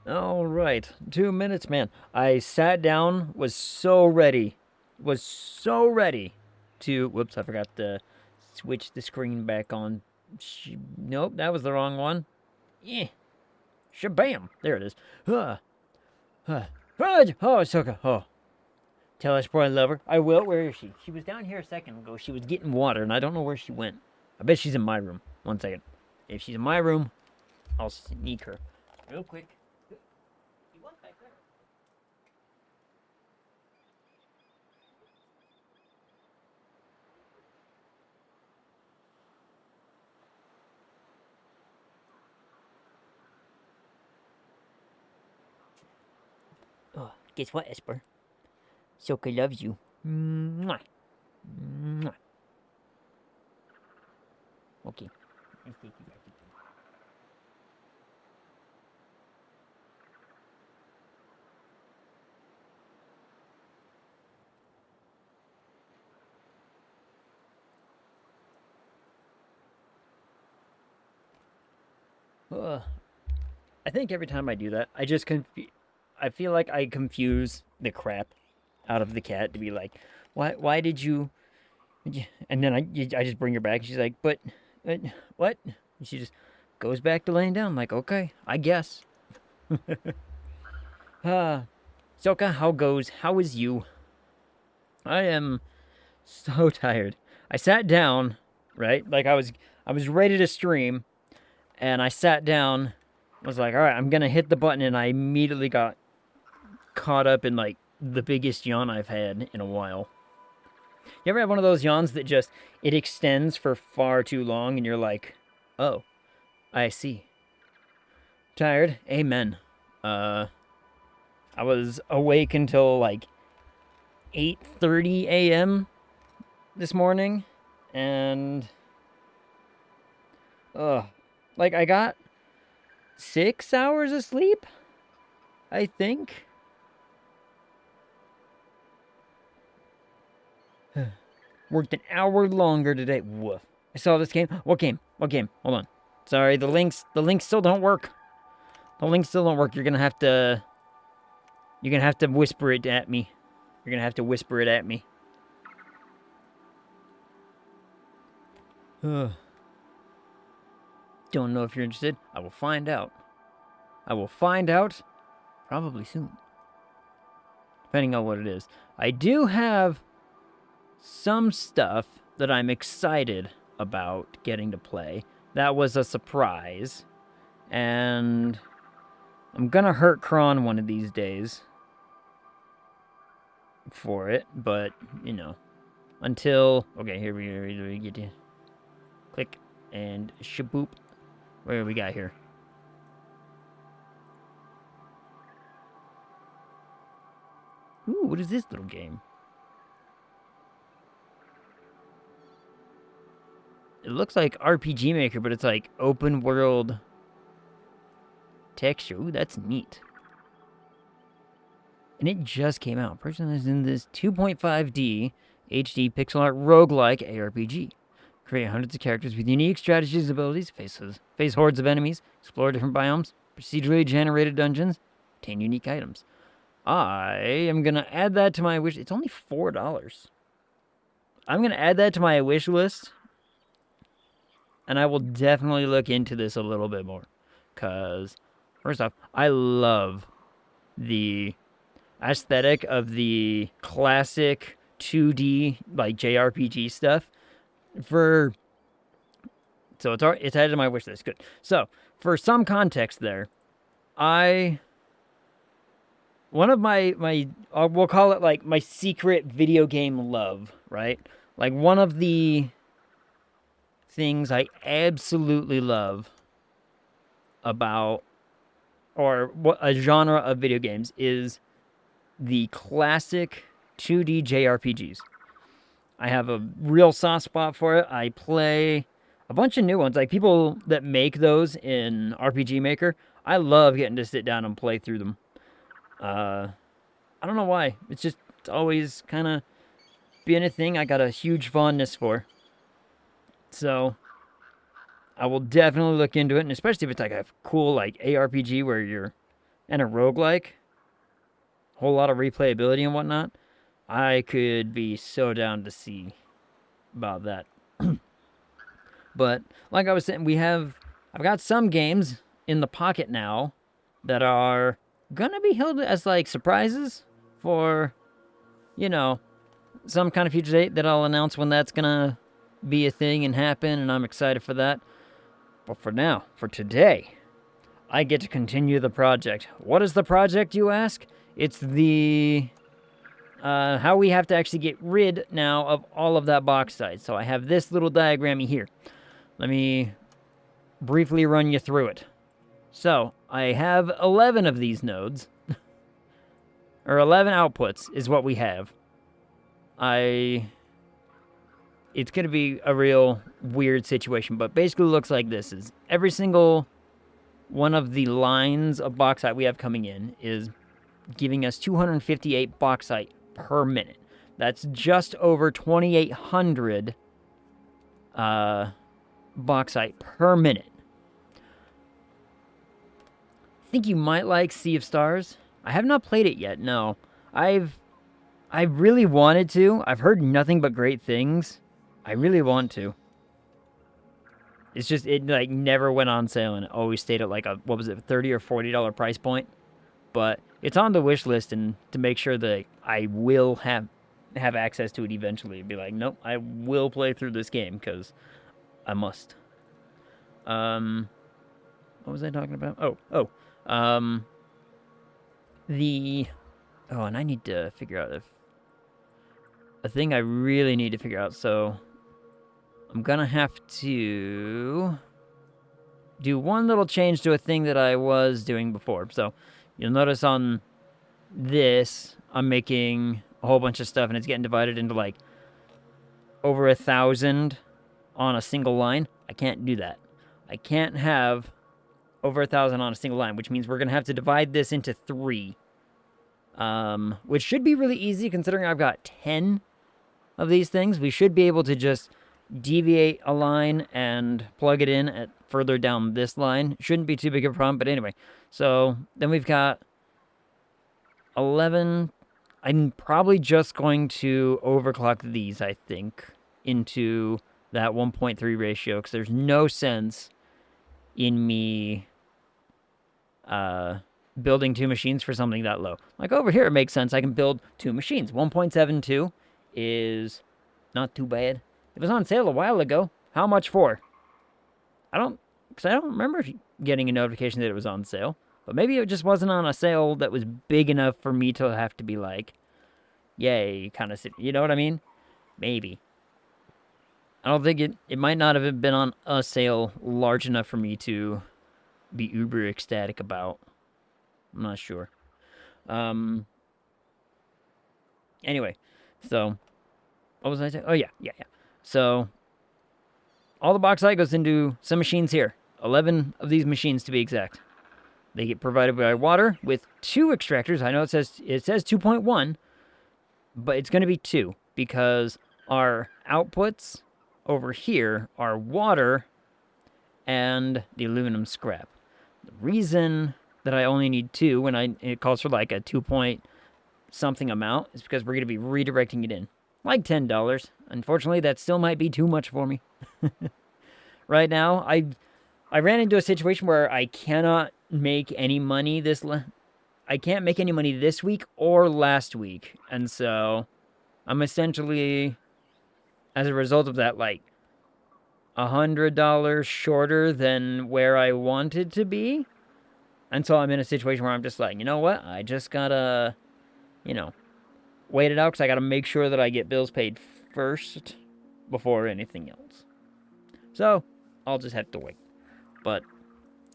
All right, 2 minutes, man. I sat down, was so ready to. Whoops, I forgot to switch the screen back on. Nope, that was the wrong one. Yeah, shabam. There it is. Huh, huh. Oh, Ahsoka. Oh, tell us, boy, I love her. I will. Where is she? She was down here a second ago. She was getting water, and I don't know where she went. I bet she's in my room. 1 second. If she's in my room, I'll sneak her real quick. She was back there. Oh, guess what, Esper? Soka loves you. Mwah. Mwah. Okay. Let's take you back. I think every time I do that, I feel like I confuse the crap out of the cat to be like, why did you? And then I just bring her back. And she's like, but what? And she just goes back to laying down. I'm like, okay, I guess. Ah, Soka, how goes? How is you? I am so tired. I sat down, right? Like I was ready to stream, and I sat down. I was like, all right, I'm gonna hit the button, and I immediately got caught up in like the biggest yawn I've had in a while. You ever have one of those yawns that just it extends for far too long, and you're like, oh, I see. Tired? Amen. Uh, I was awake until like 8:30 a.m. this morning, and like I got 6 hours of sleep, I think. Worked an hour longer today. Woof. I saw this game. What game? What game? Hold on. Sorry, the links still don't work. The links still don't work. You're gonna have to whisper it at me. You're gonna have to whisper it at me. Don't know if you're interested. I will find out. I will find out probably soon. Depending on what it is. I do have some stuff that I'm excited about getting to play. That was a surprise. And I'm gonna hurt Kron one of these days for it, but until okay, here we get to click and shaboop. Where do we got here? Ooh, what is this little game? It looks like RPG Maker, but it's like open world texture. Ooh, that's neat. And it just came out. Person is in this 2.5D HD pixel art roguelike ARPG. Create hundreds of characters with unique strategies and abilities, face hordes of enemies, explore different biomes, procedurally generated dungeons, obtain unique items. I am going to add that to my wish. It's only $4. I'm going to add that to my wish list, and I will definitely look into this a little bit more. Because, first off, I love the aesthetic of the classic 2D like JRPG stuff. So it's added to my wish list. Good. So for some context there, I one of my we'll call it like my secret video game love, right? Like one of the things I absolutely love about or what a genre of video games is the classic 2D JRPGs. I have a real soft spot for it. I play a bunch of new ones, like people that make those in RPG Maker. I love getting to sit down and play through them. Uh, I don't know why. It's always kind of being a thing I got a huge fondness for. So I will definitely look into it, and especially if it's like a cool like ARPG where you're and a roguelike, whole lot of replayability and whatnot, I could be so down to see about that. But like I was saying, I've got some games in the pocket now that are gonna be held as like surprises for, you know, some kind of future date that I'll announce when that's gonna be a thing and happen, and I'm excited for that. But for now, for today, I get to continue the project. What is the project, you ask? It's the how we have to actually get rid now of all of that bauxite. So I have this little diagram here. Let me briefly run you through it. So I have 11 of these nodes, or 11 outputs is what we have. It's going to be a real weird situation, but basically looks like this. Is every single one of the lines of bauxite we have coming in is giving us 258 bauxite per minute. That's just over 2,800 bauxite per minute. I think you might like Sea of Stars. I have not played it yet, no. I really wanted to. I've heard nothing but great things. I really want to. It's just, it like never went on sale and it always stayed at like a, what was it, $30 or $40 price point. But it's on the wish list, and to make sure that I will have access to it eventually. Be like, nope, I will play through this game because I must. What was I talking about? And I need to figure out if a thing I really need to figure out. So I'm gonna have to do one little change to a thing that I was doing before. So you'll notice on this, I'm making a whole bunch of stuff, and it's getting divided into like over 1,000 on a single line. I can't do that. I can't have over 1,000 on a single line, which means we're gonna have to divide this into 3, which should be really easy considering I've got 10 of these things. We should be able to just deviate a line and plug it in at further down this line. Shouldn't be too big of a problem, but anyway. So then we've got 11. I'm probably just going to overclock these, I think, into that 1.3 ratio, because there's no sense in me building 2 machines for something that low. Like over here, it makes sense. I can build 2 machines. 1.72 is not too bad. It was on sale a while ago. How much for? Because I don't remember getting a notification that it was on sale. But maybe it just wasn't on a sale that was big enough for me to have to be like, yay, kind of, you know what I mean? Maybe. I don't think it might not have been on a sale large enough for me to be uber ecstatic about. I'm not sure. Anyway, so what was I saying? Oh, yeah. So all the bauxite goes into some machines here. 11 of these machines to be exact. They get provided by water with 2 extractors. I know it says 2.1, but it's going to be 2 because our outputs over here are water and the aluminum scrap. The reason that I only need 2 when it calls for like a 2 point something amount is because we're going to be redirecting it in. Like $10. Unfortunately, that still might be too much for me. Right now, I ran into a situation where I cannot make any money I can't make any money this week or last week. And so I'm essentially, as a result of that, like $100 shorter than where I wanted to be. And so I'm in a situation where I'm just like, you know what? I just gotta, wait it out because I gotta make sure that I get bills paid first before anything else. So I'll just have to wait. But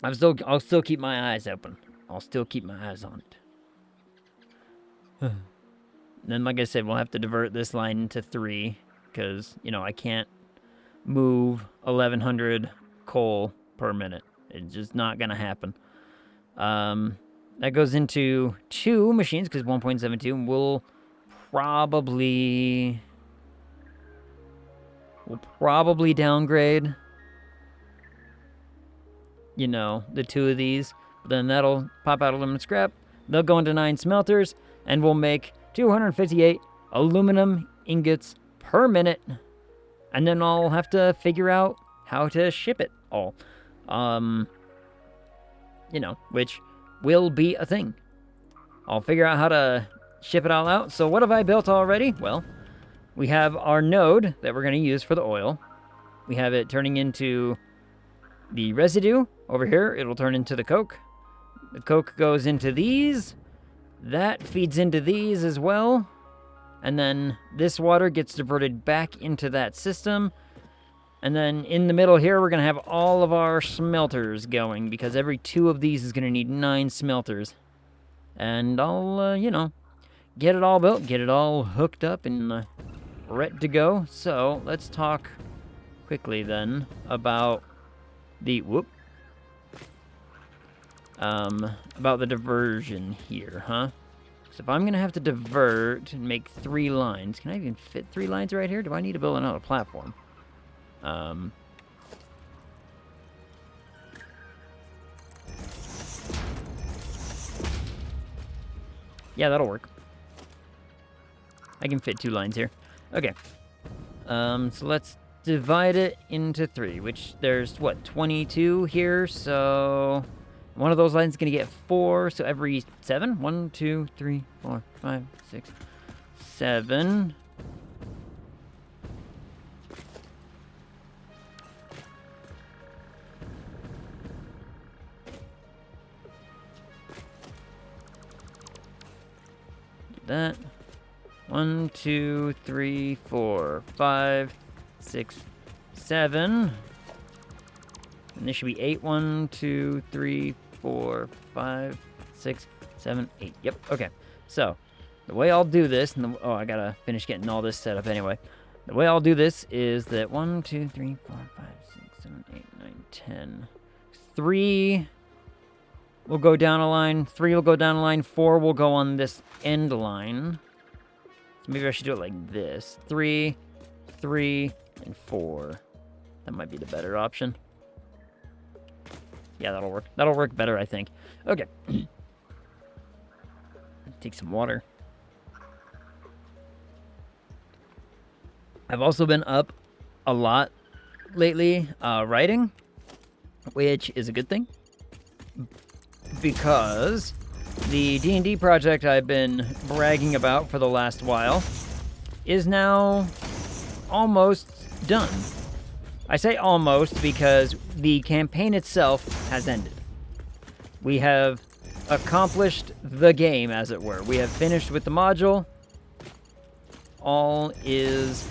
I'll still keep my eyes open. I'll still keep my eyes on it. Then, like I said, we'll have to divert this line into 3 because, I can't move 1,100 coal per minute. It's just not going to happen. That goes into 2 machines because 1.72 will probably downgrade, the 2 of these. Then that'll pop out aluminum scrap. They'll go into 9 smelters, and we'll make 258 aluminum ingots per minute. And then I'll have to figure out how to ship it all. Which will be a thing. I'll figure out how to ship it all out. So what have I built already? Well, we have our node that we're going to use for the oil. We have it turning into the residue. Over here, it'll turn into the coke. The coke goes into these. That feeds into these as well. And then this water gets diverted back into that system. And then in the middle here, we're going to have all of our smelters going, because every 2 of these is going to need 9 smelters. And I'll, get it all built, get it all hooked up and ready to go. So let's talk quickly then about the about the diversion here, huh? So if I'm gonna have to divert and make 3 lines, can I even fit 3 lines right here? Do I need to build another platform? Yeah, that'll work. I can fit 2 lines here. Okay. So let's divide it into 3, which there's, what, 22 here, so one of those lines is going to get 4, so every 7? 1, 2, 3, 4, 5, 6, 7. Do that. 1, 2, 3, 4, 5, 6, 7. And this should be 8. 1, 2, 3, 4, 5, 6, 7, 8. Yep, okay. So, the way I'll do this, and I gotta finish getting all this set up anyway. The way I'll do this is that 1, 2, 3, 4, 5, 6, 7, 8, 9, 10. 3 will go down a line. 3 will go down a line. 4 will go on this end line. So maybe I should do it like this. 3, 3, and 4. That might be the better option. Yeah, that'll work. That'll work better, I think. Okay. Take some water. I've also been up a lot lately writing, which is a good thing, because the D&D project I've been bragging about for the last while is now almost done. I say almost because the campaign itself has ended. We have accomplished the game, as it were. We have finished with the module. All is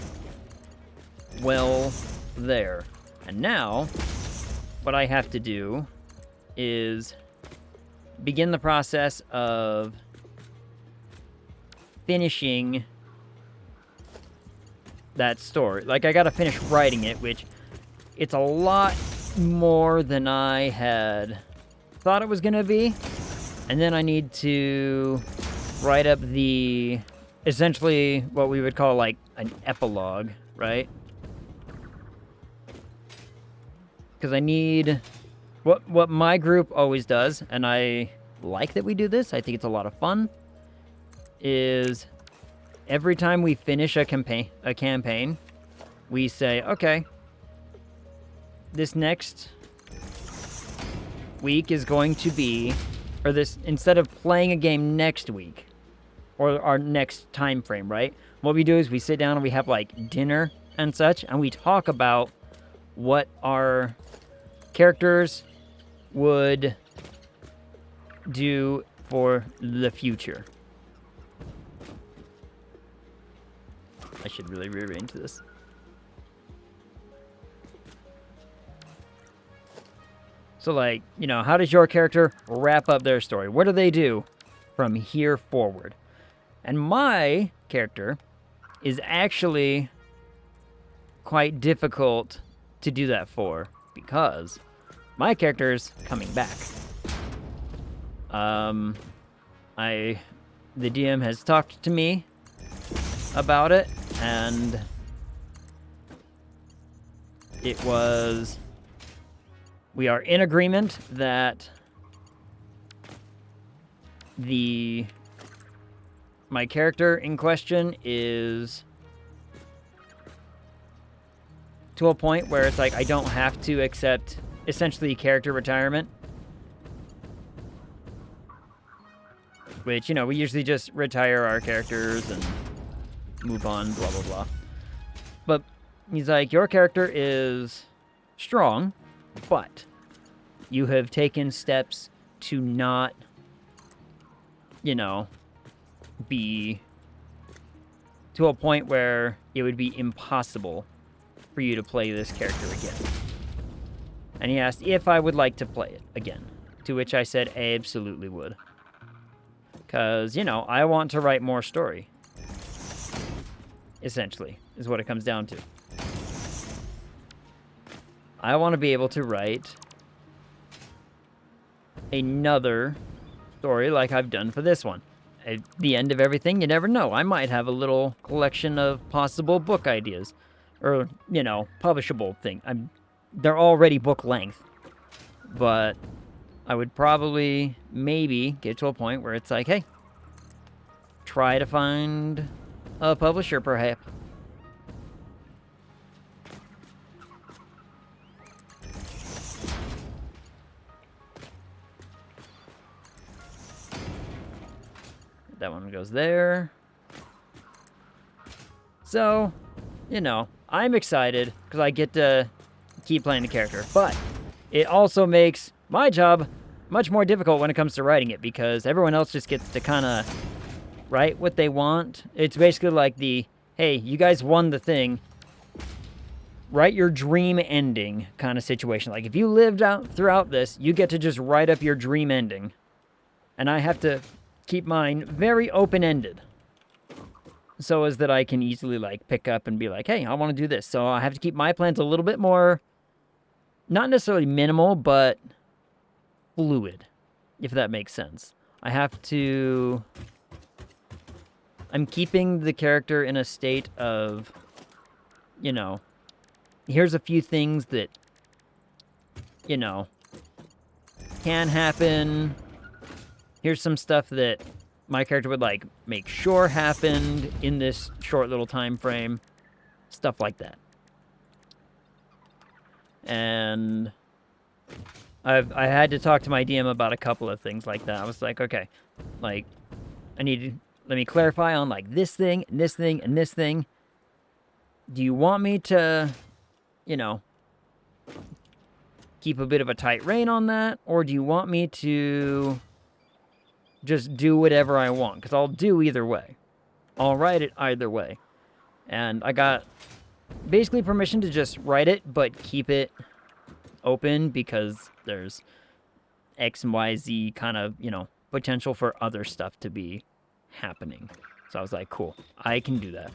well there. And now, what I have to do is begin the process of finishing that story. Like, I gotta finish writing it, which it's a lot more than I had thought it was gonna be. And then I need to write up the, essentially what we would call like an epilogue, right? Because I need, what my group always does, and I like that we do this, I think it's a lot of fun, is every time we finish a campaign, we say, okay, this next week is going to be, or this, instead of playing a game next week, or our next time frame, right? What we do is we sit down and we have like dinner and such, and we talk about what our characters would do for the future. I should really rearrange this. So, like, you know, how does your character wrap up their story? What do they do from here forward? And my character is actually quite difficult to do that for, because my character is coming back. The DM has talked to me about it, and we are in agreement that my character in question is to a point where it's like I don't have to accept essentially character retirement. Which, you know, we usually just retire our characters and move on, blah, blah, blah. But he's like, your character is strong, but you have taken steps to not, you know, be to a point where it would be impossible for you to play this character again. And he asked if I would like to play it again, to which I said I absolutely would. Because, you know, I want to write more story. Essentially, is what it comes down to. I want to be able to write another story like I've done for this one. At the end of everything, you never know. I might have a little collection of possible book ideas. Or, you know, publishable thing. They're already book length. But I would probably, maybe, get to a point where it's like, hey, try to find a publisher, perhaps. That one goes there. So, you know, I'm excited because I get to keep playing the character. But it also makes my job much more difficult when it comes to writing it because everyone else just gets to kind of write what they want. It's basically like hey, you guys won the thing. Write your dream ending kind of situation. Like, if you lived out throughout this, you get to just write up your dream ending. And I have to keep mine very open-ended. So as that I can easily, like, pick up and be like, hey, I want to do this. So I have to keep my plans a little bit more, not necessarily minimal, but fluid, if that makes sense. I have to... I'm keeping the character in a state of, you know, here's a few things that, you know, can happen. Here's some stuff that my character would, like, make sure happened in this short little time frame. Stuff like that. And I had to talk to my DM about a couple of things like that. I was like, okay, like, let me clarify on, like, this thing, and this thing, and this thing. Do you want me to, you know, keep a bit of a tight rein on that? Or do you want me to just do whatever I want? Because I'll do either way. I'll write it either way. And I got basically permission to just write it, but keep it open because there's X and Y, Z kind of, you know, potential for other stuff to be happening. So I was like, cool, I can do that.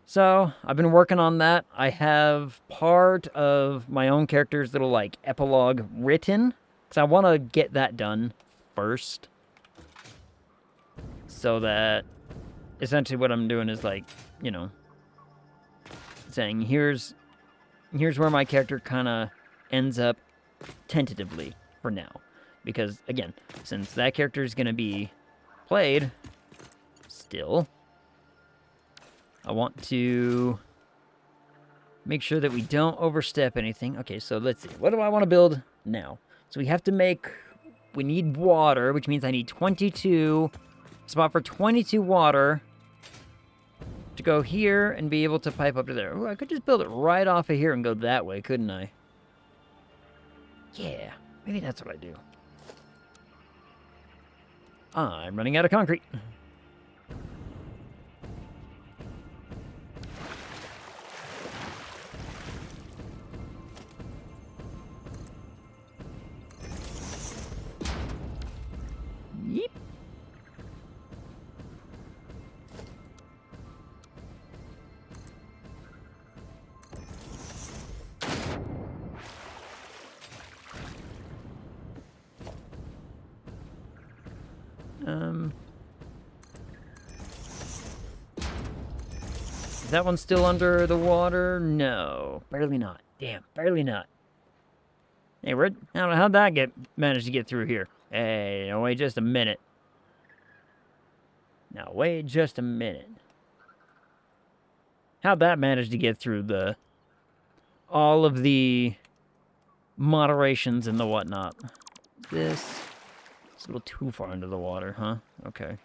So I've been working on that. I have part of my own character's little, like, epilogue written, because I want to get that done first. So that essentially what I'm doing is, like, you know, saying here's where my character kind of ends up tentatively for now. Because, again, since that character is going to be played still, I want to make sure that we don't overstep anything. Okay, so let's see. What do I want to build now? So we need water, which means I need 22, spot for 22 water to go here and be able to pipe up to there. Ooh, I could just build it right off of here and go that way, couldn't I? Yeah, maybe that's what I do. I'm running out of concrete. Yeep. Is that one still under the water? No, barely not. Damn, barely not. Hey, how'd that manage to get through here? Hey, now wait just a minute. Now wait just a minute. How'd that manage to get through all of the moderations and the whatnot? It's a little too far into the water, huh? Okay.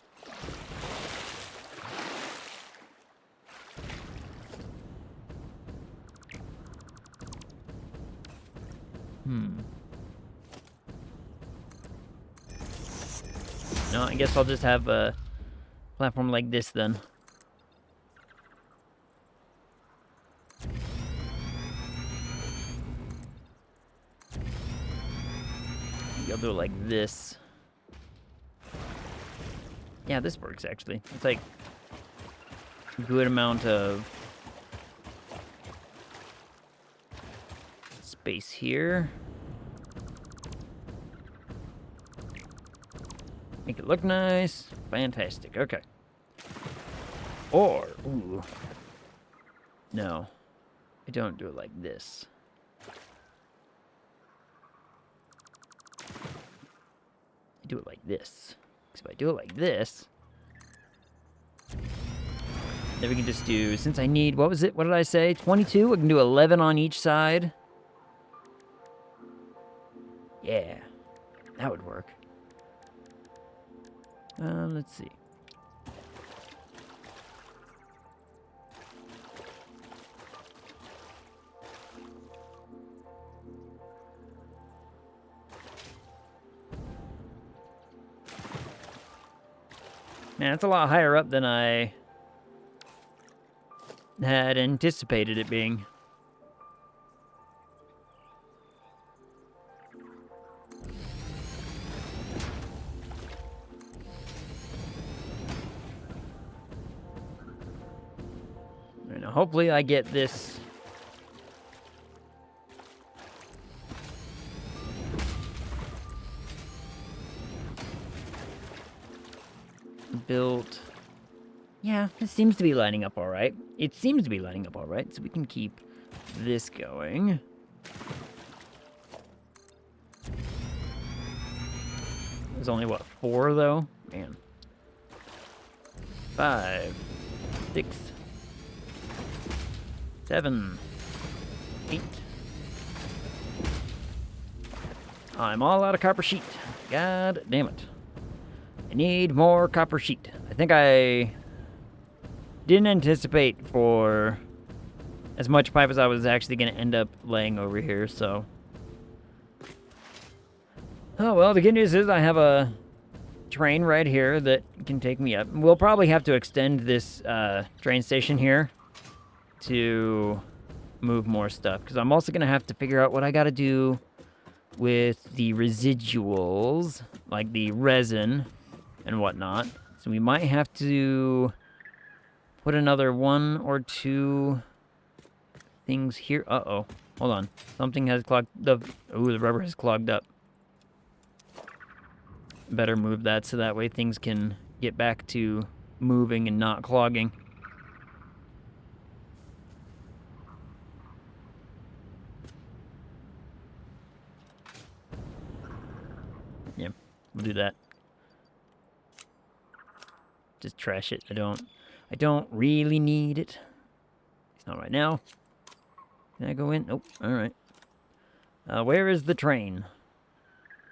No, I guess I'll just have a platform like this then. Maybe I'll do it like this. Yeah, this works actually. It's like a good amount of space here. Make it look nice. Fantastic. Okay. Or, ooh. No. I don't do it like this. I do it like this. Because if I do it like this, then we can just do, since I need, what was it? What did I say? 22? We can do 11 on each side. Yeah. That would work. Let's see. Man, it's a lot higher up than I had anticipated it being. Right, now, hopefully I get this built. Yeah, it seems to be lining up all right. It seems to be lining up all right, so we can keep this going. There's only, what, 4, though? Man. 5, 6, 7, 8. I'm all out of copper sheet. God damn it. I need more copper sheet. I think I didn't anticipate for as much pipe as I was actually going to end up laying over here, so. Oh, well, the good news is I have a train right here that can take me up. We'll probably have to extend this train station here to move more stuff, because I'm also going to have to figure out what I got to do with the residuals, like the resin and whatnot. So we might have to put another 1 or 2 things here. Uh-oh. Hold on. Something has clogged the rubber has clogged up. Better move that so that way things can get back to moving and not clogging. Yeah, we'll do that. Just trash it. I don't really need it. It's not right now. Can I go in? Nope. All right. Where is the train?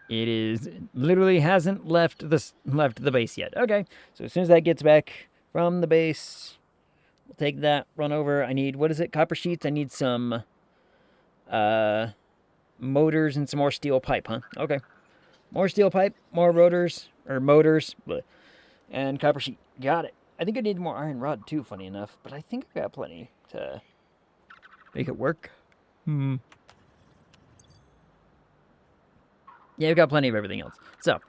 It is literally hasn't left the base yet. Okay. So as soon as that gets back from the base, we'll take that, run over. I need, what is it? Copper sheets. I need some motors and some more steel pipe, huh? Okay. More steel pipe, more motors, bleh, and copper sheet. Got it. I think I need more iron rod too, funny enough, but I think I've got plenty to make it work. Yeah, we've got plenty of everything else. So,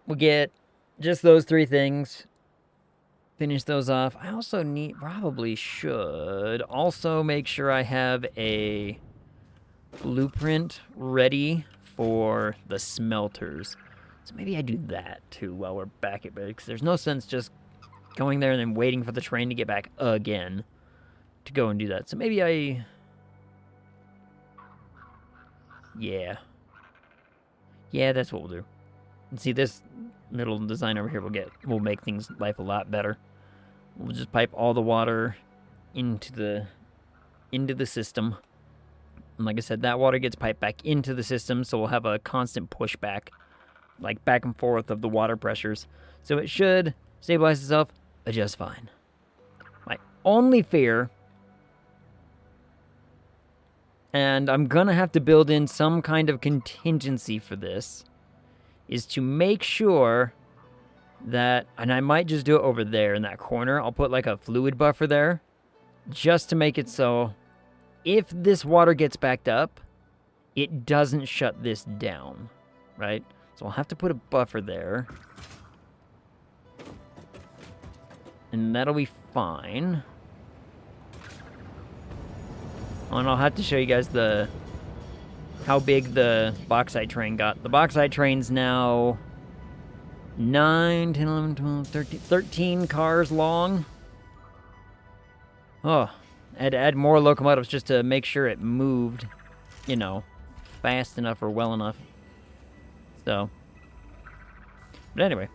we'll get just those 3 things. Finish those off. I also should also make sure I have a blueprint ready for the smelters. So maybe I do that too while we're back at base, because there's no sense just going there and then waiting for the train to get back again to go and do that. So maybe Yeah. Yeah, that's what we'll do. And see, this little design over here will make things life a lot better. We'll just pipe all the water into the system. And like I said, that water gets piped back into the system, so we'll have a constant pushback, like back and forth of the water pressures. So it should stabilize itself just fine. My only fear, and I'm gonna have to build in some kind of contingency for this, is to make sure that, and I might just do it over there in that corner, I'll put like a fluid buffer there, just to make it so if this water gets backed up, it doesn't shut this down, right? So I'll have to put a buffer there. And that'll be fine. Oh, and I'll have to show you guys how big the bauxite train got. The bauxite train's now 9, 10, 11, 12, 13 cars long. Oh, I had to add more locomotives just to make sure it moved, you know, fast enough or well enough. So, but anyway,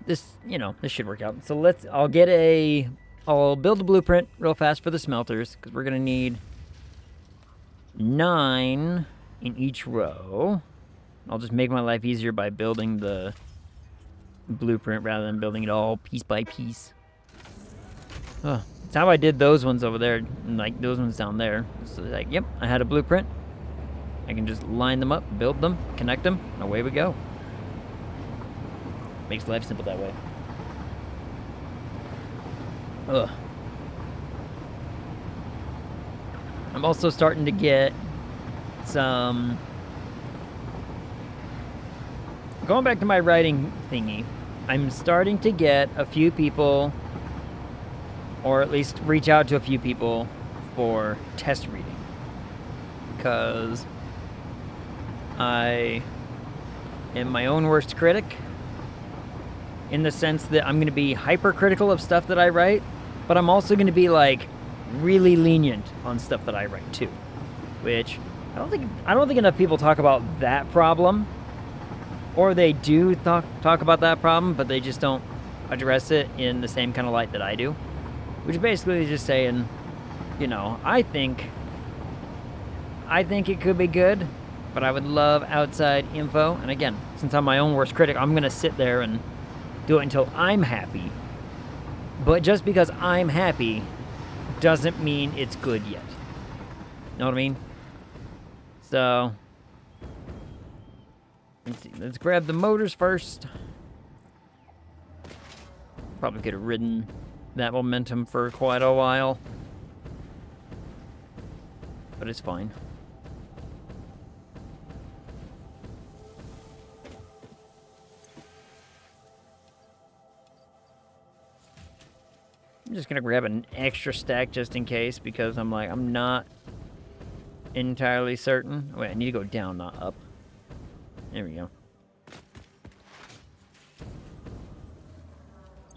this should work out. So I'll build a blueprint real fast for the smelters, because we're going to need 9 in each row. I'll just make my life easier by building the blueprint rather than building it all piece by piece. Oh, that's how I did those ones over there, and like those ones down there. So like, yep, I had a blueprint. I can just line them up, build them, connect them, and away we go. Makes life simple that way. Ugh. I'm also starting to get some... Going back to my writing thingy, I'm starting to get a few people, or at least reach out to a few people for test reading. Because I am my own worst critic, in the sense that I'm going to be hypercritical of stuff that I write, but I'm also going to be like really lenient on stuff that I write too, which I don't think enough people talk about that problem, or they do talk about that problem, but they just don't address it in the same kind of light that I do, which basically is just saying, you know, I think it could be good, but I would love outside info. And again, since I'm my own worst critic, I'm going to sit there and do it until I'm happy. But just because I'm happy doesn't mean it's good yet. Know what I mean? So, let's see. Let's grab the motors first. Probably could have ridden that momentum for quite a while, but it's fine. I'm just gonna grab an extra stack just in case, because I'm not entirely certain. Wait, I need to go down, not up. There we go.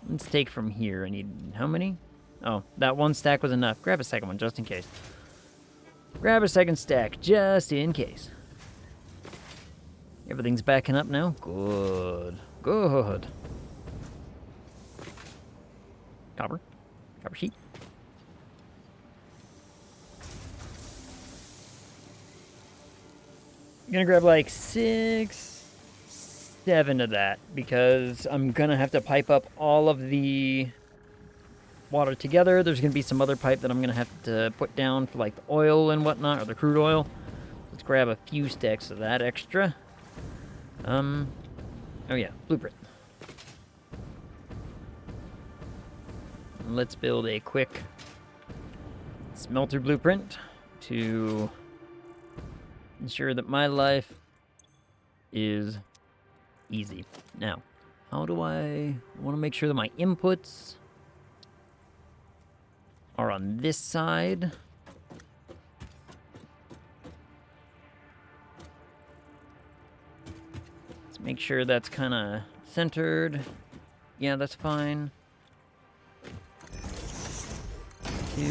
Let's take from here. I need how many? Oh, that one stack was enough. Grab a second one just in case. Grab a second stack just in case. Everything's backing up now. Good. Good. Copper sheet. I'm gonna grab like 6, 7 of that, because I'm gonna have to pipe up all of the water together. There's gonna be some other pipe that I'm gonna have to put down for like the oil and whatnot, or the crude oil. Let's grab a few stacks of that extra. Oh yeah, blueprint. Let's build a quick smelter blueprint to ensure that my life is easy. Now, how do I want to make sure that my inputs are on this side? Let's make sure that's kind of centered. Yeah, that's fine. 2.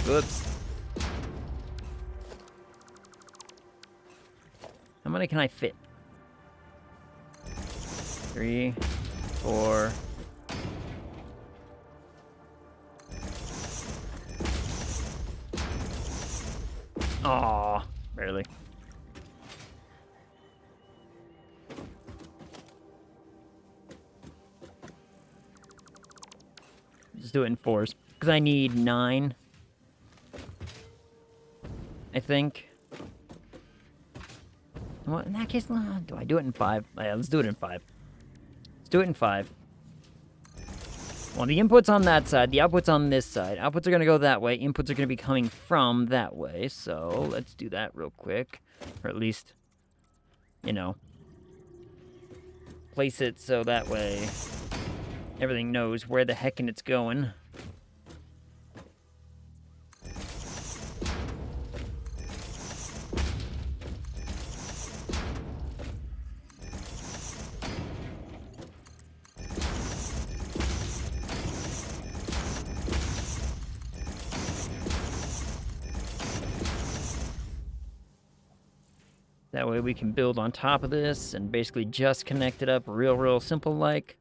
Whoops. How many can I fit? 3, 4. Aw, barely. Just do it in 4s. Because I need 9. I think. Well, in that case, do I do it in 5? Yeah, let's do it in 5. Let's do it in 5. Well, the input's on that side, the output's on this side. Outputs are going to go that way, inputs are going to be coming from that way. So let's do that real quick. Or at least, you know, place it so that way everything knows where the heck it's going. That way we can build on top of this and basically just connect it up real simple like.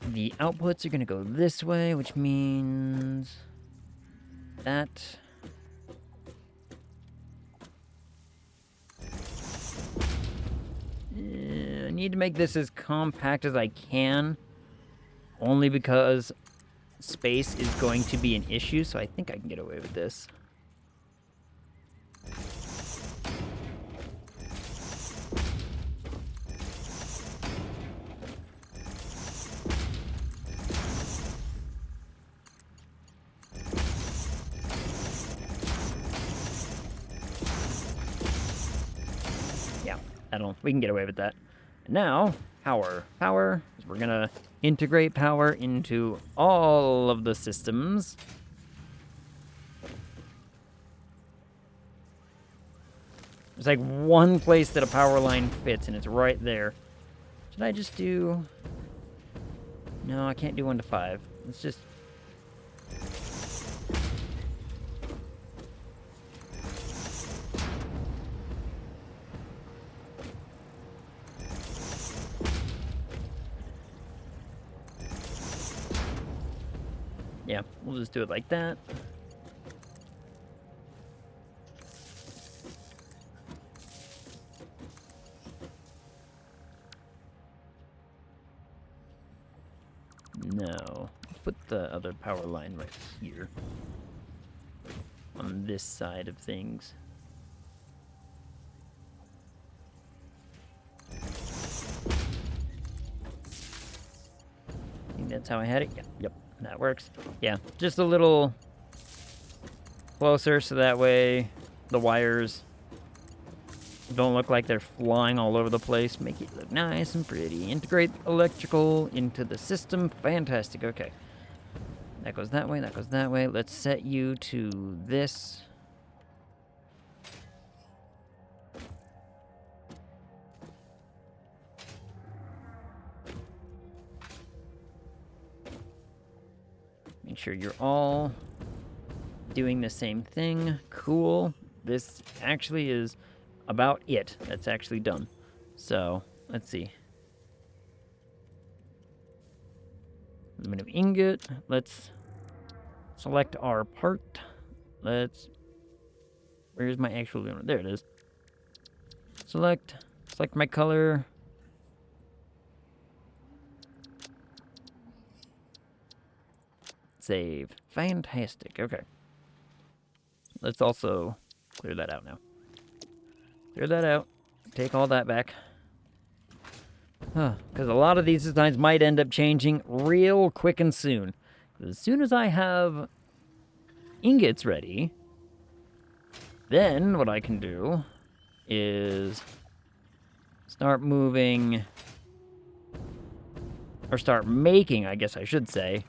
The outputs are going to go this way, which means that. I need to make this as compact as I can, only because space is going to be an issue, so I think I can get away with this. We can get away with that. And now, power. Power, we're gonna integrate power into all of the systems. There's like one place that a power line fits, and it's right there. Should I just do... No, I can't do 1 to 5. Let's just... Yeah, we'll just do it like that. No, let's put the other power line right here. On this side of things. I think that's how I had it. Yeah, yep. That works. Yeah, just a little closer so that way the wires don't look like they're flying all over the place. Make it look nice and pretty. Integrate electrical into the system. Fantastic. Okay. That goes that way, that goes that way. Let's set you to this. Make sure you're all doing the same thing. Cool. This actually is about it. That's actually done. So, let's see. Aluminum ingot. Let's select our part. Where's my actual aluminum? There it is. Select my color. Save. Fantastic. Okay. Let's also clear that out now. Clear that out. Take all that back. Because a lot of these designs might end up changing real quick and soon. As soon as I have ingots ready, then what I can do is start moving, or start making, I guess I should say,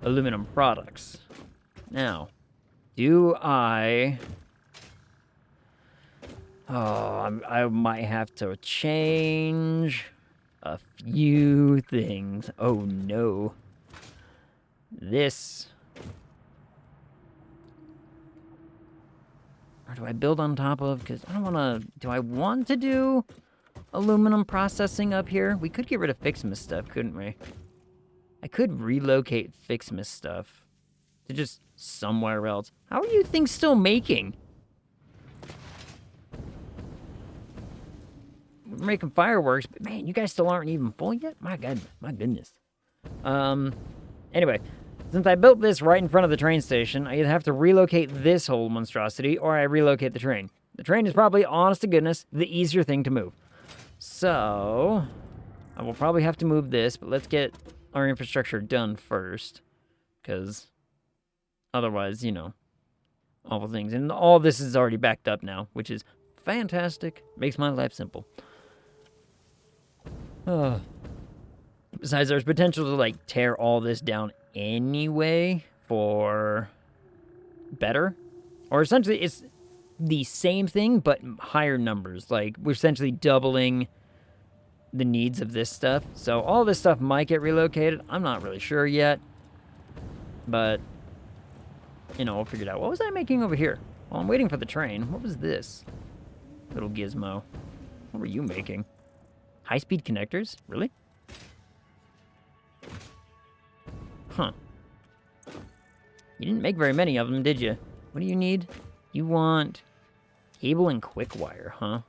aluminum products. Now, do I... Oh, I might have to change a few things. Oh no. This... Or do I build on top of? Because I don't want to... Do I want to do aluminum processing up here? We could get rid of Fixmas stuff, couldn't we? I could relocate Fixmas stuff to just somewhere else. How are you things still making? We're making fireworks, but man, you guys still aren't even full yet? My God, my goodness. Anyway, since I built this right in front of the train station, I either have to relocate this whole monstrosity or I relocate the train. The train is probably, honest to goodness, the easier thing to move. So, I will probably have to move this, but let's get our infrastructure done first. Because otherwise, you know, all the things. And all this is already backed up now, which is fantastic. Makes my life simple. Besides, there's potential to, like, tear all this down anyway for better. Or essentially, it's the same thing, but higher numbers. Like, we're essentially doubling the needs of this stuff. So all this stuff might get relocated. I'm not really sure yet. But, you know, we'll figure it out. What was I making over here? Well, I'm waiting for the train. What was this little gizmo? What were you making? High-speed connectors? Really? Huh. You didn't make very many of them, did you? What do you need? You want cable and quick wire, huh?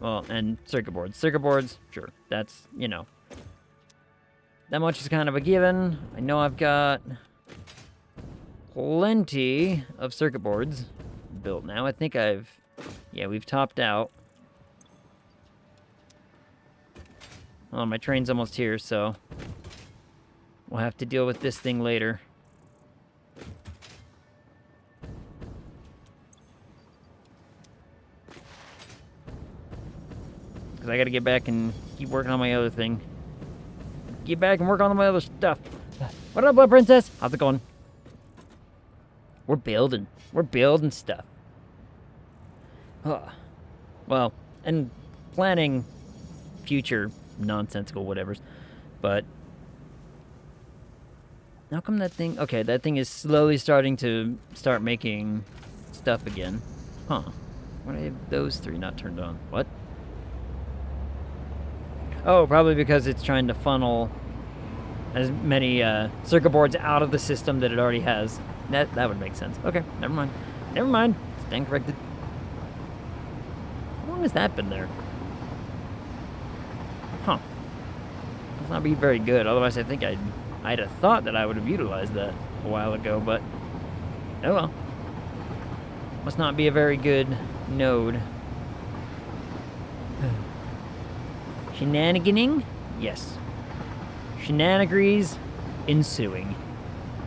Well, and circuit boards. Circuit boards, sure. That's, you know. That much is kind of a given. I know I've got plenty of circuit boards built now. I think yeah, we've topped out. Well, my train's almost here, so we'll have to deal with this thing later. Because I gotta get back and keep working on my other thing. Get back and work on my other stuff. What up, Blood Princess? How's it going? We're building. We're building stuff. Well, and planning future nonsensical whatevers. But how come that thing... Okay, that thing is slowly starting to start making stuff again. Huh. Why do I have those three not turned on? What? Oh, probably because it's trying to funnel as many circuit boards out of the system that it already has. That would make sense. Okay, never mind. Never mind. Stand corrected. How long has that been there? Huh. Must not be very good. Otherwise, I think I'd have thought that I would have utilized that a while ago, but oh well. Must not be a very good node. Shenaniganing? Yes. Shenanigans ensuing.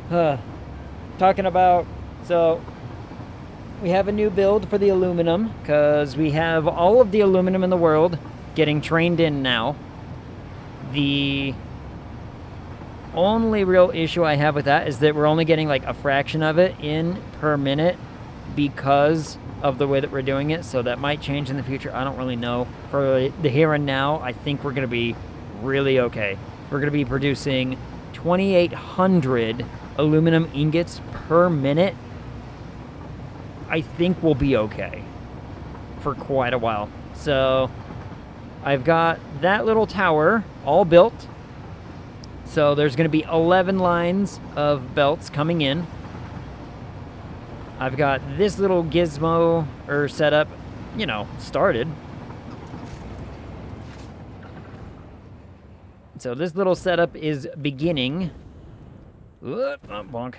Talking about, so we have a new build for the aluminum because we have all of the aluminum in the world getting trained in now. The only real issue I have with that is that we're only getting like a fraction of it in per minute because of the way that we're doing it, so that might change in the future. I don't really know. For the here and now, I think we're going to be really okay. We're going to be producing 2,800 aluminum ingots per minute. I think we'll be okay for quite a while. So I've got that little tower all built. So there's going to be 11 lines of belts coming in. I've got this little gizmo setup, you know, started. So this little setup is beginning. Whoop, oh, bonk.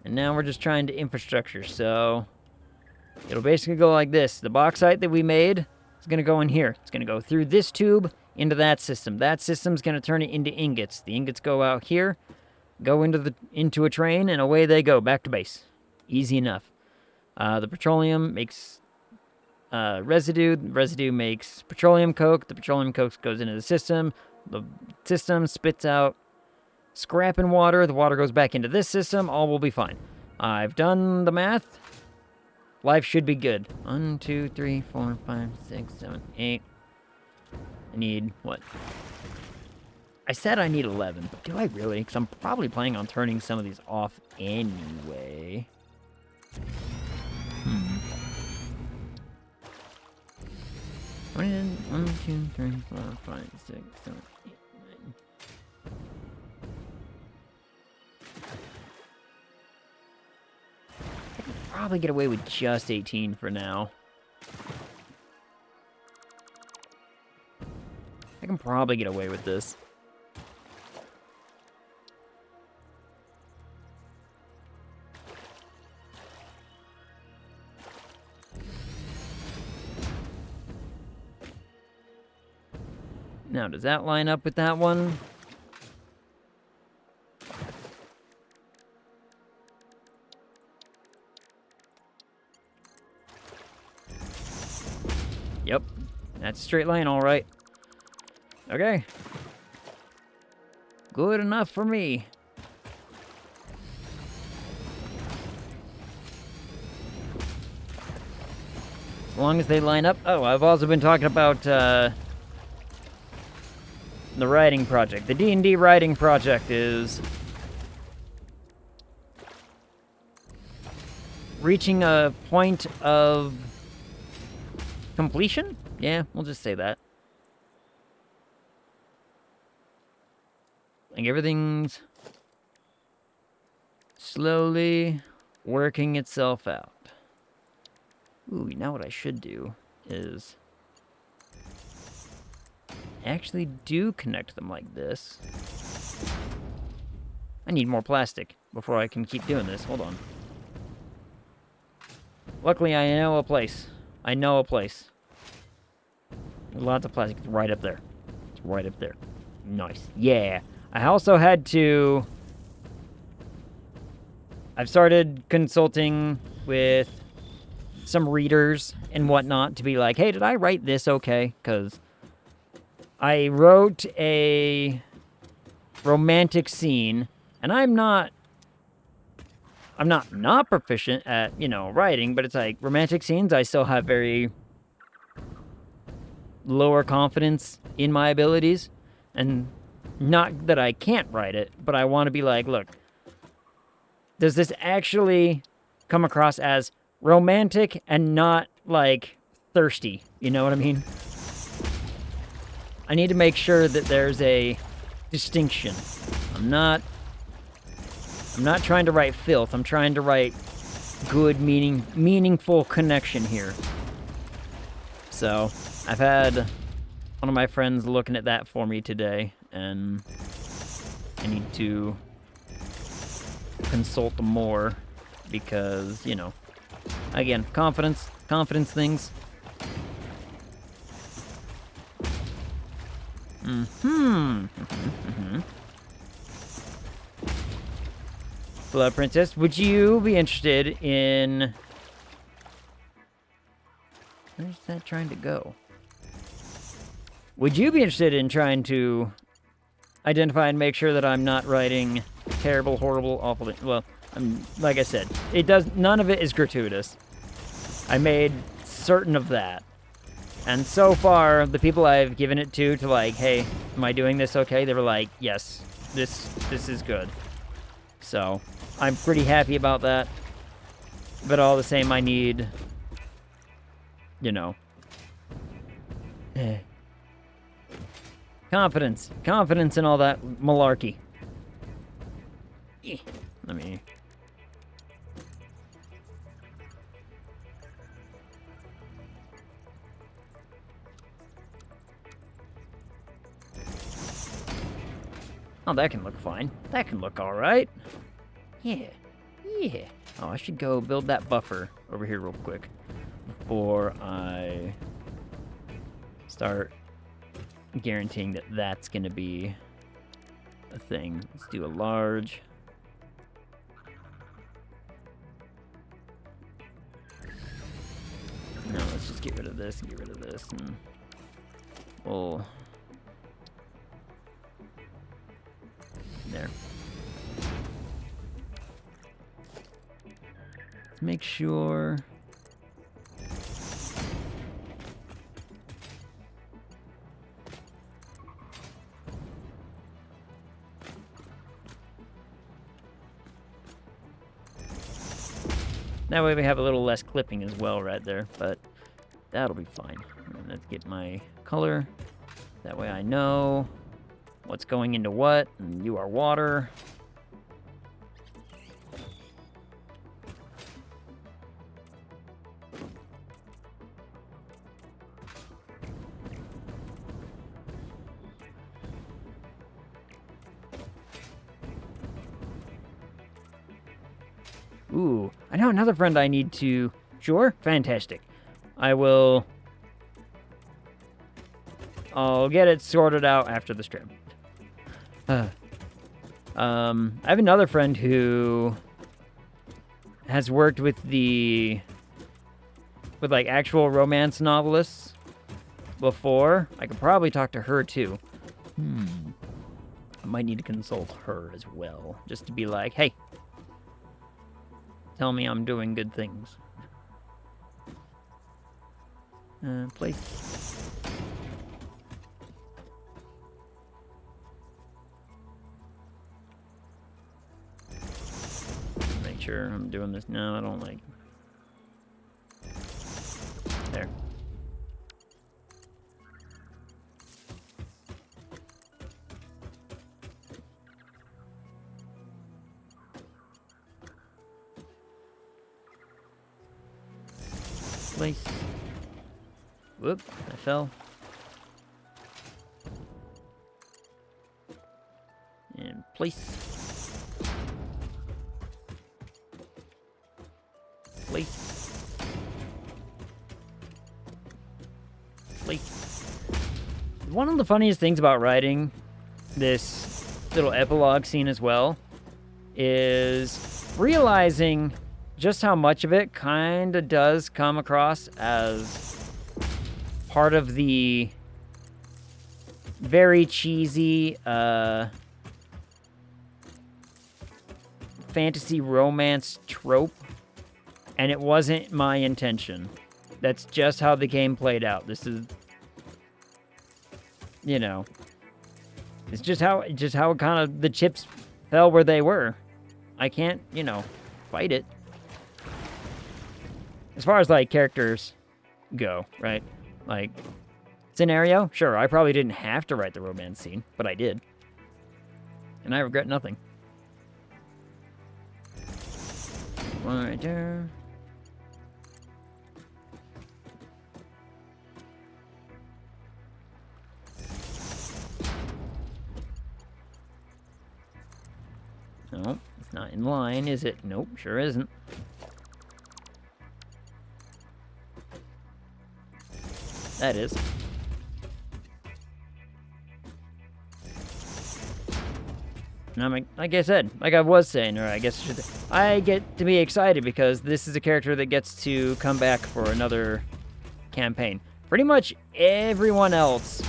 And now we're just trying to infrastructure. So it'll basically go like this. The bauxite that we made is going to go in here. It's going to go through this tube into that system. That system's going to turn it into ingots. The ingots go out here, go into a train, and away they go, back to base. Easy enough. The petroleum makes residue. The residue makes petroleum coke. The petroleum coke goes into the system. The system spits out scrap and water. The water goes back into this system. All will be fine. I've done the math. Life should be good. 1, 2, 3, 4, 5, 6, 7, 8. I need what? I said I need 11, but do I really? Because I'm probably planning on turning some of these off anyway. One, 2, 3, 4, 5, 6, 7, 8, 9. I can probably get away with just 18 for now. I can probably get away with this. Now, does that line up with that one? Yep. That's a straight line, all right. Okay. Good enough for me. As long as they line up. Oh, I've also been talking about the writing project. The D&D writing project is reaching a point of completion? Yeah, we'll just say that. Like everything's slowly working itself out. Ooh, now what I should do is actually do connect them like this. I need more plastic before I can keep doing this. Hold on. Luckily, I know a place. I know a place. There's lots of plastic. It's right up there. It's right up there. Nice. Yeah. I also had to... I've started consulting with some readers and whatnot to be like, hey, did I write this okay? Because I wrote a romantic scene, and I'm not proficient at, writing, but it's like romantic scenes, I still have very lower confidence in my abilities. And not that I can't write it, but I want to be like, look, does this actually come across as romantic and not, like, thirsty? You know what I mean? I need to make sure that there's a distinction. I'm not trying to write filth. I'm trying to write good, meaningful connection here. So, I've had one of my friends looking at that for me today, and I need to consult more because, again, confidence things. Blood Princess, would you be interested in... Where's that trying to go? Would you be interested in trying to identify and make sure that I'm not writing terrible, horrible, awful things? Well, like I said, none of it is gratuitous. I made certain of that. And so far, the people I've given it to like, hey, am I doing this okay? They were like, yes, this is good. So, I'm pretty happy about that. But all the same, I need, confidence and all that malarkey. Let me... Oh, that can look fine. That can look alright. Yeah. Oh, I should go build that buffer over here real quick before I start guaranteeing that that's going to be a thing. Let's do a large. No, let's just get rid of this and get rid of this, and we'll... There. Let's make sure... That way we have a little less clipping as well right there, but that'll be fine. And let's get my color. That way I know what's going into what, and you are water. Ooh, I know another friend I need to... Sure? Fantastic. I'll get it sorted out after the stream. I have another friend who has worked with like actual romance novelists before. I could probably talk to her too. I might need to consult her as well, just to be like, hey, tell me I'm doing good things. Place. Make sure I'm doing this now. I don't like. There. Place. Whoop, I fell. And place. Place. Place. One of the funniest things about writing this little epilogue scene as well is realizing just how much of it kind of does come across as part of the very cheesy fantasy romance trope, and it wasn't my intention. That's just how the game played out. This is, you know, it's just how it kind of, the chips fell where they were. I can't, you know, fight it. As far as, like, characters go, right? Like, scenario? Sure, I probably didn't have to write the romance scene, but I did. And I regret nothing. One right there. No, it's not in line, is it? Nope, sure isn't. That is. And I'm like I said, like I was saying, or I guess I should say, I get to be excited because this is a character that gets to come back for another campaign. Pretty much everyone else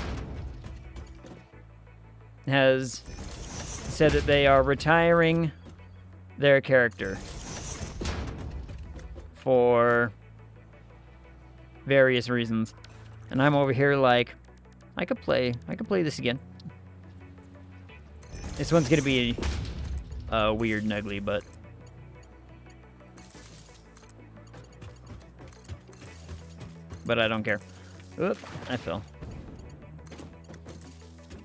has said that they are retiring their character for various reasons. And I'm over here like, I could play this again. This one's gonna be weird and ugly, but I don't care. Oop, I fell.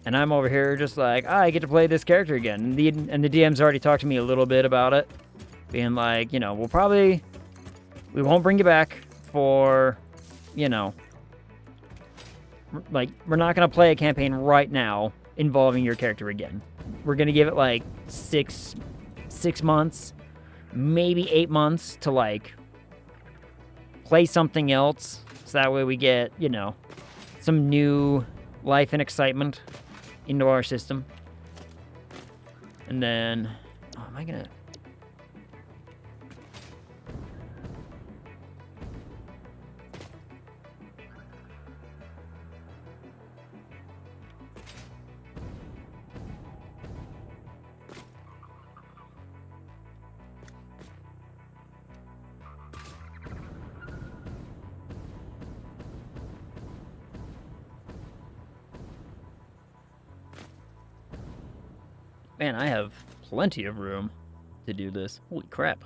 And I'm over here just like, I get to play this character again. And the DM's already talked to me a little bit about it, being like, you know, we won't bring you back for, you know, like, we're not going to play a campaign right now involving your character again. We're going to give it, like, six months, maybe 8 months to, like, play something else. So that way we get, you know, some new life and excitement into our system. And then, oh, am I going to... Man, I have plenty of room to do this. Holy crap.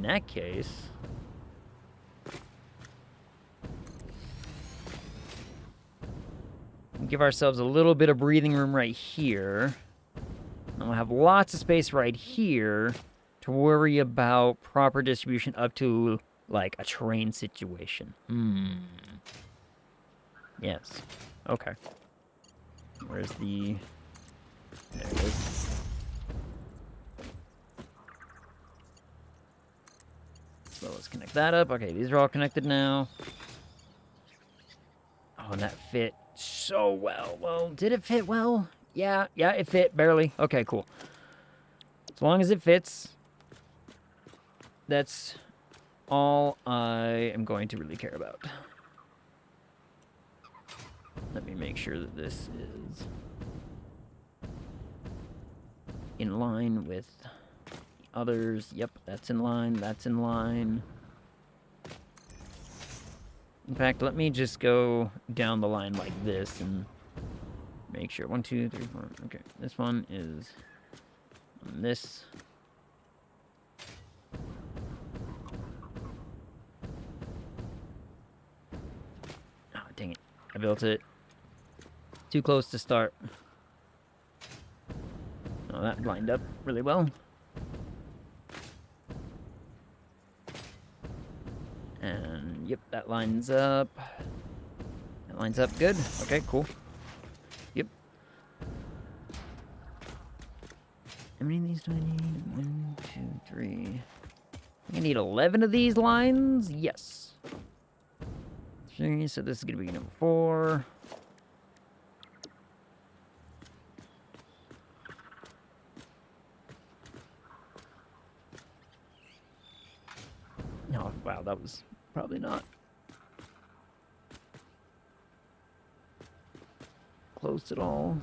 In that case... give ourselves a little bit of breathing room right here. And we'll have lots of space right here to worry about proper distribution up to, like, a train situation. Yes. Okay. Where's the... There it is. So let's connect that up. Okay, these are all connected now. Oh, and that fit so well. Well, did it fit well? Yeah, it fit, barely. Okay, cool. As long as it fits, that's all I am going to really care about. Let me make sure that this is in line with the others. Yep, that's in line, that's in line. In fact, let me just go down the line like this and make sure. 1, 2, 3, 4. Okay, this one is on this. Oh, dang it. I built it too close to start. Oh, that lined up really well. And, yep, that lines up. That lines up good. Okay, cool. Yep. How many of these do I need? 1, 2, 3. I think I need 11 of these lines. Yes. 3, so this is going to be number 4. Oh, wow, that was probably not close at all.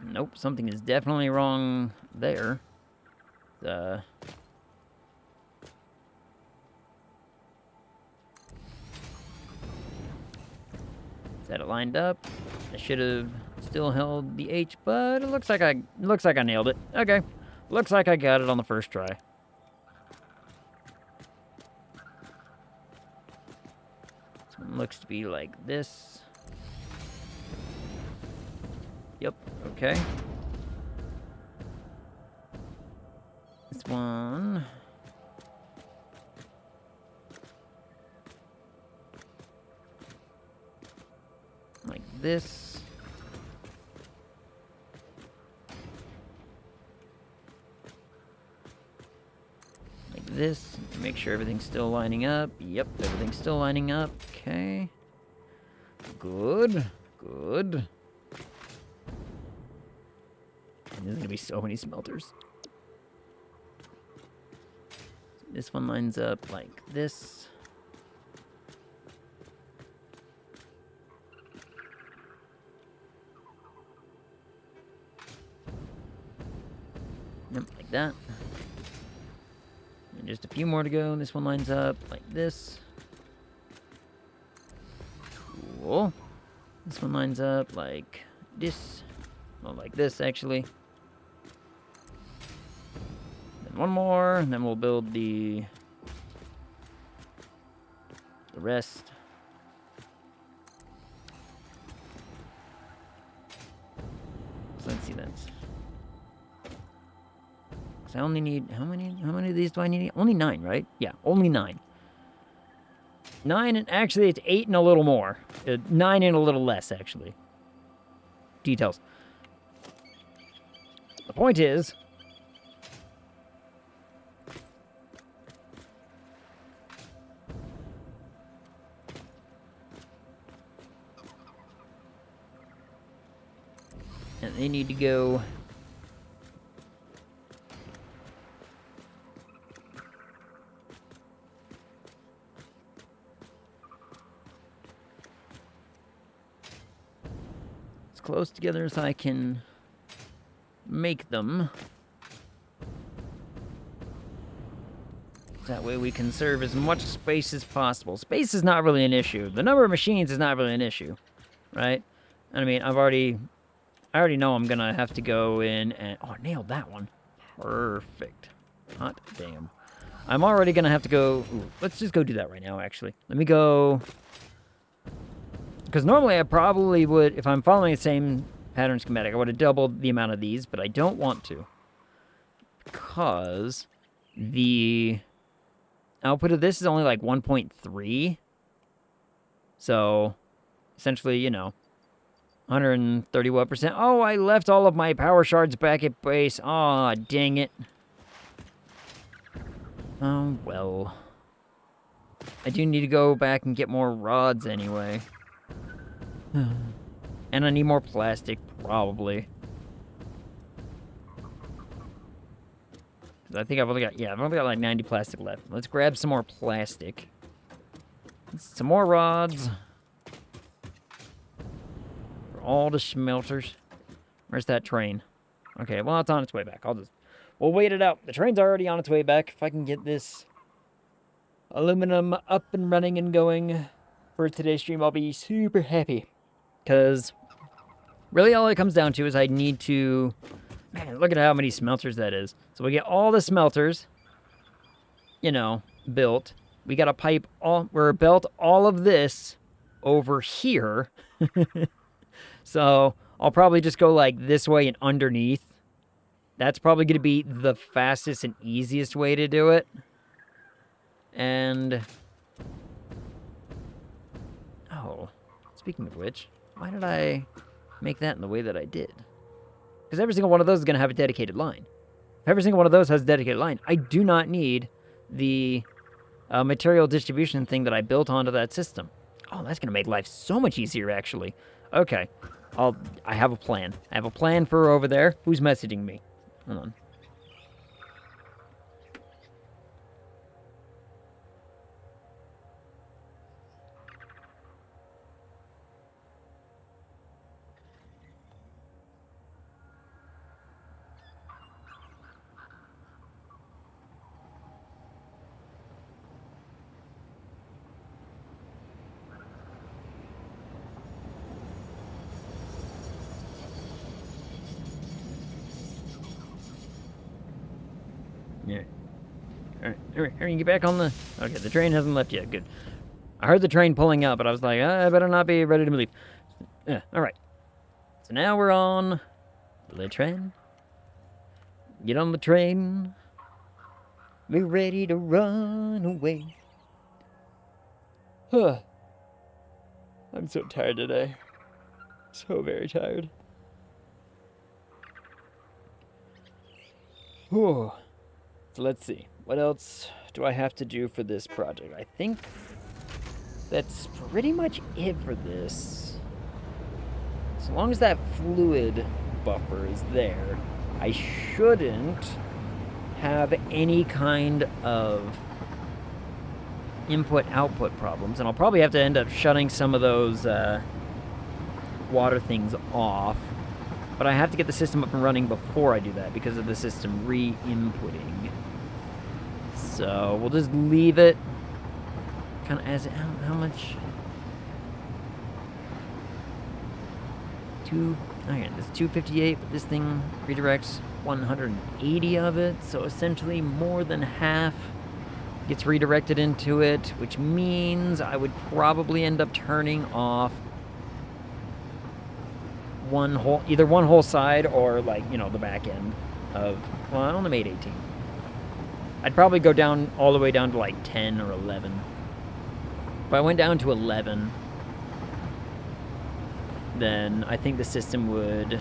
Nope, something is definitely wrong there. Is that it lined up? I should have still held the H, but it looks like I nailed it. Okay. Looks like I got it on the first try. This one looks to be like this. Yep, okay. This one. Like this. Like this. Make sure everything's still lining up. Yep, everything's still lining up. Okay. Good. Good. And there's gonna be so many smelters. This one lines up like this. Yep, like that. And just a few more to go. This one lines up like this. Cool. This one lines up like this. Well, like this, actually. Then one more, and then we'll build the rest. So let's see, that's... I only need, how many of these do I need? Only 9, right? Yeah, only 9. 9, and actually it's 8 and a little more. 9 and a little less, actually. Details. The point is... and they need to go... close together so I can make them. That way we can serve as much space as possible. Space is not really an issue. The number of machines is not really an issue, right? And I mean, I've already I already know I'm gonna have to go in and... Oh, I nailed that one. Perfect. Hot damn. I'm already gonna have to go... Ooh, let's just go do that right now, actually. Let me go... Because normally I probably would... If I'm following the same pattern schematic, I would have doubled the amount of these, but I don't want to. Because the output of this is only like 1.3. So, essentially, you know... 131%. Oh, I left all of my power shards back at base. Aw, dang it. Oh, well. I do need to go back and get more rods anyway. And I need more plastic, probably. I think I've only got, I've only got like 90 plastic left. Let's grab some more plastic. Some more rods. All the smelters. Where's that train? Okay, well, it's on its way back. We'll wait it out. The train's already on its way back. If I can get this aluminum up and running and going for today's stream, I'll be super happy. Because really all it comes down to is I need to... Man, look at how many smelters that is. So we get all the smelters, you know, built. We got to pipe all... We're built all of this over here. So I'll probably just go like this way and underneath. That's probably going to be the fastest and easiest way to do it. And... Oh, speaking of which, why did I make that in the way that I did? Because every single one of those is going to have a dedicated line. If every single one of those has a dedicated line, I do not need the material distribution thing that I built onto that system. Oh, that's going to make life so much easier, actually. Okay. I have a plan. I have a plan for over there. Who's messaging me? Hold on. Yeah. Alright, hurry, get back on the... Okay, the train hasn't left yet, good. I heard the train pulling out, but I was like, I better not be ready to leave. Yeah, alright. So now we're on the train. Get on the train. We're ready to run away. Huh. I'm so tired today. So very tired. Whew. So let's see. What else do I have to do for this project? I think that's pretty much it for this. So long as that fluid buffer is there, I shouldn't have any kind of input-output problems. And I'll probably have to end up shutting some of those water things off. But I have to get the system up and running before I do that because of the system re-inputting. So we'll just leave it kind of as how much? Okay, this 258, but this thing redirects 180 of it, so essentially more than half gets redirected into it, which means I would probably end up turning off either one whole side or, like, you know, the back end of, well, I only made 18. I'd probably go down all the way down to like 10 or 11. If I went down to 11, then I think the system would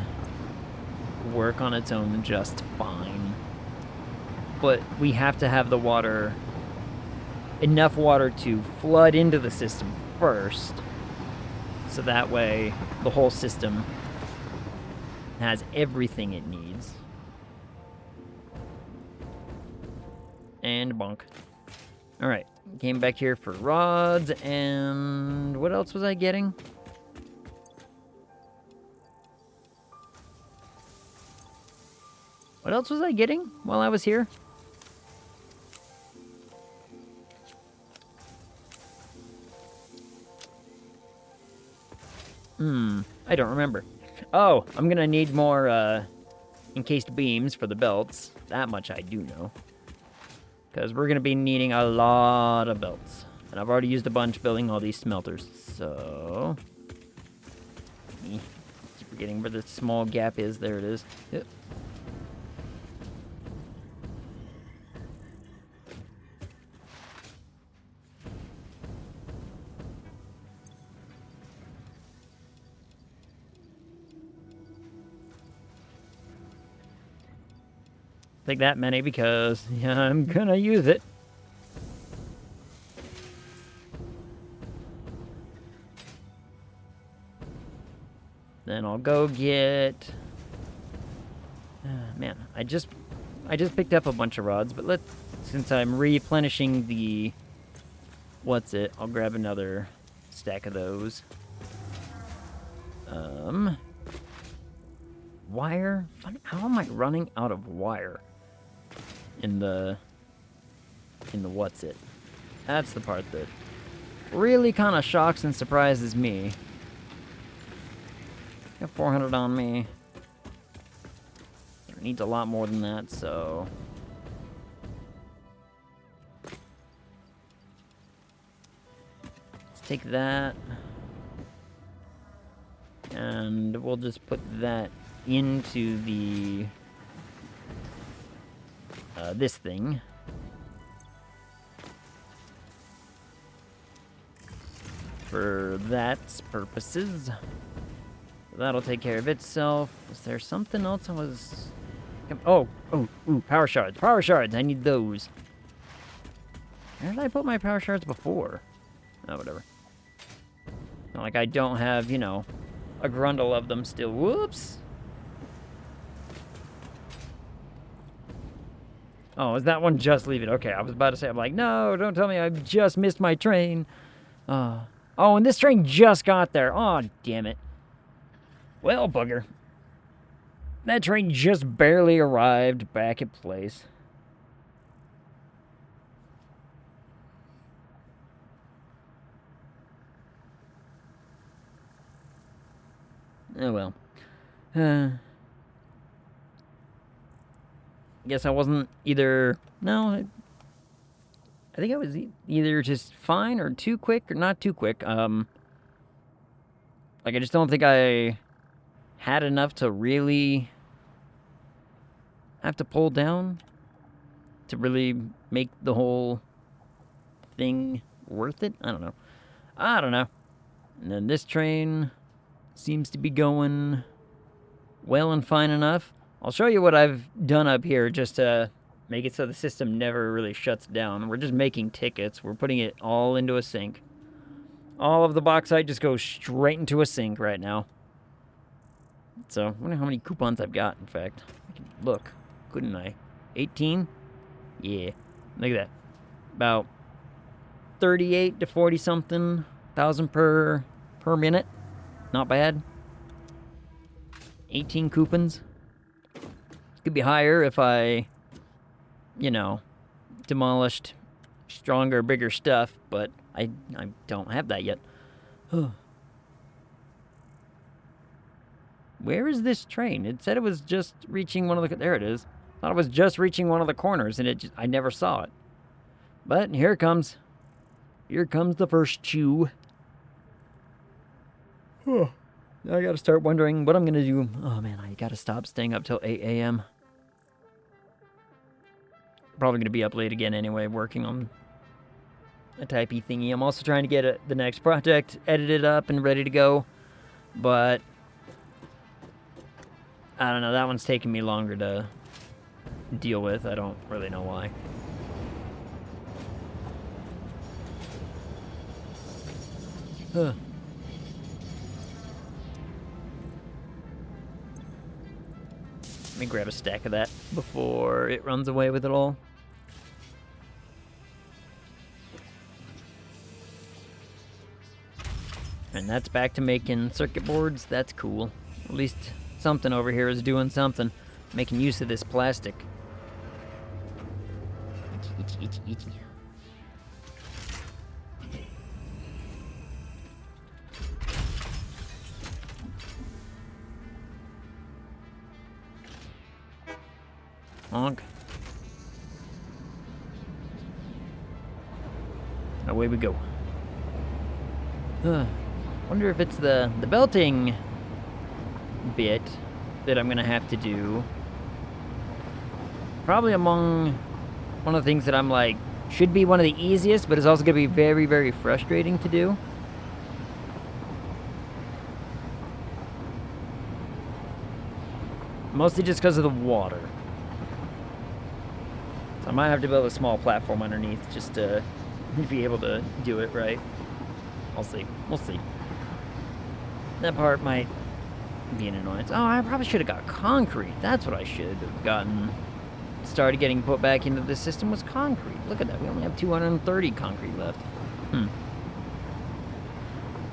work on its own just fine. But we have to have the water, enough water to flood into the system first, so that way the whole system has everything it needs. And bonk. Alright, came back here for rods, and what else was I getting? What else was I getting while I was here? I don't remember. Oh, I'm gonna need more encased beams for the belts. That much I do know. Because we're gonna be needing a lot of belts. And I've already used a bunch building all these smelters, so... Keep forgetting where the small gap is. There it is. Yep. Take that many because I'm gonna use it. Then I'll go get... man, I just picked up a bunch of rods, but since I'm replenishing the... I'll grab another stack of those. Wire? How am I running out of wire? In the That's the part that really kind of shocks and surprises me. Got 400 on me. It needs a lot more than that, so... Let's take that. And we'll just put that into the... this thing. For that's purposes. That'll take care of itself. Was there something else I was... Oh, power shards. Power shards, I need those. Where did I put my power shards before? Oh, whatever. Not like I don't have, you know, a grundle of them still. Whoops! Oh, is that one just leave it? Okay, I was about to say, I'm like, no, don't tell me I just missed my train. Oh, and this train just got there. Oh, damn it. Well, bugger. That train just barely arrived back at place. Oh, well. Guess I wasn't either... No, I think I was either just fine or too quick or not too quick. Like, I just don't think I had enough to really have to pull down to really make the whole thing worth it. I don't know. And then this train seems to be going well and fine enough. I'll show you what I've done up here just to make it so the system never really shuts down. We're just making tickets. We're putting it all into a sink. All of the bauxite just goes straight into a sink right now. So, I wonder how many coupons I've got, in fact. I can look, couldn't I? 18? Yeah. Look at that. About 38 to 40 something thousand per minute. Not bad. 18 coupons. Could be higher if I, you know, demolished stronger, bigger stuff, but I don't have that yet. Where is this train? It said it was just reaching one of the... There it is. I thought it was just reaching one of the corners, and I never saw it. But here it comes. Here comes the first chew. I gotta start wondering what I'm gonna do. Oh man, I gotta stop staying up till 8 a.m. Probably gonna be up late again anyway, working on a typey thingy. I'm also trying to get the next project edited up and ready to go, but I don't know, that one's taking me longer to deal with. I don't really know why. Let me grab a stack of that before it runs away with it all. And that's back to making circuit boards. That's cool. At least something over here is doing something. Making use of this plastic. Itchy. Honk. Away we go. Wonder if it's the belting bit that I'm gonna have to do. Probably among one of the things that I'm like, should be one of the easiest, but it's also gonna be very, very frustrating to do. Mostly just because of the water. So I might have to build a small platform underneath just to be able to do it right. I'll see. We'll see. That part might be an annoyance. Oh, I probably should have got concrete. That's what I should have gotten. Started getting put back into the system was concrete. Look at that. We only have 230 concrete left.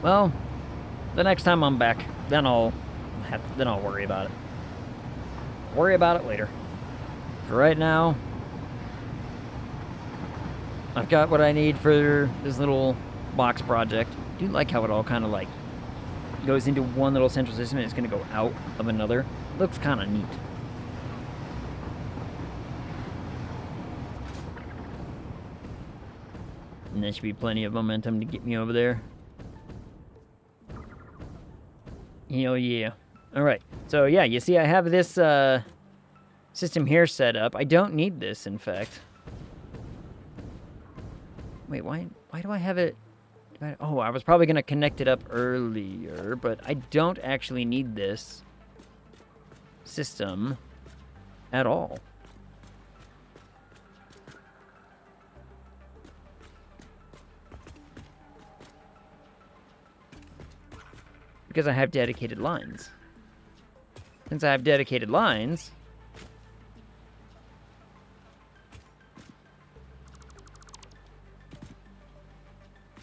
Well, the next time I'm back, then I'll worry about it. Worry about it later. For right now, I've got what I need for this little box project. I do like how it all kind of like goes into one little central system and it's going to go out of another. Looks kind of neat. And there should be plenty of momentum to get me over there. Hell yeah. Alright, so yeah, you see I have this system here set up. I don't need this, in fact. Wait, why do I have it? Oh, I was probably going to connect it up earlier, but I don't actually need this system at all. Because I have dedicated lines. Since I have dedicated lines,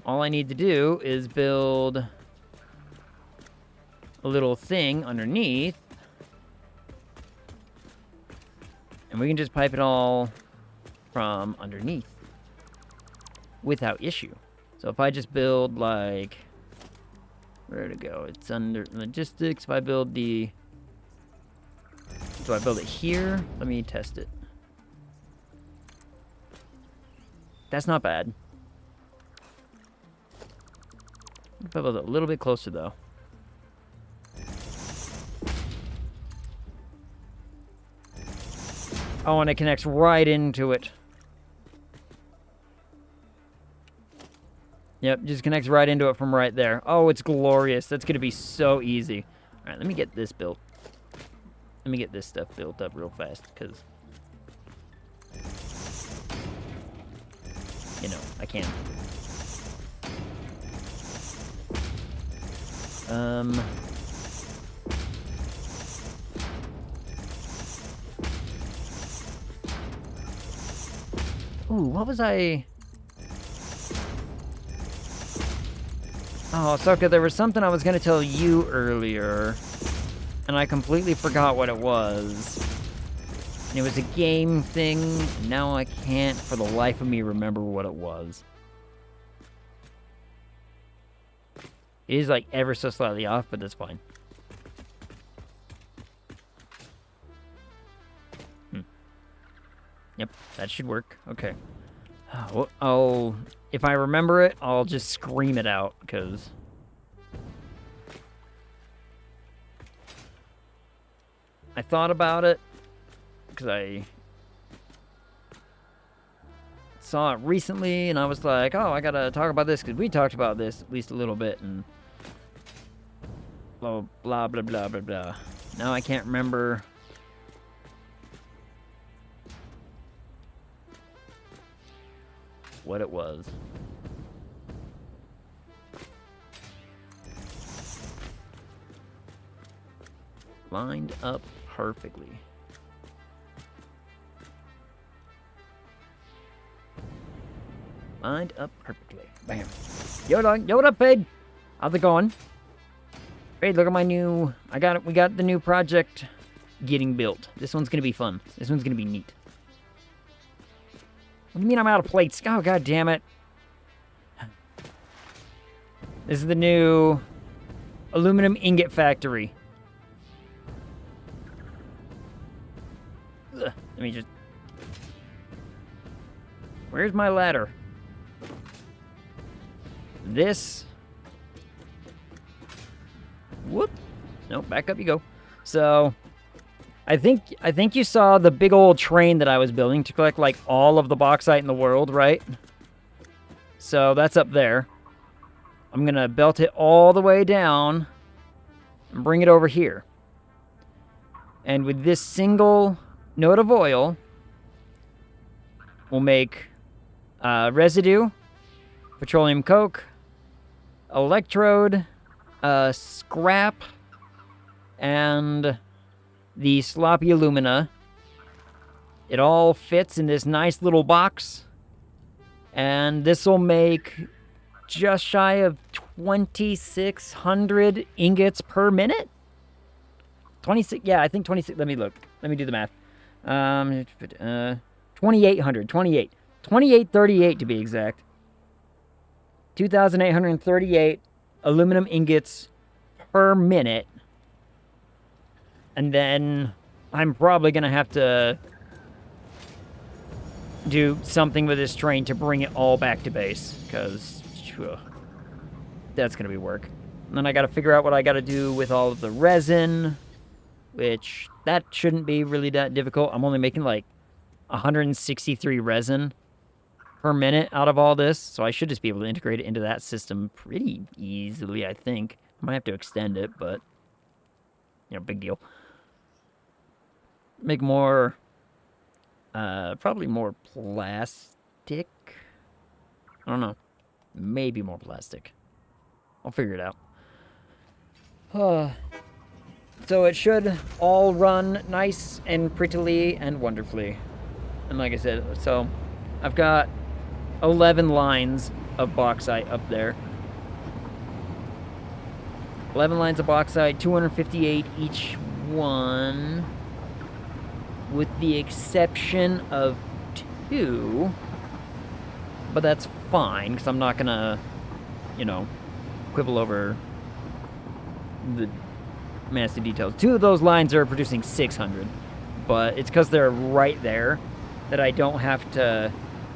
all I need to do is build a little thing underneath, and we can just pipe it all from underneath without issue. So if I just build like, where to go? It's under logistics. If I build the, do I build it here? Let me test it. That's not bad. If I build it a little bit closer though. Oh, and it connects right into it. Yep, just connects right into it from right there. Oh, it's glorious. That's going to be so easy. All right, let me get this built. Let me get this stuff built up real fast, because, you know, I can. Ooh, what was I... Oh, Soka, there was something I was going to tell you earlier, and I completely forgot what it was. And it was a game thing, and now I can't for the life of me remember what it was. It is like ever so slightly off, but that's fine. Yep, that should work. Okay. If I remember it, I'll just scream it out, because I thought about it, because I saw it recently, and I was like, oh, I gotta talk about this, because we talked about this at least a little bit, and blah, blah, blah, blah, blah, blah. Now I can't remember what it was. Lined up perfectly. Lined up perfectly. Bam. Yo, what up, Fade? How's it going? Fade, look at my new... We got the new project getting built. This one's gonna be fun. This one's gonna be neat. What do you mean I'm out of plates? Oh, god damn it. This is the new aluminum ingot factory. Ugh, Let me just... Where's my ladder? This... Whoop. Nope, back up you go. So, I think you saw the big old train that I was building to collect, like, all of the bauxite in the world, right? So, that's up there. I'm gonna belt it all the way down and bring it over here. And with this single note of oil, we'll make residue, petroleum coke, electrode, scrap, and the sloppy alumina. It all fits in this nice little box, and this will make just shy of 2,600 ingots per minute. 26, yeah, I think 26. Let me look. Let me do the math. 2,800, 2838 to be exact. 2,838 aluminum ingots per minute. And then I'm probably going to have to do something with this train to bring it all back to base, because that's going to be work. And then I got to figure out what I got to do with all of the resin, which that shouldn't be really that difficult. I'm only making like 163 resin per minute out of all this, so I should just be able to integrate it into that system pretty easily, I think. I might have to extend it, but, you know, big deal. Make more, probably more plastic. I don't know. Maybe more plastic. I'll figure it out. So it should all run nice and prettily and wonderfully. And like I said, so I've got 11 lines of bauxite up there. 11 lines of bauxite, 258 each one, with the exception of 2. But that's fine, because I'm not gonna, you know, quibble over the massive details. 2 of those lines are producing 600, but it's because they're right there that I don't have to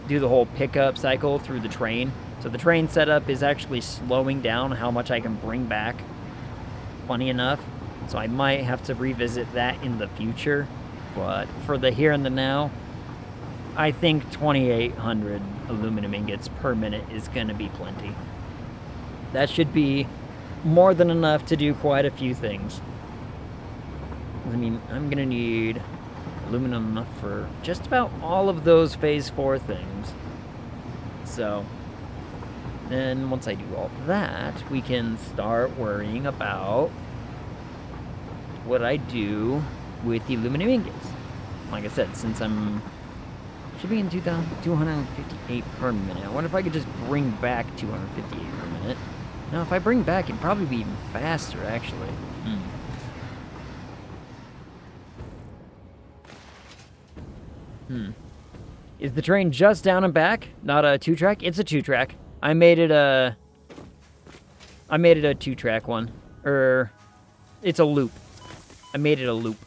do the whole pickup cycle through the train. So the train setup is actually slowing down how much I can bring back, funny enough. So I might have to revisit that in the future, but for the here and the now, I think 2,800 aluminum ingots per minute is going to be plenty. That should be more than enough to do quite a few things. I mean, I'm going to need aluminum enough for just about all of those phase 4 things. So, then once I do all that, we can start worrying about what I do with the aluminum ingots. Like I said, since I'm should be in 258 per minute. I wonder if I could just bring back 258 per minute. Now, if I bring back, it'd probably be even faster, actually. Is the train just down and back? Not a 2-track? It's a 2-track. I made it a 2-track one. It's a loop. I made it a loop.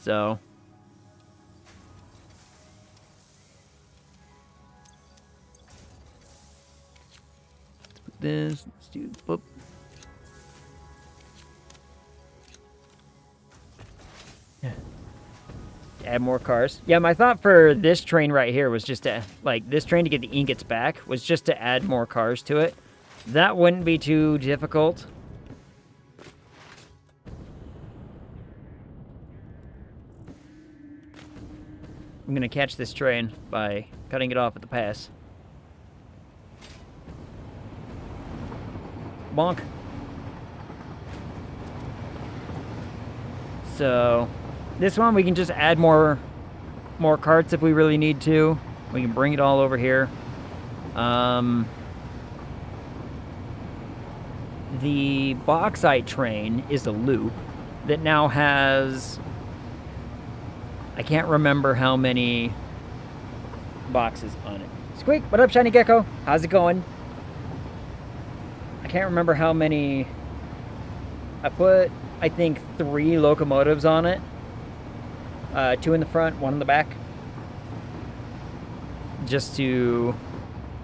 So. Let's put this. Let's do boop. Yeah. Add more cars. Yeah, my thought for this train right here was just to, like, this train to get the ingots back was just to add more cars to it. That wouldn't be too difficult. I'm gonna catch this train by cutting it off at the pass. Bonk. So, this one we can just add more carts if we really need to. We can bring it all over here. The bauxite train is a loop that now has, I can't remember how many boxes on it. Squeak, what up, Shiny Gecko? How's it going? I can't remember how many I I think, 3 locomotives on it. 2 in the front, 1 in the back. Just to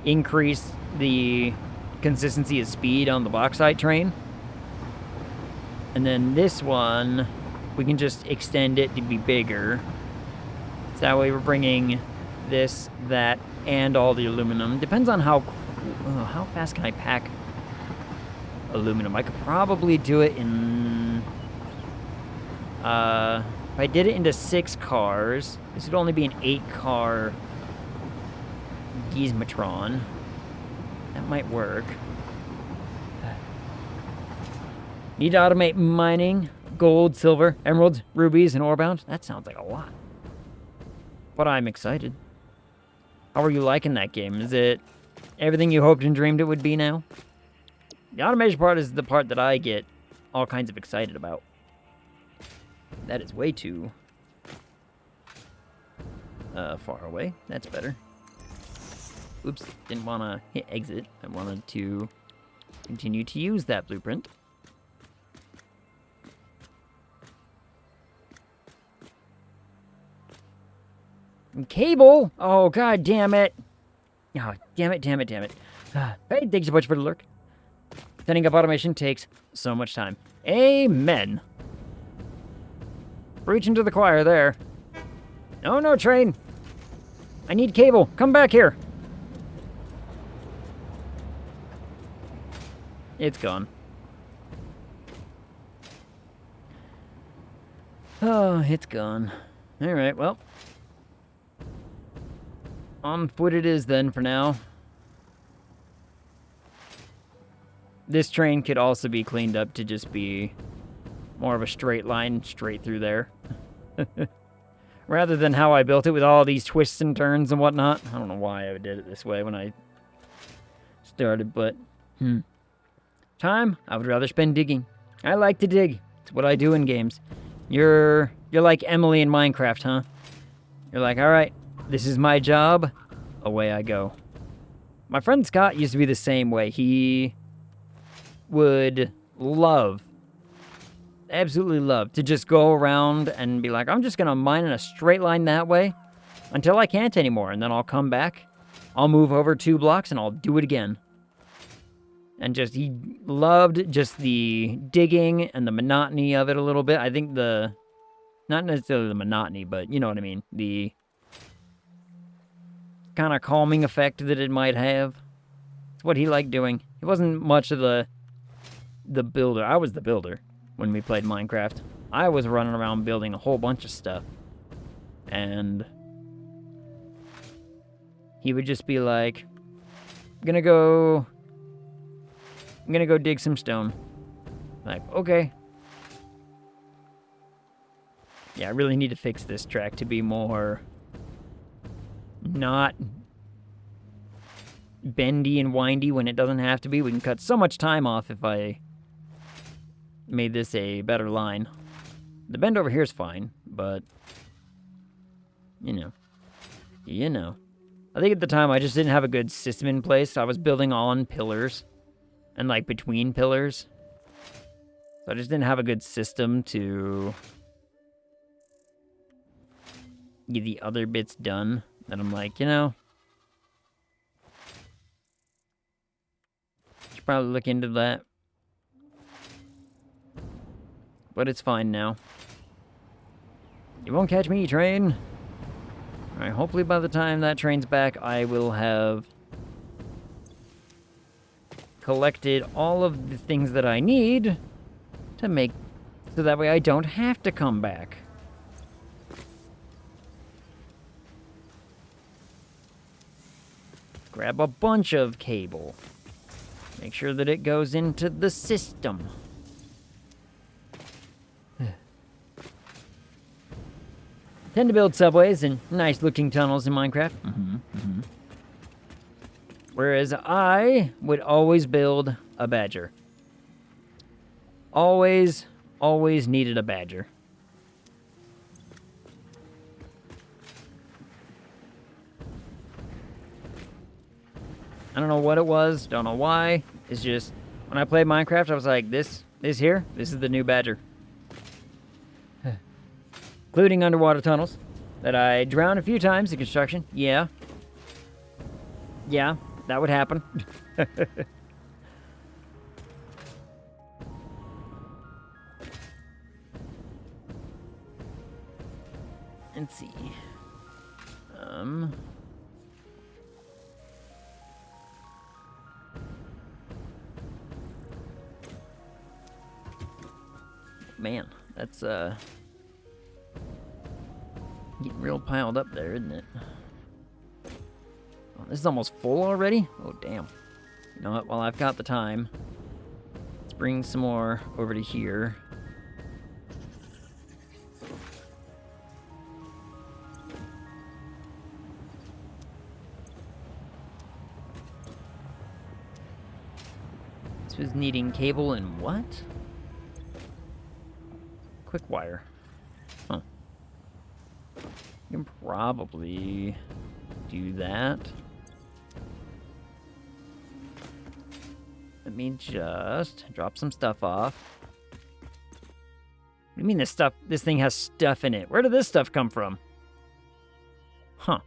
increase the consistency of speed on the bauxite train. And then this one, we can just extend it to be bigger. So that way we're bringing this, that, and all the aluminum. Depends on how fast can I pack aluminum. I could probably do it in... if I did it into 6 cars, this would only be an 8-car gizmatron. That might work. Need to automate mining, gold, silver, emeralds, rubies, and orebound. That sounds like a lot. But I'm excited. How are you liking that game? Is it everything you hoped and dreamed it would be now? The automation part is the part that I get all kinds of excited about. That is way too far away. That's better. Oops, didn't want to hit exit. I wanted to continue to use that blueprint. Cable? Oh, god damn it. Oh, damn it. Hey, thanks so much for the lurk. Setting up automation takes so much time. Amen. Preaching to the choir there. No, train. I need cable. Come back here. It's gone. Oh, it's gone. Alright, well. On foot it is then for now. This train could also be cleaned up to just be more of a straight line straight through there. Rather than how I built it with all these twists and turns and whatnot. I don't know why I did it this way when I started, but... Time, I would rather spend digging. I like to dig. It's what I do in games. You're like Emily in Minecraft, huh? You're like, alright, this is my job. Away I go. My friend Scott used to be the same way. He would absolutely love to just go around and be like, I'm just going to mine in a straight line that way until I can't anymore. And then I'll come back, I'll move over 2 blocks, and I'll do it again. And just, he loved just the digging and the monotony of it a little bit. I think not necessarily the monotony, but you know what I mean. The kind of calming effect that it might have. It's what he liked doing. He wasn't much of the builder. I was the builder when we played Minecraft. I was running around building a whole bunch of stuff. And he would just be like, I'm gonna go dig some stone. Like, okay. Yeah, I really need to fix this track to be more not bendy and windy when it doesn't have to be. We can cut so much time off if I made this a better line. The bend over here is fine, but you know. I think at the time I just didn't have a good system in place. I was building on pillars and like between pillars. So I just didn't have a good system to get the other bits done. And I'm like, should probably look into that. But it's fine now. You won't catch me, train. Alright, hopefully by the time that train's back, I will have collected all of the things that I need to make, so that way I don't have to come back. Grab a bunch of cable. Make sure that it goes into the system. Tend to build subways and nice-looking tunnels in Minecraft. Whereas I would always build a badger. Always needed a badger. I don't know what it was, don't know why. It's just, when I played Minecraft, I was like, this is the new badger. including underwater tunnels that I drowned a few times in construction. Yeah. Yeah, that would happen. Let's see. Man, that's getting real piled up there, isn't it? Oh, this is almost full already? Oh, damn. You know what? While I've got the time, let's bring some more over to here. This was needing cable and what? Quick wire. Huh. You can probably do that. Let me just drop some stuff off. What do you mean this thing has stuff in it? Where did this stuff come from? Huh.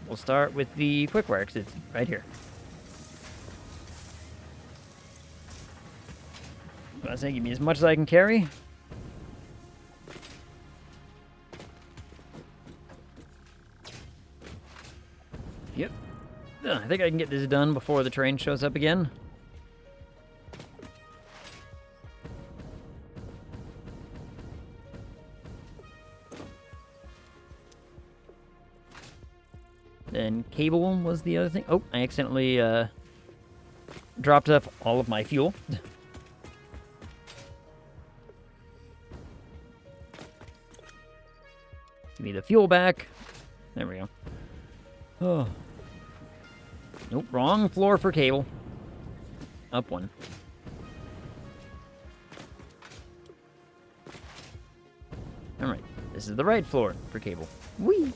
We'll start with the quick wire because it's right here. I say, give me as much as I can carry. Yep. I think I can get this done before the train shows up again. Then cable was the other thing. Oh, I accidentally dropped up all of my fuel. Give me the fuel back. There we go. Oh. Nope, wrong floor for cable. Up one. Alright, this is the right floor for cable. Whee!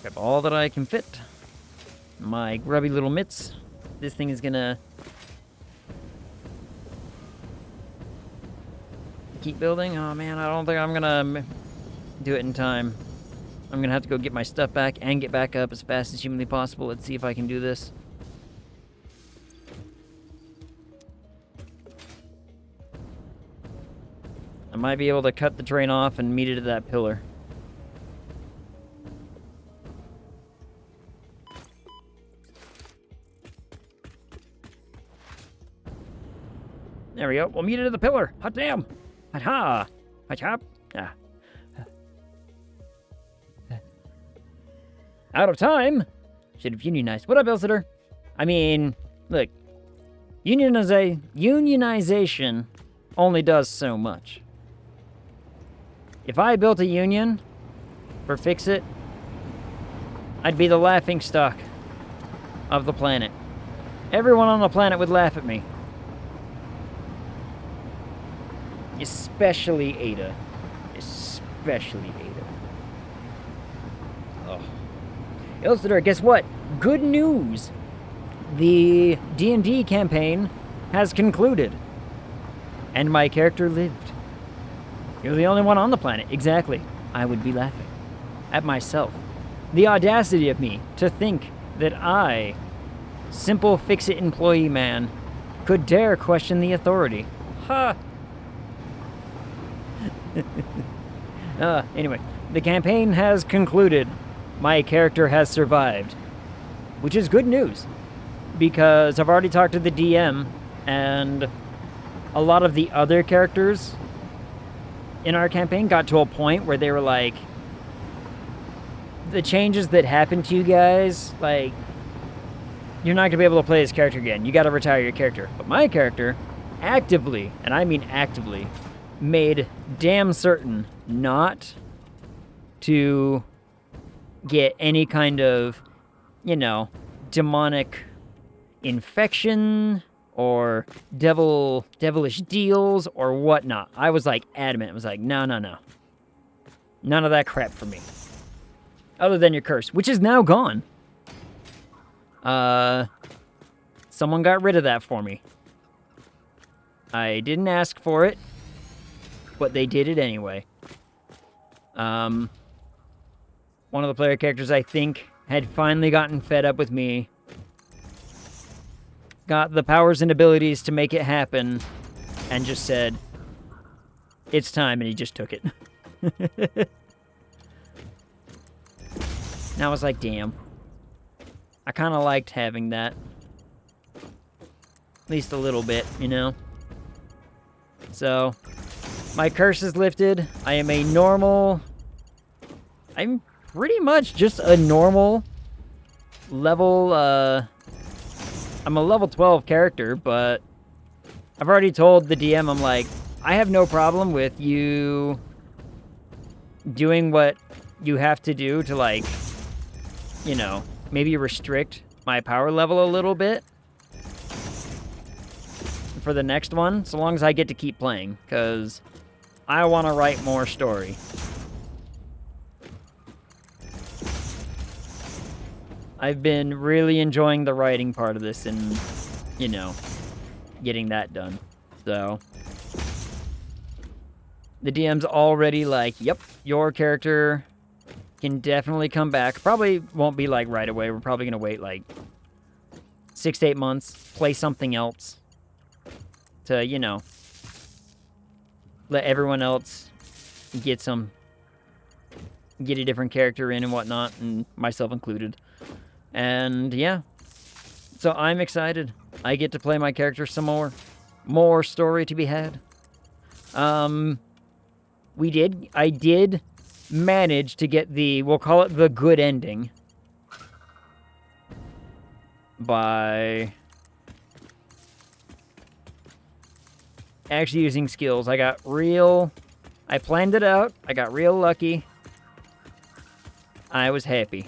Grab all that I can fit. My grubby little mitts. This thing is gonna keep building. Oh man, I don't think I'm gonna do it in time. I'm gonna have to go get my stuff back and get back up as fast as humanly possible. Let's see if I can do this. I might be able to cut the train off and meet it at that pillar. There we go. We'll meet it at the pillar. Hot damn. Ha-ha. Ha-chop. Ah. Out of time. Should have unionized. What up, Elsitor? I mean, look. Unionization only does so much. If I built a union for Fix-It, I'd be the laughingstock of the planet. Everyone on the planet would laugh at me. Especially Ada. Especially Ada. Oh. Elsitor, guess what? Good news! The D&D campaign has concluded. And my character lived. You're the only one on the planet. Exactly. I would be laughing at myself. The audacity of me to think that I, simple Fix-It employee man, could dare question the authority. Ha! Anyway, the campaign has concluded. My character has survived. Which is good news. Because I've already talked to the DM, and a lot of the other characters in our campaign got to a point where they were like, the changes that happened to you guys, like, you're not going to be able to play this character again. You got to retire your character. But my character actively, and I mean actively, made damn certain not to get any kind of, you know, demonic infection or devilish deals or whatnot. I was like adamant. I was like, no, no, no. None of that crap for me. Other than your curse, which is now gone. Someone got rid of that for me. I didn't ask for it, but they did it anyway. One of the player characters, I think, had finally gotten fed up with me. Got the powers and abilities to make it happen, and just said, it's time, and he just took it. And I was like, damn. I kind of liked having that. At least a little bit, you know? So, my curse is lifted. I am a normal... I'm pretty much just a normal level, I'm a level 12 character, but I've already told the DM, I'm like, I have no problem with you doing what you have to do to, like, you know, maybe restrict my power level a little bit for the next one, so long as I get to keep playing, because I want to write more story. I've been really enjoying the writing part of this and, you know, getting that done. So, the DM's already like, yep, your character can definitely come back. Probably won't be like right away. We're probably going to wait like 6 to 8 months, play something else to, you know, let everyone else get a different character in and whatnot, and myself included. And yeah, so I'm excited. I get to play my character some more. More story to be had. I did manage to get we'll call it the good ending. By actually using skills. I planned it out. I got real lucky. I was happy.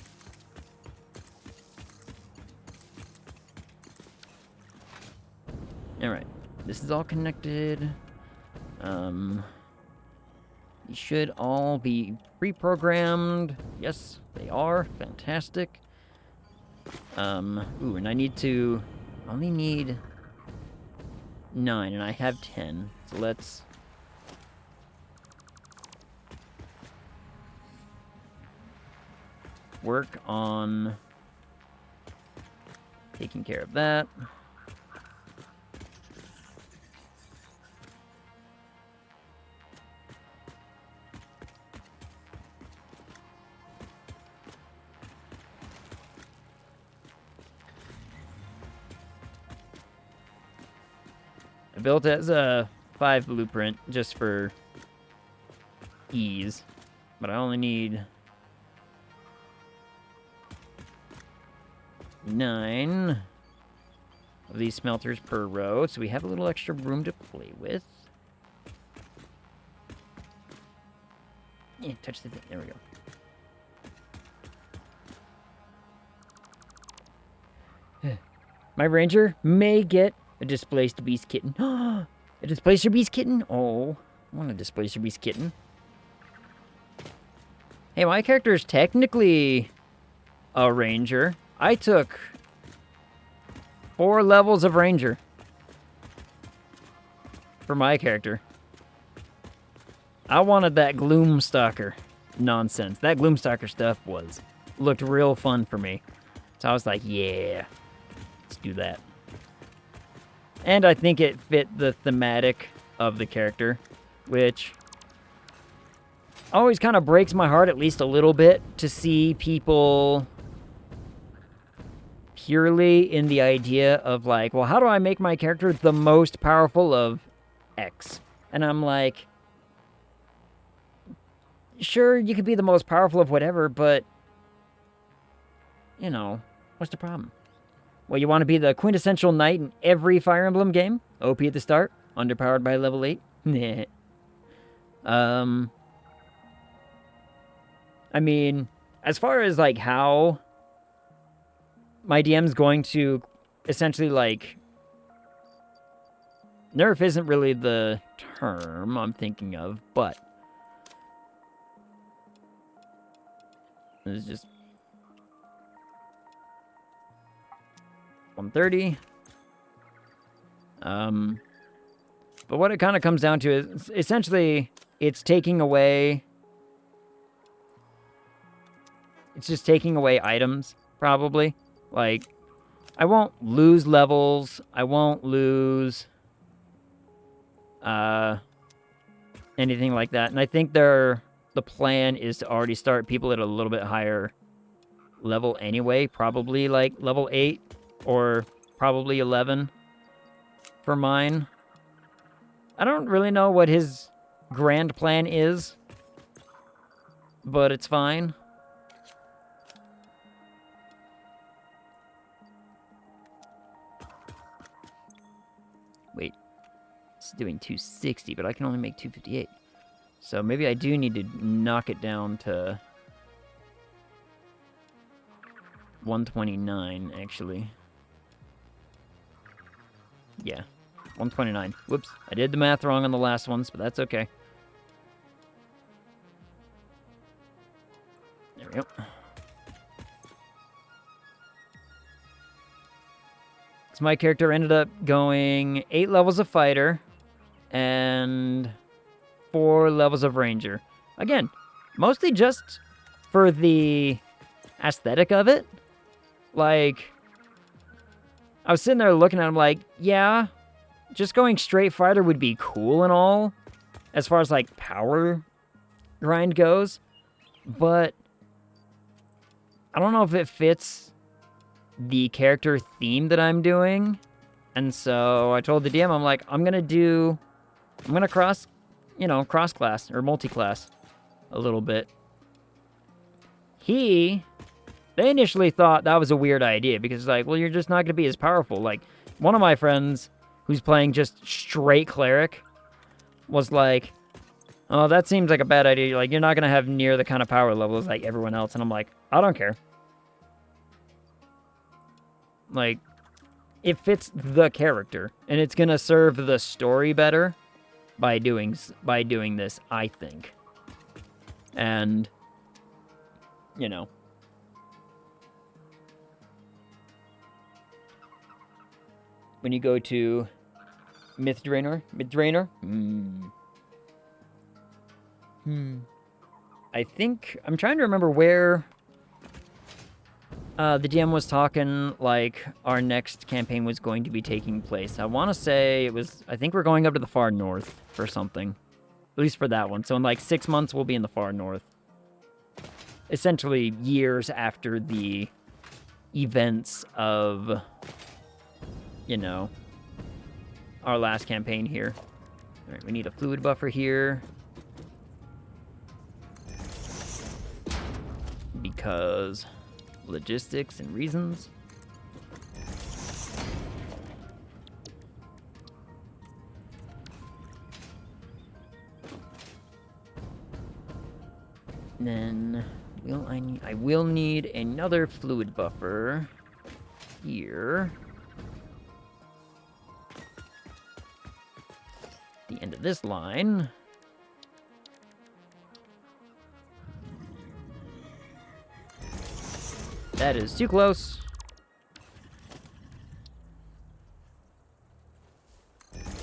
Alright, this is all connected. You should all be pre-programmed. Yes, they are. Fantastic. Ooh, and I only need 9, and I have 10. So let's... work on taking care of that. I built it as a 5 blueprint just for ease, but I only need 9 of these smelters per row, so we have a little extra room to play with. Yeah, touch the thing. There we go. My ranger may get a displaced beast kitten. A displaced beast kitten? Oh, I want a displaced beast kitten. Hey, my character is technically a ranger. I took 4 levels of ranger for my character. I wanted that Gloomstalker nonsense. That Gloomstalker stuff looked real fun for me. So I was like, yeah, let's do that. And I think it fit the thematic of the character, which always kind of breaks my heart at least a little bit to see people purely in the idea of like, well, how do I make my character the most powerful of X? And I'm like, sure, you could be the most powerful of whatever, but, you know, what's the problem? Well, you want to be the quintessential knight in every Fire Emblem game? OP at the start, underpowered by level 8? I mean, as far as, like, how my DM's going to essentially, like, Nerf isn't really the term I'm thinking of, but it's just 130. But what it kind of comes down to is essentially it's taking away. It's just taking away items, probably. Like, I won't lose levels. I won't lose anything like that. And I think the plan is to already start people at a little bit higher level anyway. Probably like level 8 or probably 11 for mine. I don't really know what his grand plan is, but it's fine. Wait, it's doing 260, but I can only make 258. So maybe I do need to knock it down to 129, actually. Yeah, 129. Whoops, I did the math wrong on the last ones, but that's okay. There we go. So my character ended up going 8 levels of fighter and 4 levels of ranger. Again, mostly just for the aesthetic of it. Like, I was sitting there looking at him like, yeah, just going straight fighter would be cool and all, as far as, like, power grind goes. But I don't know if it fits the character theme that I'm doing. And so I told the DM, I'm like, I'm going to cross class or multi-class a little bit. They initially thought that was a weird idea because, like, well, you're just not going to be as powerful. Like, one of my friends who's playing just straight cleric was like, oh, that seems like a bad idea. Like, you're not going to have near the kind of power levels like everyone else. And I'm like, I don't care. Like, it fits the character, and it's going to serve the story better by doing this, I think. And, you know, when you go to Myth Drainer, I think, I'm trying to remember where the DM was talking, like, our next campaign was going to be taking place. I want to say I think we're going up to the far north for something. At least for that one. So in, like, 6 months, we'll be in the far north. Essentially, years after the events of, you know, our last campaign here. Alright, we need a fluid buffer here. Because logistics and reasons. Then I will need another fluid buffer here. The end of this line. That is too close.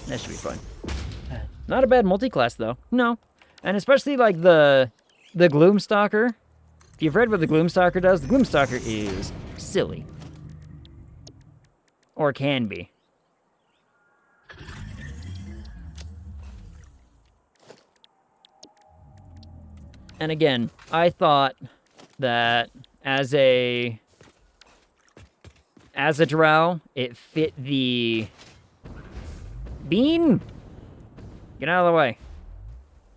That should be fun. Not a bad multi-class, though. No. And especially, like, the Gloomstalker. If you've read what the Gloomstalker does, the Gloomstalker is silly. Or can be. And again, I thought that as a drow, it fit the Bean. Get out of the way.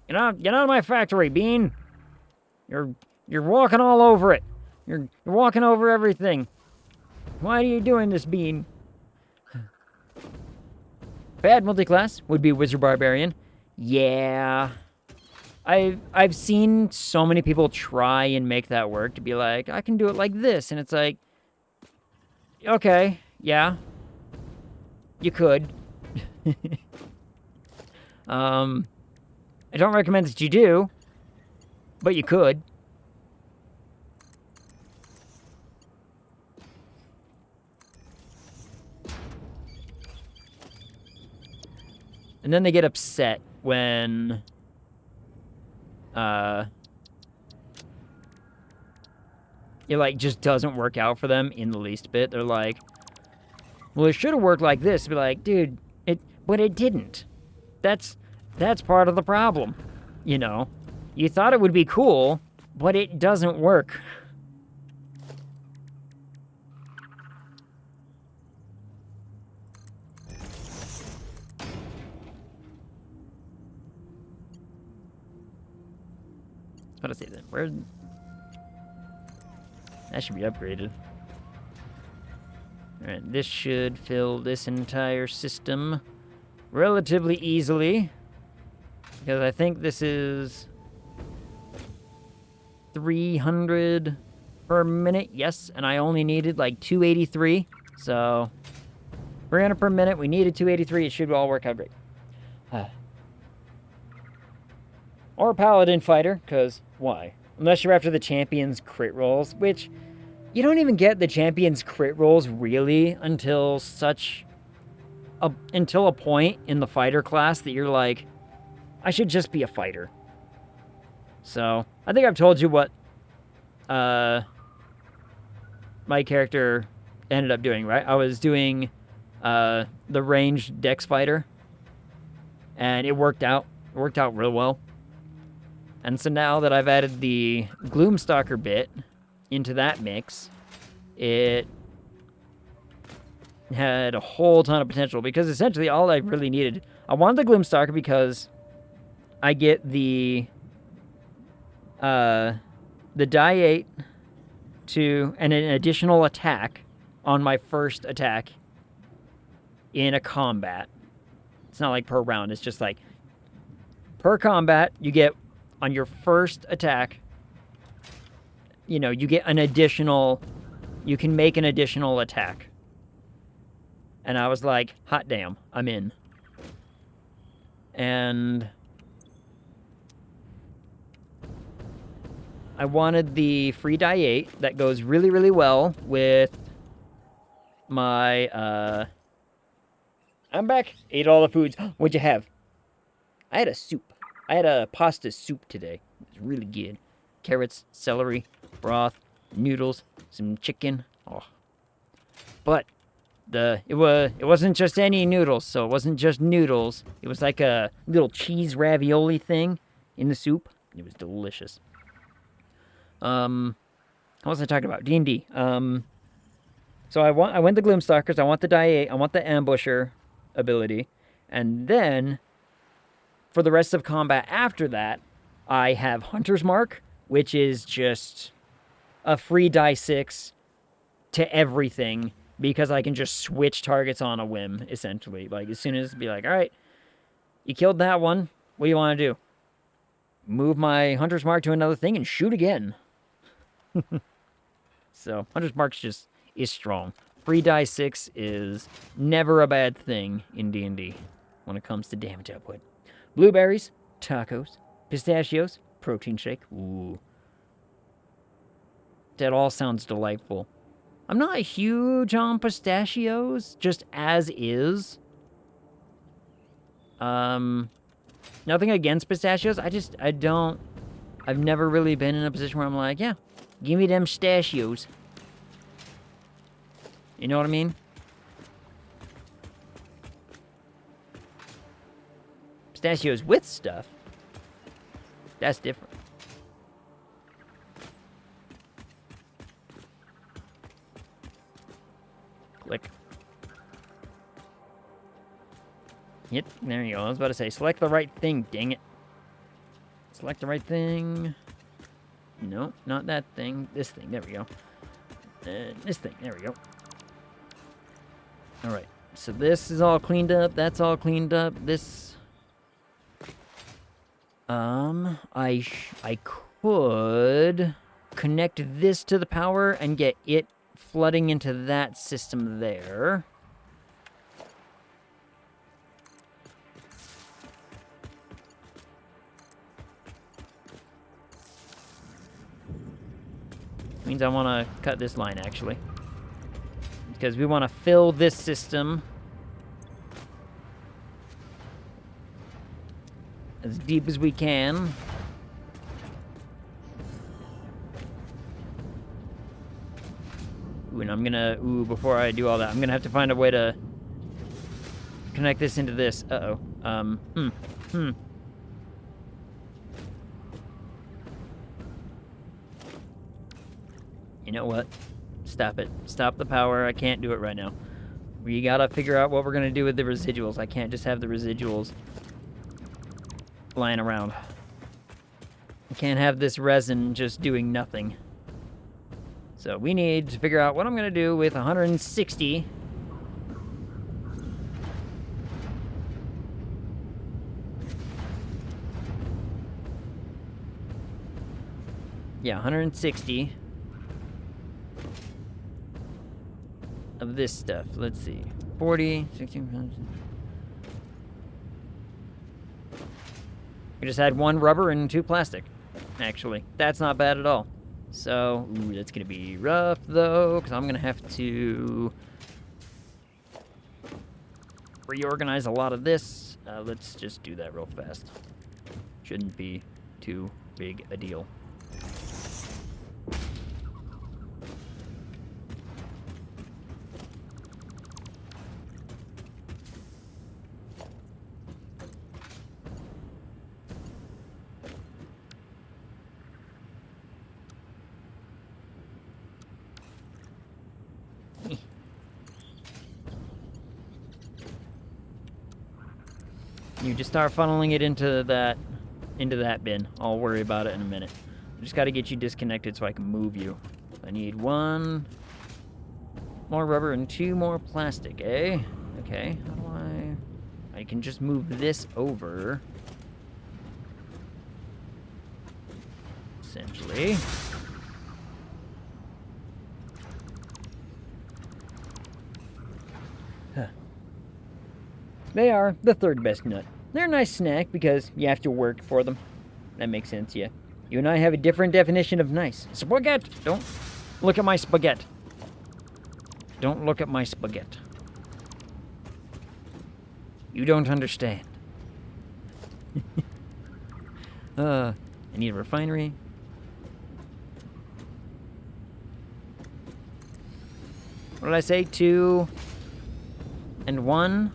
Get out of my factory, Bean. You're walking all over it. You're walking over everything. Why are you doing this, Bean? Bad multiclass would be Wizard Barbarian. Yeah. I've seen so many people try and make that work to be like, I can do it like this, and it's like, okay, yeah, you could. I don't recommend that you do, but you could. And then they get upset when it like just doesn't work out for them in the least bit. They're like, well, it should have worked like this. Be like, dude, but it didn't. That's part of the problem. You know, you thought it would be cool, but it doesn't work. What did I say then? Where? That should be upgraded. Alright, this should fill this entire system relatively easily. Because I think this is 300 per minute. Yes, and I only needed like 283. So 300 per minute. We needed 283. It should all work out great. Or Paladin Fighter, because why? Unless you're after the Champion's crit rolls, which you don't even get the Champion's crit rolls really until a point in the fighter class that you're like, I should just be a fighter. So, I think I've told you what my character ended up doing, right? I was doing the ranged dex fighter, and it worked out. It worked out real well. And so now that I've added the Gloomstalker bit into that mix, it had a whole ton of potential, because essentially all I really needed, I wanted the Gloomstalker because I get the die 8 and an additional attack on my first attack in a combat. It's not like per round, it's just like per combat you get on your first attack, you know, you get an additional, you can make an additional attack. And I was like, hot damn, I'm in. And I wanted the free die 8 that goes really, really well with my, I'm back. Ate all the foods. What'd you have? I had a soup. I had a pasta soup today. It was really good. Carrots, celery, broth, noodles, some chicken. Oh. But it wasn't just any noodles, so it wasn't just noodles. It was like a little cheese ravioli thing in the soup. It was delicious. What was I talking about? D&D. So I went the Gloomstalkers, I want the die 8, I want the Ambusher ability, and then for the rest of combat after that, I have Hunter's Mark, which is just a free die 6 to everything, because I can just switch targets on a whim, essentially. Like, as soon as be like, all right, you killed that one, what do you want to do? Move my Hunter's Mark to another thing and shoot again. So, Hunter's Mark is strong. Free die 6 is never a bad thing in D&D when it comes to damage output. Blueberries, tacos, pistachios, protein shake. Ooh. That all sounds delightful. I'm not huge on pistachios, just as is. Nothing against pistachios. I've never really been in a position where I'm like, yeah, give me them pistachios. You know what I mean? Pistachios with stuff. That's different. Click. Yep, there you go. I was about to say, select the right thing, dang it. Select the right thing. No, not that thing. This thing, there we go. This thing, there we go. Alright, so this is all cleaned up. That's all cleaned up. This... I could connect this to the power and get it flooding into that system there. Means I want to cut this line, actually. Because we want to fill this system as deep as we can. Ooh, and I'm gonna, before I do all that, I'm gonna have to find a way to connect this into this. Uh-oh. You know what? Stop it. Stop the power. I can't do it right now. We gotta figure out what we're gonna do with the residuals. I can't just have the residuals lying around. I can't have this resin just doing nothing. So we need to figure out what I'm gonna do with 160. Yeah, 160 of this stuff. Let's see. 40, 16. We just had 1 rubber and 2 plastic, actually. That's not bad at all. So, that's gonna be rough, though, because I'm gonna have to reorganize a lot of this. Let's just do that real fast. Shouldn't be too big a deal. You just start funneling it into that bin. I'll worry about it in a minute. I just got to get you disconnected so I can move you. I need 1 more rubber and 2 more plastic, eh? Okay, how do I can just move this over. Essentially. Huh. They are the 3rd best nut. They're a nice snack because you have to work for them. That makes sense, yeah. You and I have a different definition of nice. Spaghetti! Don't look at my spaghetti. Don't look at my spaghetti. You don't understand. I need a refinery. What did I say? 2 and 1?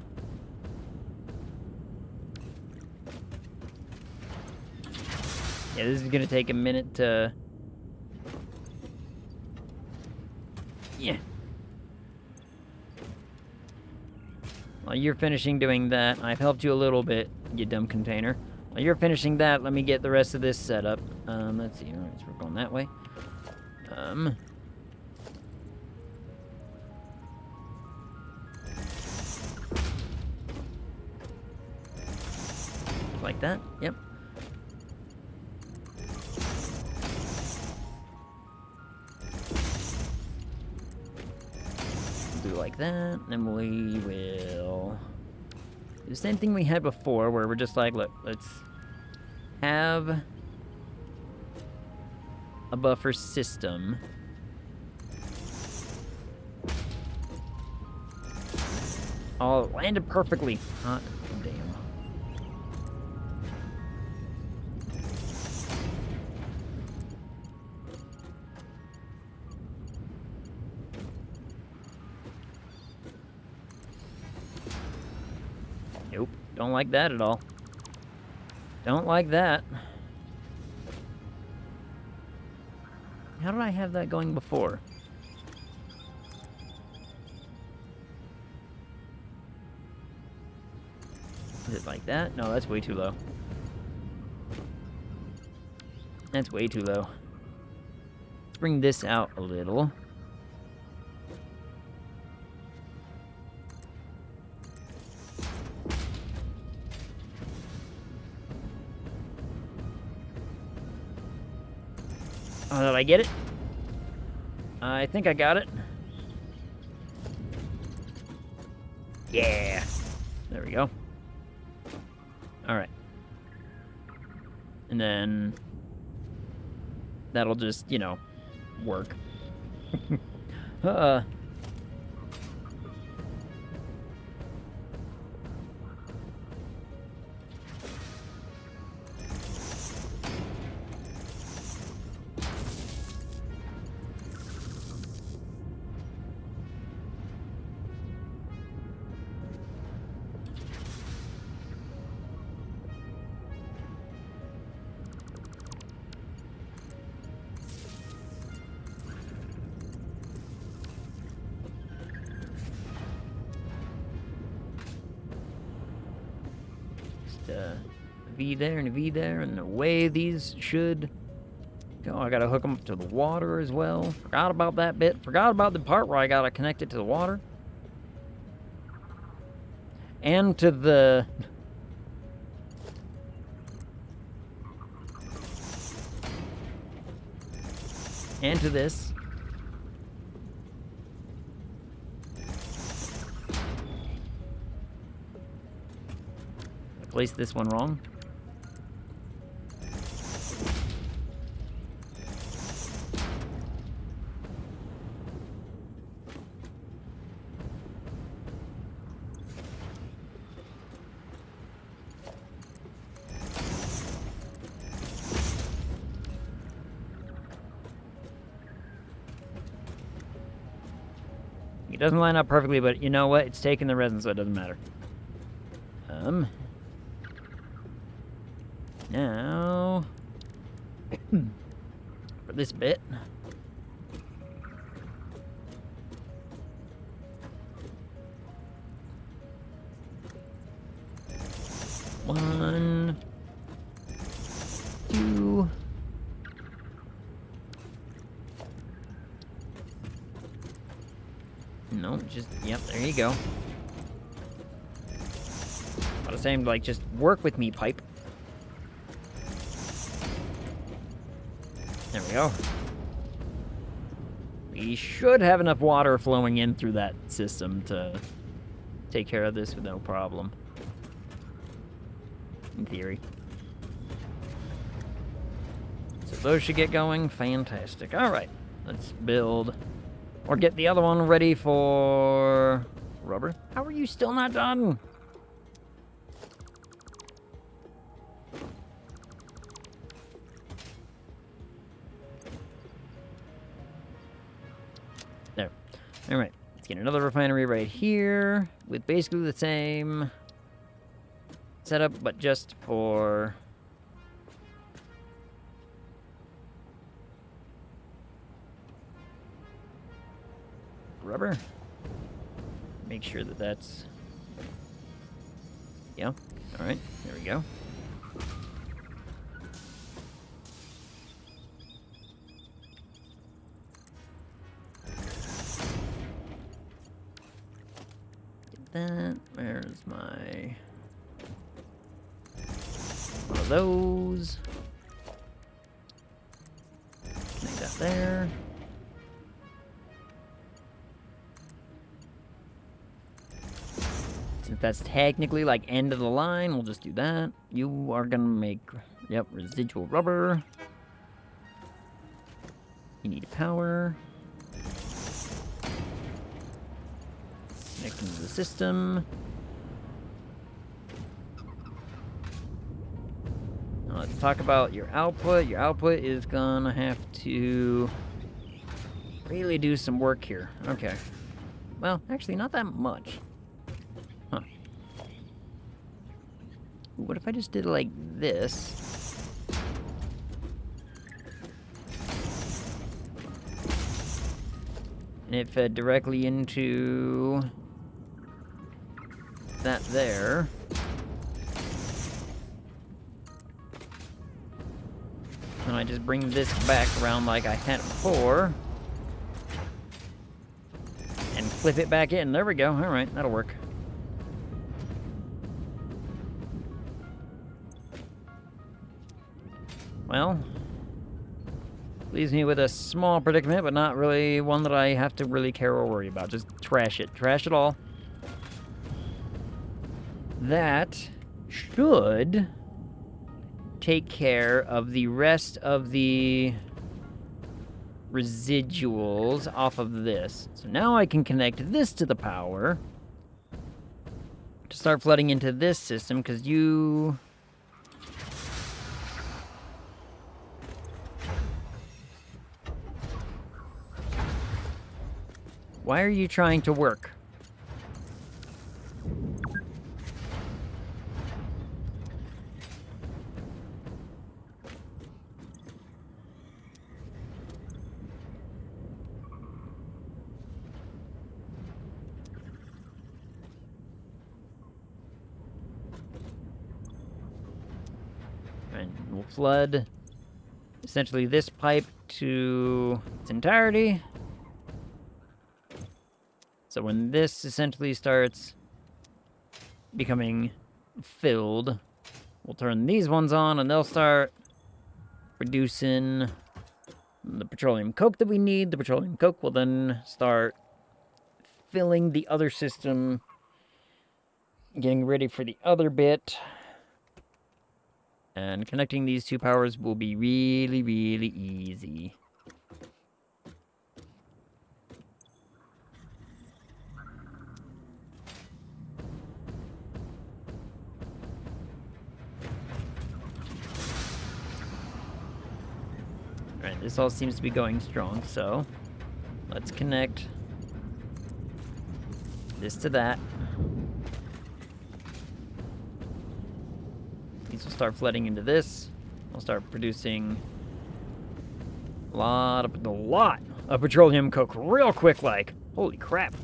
Yeah, this is gonna take a minute to... Yeah. While you're finishing doing that, I've helped you a little bit, you dumb container. While you're finishing that, let me get the rest of this set up. Let's see, we're going that way. Like that, yep. Do like that, and we will do the same thing we had before, where we're just like, look, let's have a buffer system. Oh, it landed perfectly. Hot damn. Nope, don't like that at all. Don't like that. How did I have that going before? Is it like that? No, that's way too low. That's way too low. Let's bring this out a little. Oh, did I get it? I think I got it. Yeah. There we go. Alright. And then that'll just, you know, work. uh... V there and a V there, and away these should go. I gotta hook them up to the water as well. Forgot about that bit. Forgot about the part where I gotta connect it to the water. And to the... and to this. I placed this one wrong. It doesn't line up perfectly, but you know what? It's taking the resin, so it doesn't matter. Now, for this bit, one, two, no, just, yep, there you go. I was saying, like, just work with me, pipe. There we go. We should have enough water flowing in through that system to take care of this with no problem. In theory. So those should get going. Fantastic. Alright. Let's build. Or get the other one ready for rubber. How are you still not done? There. Alright. Let's get another refinery right here with basically the same setup, but just for rubber. Make sure that that's... yeah. Alright. There we go. That. Where's my... one of those. Connect that there. Since that's technically like end of the line, we'll just do that. You are gonna make, yep, residual rubber. You need power. Connect into the system. Now let's talk about your output. Your output is gonna have to really do some work here. Okay. Well, actually, not that much. Huh. What if I just did like this? And it fed directly into that there. And I just bring this back around like I had it before. And flip it back in. There we go. Alright, that'll work. Well, leaves me with a small predicament, but not really one that I have to really care or worry about. Just trash it. Trash it all. That should take care of the rest of the residuals off of this. So now I can connect this to the power to start flooding into this system, because you... Why are you trying to work? And we'll flood essentially this pipe to its entirety. So when this essentially starts becoming filled, we'll turn these ones on and they'll start producing the petroleum coke that we need. The petroleum coke will then start filling the other system, getting ready for the other bit. And connecting these two powers will be really, really easy. Alright, this all seems to be going strong, so let's connect this to that. These will start flooding into this. We'll start producing a lot of petroleum coke real quick, like. Holy crap.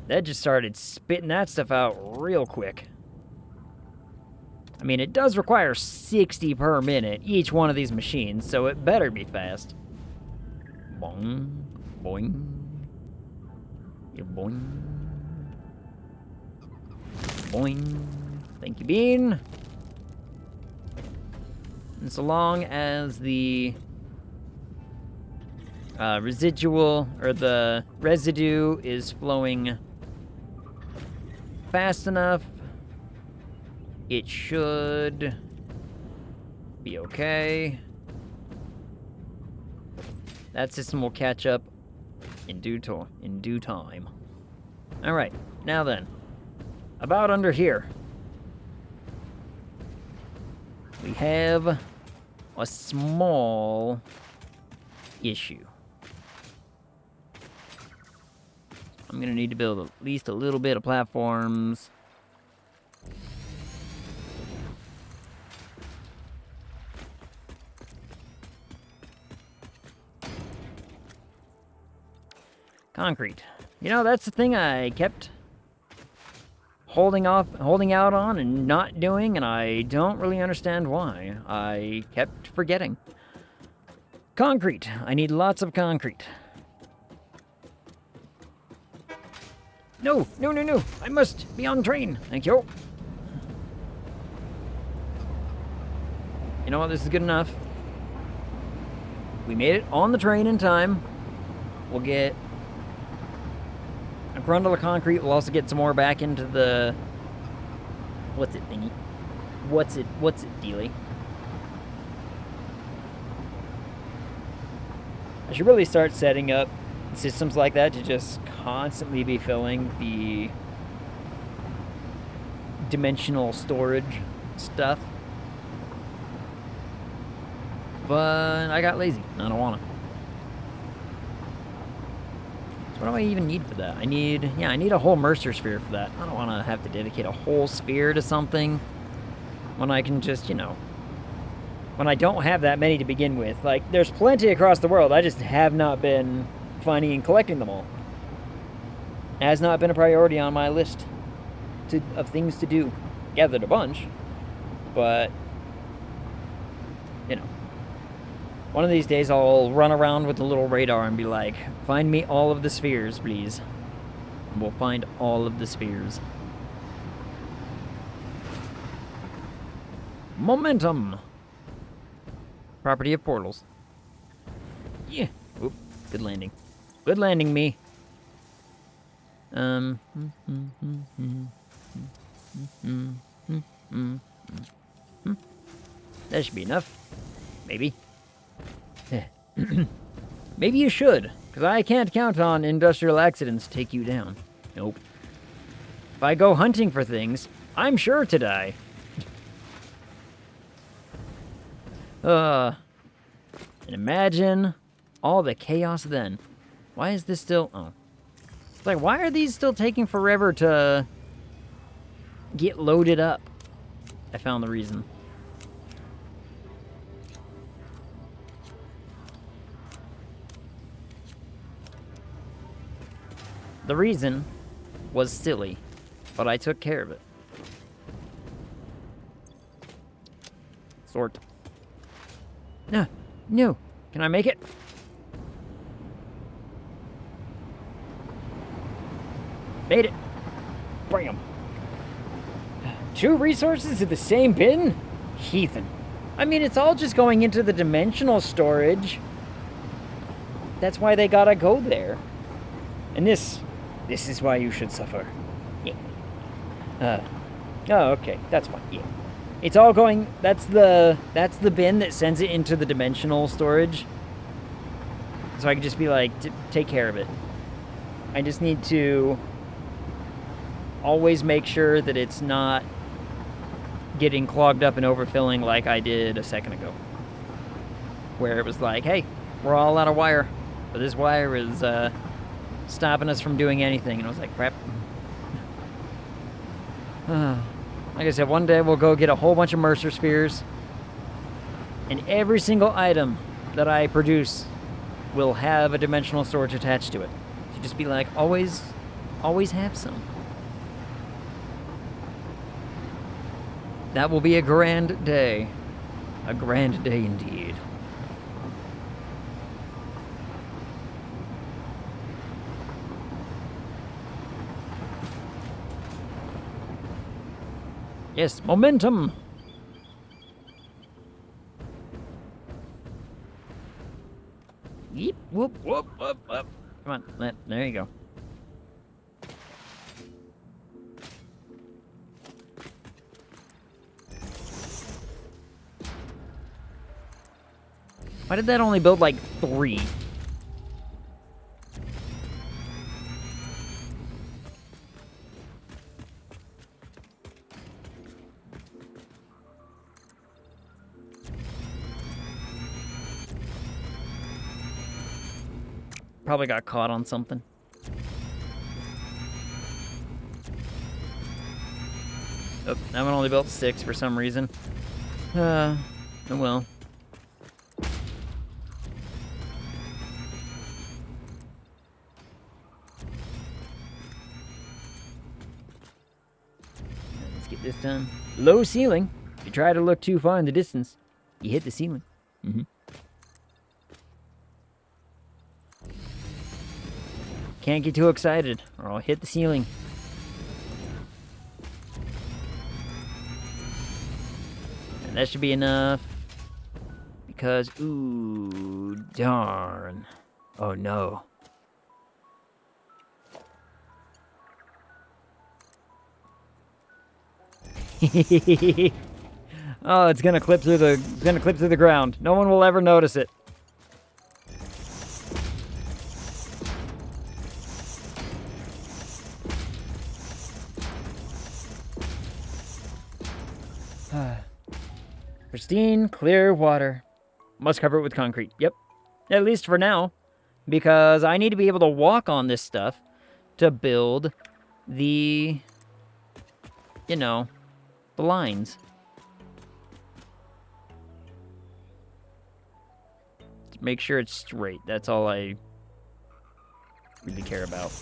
That just started spitting that stuff out real quick. I mean, it does require 60 per minute, each one of these machines, so it better be fast. Boing, boing, yeah, boing, boing. Thank you, Bean. And so long as the residual, or the residue is flowing fast enough, it should be okay. That system will catch up in due time. All right, now then, about under here, we have a small issue. I'm gonna need to build at least a little bit of platforms. Concrete. You know, that's the thing I kept holding out on and not doing, and I don't really understand why. I kept forgetting. Concrete. I need lots of concrete. No, no, no, no. I must be on train. Thank you. You know what? This is good enough. We made it on the train in time. We'll get a grundle of concrete. We'll also get some more back into the... What's it thingy? What's it dealy? I should really start setting up systems like that to just constantly be filling the dimensional storage stuff. But I got lazy. I don't want to. So what do I even need for that? I need a whole Mercer sphere for that. I don't want to have to dedicate a whole sphere to something when I can just, when I don't have that many to begin with. Like, there's plenty across the world. I just have not been finding and collecting them all. It has not been a priority on my list of things to do. Gathered a bunch, but, one of these days I'll run around with a little radar and be like, find me all of the spheres, please. And we'll find all of the spheres. Momentum! Property of portals. Yeah. Oop. Good landing. Good landing, me. That should be enough. Maybe. Maybe you should, because I can't count on industrial accidents to take you down. Nope. If I go hunting for things, I'm sure to die. And imagine all the chaos then. Why is this still... Oh. It's like, why are these still taking forever to get loaded up? I found the reason. The reason was silly, but I took care of it. Sort. No, no. Can I make it? Made it. Bam. 2 resources in the same bin? Heathen. I mean, it's all just going into the dimensional storage. That's why they gotta go there. And this is why you should suffer. Yeah. Oh, okay. That's fine. Yeah. It's all going... That's the bin that sends it into the dimensional storage. So I can just be like, take care of it. I just need to always make sure that it's not getting clogged up and overfilling like I did a second ago. Where it was like, hey, we're all out of wire. But this wire is stopping us from doing anything. And I was like, crap. Like I said, one day we'll go get a whole bunch of Mercer spheres. And every single item that I produce will have a dimensional storage attached to it. So just be like, always have some. That will be a grand day. A grand day indeed. Yes, momentum! Yeep, whoop, whoop, whoop, whoop. Come on, there you go. Why did that only build like 3? Probably got caught on something. Oh, that one only built 6 for some reason. Oh well. Let's get this done. Low ceiling. If you try to look too far in the distance, you hit the ceiling. Can't get too excited, or I'll hit the ceiling. And that should be enough. Because, ooh, darn. Oh no. Oh, it's gonna clip through the ground. No one will ever notice it. Pristine, clear water. Must cover it with concrete. Yep. At least for now. Because I need to be able to walk on this stuff to build the, you know, the lines. To make sure it's straight. That's all I really care about.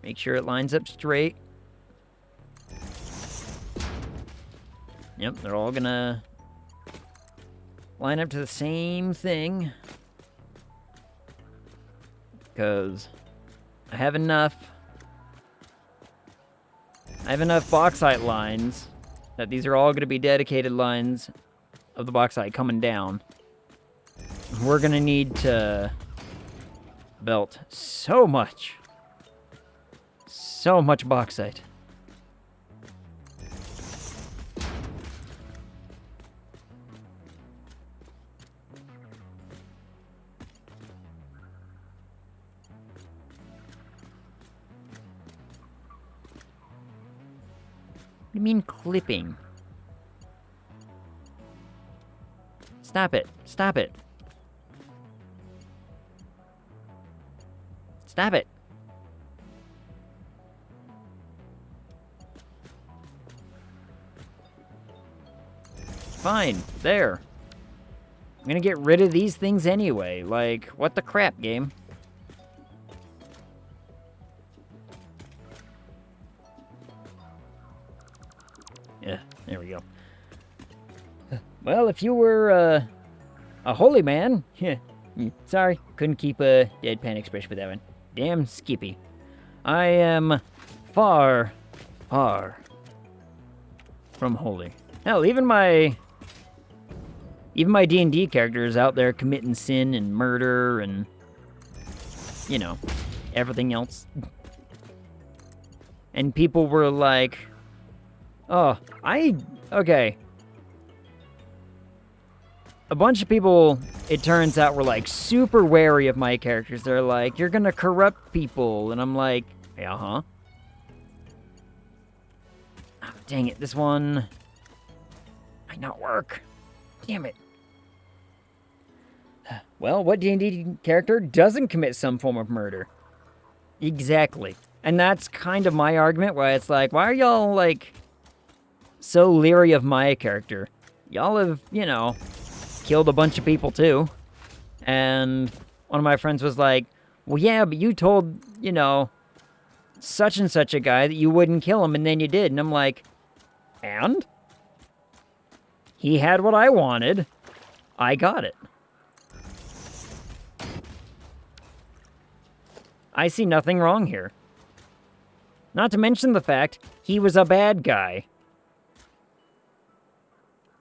Make sure it lines up straight. Yep, they're all gonna line up to the same thing. Because I have enough bauxite lines that these are all gonna be dedicated lines of the bauxite coming down. We're gonna need to belt so much bauxite. do you mean clipping? Stop it. Stop it. Stop it. Fine. There. I'm gonna get rid of these things anyway. Like, what the crap, game? Yeah, there we go. Well, if you were, a holy man... Sorry, couldn't keep a deadpan expression for that one. Damn Skippy. I am far, far from holy. Hell, even my D&D character is out there committing sin and murder and, you know, everything else. And people were like, oh, okay. A bunch of people, it turns out, were like super wary of my characters. They're like, you're gonna corrupt people. And I'm like, yeah, huh? Oh, dang it, this one might not work. Damn it. Well, what D&D character doesn't commit some form of murder? Exactly. And that's kind of my argument, where it's like, why are y'all, like, so leery of my character? Y'all have, you know, killed a bunch of people too. And one of my friends was like, well, yeah, but you told, you know, such and such a guy that you wouldn't kill him, and then you did. And I'm like, and? He had what I wanted. I got it. I see nothing wrong here. Not to mention the fact he was a bad guy.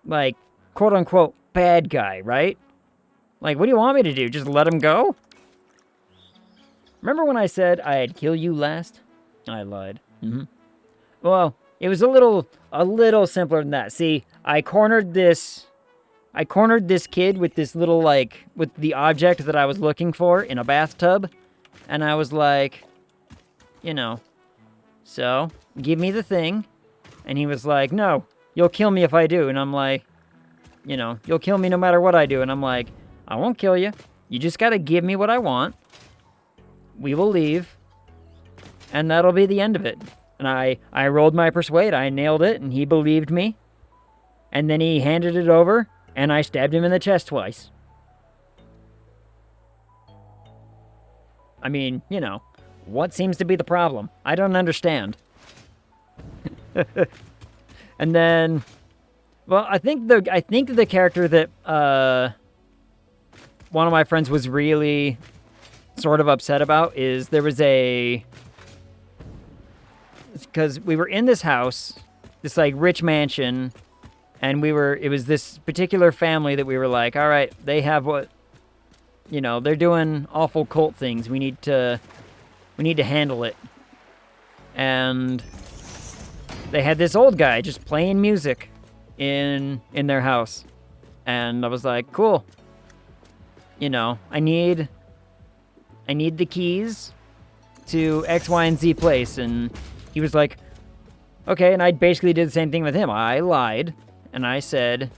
Like, quote-unquote, bad guy, right? Like, what do you want me to do? Just let him go? Remember when I said I'd kill you last? I lied. Well, it was a little simpler than that. See, I cornered this kid with this little, like, with the object that I was looking for in a bathtub. And I was like, you know, so, give me the thing. And he was like, no, you'll kill me if I do. And I'm like, you know, you'll kill me no matter what I do. And I'm like, I won't kill you. You just gotta give me what I want. We will leave. And that'll be the end of it. And I rolled my persuade. I nailed it, and he believed me. And then he handed it over, and I stabbed him in the chest twice. I mean, you know, what seems to be the problem? I don't understand. And then, well, I think the character that one of my friends was really sort of upset about is there was because we were in this house, this like rich mansion, and it was this particular family that we were like, all right, they have what, you know, they're doing awful cult things. We need to handle it. And they had this old guy just playing music in their house. And I was like, cool. You know, I need the keys to X, Y, and Z place. And he was like, okay. And I basically did the same thing with him. I lied. And I said,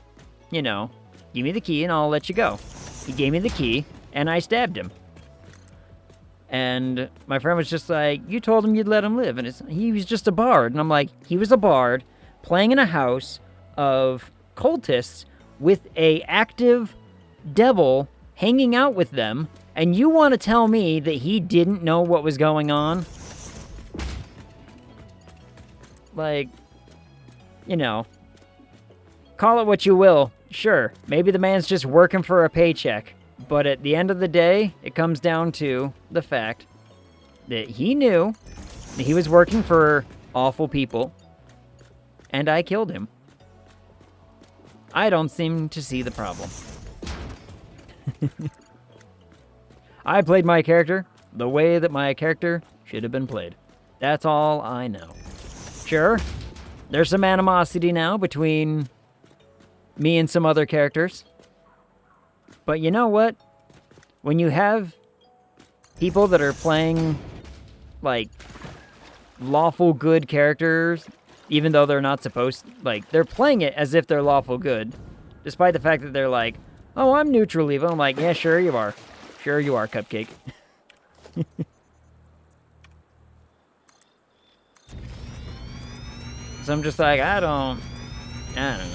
you know, give me the key and I'll let you go. He gave me the key. And I stabbed him. And my friend was just like, you told him you'd let him live. And he was just a bard. And I'm like, he was a bard playing in a house of cultists with a active devil hanging out with them. And you want to tell me that he didn't know what was going on? Like, you know, call it what you will. Sure, maybe the man's just working for a paycheck. But at the end of the day, it comes down to the fact that he knew that he was working for awful people, and I killed him. I don't seem to see the problem. I played my character the way that my character should have been played. That's all I know. Sure, there's some animosity now between me and some other characters. But you know what? When you have people that are playing, like, lawful good characters, even though they're not supposed, like, they're playing it as if they're lawful good, despite the fact that they're like, oh, I'm neutral evil. I'm like, yeah, sure you are. Sure you are, Cupcake. So I'm just like, I don't know.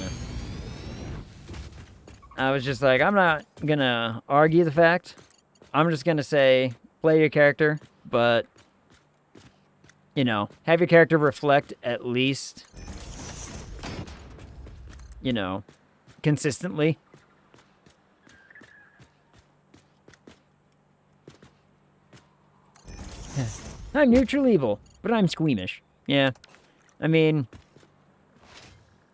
I was just like, I'm not gonna argue the fact. I'm just gonna say, play your character, but, you know, have your character reflect at least, you know, consistently. I'm neutral evil, but I'm squeamish. Yeah. I mean,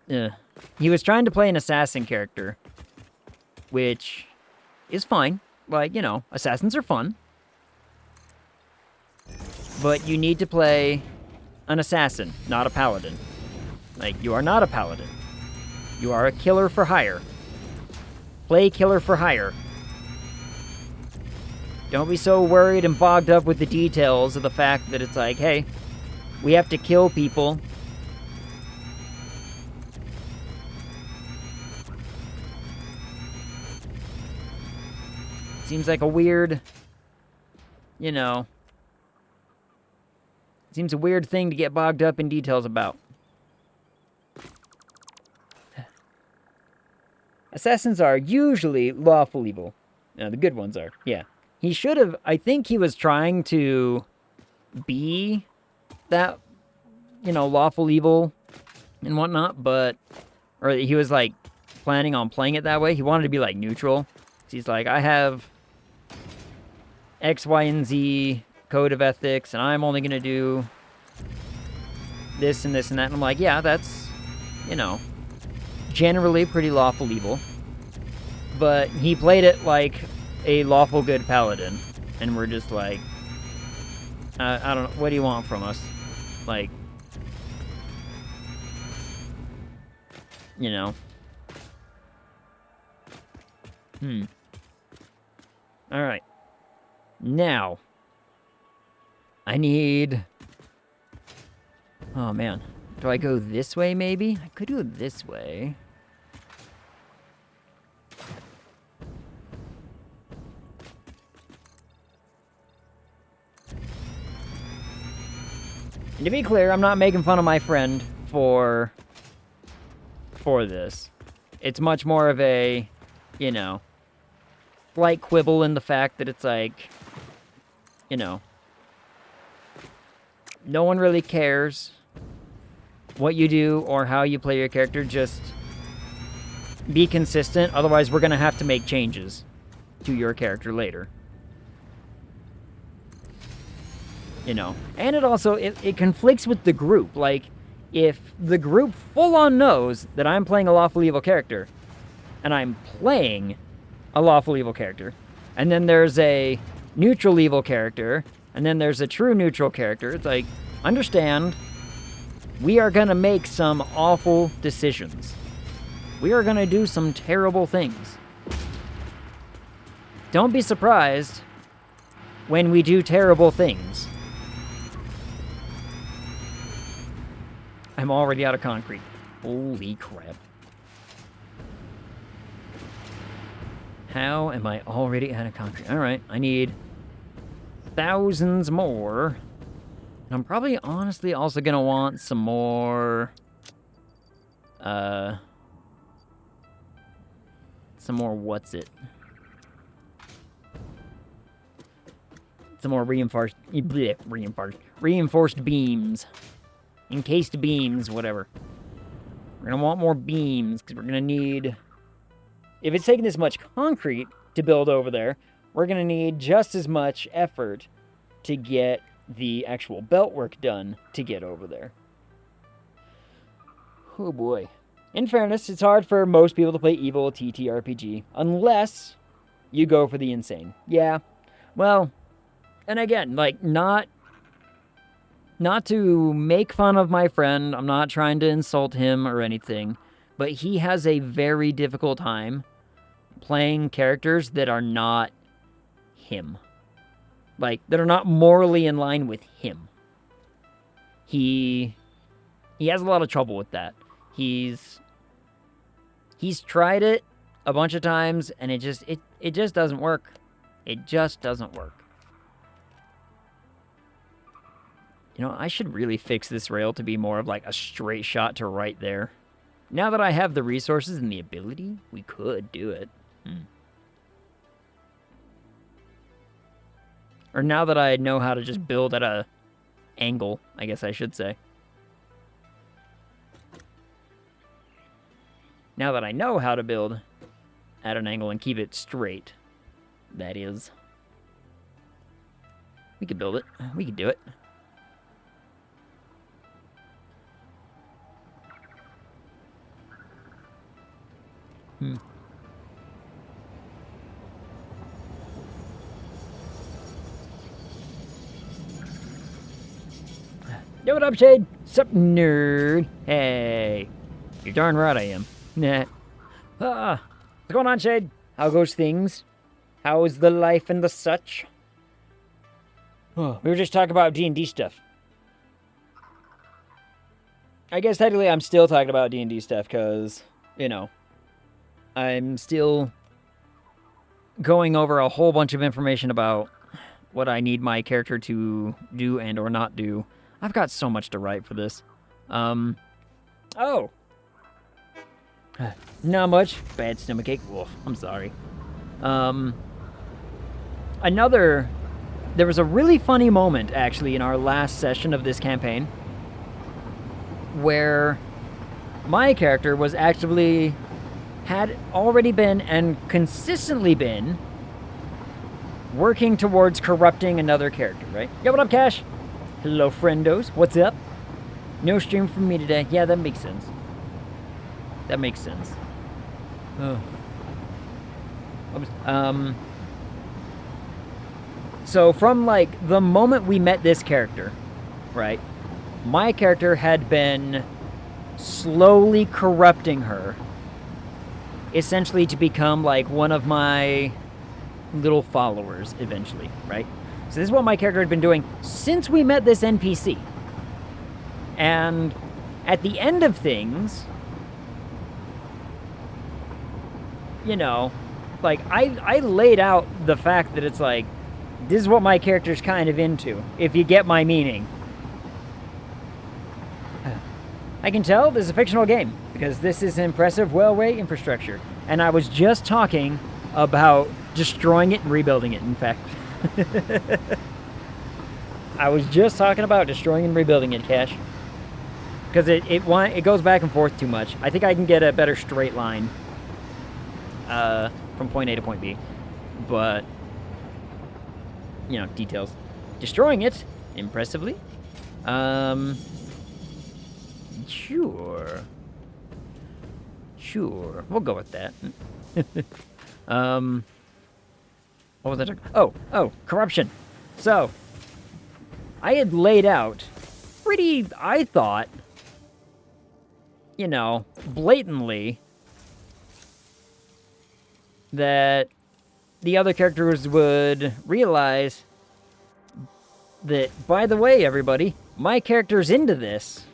he was trying to play an assassin character, which is fine. Like, you know, assassins are fun. But you need to play an assassin, not a paladin. Like, you are not a paladin. You are a killer for hire. Play killer for hire. Don't be so worried and bogged up with the details of the fact that it's like, hey, we have to kill people. Seems like a weird, you know, seems a weird thing to get bogged up in details about. Assassins are usually lawful evil. No, the good ones are, yeah. He should have, I think he was trying to be that, you know, lawful evil and whatnot, but, or he was like planning on playing it that way. He wanted to be like neutral. He's like, I have X, Y, and Z code of ethics, and I'm only going to do this and this and that. And I'm like, yeah, that's, you know, generally pretty lawful evil. But he played it like a lawful good paladin. And we're just like, I don't know, what do you want from us? Like, you know. Alright. Now, I need... Oh, man. Do I go this way, maybe? I could do it this way. And to be clear, I'm not making fun of my friend for this. It's much more of a, you know, slight quibble in the fact that it's like, you know, no one really cares what you do or how you play your character. Just be consistent. Otherwise, we're going to have to make changes to your character later. You know, and it also, it conflicts with the group. Like, if the group full-on knows that I'm playing a lawful evil character, and I'm playing a lawful evil character, and then there's a neutral evil character, and then there's a true neutral character, it's like, understand, we are gonna make some awful decisions. We are gonna do some terrible things. Don't be surprised when we do terrible things. I'm already out of concrete. Holy crap. How am I already out of concrete? Alright, I need thousands more. And I'm probably honestly also gonna want some more... some more what's it? Some more reinforced beams. Encased beams, whatever. We're gonna want more beams, because we're gonna need... If it's taking this much concrete to build over there, we're gonna need just as much effort to get the actual belt work done to get over there. Oh boy. In fairness, it's hard for most people to play evil TTRPG, unless you go for the insane. Yeah, well, and again, like, not to make fun of my friend, I'm not trying to insult him or anything, but he has a very difficult time playing characters that are not him. Like, that are not morally in line with him. He he has a lot of trouble with that. He's tried it a bunch of times, and it just doesn't work. It just doesn't work. You know, I should really fix this rail to be more of like a straight shot to right there. Now that I have the resources and the ability, we could do it. Or now that I know how to just build at a angle, I guess I should say. Now that I know how to build at an angle and keep it straight, that is. We could build it. We could do it. Yo, what up, Shade? Sup, nerd? Hey. You're darn right I am. Nah. What's going on, Shade? How goes things? How's the life and the such? Oh, we were just talking about D&D stuff. I guess technically I'm still talking about D&D stuff because, you know, I'm still going over a whole bunch of information about what I need my character to do and or not do. I've got so much to write for this. Oh. Not much. Bad stomachache. Wolf. I'm sorry. There was a really funny moment, actually, in our last session of this campaign where my character was actually, had already been and consistently been working towards corrupting another character, right? Yo, what up, Cash? Hello, friendos. What's up? No stream from me today. Yeah, that makes sense. That makes sense. Oh. So from, like, the moment we met this character, right, my character had been slowly corrupting her, essentially to become, like, one of my little followers, eventually, right? So this is what my character had been doing since we met this NPC. And at the end of things, you know, like, I laid out the fact that it's like, this is what my character's kind of into, if you get my meaning. I can tell this is a fictional game, because this is impressive railway infrastructure. And I was just talking about destroying it and rebuilding it, in fact. I was just talking about destroying and rebuilding it, Cash. Because it goes back and forth too much. I think I can get a better straight line from point A to point B. But, you know, details. Destroying it, impressively. Sure. Sure. We'll go with that. What was I talking? Oh, corruption. So, I had laid out pretty, I thought, you know, blatantly that the other characters would realize that, by the way, everybody, my character's into this.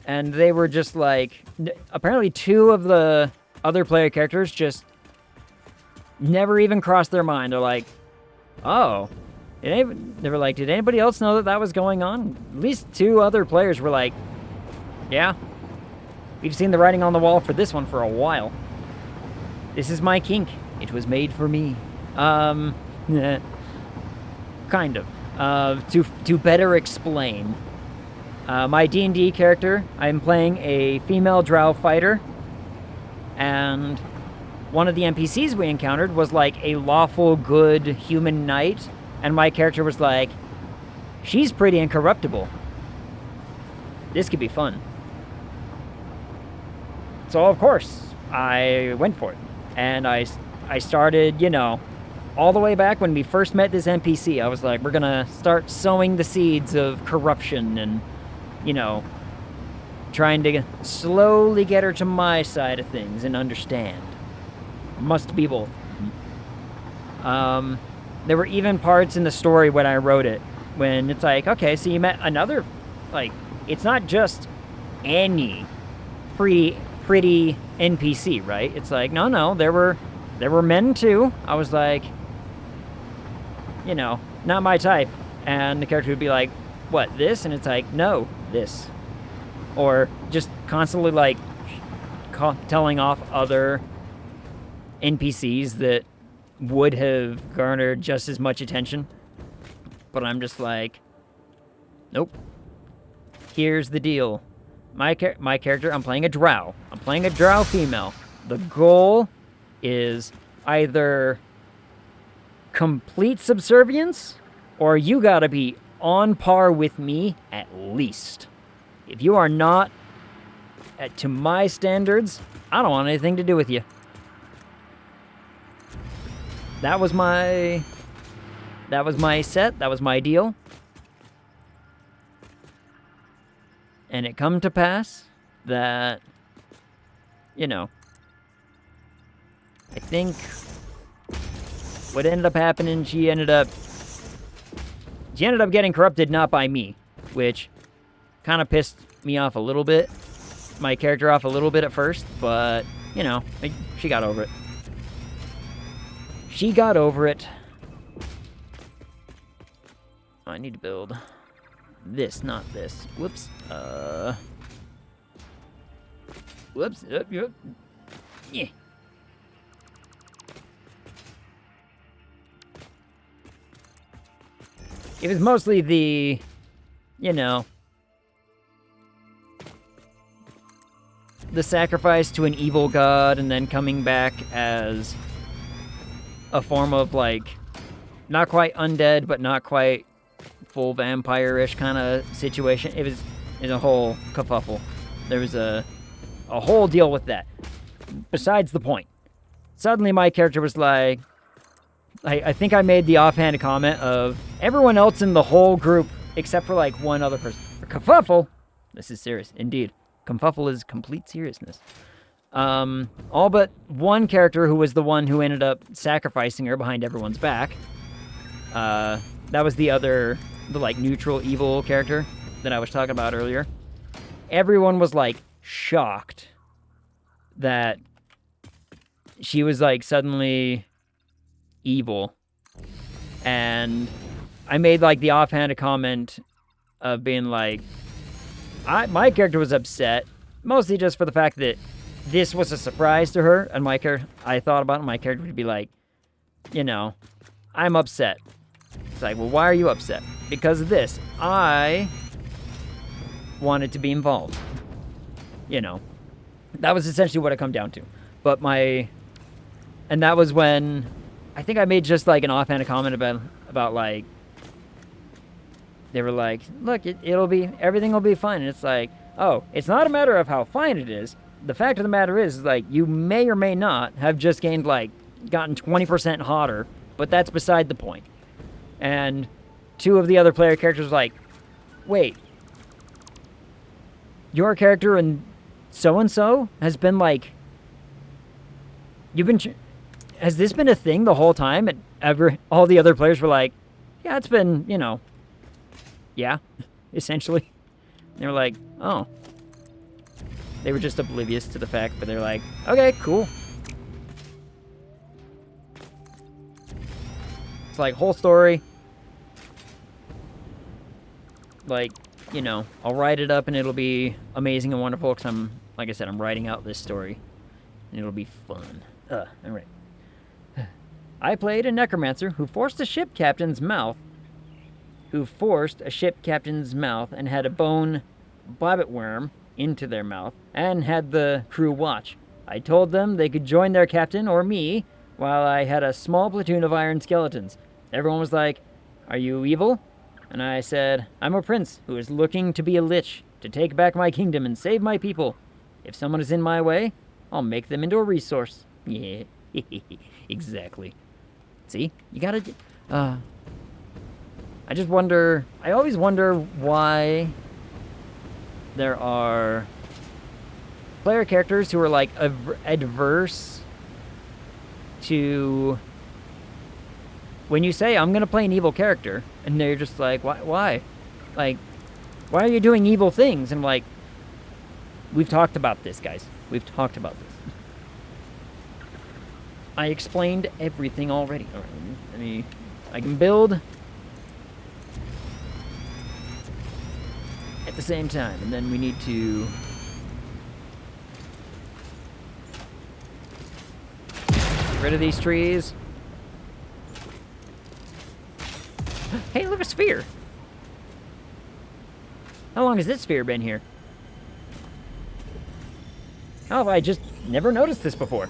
And they were just like, apparently 2 of the other player characters just never even crossed their mind. They're like, oh, they were like, did anybody else know that was going on? At least 2 other players were like, yeah, we've seen the writing on the wall for this one for a while. This is my kink. It was made for me. Kind of. To better explain, my D&D character, I'm playing a female drow fighter, and one of the NPCs we encountered was like a lawful good human knight, and my character was like, she's pretty incorruptible. This could be fun. So of course, I went for it. And I started, you know, all the way back when we first met this NPC, I was like, we're gonna start sowing the seeds of corruption and, you know, trying to slowly get her to my side of things and understand. Must be both. There were even parts in the story when I wrote it, when it's like, okay, so you met another, like, it's not just any pretty NPC, right? It's like, no, there were men too. I was like, you know, not my type. And the character would be like, what, this? And it's like, no, this. Or just constantly like telling off other NPCs that would have garnered just as much attention. But I'm just like, nope. Here's the deal. My character, I'm playing a drow. I'm playing a drow female. The goal is either complete subservience, or you gotta be on par with me at least. If you are not to my standards, I don't want anything to do with you. That was my set. That was my deal. And it come to pass that, you know, I think what ended up happening, she ended up getting corrupted, not by me, which kind of pissed me off a little bit, my character off a little bit at first, but, you know, she got over it. She got over it. I need to build this, not this. Whoops. Whoops. Yep. Yeah. It was mostly the, you know, the sacrifice to an evil god and then coming back as a form of, like, not quite undead, but not quite full vampire-ish kind of situation. It was a whole kerfuffle. There was a whole deal with that. Besides the point. Suddenly my character was like, I think I made the offhand comment of everyone else in the whole group, except for like one other person. For kerfuffle, this is serious, indeed. Kerfuffle is complete seriousness. All but one character who was the one who ended up sacrificing her behind everyone's back. That was the like neutral evil character that I was talking about earlier. Everyone was like shocked that she was like suddenly evil. And I made like the offhanded comment of being like, my character was upset, mostly just for the fact that this was a surprise to her, and I thought about it, my character would be like, you know, I'm upset. It's like, well, why are you upset? Because of this. I wanted to be involved. You know, that was essentially what it come down to. But and that was when, I think I made just like an offhanded comment about like, they were like, look, everything will be fine. And it's like, oh, it's not a matter of how fine it is. The fact of the matter is, like, you may or may not have just gotten 20% hotter, but that's beside the point. And two of the other player characters were like, wait, your character and so-and-so has been like, has this been a thing the whole time? And all the other players were like, yeah, it's been, you know, yeah, essentially. And they were like, oh. They were just oblivious to the fact, but they're like, okay, cool. It's like, whole story. Like, you know, I'll write it up and it'll be amazing and wonderful because like I said, I'm writing out this story. And it'll be fun. Alright. I played a necromancer who forced a ship captain's mouth and had a bone bobbit worm into their mouth and had the crew watch. I told them they could join their captain or me while I had a small platoon of iron skeletons. Everyone was like, are you evil? And I said, I'm a prince who is looking to be a lich, to take back my kingdom and save my people. If someone is in my way, I'll make them into a resource. Yeah, exactly. See, you gotta, I always wonder why there are player characters who are like adverse to when you say I'm gonna play an evil character, and they're just like, why? Like, Why are you doing evil things? And I'm like, we've talked about this, guys. We've talked about this. I explained everything already. All right, I can build at the same time, and then we need to get rid of these trees. Hey, look, a sphere. How long has this sphere been here? How have I just never noticed this before?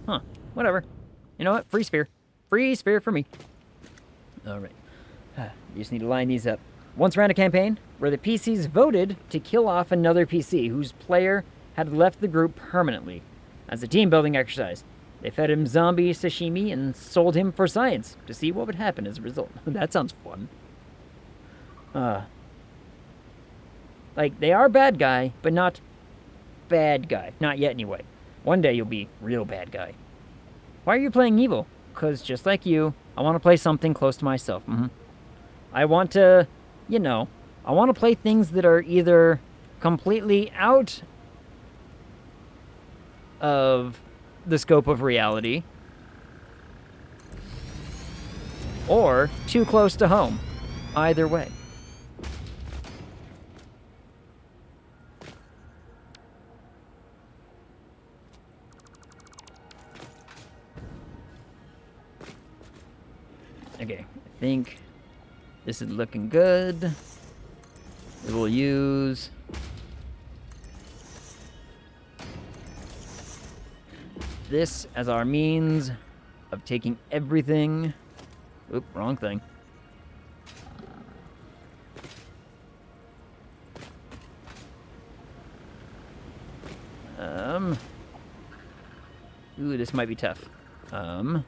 Huh, whatever. You know what? Free sphere. Free sphere for me. All right. You just need to line these up. Once ran a campaign where the PCs voted to kill off another PC whose player had left the group permanently as a team-building exercise. They fed him zombie sashimi and sold him for science to see what would happen as a result. That sounds fun. Like, they are bad guy, but not bad guy. Not yet, anyway. One day you'll be real bad guy. Why are you playing evil? Because just like you, I want to play something close to myself. I want to, you know, I want to play things that are either completely out of the scope of reality or too close to home. Either way. Okay, I think this is looking good. We will use this as our means of taking everything. Oop, wrong thing. Ooh, this might be tough. Are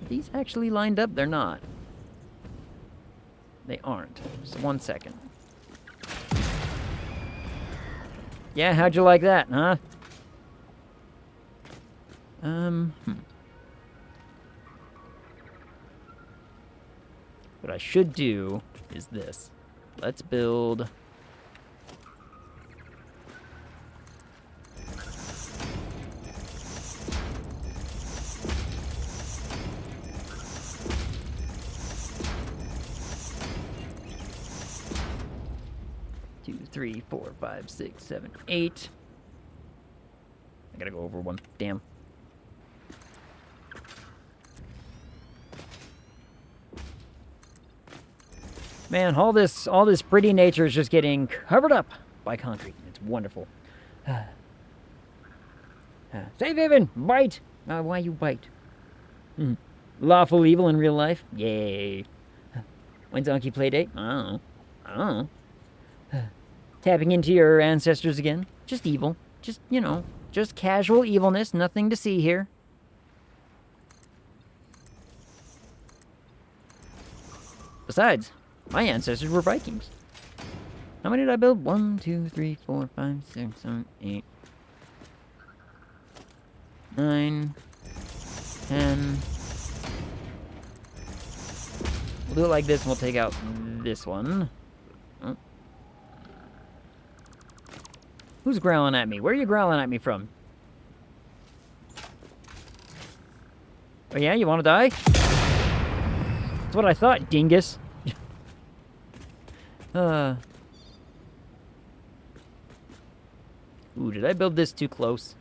these actually lined up? They're not. They aren't. Just 1 second. Yeah, how'd you like that, huh? What I should do is this. Let's build... Two, 3, 4, 5, 6, 7, 8. I gotta go over one. Damn. Man, all this pretty nature is just getting covered up by concrete. It's wonderful. Say, Vivian, bite! Why you bite? Lawful evil in real life? Yay. When's Donkey Playdate? I don't know. Tapping into your ancestors again. Just evil. Just, you know, just casual evilness. Nothing to see here. Besides, my ancestors were Vikings. How many did I build? 1, 2, 3, 4, 5, 6, 7, 8, 9, 10. We'll do it like this and we'll take out this one. Oh. Who's growling at me? Where are you growling at me from? Oh yeah, you want to die? That's what I thought, dingus. Ooh, did I build this too close?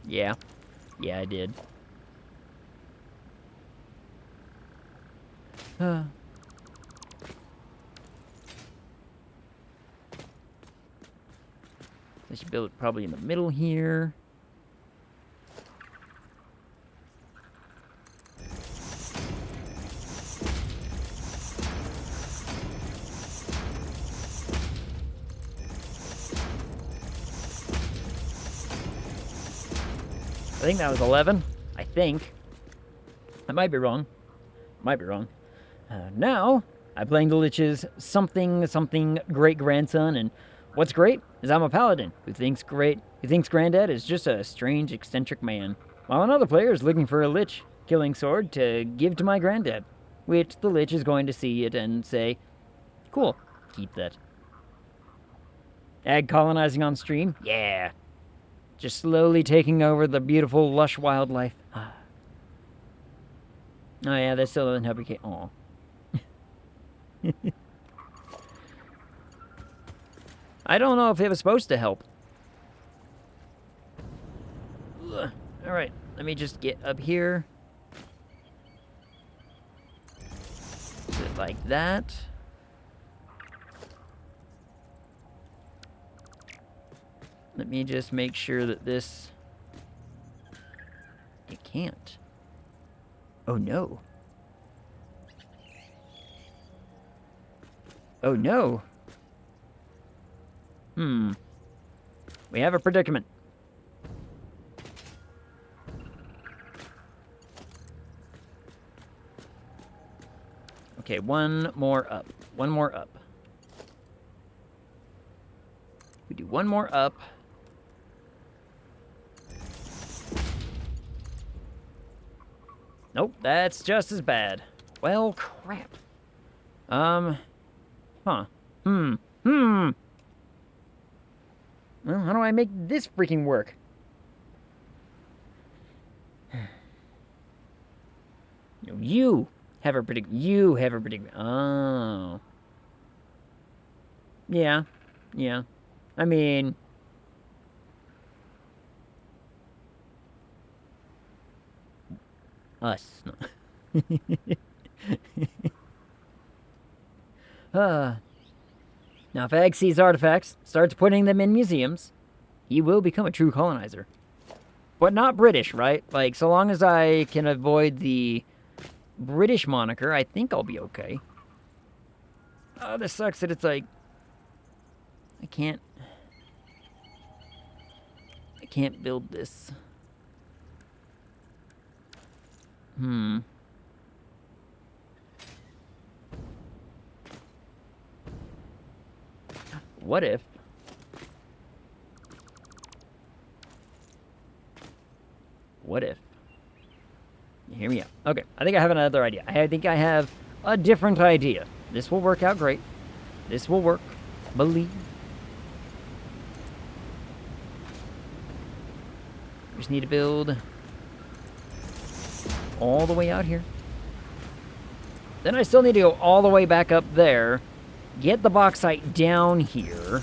Yeah. Yeah, I did. I should build it probably in the middle here. I think that was 11. I think. I might be wrong. Might be wrong. Now, I'm playing the Lich's something great grandson, and what's great is I'm a paladin who thinks Granddad is just a strange, eccentric man, while another player is looking for a Lich killing sword to give to my granddad, which the Lich is going to see it and say, cool, keep that. Ag colonizing on stream? Yeah. Just slowly taking over the beautiful, lush wildlife. Oh yeah, that still doesn't help you. Aw. I don't know if it was supposed to help. Alright, let me just get up here. Do it like that. Let me just make sure that this... It can't. Oh no. Oh no. We have a predicament. Okay, one more up. One more up. We do one more up. Nope, that's just as bad. Well, crap. Huh. Well, how do I make this freaking work? You have a predicament. Oh. Yeah. Yeah. I mean... Us. Now, if Ag sees artifacts, starts putting them in museums, he will become a true colonizer. But not British, right? Like, so long as I can avoid the British moniker, I think I'll be okay. Oh, this sucks that it's like... I can't build this. What if... Hear me out. Okay, I think I have another idea. I think I have a different idea. This will work out great. This will work. Believe. Just need to build all the way out here. Then I still need to go all the way back up there. Get the bauxite down here.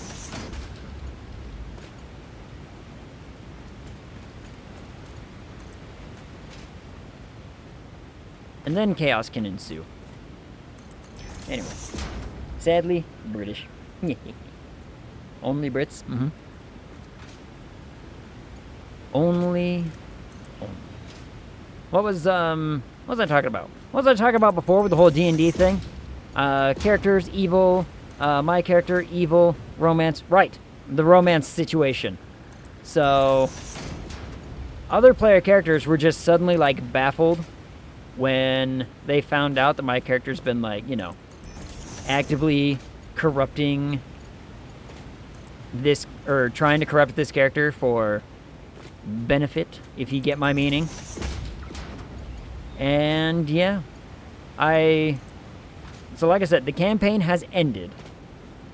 And then chaos can ensue. Anyway. Sadly, British. Only Brits. Only. What was I talking about? What was I talking about before with the whole D&D thing? Characters, evil, my character, evil, romance. Right, the romance situation. So, other player characters were just suddenly, like, baffled when they found out that my character's been, like, you know, actively corrupting this, or trying to corrupt this character for benefit, if you get my meaning. And, yeah, so like I said, the campaign has ended.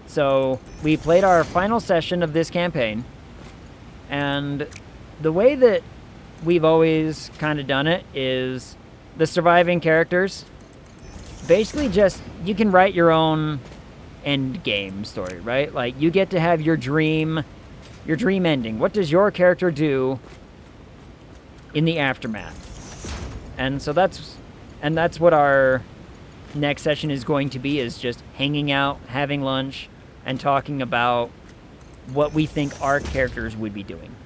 So we played our final session of this campaign, and the way that we've always kind of done it is the surviving characters, basically just, you can write your own end game story, right? Like, you get to have your dream ending. What does your character do in the aftermath? And so that's what our next session is going to be, is just hanging out, having lunch, and talking about what we think our characters would be doing.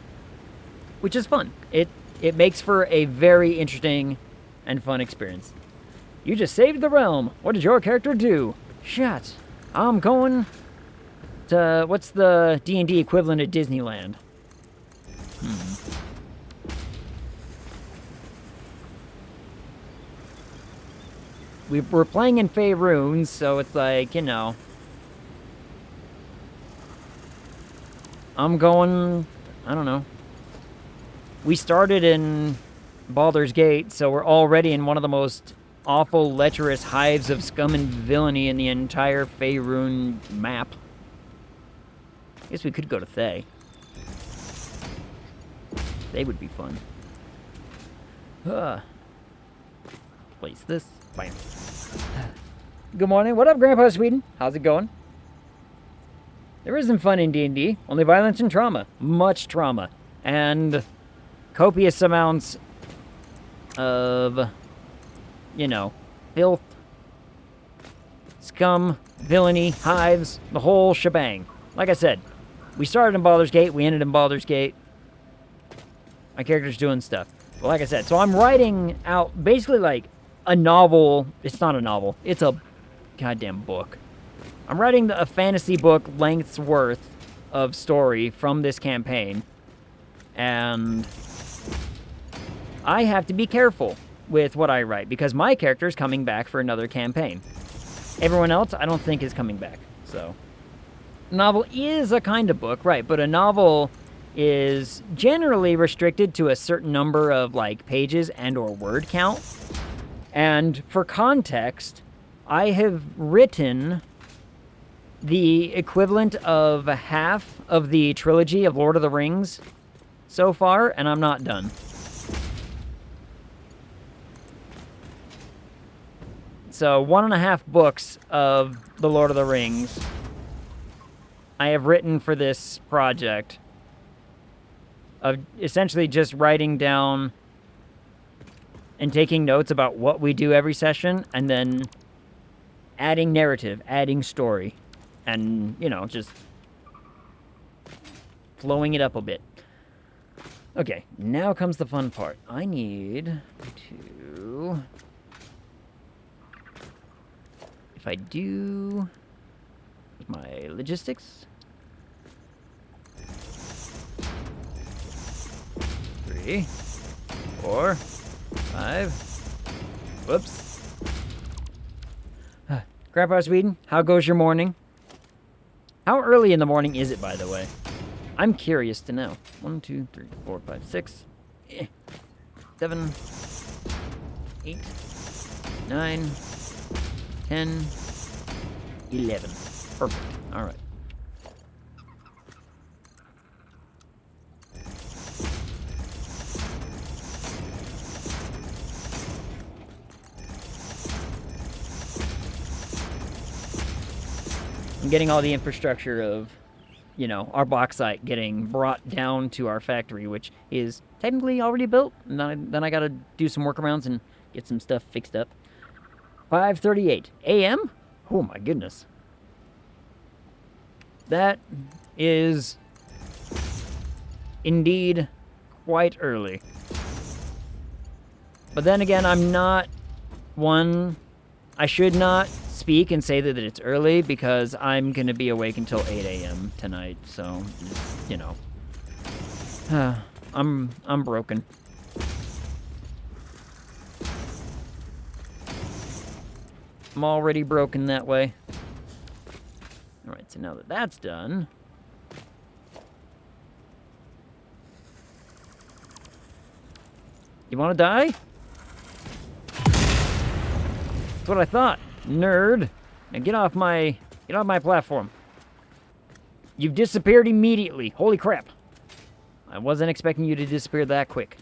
Which is fun. It makes for a very interesting and fun experience. You just saved the realm. What did your character do? Shit. I'm going to... What's the D&D equivalent at Disneyland? we're playing in Faerun, so it's like, you know, I'm going, I don't know. We started in Baldur's Gate, so we're already in one of the most awful, lecherous hives of scum and villainy in the entire Faerun map. I guess we could go to Thay. They would be fun. Place this. Bam. Good morning. What up, Grandpa Sweden? How's it going? There isn't fun in D&D. Only violence and trauma. Much trauma. And copious amounts of, you know, filth, scum, villainy, hives, the whole shebang. Like I said, we started in Baldur's Gate. We ended in Baldur's Gate. My character's doing stuff. But like I said, so I'm writing out basically like a novel. It's not a novel. It's a goddamn book. I'm writing a fantasy book length's worth of story from this campaign. And I have to be careful with what I write because my character is coming back for another campaign. Everyone else, I don't think, is coming back. So, a novel is a kind of book, right? But a novel is generally restricted to a certain number of like pages and or word count. And for context, I have written the equivalent of half of the trilogy of Lord of the Rings so far, and I'm not done. So 1.5 books of the Lord of the Rings I have written for this project, of essentially just writing down and taking notes about what we do every session, and then adding narrative, adding story, and, you know, just flowing it up a bit. Okay, now comes the fun part. I need to... If I do my logistics... 3, 4, 5. Whoops. Grandpa Sweden, how goes your morning? How early in the morning is it, by the way? I'm curious to know. 1, 2, 3, 4, 5, 6, 7, 8, 9, 10, 11. Perfect. All right. I'm getting all the infrastructure of, you know, our bauxite getting brought down to our factory, which is technically already built. And then I gotta do some workarounds and get some stuff fixed up. 5:38 a.m.? Oh my goodness. That is indeed quite early. But then again, I'm not one... I should not speak and say that it's early because I'm going to be awake until 8 a.m. tonight, so, you know. I'm broken. I'm already broken that way. Alright, so now that that's done... You want to die? That's what I thought. Nerd. Now get off my platform. You've disappeared immediately. Holy crap. I wasn't expecting you to disappear that quick.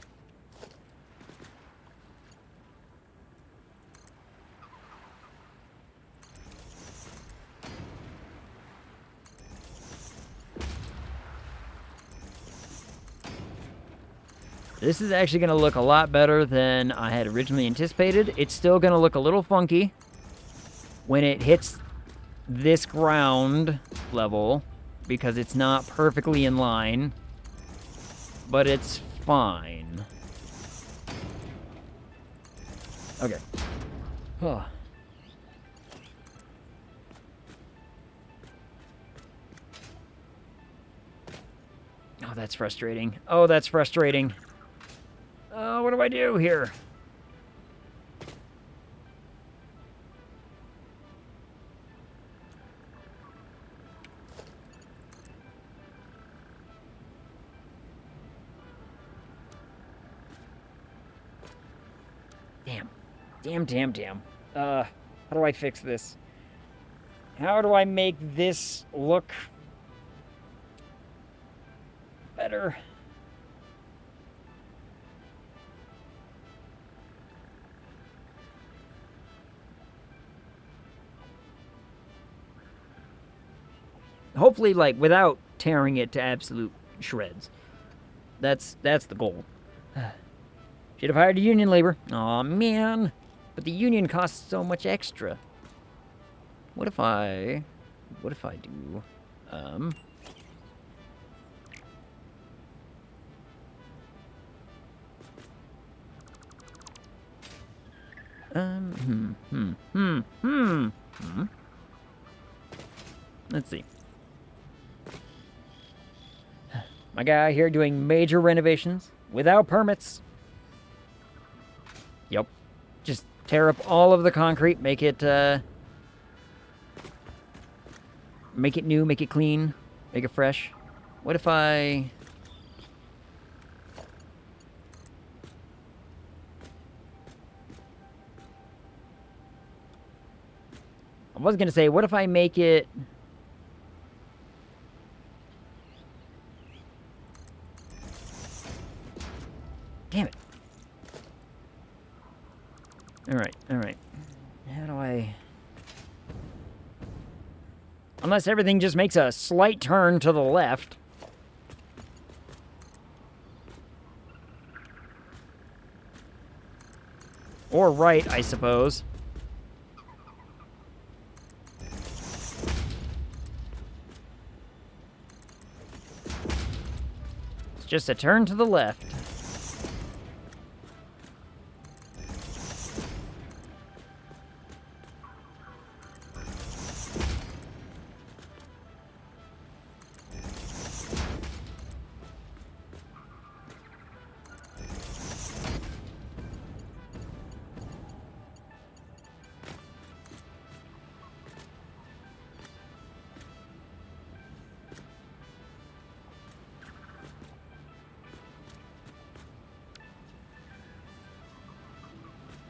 This is actually going to look a lot better than I had originally anticipated. It's still going to look a little funky when it hits this ground level because it's not perfectly in line, but it's fine. Okay. Oh. Oh, that's frustrating. Oh, that's frustrating. Oh, what do I do here? Damn. How do I fix this? How do I make this look better? Hopefully, like, without tearing it to absolute shreds. That's the goal. Should have hired a union labor. Aw, man. But the union costs so much extra. What if I do, Let's see. My guy here doing major renovations without permits. Yep. Just tear up all of the concrete, make it new, make it clean, make it fresh. What if I was gonna say, what if I make it damn it. Alright. How do I... Unless everything just makes a slight turn to the left. Or right, I suppose. It's just a turn to the left.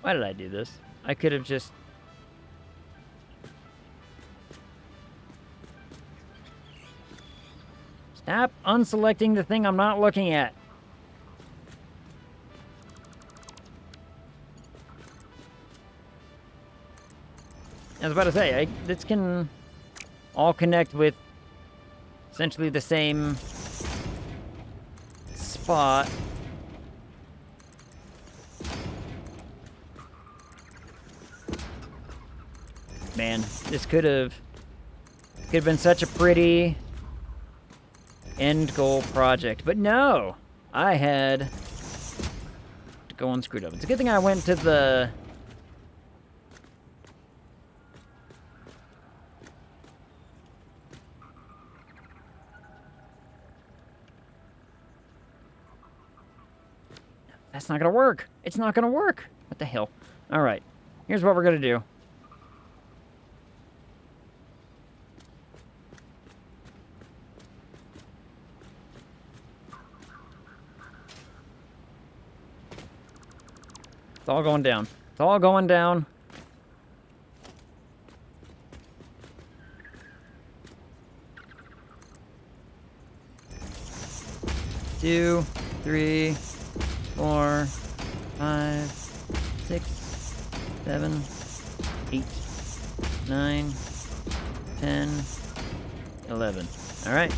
Why did I do this? I could have just... Stop unselecting the thing I'm not looking at. I was about to say, this can all connect with essentially the same spot. Man, this could have been such a pretty end goal project, but no, I had to go and screw it up. It's a good thing I went to the that's not gonna work. It's not gonna work. What the hell? All right, here's what we're gonna do. It's all going down. It's all going down. Two, 3, 4, 5, 6, 7, 8, 9, 10, 11. All right.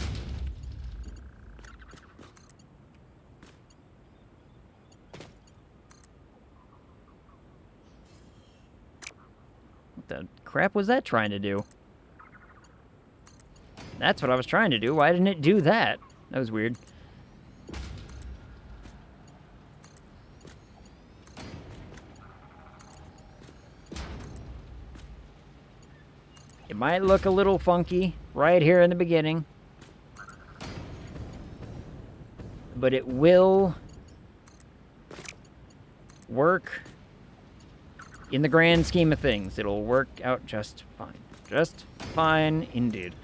The crap was that trying to do? That's what I was trying to do. Why didn't it do that? That was weird. It might look a little funky right here in the beginning, but it will work. In the grand scheme of things, it'll work out just fine. Just fine indeed.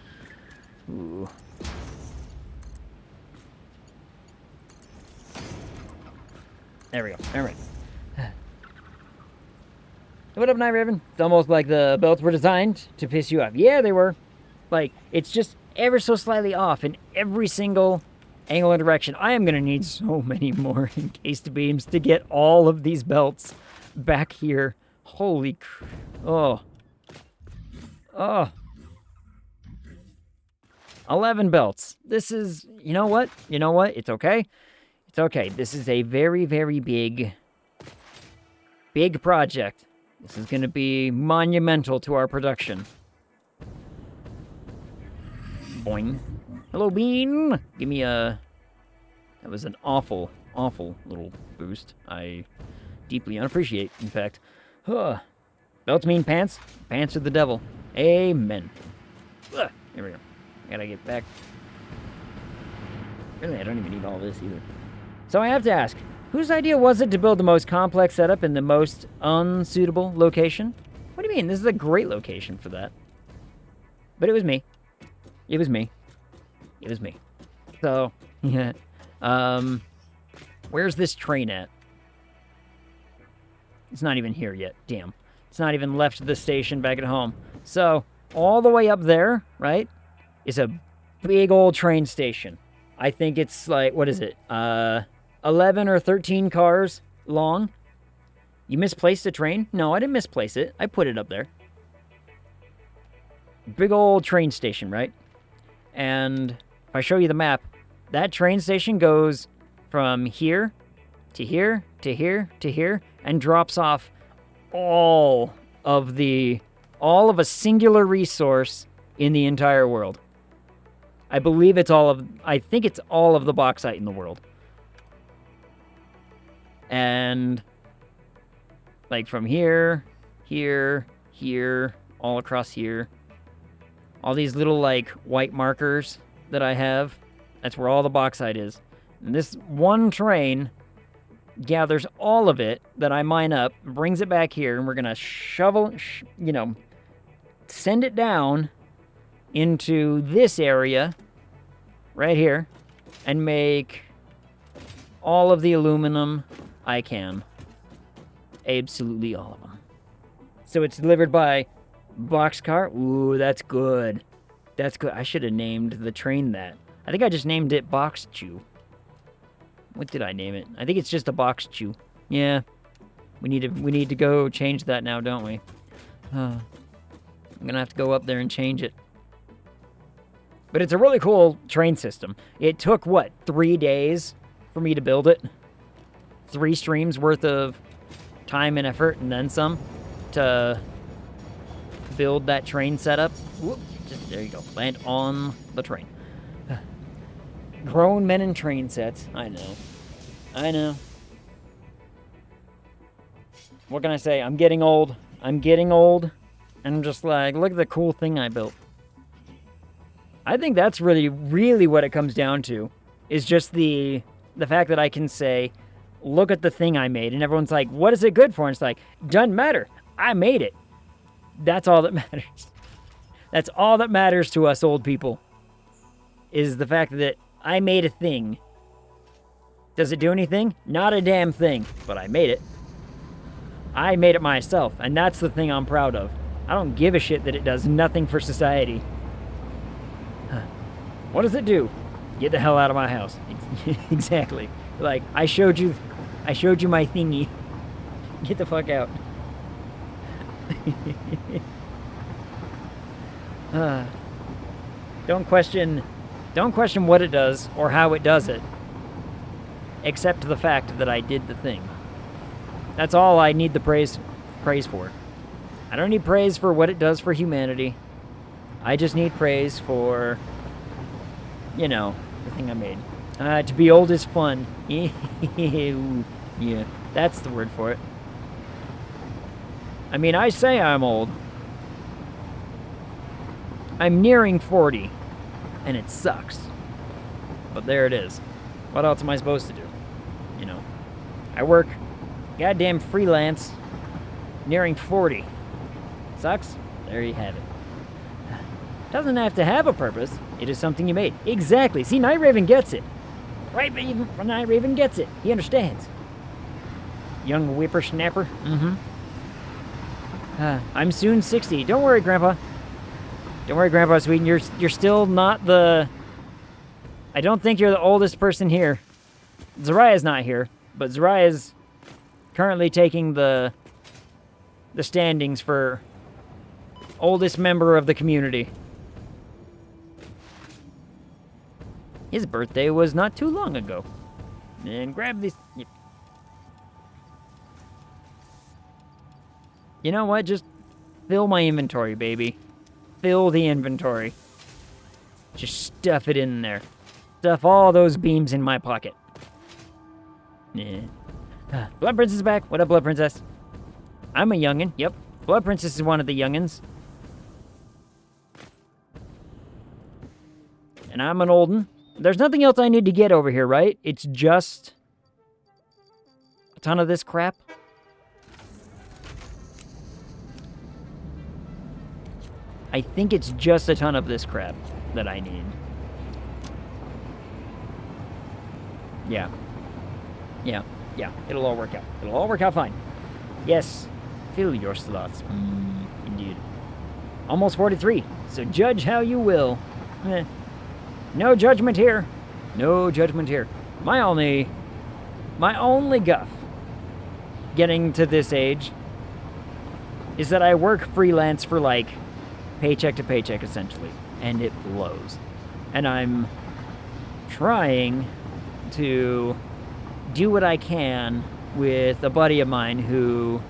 Ooh. There we go. All right. What up, Night Raven? It's almost like the belts were designed to piss you off. Yeah, they were. Like, it's just ever so slightly off in every single angle and direction. I am going to need so many more encased beams to get all of these belts back here. Holy crap. Oh. Oh. 11 belts. This is, you know what? You know what? It's okay. It's okay. This is a very, very big project. This is going to be monumental to our production. Boing. Hello, Bean. Give me a... That was an awful, awful little boost. I deeply unappreciate, in fact. Huh. Belts mean pants. Pants are the devil. Amen. Ugh. Here we go. I gotta get back. Really, I don't even need all this either. So I have to ask, whose idea was it to build the most complex setup in the most unsuitable location? What do you mean? This is a great location for that. But it was me. It was me. It was me. So, yeah. Where's this train at? It's not even here yet. Damn. It's not even left the station back at home. So, all the way up there, right, is a big old train station. I think it's like, what is it? 11 or 13 cars long. You misplaced a train? No, I didn't misplace it. I put it up there. Big old train station, right? And if I show you the map, that train station goes from here to here to here to here and drops off all of a singular resource in the entire world. I think it's all of the bauxite in the world. And like from here, here, here, all across here, all these little like white markers that I have, that's where all the bauxite is. And this one train gathers all of it that I mine up, brings it back here, and we're gonna send it down into this area right here and make all of the aluminum I can. Absolutely all of them. So it's delivered by boxcar. Ooh, that's good. That's good. I should have named the train that. I think I just named it Box Chew. What did I name it? I think it's just a Box Chew. Yeah. We need to go change that now, don't we? I'm gonna have to go up there and change it. But it's a really cool train system. It took, what, 3 days for me to build it? 3 streams worth of time and effort and then some to build that train setup. Whoop, just there you go. Land on the train. Grown men in train sets. I know. I know. What can I say? I'm getting old. I'm getting old. And I'm just like, look at the cool thing I built. I think that's really, really what it comes down to. Is just the fact that I can say, look at the thing I made. And everyone's like, what is it good for? And it's like, doesn't matter. I made it. That's all that matters. That's all that matters to us old people. Is the fact that I made a thing. Does it do anything? Not a damn thing. But I made it. I made it myself. And that's the thing I'm proud of. I don't give a shit that it does nothing for society. What does it do? Get the hell out of my house. Exactly. Like, I showed you my thingy. Get the fuck out. Don't question what it does or how it does it. Except the fact that I did the thing. That's all I need the praise for. I don't need praise for what it does for humanity. I just need praise for, you know, the thing I made. To be old is fun. Yeah, that's the word for it. I mean, I say I'm old. I'm nearing 40, and it sucks. But there it is. What else am I supposed to do? You know, I work goddamn freelance, nearing 40. Sucks? There you have it. Doesn't have to have a purpose. It is something you made. Exactly. See, Night Raven gets it. Night Raven gets it. He understands. Young whippersnapper. Mm-hmm. I'm soon 60. Don't worry, Grandpa. Don't worry, Grandpa Sweden. You're still not the... I don't think you're the oldest person here. Zariah's not here, but Zariah's currently taking the standings for oldest member of the community. His birthday was not too long ago. And grab this... Yep. You know what? Just fill my inventory, baby. Fill the inventory. Just stuff it in there. Stuff all those beams in my pocket. Yeah. Blood Princess is back. What up, Blood Princess? I'm a youngin'. Yep. Blood Princess is one of the youngins. And I'm an oldin'. There's nothing else I need to get over here, right? It's just a ton of this crap. I think it's just a ton of this crap that I need. Yeah. Yeah. It'll all work out. It'll all work out fine. Yes. Fill your slots. Indeed. Almost 43. So judge how you will. No judgment here. No judgment here. My only guff getting to this age is that I work freelance for like paycheck to paycheck essentially, and it blows. And I'm trying to do what I can with a buddy of mine who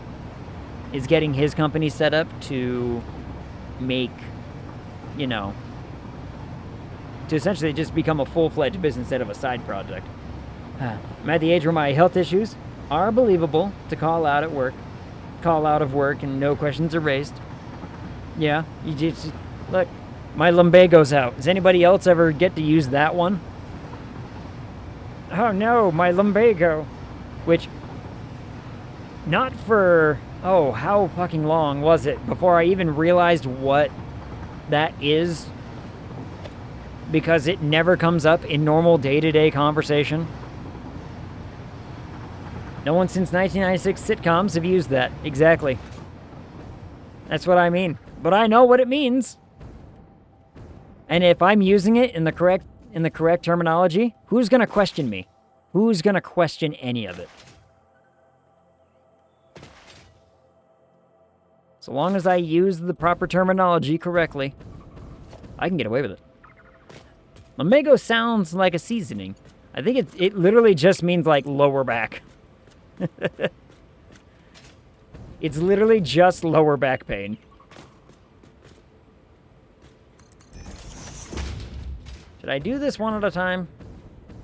is getting his company set up to make, you know, to essentially just become a full-fledged business instead of a side project. I'm at the age where my health issues are believable to call out of work and no questions are raised. Yeah, you just, look, my lumbago's out. Does anybody else ever get to use that one? Oh no, my lumbago. Which, not for, oh, how fucking long was it before I even realized what that is? Because it never comes up in normal day-to-day conversation. No one since 1996 sitcoms have used that. Exactly. That's what I mean. But I know what it means. And if I'm using it in the correct terminology, who's going to question me? Who's going to question any of it? So long as I use the proper terminology correctly, I can get away with it. Lumbago sounds like a seasoning. I think it literally just means like lower back. It's literally just lower back pain. Should I do this one at a time?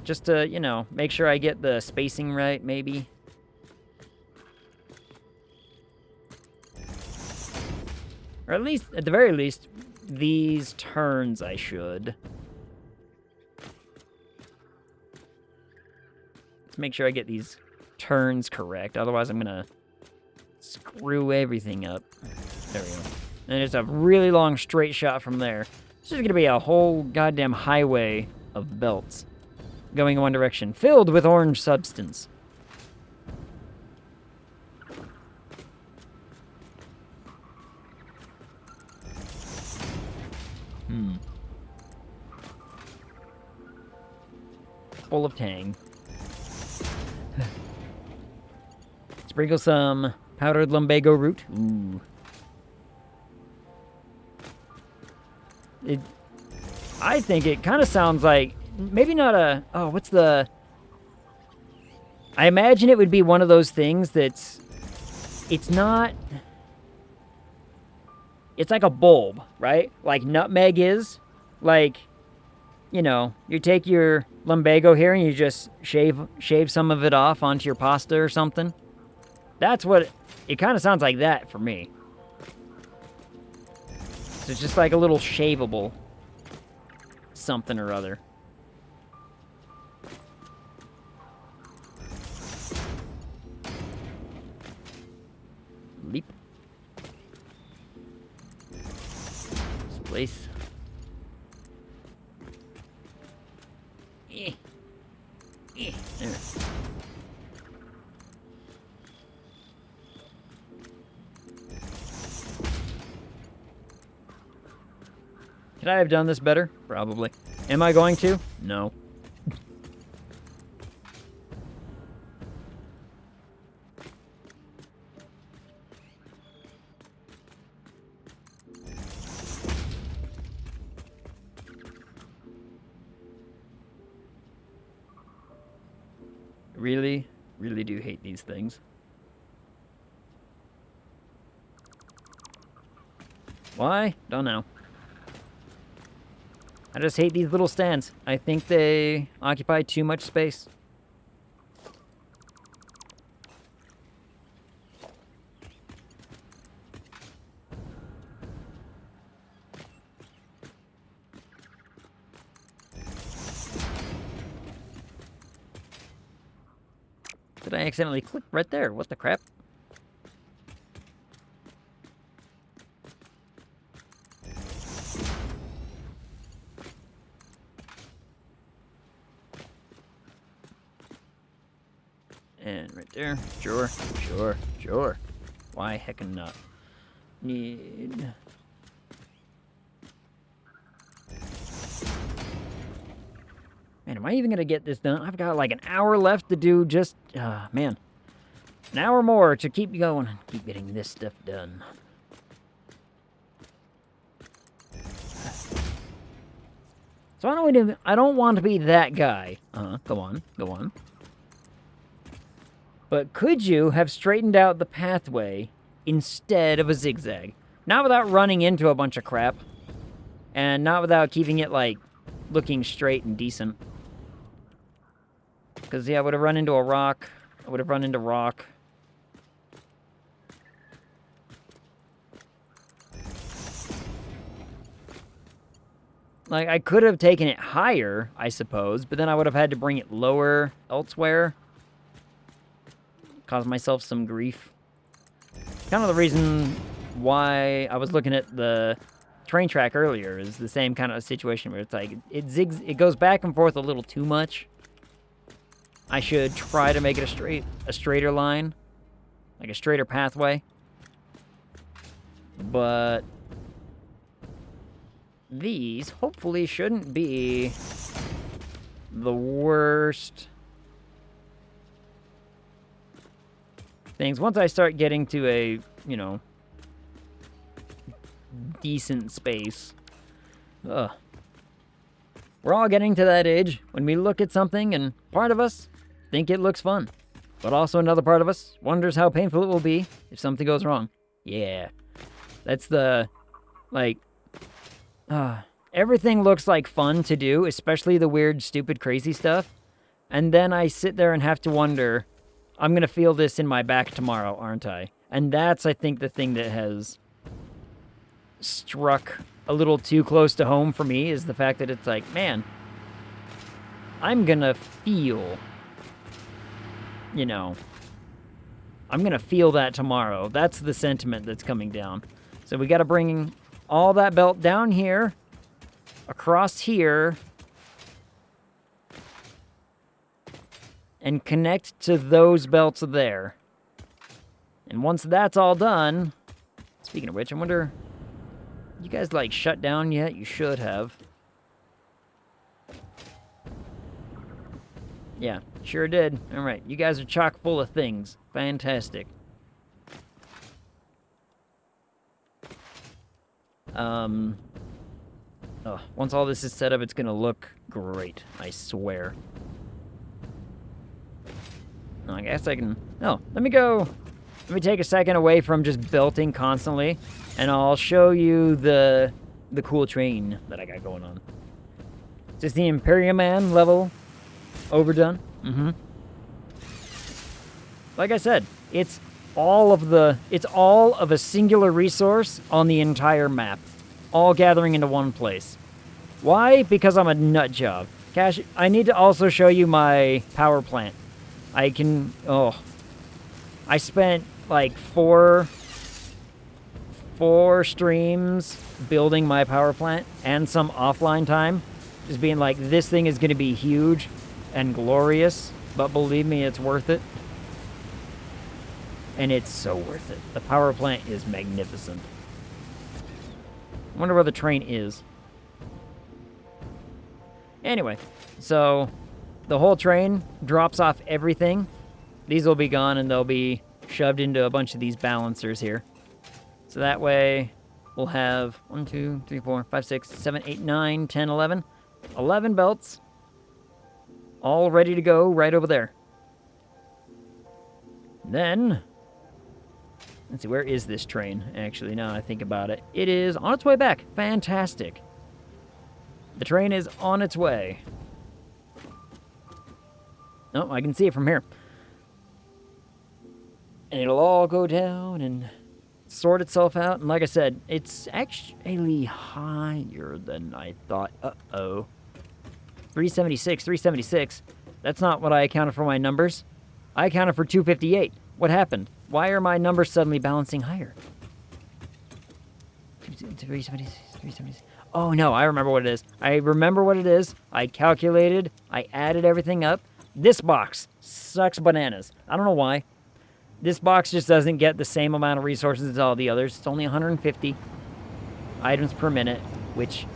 Just to, you know, make sure I get the spacing right, maybe? Or at least, at the very least, these turns I should. Let's make sure I get these turns correct. Otherwise, I'm going to screw everything up. There we go. And it's a really long straight shot from there. This is going to be a whole goddamn highway of belts going in one direction, filled with orange substance. Full of tang. Sprinkle some powdered lumbago root. Ooh. I think it kind of sounds like, maybe not a, oh, what's the, I imagine it would be one of those things that's, it's not, it's like a bulb, right? Like nutmeg is, like, you know, you take your lumbago here and you just shave some of it off onto your pasta or something. That's what, it kind of sounds like that for me. So it's just like a little shaveable something or other. Leap. Place. There. Could I have done this better? Probably. Am I going to? No. Really, really do hate these things. Why? Don't know. I just hate these little stands. I think they occupy too much space. Did I accidentally click right there? What the crap? And right there. Sure, sure, sure. Why heckin' not? Need... Man, am I even gonna get this done? I've got like an hour left to do just... man. An hour more to keep going. Keep getting this stuff done. So I don't want to be that guy. Go on, go on. But could you have straightened out the pathway instead of a zigzag? Not without running into a bunch of crap. And not without keeping it, like, looking straight and decent. Because, yeah, I would have run into a rock. I would have run into rock. Like, I could have taken it higher, I suppose, but then I would have had to bring it lower elsewhere. Cause myself some grief. Kind of the reason why I was looking at the train track earlier is the same kind of situation where it's like, it goes back and forth a little too much. I should try to make it a straighter line. Like a straighter pathway. But these hopefully shouldn't be the worst things. Once I start getting to a, you know, decent space. Ugh. We're all getting to that age when we look at something and part of us think it looks fun. But also another part of us wonders how painful it will be if something goes wrong. Yeah. That's the, like, everything looks like fun to do, especially the weird, stupid, crazy stuff. And then I sit there and have to wonder, I'm going to feel this in my back tomorrow, aren't I? And that's, I think, the thing that has struck a little too close to home for me is the fact that it's like, man, I'm going to feel, you know, I'm going to feel that tomorrow. That's the sentiment that's coming down. So we got to bring all that belt down here, across here, and connect to those belts there. And once that's all done, speaking of which, I wonder, you guys like shut down yet? You should have. Yeah, sure did. All right, you guys are chock full of things. Fantastic. Once all this is set up, it's gonna look great, I swear. I guess I can... Oh, let me take a second away from just belting constantly, and I'll show you the cool train that I got going on. Is this the Imperium Man level overdone? Mm-hmm. Like I said, it's all of a singular resource on the entire map, all gathering into one place. Why? Because I'm a nut job. Cash, I need to also show you my power plant. I spent like four streams building my power plant and some offline time. Just being like, this thing is going to be huge and glorious, but believe me, it's worth it. And it's so worth it. The power plant is magnificent. I wonder where the train is. Anyway, so the whole train drops off everything. These will be gone, and they'll be shoved into a bunch of these balancers here. So that way, we'll have 1, 2, 3, 4, 5, 6, 7, 8, 9, 10, 11. 11 belts. All ready to go right over there. Then, let's see, where is this train? Actually, now I think about it. It is on its way back. Fantastic. The train is on its way. Oh, I can see it from here. And it'll all go down and sort itself out. And like I said, it's actually higher than I thought. Uh-oh. 376, 376. That's not what I accounted for my numbers. I accounted for 258. What happened? Why are my numbers suddenly balancing higher? 376, 376. Oh, no, I remember what it is. I remember what it is. I calculated. I added everything up. This box sucks bananas. I don't know why. This box just doesn't get the same amount of resources as all the others. It's only 150 items per minute, which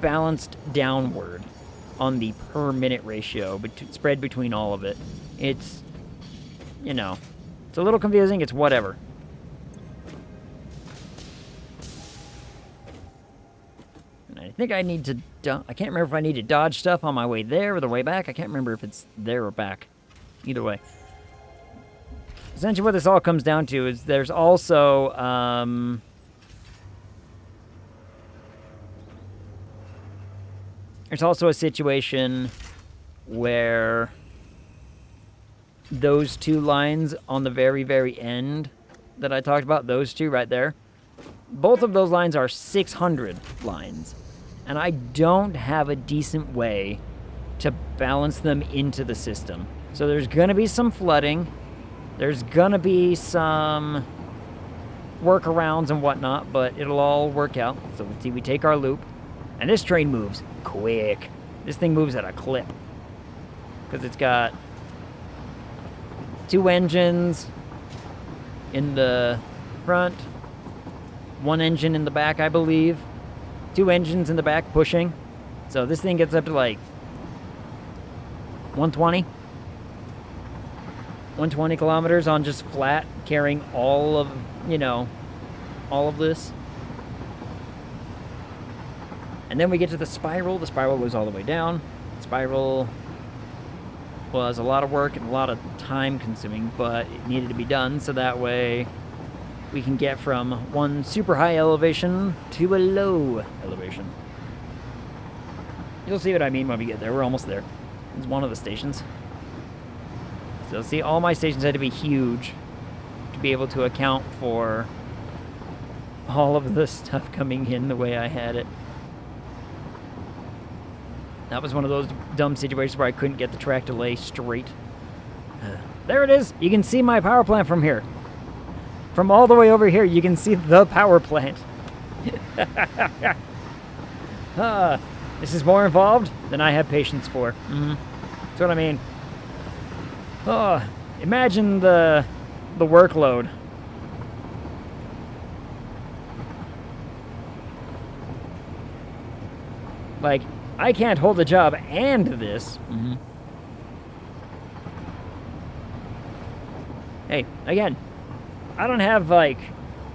balanced downward on the per minute ratio, spread between all of it. It's, you know, it's a little confusing. It's whatever. And I think I need to, I can't remember if I need to dodge stuff on my way there or the way back. I can't remember if it's there or back. Either way. Essentially what this all comes down to is there's also, there's also a situation where those two lines on the very, very end that I talked about, those two right there, both of those lines are 600 lines. And I don't have a decent way to balance them into the system. So there's going to be some flooding. There's going to be some workarounds and whatnot, but it'll all work out. So let's see, we take our loop. And this train moves quick. This thing moves at a clip. Because it's got 2 engines in the front, 1 engine in the back, I believe. 2 engines in the back pushing. So this thing gets up to like 120. 120 kilometers on just flat, carrying all of, you know, all of this. And then we get to the spiral. The spiral goes all the way down. Spiral was a lot of work and a lot of time consuming, but it needed to be done so that way we can get from one super high elevation to a low elevation. You'll see what I mean when we get there. We're almost there. It's one of the stations. So see, all my stations had to be huge to be able to account for all of the stuff coming in the way I had it. That was one of those dumb situations where I couldn't get the track to lay straight. There it is! You can see my power plant from here. From all the way over here, you can see the power plant. This is more involved than I have patience for. That's what I mean. Imagine the workload. Like, I can't hold a job and this. Hey, again, I don't have, like,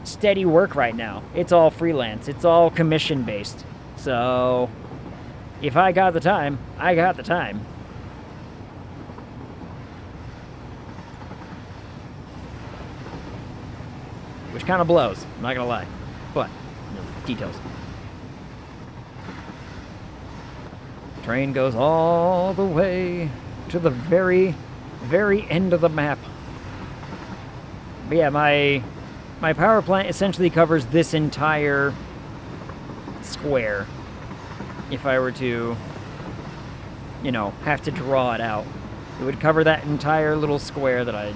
steady work right now. It's all freelance. It's all commission-based. So, if I got the time, I got the time. Which kind of blows, I'm not gonna lie. But, details. Train goes all the way to the very, very end of the map. But yeah, my power plant essentially covers this entire square. If I were to, you know, have to draw it out, it would cover that entire little square that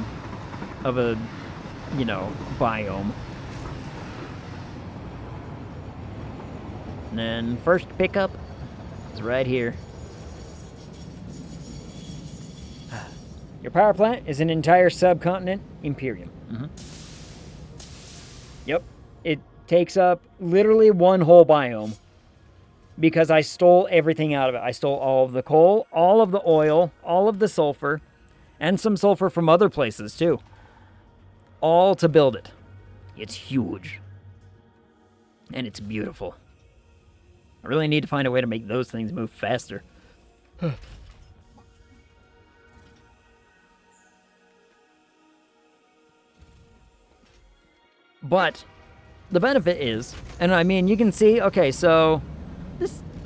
of a, you know, biome. And then first pickup is right here. Your power plant is an entire subcontinent, Imperium. Yep. It takes up literally one whole biome. because I stole everything out of it. I stole all of the coal, all of the oil, all of the sulfur, and some sulfur from other places too. All to build it. It's huge. And it's beautiful. I really need to find a way to make those things move faster. But the benefit is, and I mean, you can see, okay, so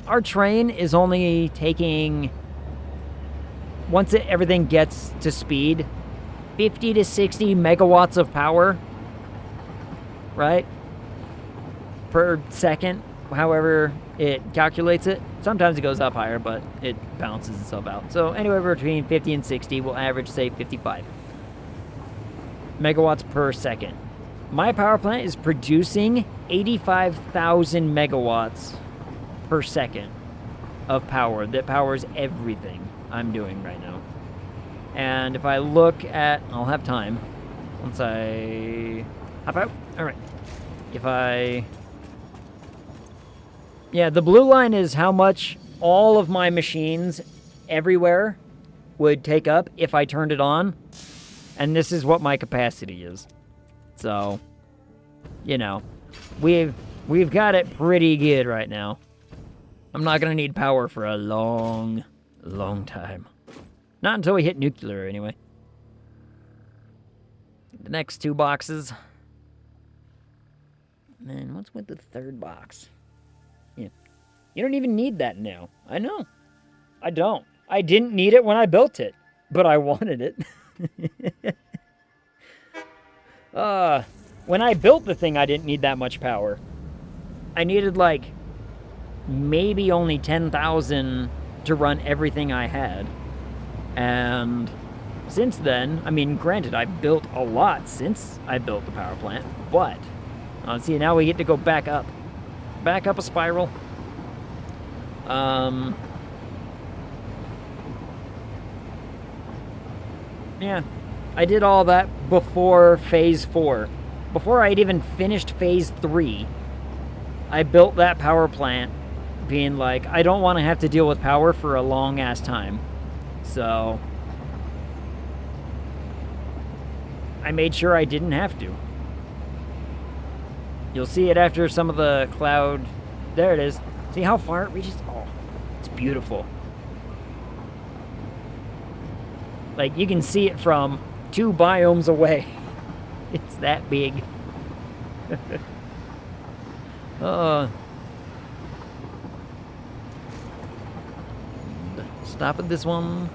our train is only taking, once everything gets to speed, 50 to 60 megawatts of power, right? Per second, however it calculates it. Sometimes it goes up higher, but it balances itself out. So anywhere between 50 and 60, we'll average, say, 55 megawatts per second. My power plant is producing 85,000 megawatts per second of power that powers everything I'm doing right now. And if I look at, I'll have time once I hop out. All right. Yeah, the blue line is how much all of my machines everywhere would take up if I turned it on. And this is what my capacity is. So, you know, we've got it pretty good right now. I'm not going to need power for a long, long time. Not until we hit nuclear, anyway. The next 2 boxes. Man, what's with the 3rd box? Yeah. You don't even need that now. I know. I don't. I didn't need it when I built it, but I wanted it. When I built the thing, I didn't need that much power. I needed, like, maybe only 10,000 to run everything I had. And since then, I mean, granted, I've built a lot since I built the power plant, but, see, now we get to go back up. Back up a spiral. Yeah, I did all that before Phase 4. Before I'd even finished Phase 3, I built that power plant being like, I don't want to have to deal with power for a long-ass time. So I made sure I didn't have to. You'll see it after some of the cloud. There it is. See how far it reaches? Oh, it's beautiful. Like, you can see it from 2 biomes away. It's that big. Stop at this one.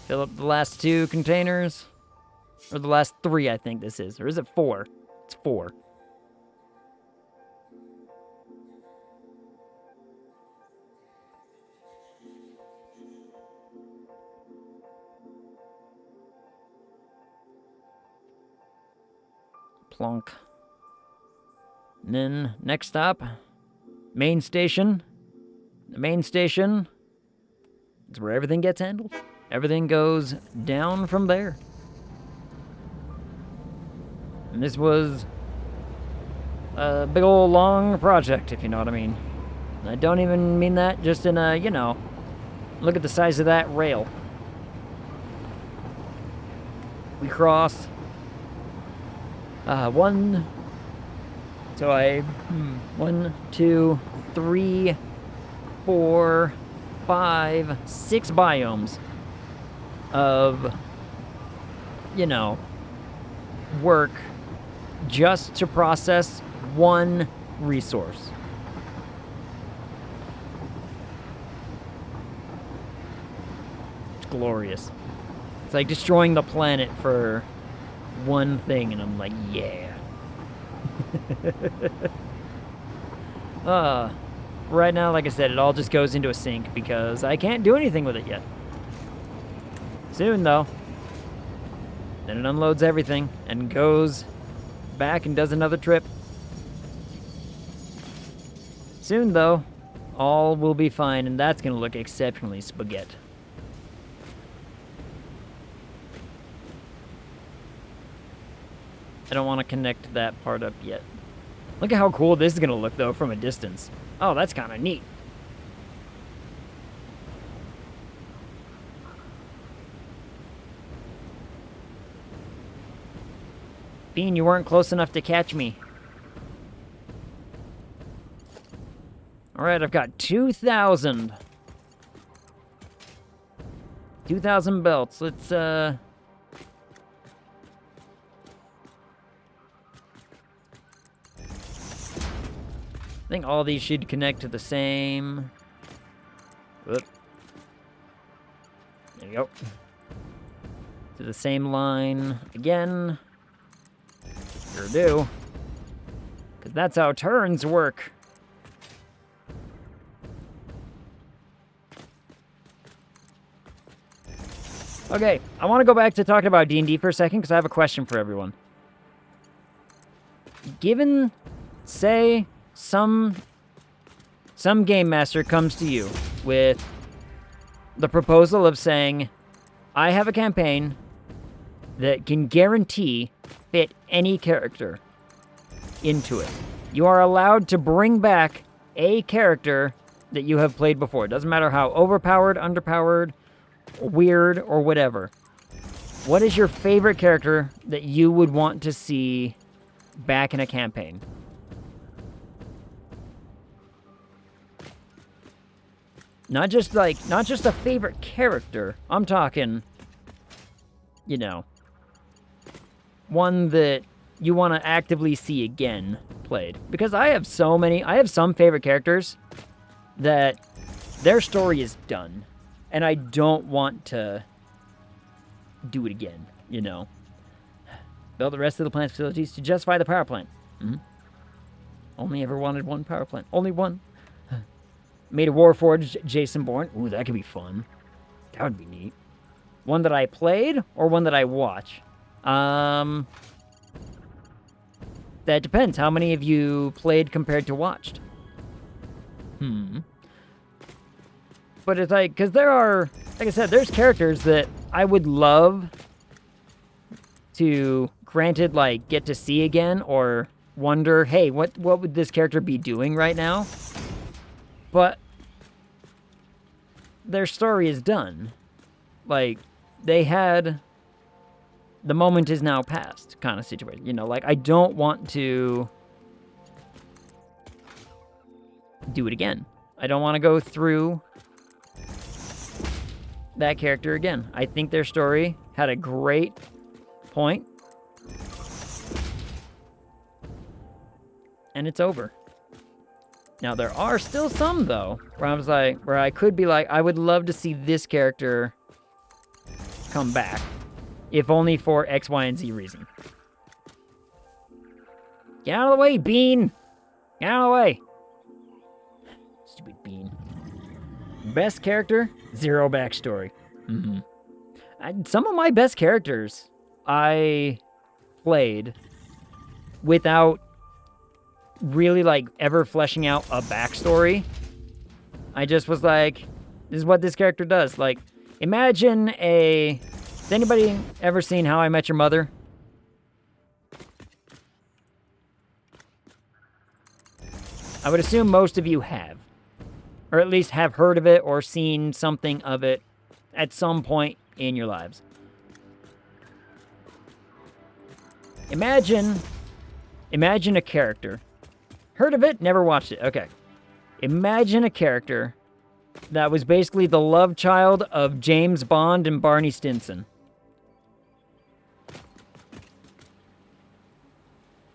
Fill up the last 2 containers. Or the last 3, I think this is. Or is it 4? It's 4. Plonk. And then, next stop, main station. The main station is where everything gets handled. Everything goes down from there. And this was a big old long project, if you know what I mean. I don't even mean that just in a, you know, look at the size of that rail. We cross 1, 2, 3, 4, 5, 6 biomes of, you know, work just to process 1 resource. It's glorious. It's like destroying the planet for 1 thing, and I'm like, yeah. Right now, like I said, it all just goes into a sink because I can't do anything with it yet. Soon, though. Then it unloads everything and goes back and does another trip. Soon, though, all will be fine, and that's going to look exceptionally spaghetti. I don't want to connect that part up yet. Look at how cool this is going to look, though, from a distance. Oh, that's kind of neat. Bean, you weren't close enough to catch me. Alright, I've got 2,000. 2,000 belts. Let's, I think all these should connect to the same... Whoop. There you go. To the same line again. Sure do. Because that's how turns work. Okay, I want to go back to talking about D&D for a second because I have a question for everyone. Given, say, some game master comes to you with the proposal of saying, I have a campaign that can guarantee fit any character into it. You are allowed to bring back a character that you have played before. It doesn't matter how overpowered, underpowered, weird, or whatever. What is your favorite character that you would want to see back in a campaign? Not just a favorite character. I'm talking, you know, one that you want to actively see again played. Because I have some favorite characters that their story is done. And I don't want to do it again, you know. Build the rest of the plant's facilities to justify the power plant. Mm-hmm. Only ever wanted one power plant. Only one. Made a Warforged Jason Bourne. Ooh, that could be fun. That would be neat. One that I played or one that I watch? That depends. How many of you played compared to watched? But it's like, because there are, like I said, there's characters that I would love to, granted, like, get to see again or wonder, hey, what would this character be doing right now? But their story is done. Like, they had the moment is now past kind of situation. You know, like, I don't want to do it again. I don't want to go through that character again. I think their story had a great point. And it's over. Now, there are still some, though, where I could be like, I would love to see this character come back. If only for X, Y, and Z reason. Get out of the way, Bean! Get out of the way! Stupid Bean. Best character? Zero backstory. Some of my best characters I played without really, like, ever fleshing out a backstory. I just was like, this is what this character does. Like, imagine has anybody ever seen How I Met Your Mother? I would assume most of you have. Or at least have heard of it or seen something of it at some point in your lives. Imagine a character. Heard of it? Never watched it. Okay. Imagine a character that was basically the love child of James Bond and Barney Stinson.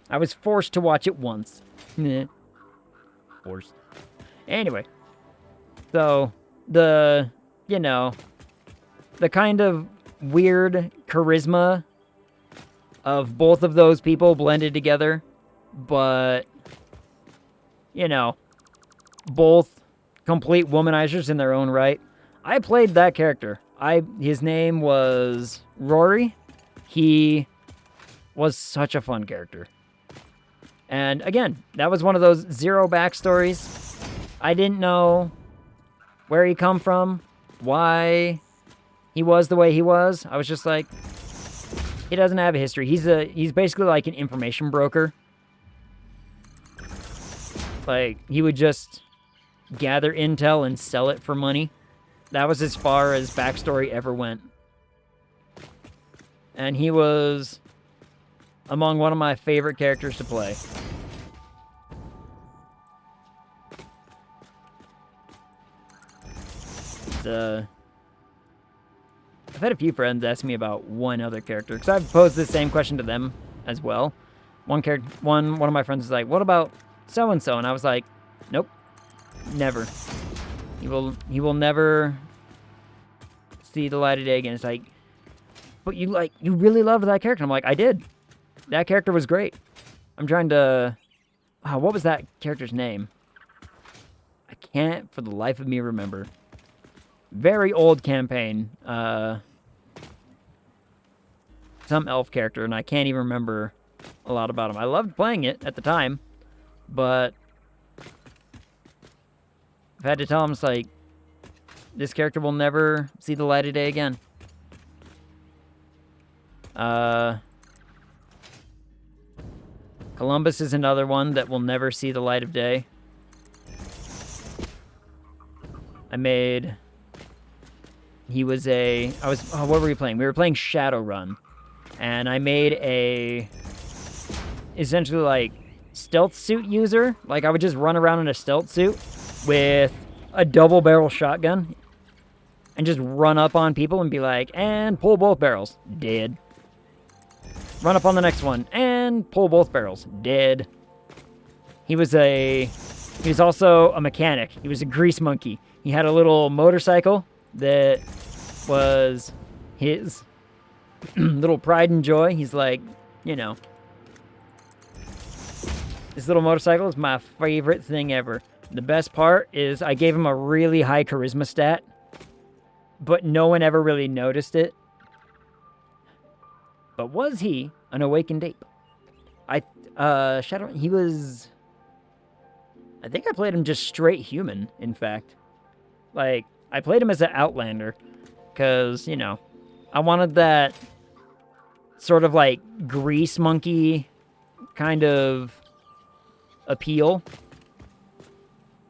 I was forced to watch it once. Forced. Anyway. So, the kind of weird charisma of both of those people blended together, but, you know, both complete womanizers in their own right. I played that character. His name was Rory. He was such a fun character. And again, that was one of those zero backstories. I didn't know where he come from, why he was the way he was. I was just like, He doesn't have a history. He's basically like an information broker. Like, he would just gather intel and sell it for money. That was as far as backstory ever went. And he was among one of my favorite characters to play. I've had a few friends ask me about one other character, because I've posed the same question to them as well. One of my friends was like, "What about so and so?" And I was like, "Nope, never. He will never see the light of day again." It's like, but you really loved that character. I'm like, I did. That character was great. I'm trying to. What was that character's name? I can't for the life of me remember. Very old campaign. Some elf character, and I can't even remember a lot about him. I loved playing it at the time, but I've had to tell him, it's like, this character will never see the light of day again. Columbus is another one that will never see the light of day. What were we playing? We were playing Shadowrun. And I made essentially like stealth suit user. Like, I would just run around in a stealth suit with a double barrel shotgun and just run up on people and be like, and pull both barrels. Dead. Run up on the next one and pull both barrels. Dead. He was also a mechanic. He was a grease monkey. He had a little motorcycle that was his little pride and joy. He's like, this little motorcycle is my favorite thing ever. The best part is I gave him a really high charisma stat, but no one ever really noticed it. But was he an awakened ape? I think I played him just straight human, in fact. Like, I played him as an outlander, because, I wanted that sort of like grease monkey kind of appeal.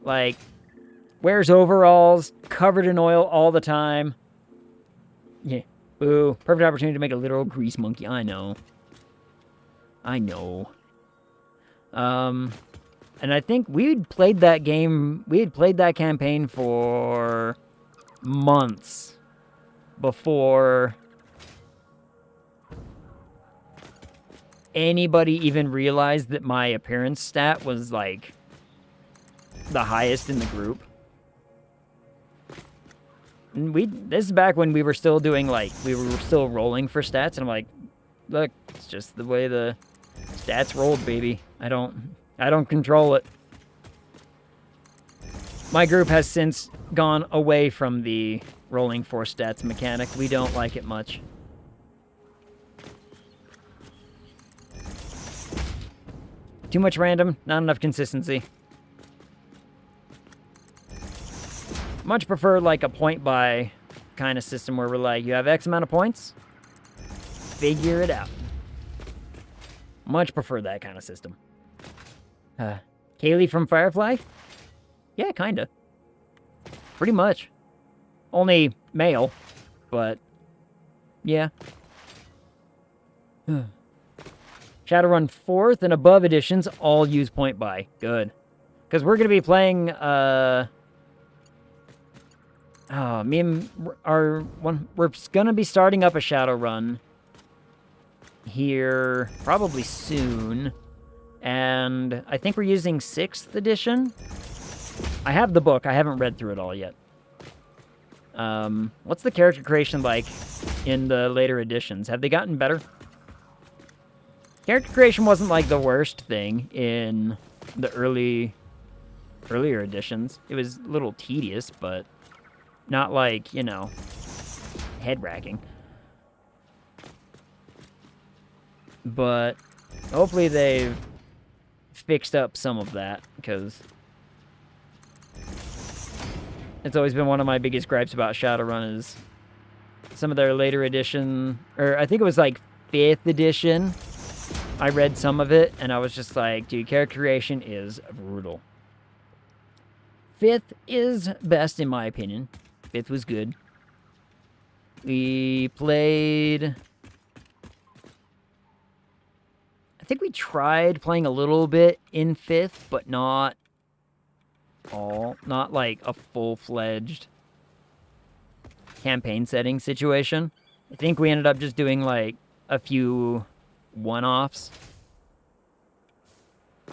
Like, wears overalls, covered in oil all the time. Yeah. Boo. Perfect opportunity to make a literal grease monkey. I know. And I think we had played that campaign for months before anybody even realized that my appearance stat was, like, the highest in the group. And this is back when we were still doing, like, we were still rolling for stats, and I'm like, look, it's just the way the stats rolled, baby. I don't control it. My group has since gone away from the rolling for stats mechanic. We don't like it much. Too much random, not enough consistency. Much prefer like a point buy kind of system where we're like, you have X amount of points, figure it out. Much prefer that kind of system. Kaylee from Firefly? Yeah, kinda. Pretty much. Only male, but yeah. Shadowrun 4th and above editions all use point buy. Good. Because we're going to be playing, we're going to be starting up a Shadowrun here probably soon. And I think we're using 6th edition. I have the book. I haven't read through it all yet. What's the character creation like in the later editions? Have they gotten better? Character creation wasn't like the worst thing in the earlier editions. It was a little tedious, but not like, head-racking. But hopefully they've fixed up some of that, because it's always been one of my biggest gripes about Shadowrun is some of their later edition, or I think it was like 5th edition. I read some of it, and I was just like, dude, character creation is brutal. 5th is best, in my opinion. 5th was good. We played... I think we tried playing a little bit in 5th, but not all. Not like a full-fledged campaign setting situation. I think we ended up just doing like a few one-offs,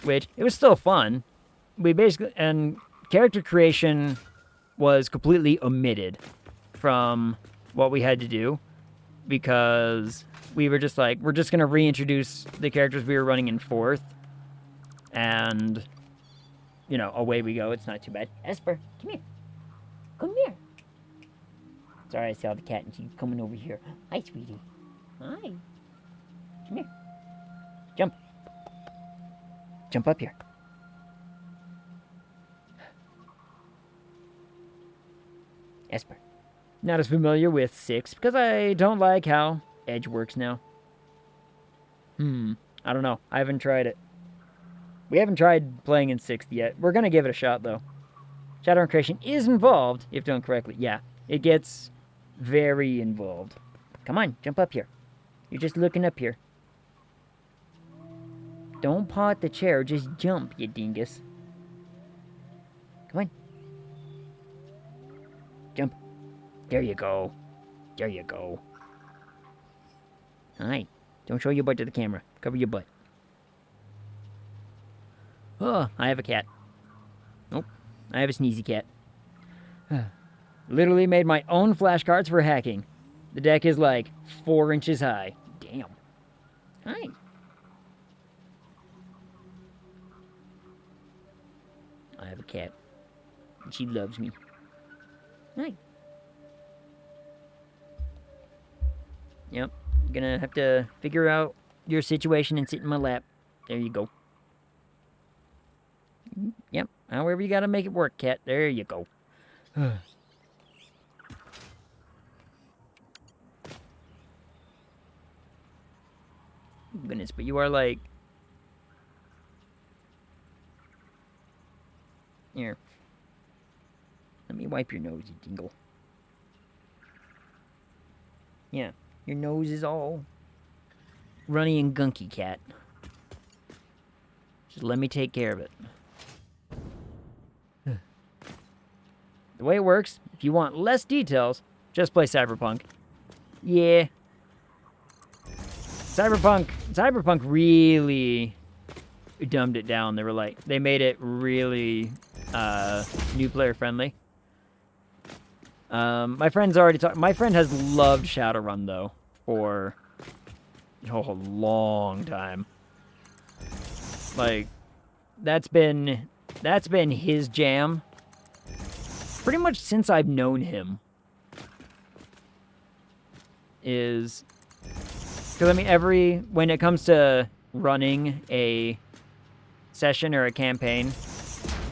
which it was still fun. We basically, and character creation was completely omitted from what we had to do because we were just like, we're just going to reintroduce the characters we were running in 4th, and, you know, away we go. It's not too bad. Esper, come here. Come here. Sorry, I saw the cat and she's coming over here. Hi, sweetie. Hi. Come here. Jump. Jump up here. Esper. Not as familiar with 6 because I don't like how Edge works now. I don't know. I haven't tried it. We haven't tried playing in 6th yet. We're going to give it a shot, though. Shadowrun creation is involved, if done correctly. Yeah, it gets very involved. Come on, jump up here. You're just looking up here. Don't paw at the chair, just jump, you dingus. Come on. Jump. There you go. There you go. Hi. Don't show your butt to the camera. Cover your butt. Oh, I have a cat. Nope. I have a sneezy cat. Literally made my own flashcards for hacking. The deck is like 4 inches high. Damn. Hi. I have a cat. And she loves me. Hi. Yep. Gonna have to figure out your situation and sit in my lap. There you go. Yep. However you gotta make it work, cat. There you go. Goodness, but you are like... Here. Let me wipe your nose, you dingle. Yeah, your nose is all runny and gunky, cat. Just let me take care of it. The way it works, if you want less details, just play Cyberpunk. Yeah. Cyberpunk really dumbed it down. They made it really new player friendly. My friend has loved Shadowrun though for a long time. Like that's been his jam pretty much since I've known him. Is because I mean when it comes to running a session or a campaign,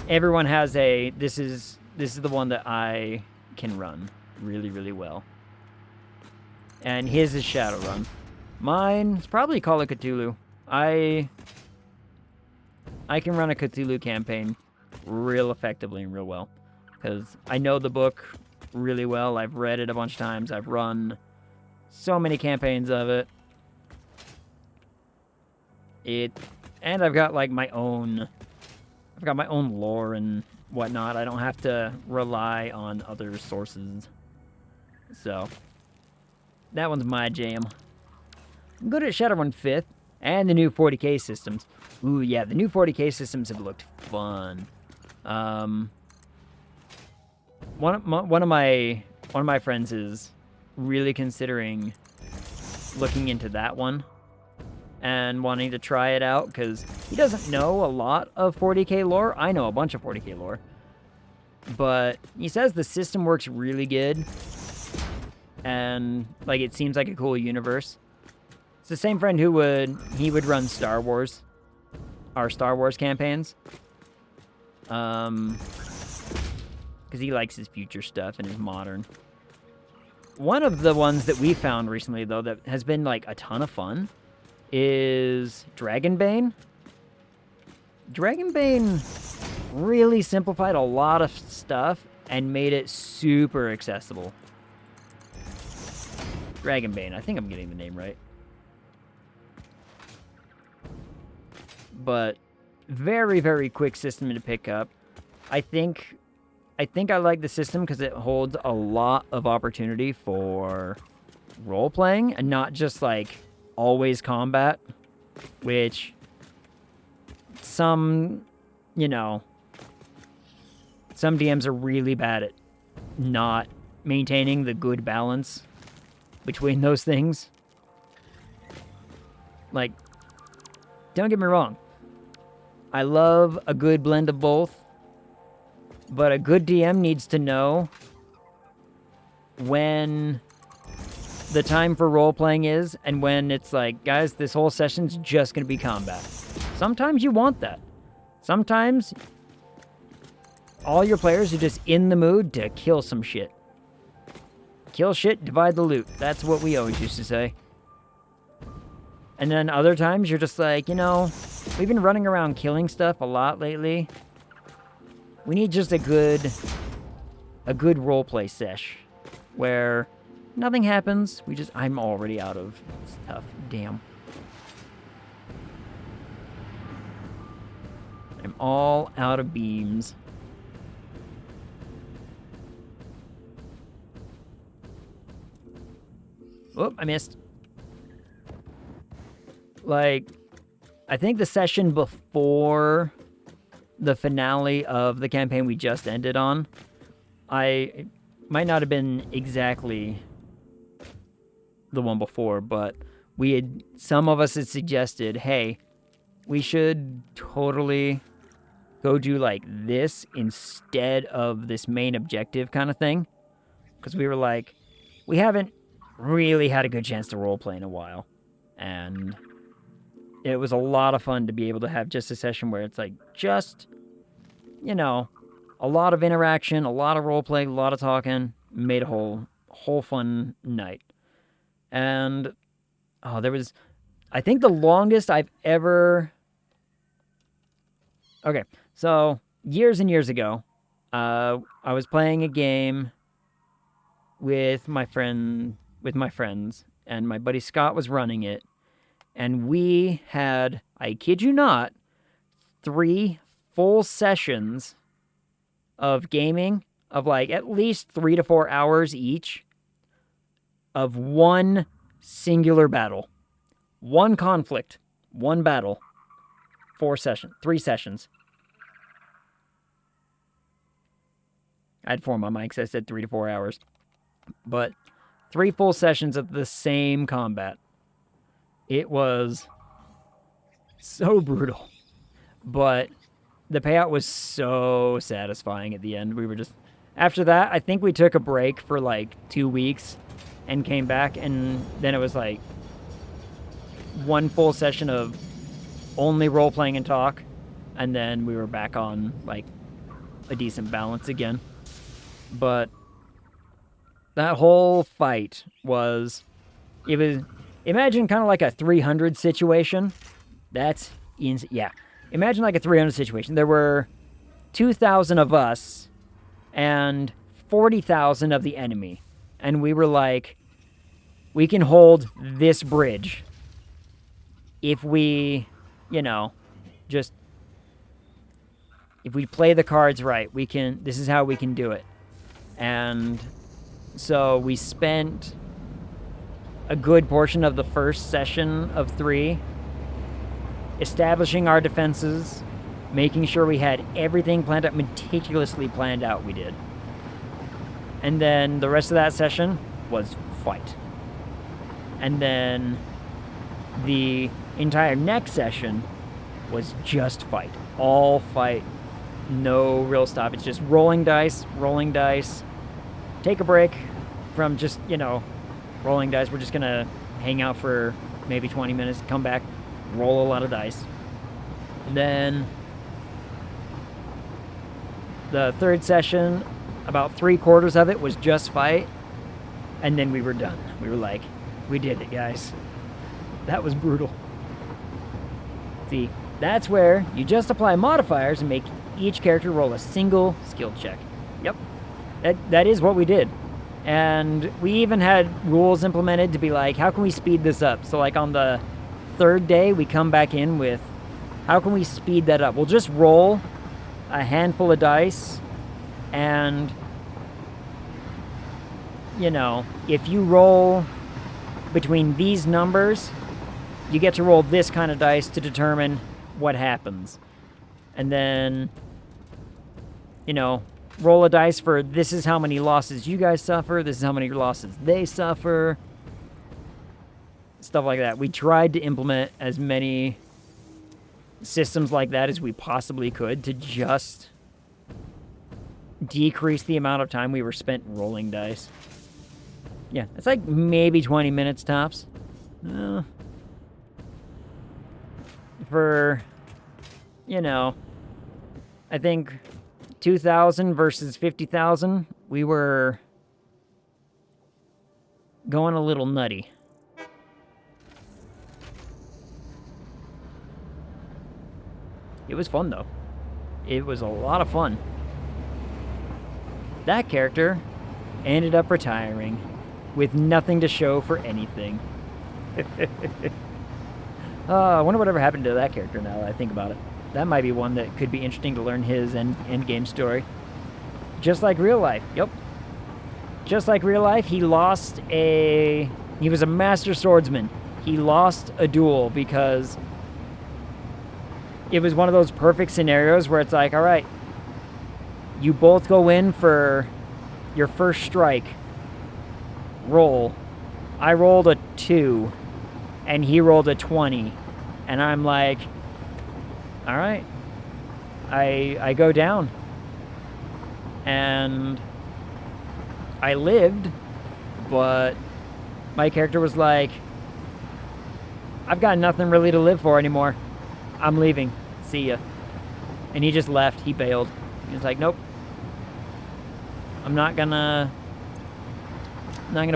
everyone has this is the one that I can run really, really well. And his is Shadowrun. Mine is probably Call of Cthulhu. I can run a Cthulhu campaign real effectively and real well. Because I know the book really well. I've read it a bunch of times. I've run so many campaigns of it. And I've got like my own lore and whatnot. I don't have to rely on other sources. So that one's my jam. I'm good at Shadowrun 5th and the new 40k systems. Ooh yeah, the new 40k systems have looked fun. One of my friends is really considering looking into that one and wanting to try it out because he doesn't know a lot of 40k lore. I know a bunch of 40k lore, but he says the system works really good and like it seems like a cool universe. It's the same friend who would run Star Wars, our Star Wars campaigns, because he likes his future stuff and his modern. One of the ones that we found recently, though, that has been like a ton of fun is Dragonbane. Dragonbane really simplified a lot of stuff and made it super accessible. Dragonbane, I think I'm getting the name right. But very, very quick system to pick up. I think I like the system because it holds a lot of opportunity for role-playing and not just, like, always combat, which some, you know, some DMs are really bad at not maintaining the good balance between those things. Like, don't get me wrong. I love a good blend of both. But a good DM needs to know when the time for role-playing is and when it's like, guys, this whole session's just going to be combat. Sometimes you want that. Sometimes all your players are just in the mood to kill some shit. Kill shit, divide the loot. That's what we always used to say. And then other times you're just like, you know, we've been running around killing stuff a lot lately. We need just a good roleplay sesh where nothing happens. I'm already out of stuff. Damn. I'm all out of beams. Whoop, I missed. Like, I think the session before the finale of the campaign we just ended on, it might not have been exactly the one before, but some of us had suggested, hey, we should totally go do like this instead of this main objective kind of thing. Because we were like, we haven't really had a good chance to roleplay in a while. And it was a lot of fun to be able to have just a session where it's like, just, you know, a lot of interaction, a lot of roleplay, a lot of talking, made a whole fun night. And, I think the longest I've ever... Okay, so, years and years ago, I was playing a game with my friends, and my buddy Scott was running it, and we had, I kid you not, 3 full sessions of gaming of like at least 3 to 4 hours each of one singular battle. One conflict, one battle, 3 sessions. I had 4 on my mic, so I said 3 to 4 hours. But 3 full sessions of the same combat. It was so brutal. But the payout was so satisfying at the end. We were just... After that, I think we took a break for like 2 weeks and came back, and then it was like 1 full session of only role-playing and talk, and then we were back on like a decent balance again. But that whole fight was... Imagine kind of like a 300 situation. Yeah. Imagine like a 300 situation. There were 2,000 of us and 40,000 of the enemy. And we were like, we can hold this bridge if we, you know, just... If we play the cards right, this is how we can do it. And so we spent a good portion of the first session of 3 establishing our defenses, making sure we had everything planned out, meticulously planned out we did. And then the rest of that session was fight. And then the entire next session was just fight. All fight. No real stop. It's just rolling dice. Take a break from just, you know, rolling dice. We're just going to hang out for maybe 20 minutes, come back, roll a lot of dice. And then the third session, about 3/4 of it was just fight. And then we were done. We were like, we did it, guys. That was brutal. See, that's where you just apply modifiers and make each character roll a single skill check. Yep. That is what we did. And we even had rules implemented to be like, how can we speed this up? So like on the third day, we come back in with, how can we speed that up? We'll just roll a handful of dice, and, you know, if you roll between these numbers, you get to roll this kind of dice to determine what happens. And then, you know, roll a dice for this is how many losses you guys suffer, this is how many losses they suffer, stuff like that. We tried to implement as many systems like that as we possibly could to just decrease the amount of time we were spent rolling dice. Yeah, it's like maybe 20 minutes tops. For, you know, I think 2,000 versus 50,000, we were going a little nutty. It was fun, though. It was a lot of fun. That character ended up retiring with nothing to show for anything. I wonder whatever happened to that character now that I think about it. That might be one that could be interesting to learn his end game story. Just like real life. Yep. Just like real life, he was a master swordsman. He lost a duel because it was one of those perfect scenarios where it's like, all right, you both go in for your first strike. Roll. I rolled a 2, and he rolled a 20. And I'm like, all right. I go down. And I lived, but my character was like, I've got nothing really to live for anymore. I'm leaving. See ya. And he just left. He bailed. He was like, nope. I'm not gonna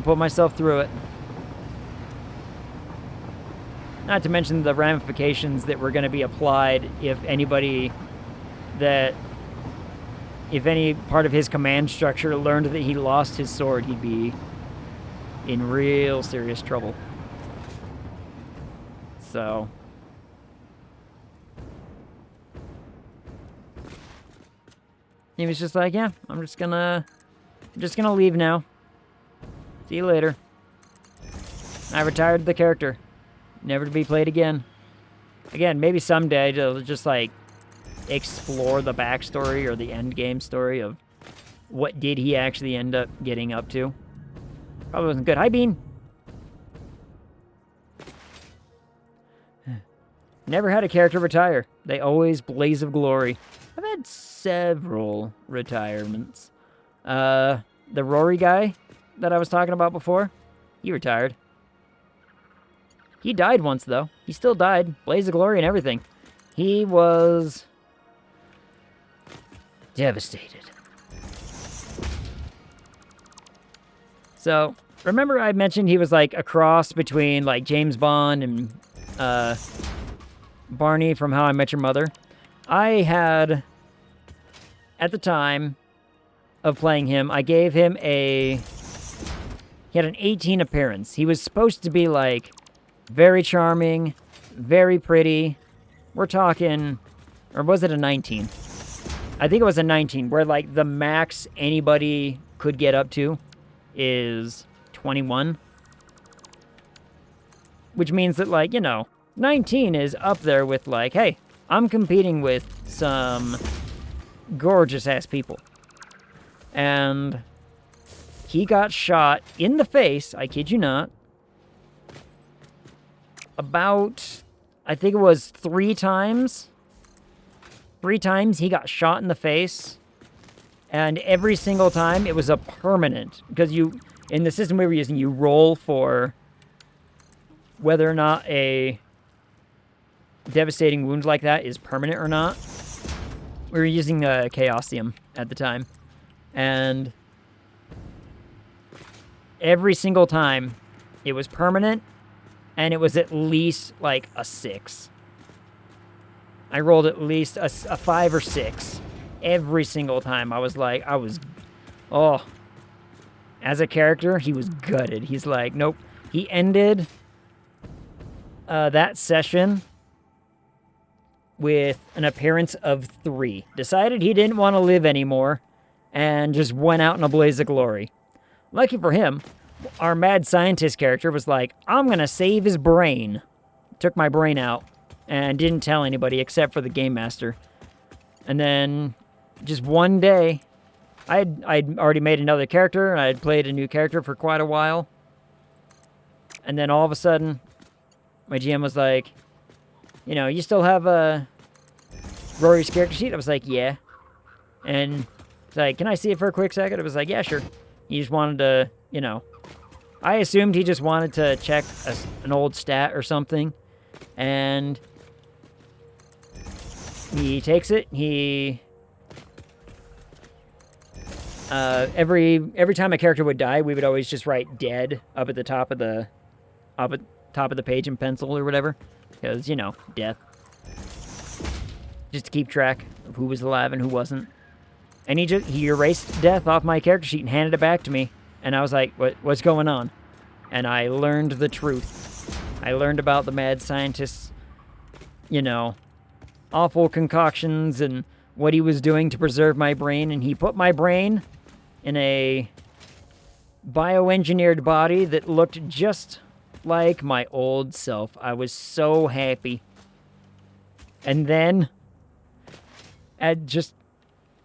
put myself through it. Not to mention the ramifications that were going to be applied if any part of his command structure learned that he lost his sword, he'd be in real serious trouble. So he was just like, yeah, I'm just gonna leave now. See you later. I retired the character. Never to be played again. Again, maybe someday to just, like, explore the backstory or the end game story of what did he actually end up getting up to. Probably wasn't good. Hi, Bean! Never had a character retire. They always blaze of glory. I've had several retirements. The Rory guy that I was talking about before, he retired. He died once, though. He still died. Blaze of glory and everything. He was devastated. So, remember I mentioned he was like a cross between like James Bond and Barney from How I Met Your Mother? I had, at the time of playing him, I gave him he had an 18 appearance. He was supposed to be like very charming, very pretty. We're talking, or was it a 19? I think it was a 19, where like the max anybody could get up to is 21. Which means that, like, you know, 19 is up there with like, hey, I'm competing with some gorgeous ass people. And he got shot in the face, I kid you not, about, I think it was 3 times. 3 times he got shot in the face. And every single time it was a permanent. Because in the system we were using, you roll for whether or not a devastating wound like that is permanent or not. We were using Chaosium at the time. And every single time, it was permanent, and it was at least like a 6. I rolled at least a 5 or 6 every single time. Oh, as a character, he was gutted. He's like, nope. He ended that session with an appearance of 3. Decided he didn't want to live anymore, and just went out in a blaze of glory. Lucky for him, our mad scientist character was like, I'm going to save his brain. Took my brain out and didn't tell anybody except for the game master. And then just one day, I'd already made another character, and I had played a new character for quite a while. And then all of a sudden, my GM was like, you still have Rory's character sheet? I was like, yeah. And it's like, can I see it for a quick second? I was like, yeah, sure. He just wanted to, I assumed he just wanted to check an old stat or something. And he takes it. Every time a character would die, we would always just write dead up at the top of the page in pencil or whatever, because death, just to keep track of who was alive and who wasn't. And he erased death off my character sheet and handed it back to me, and I was like, what's going on? And I learned the truth. I learned about the mad scientist's awful concoctions and what he was doing to preserve my brain, and he put my brain in a bioengineered body that looked just like my old self. I was so happy. And then, at just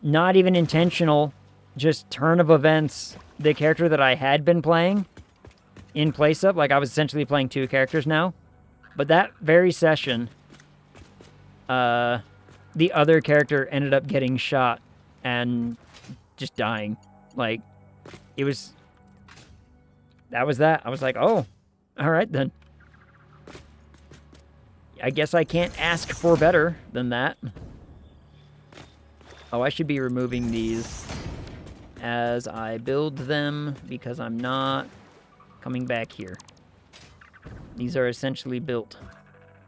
not even intentional, just turn of events, the character that I had been playing in place of, like I was essentially playing 2 characters now, but that very session, the other character ended up getting shot and just dying. Like, that was that. I was like, oh, all right then. I guess I can't ask for better than that. Oh, I should be removing these as I build them because I'm not coming back here. These are essentially built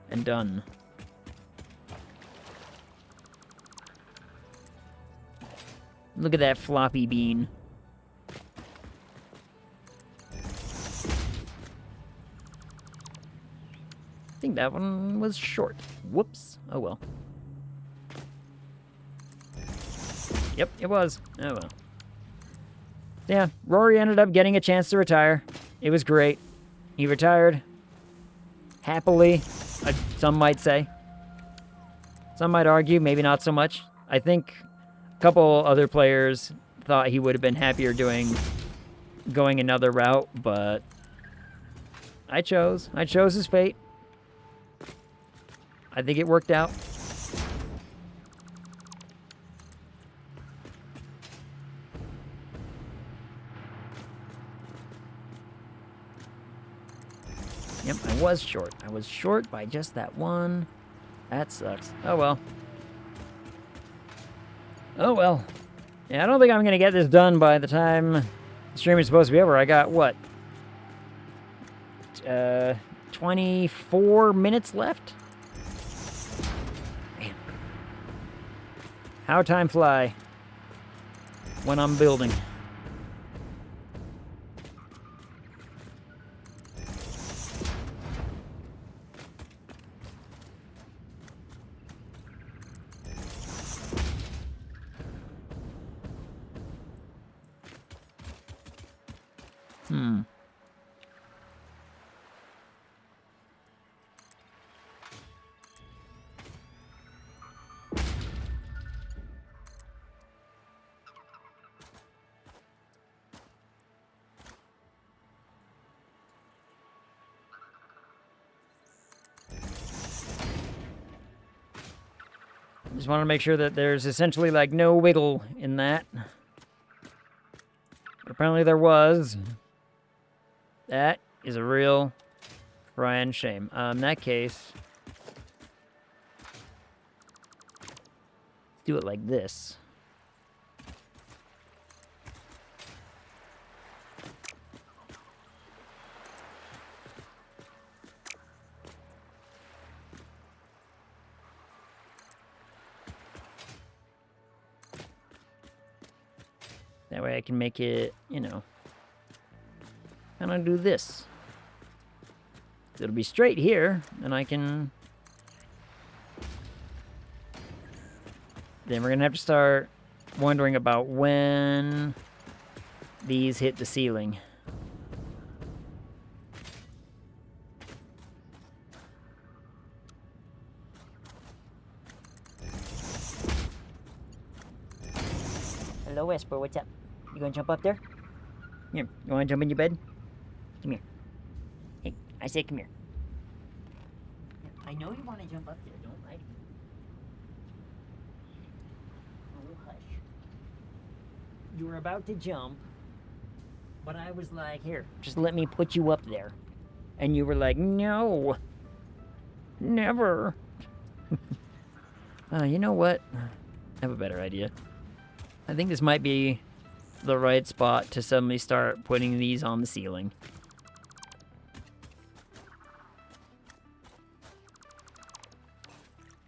and done. Look at that floppy bean. I think that one was short. Whoops. Oh well. Yep, it was. Oh well. Yeah, Rory ended up getting a chance to retire. It was great. He retired happily, some might say. Some might argue, maybe not so much. I think a couple other players thought he would have been happier going another route, but I chose his fate. I think it worked out. Yep, I was short. I was short by just that one. That sucks. Oh well. Oh well. Yeah, I don't think I'm gonna get this done by the time the stream is supposed to be over. I got what? 24 minutes left? Man. How time fly when I'm building. Just want to make sure that there's essentially like no wiggle in that. But apparently there was. That is a real crying shame. In that case, let's do it like this. That way I can make it, you know, kind of do this. It'll be straight here, and I can... Then we're going to have to start wondering about when these hit the ceiling. Hello, Esper, what's up? You gonna jump up there? Here, you wanna jump in your bed? Come here. Hey, I said come here. I know you wanna jump up there, don't lie to me. Oh, hush. You were about to jump, but I was like, here, just let me put you up there. And you were like, no. Never. You know what? I have a better idea. I think this might be the right spot to suddenly start putting these on the ceiling.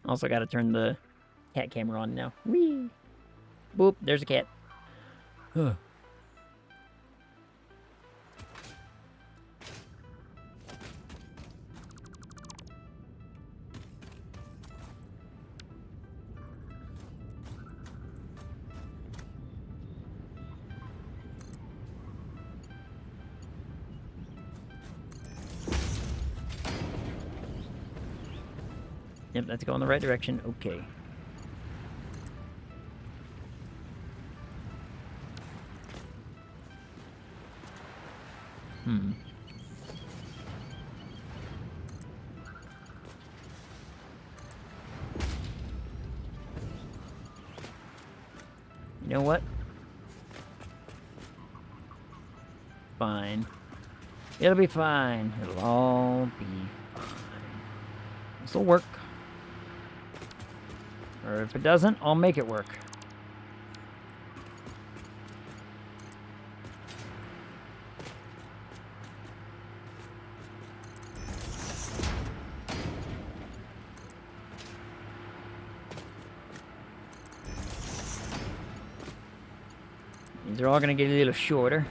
Also gotta turn the cat camera on now. Whee! Boop, there's a cat. Huh. Yep, that's going in the right direction. Okay. You know what? Fine. It'll be fine. It'll all be fine. This'll work. Or if it doesn't, I'll make it work. These are all going to get a little shorter.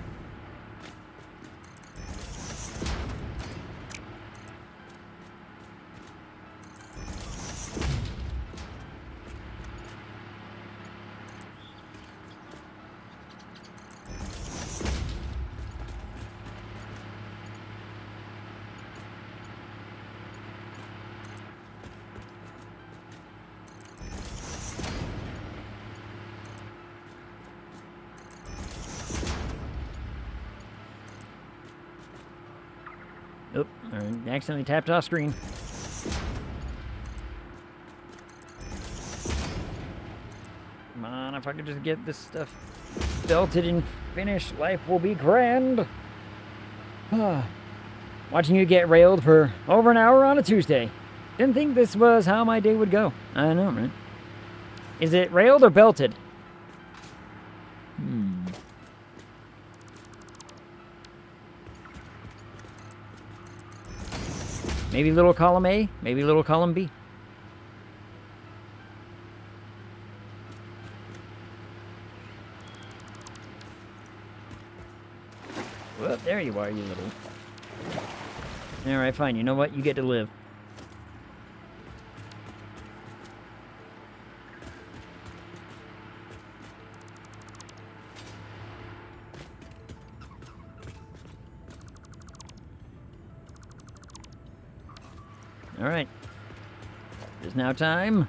Oop, I accidentally tapped off screen. Come on, if I could just get this stuff belted and finished, life will be grand. Watching you get railed for over an hour on a Tuesday. Didn't think this was how my day would go. I know, man. Is it railed or belted? Maybe little column A, maybe little column B. Well, there you are, you little... Alright, fine. You know what? You get to live. Alright. It is now time.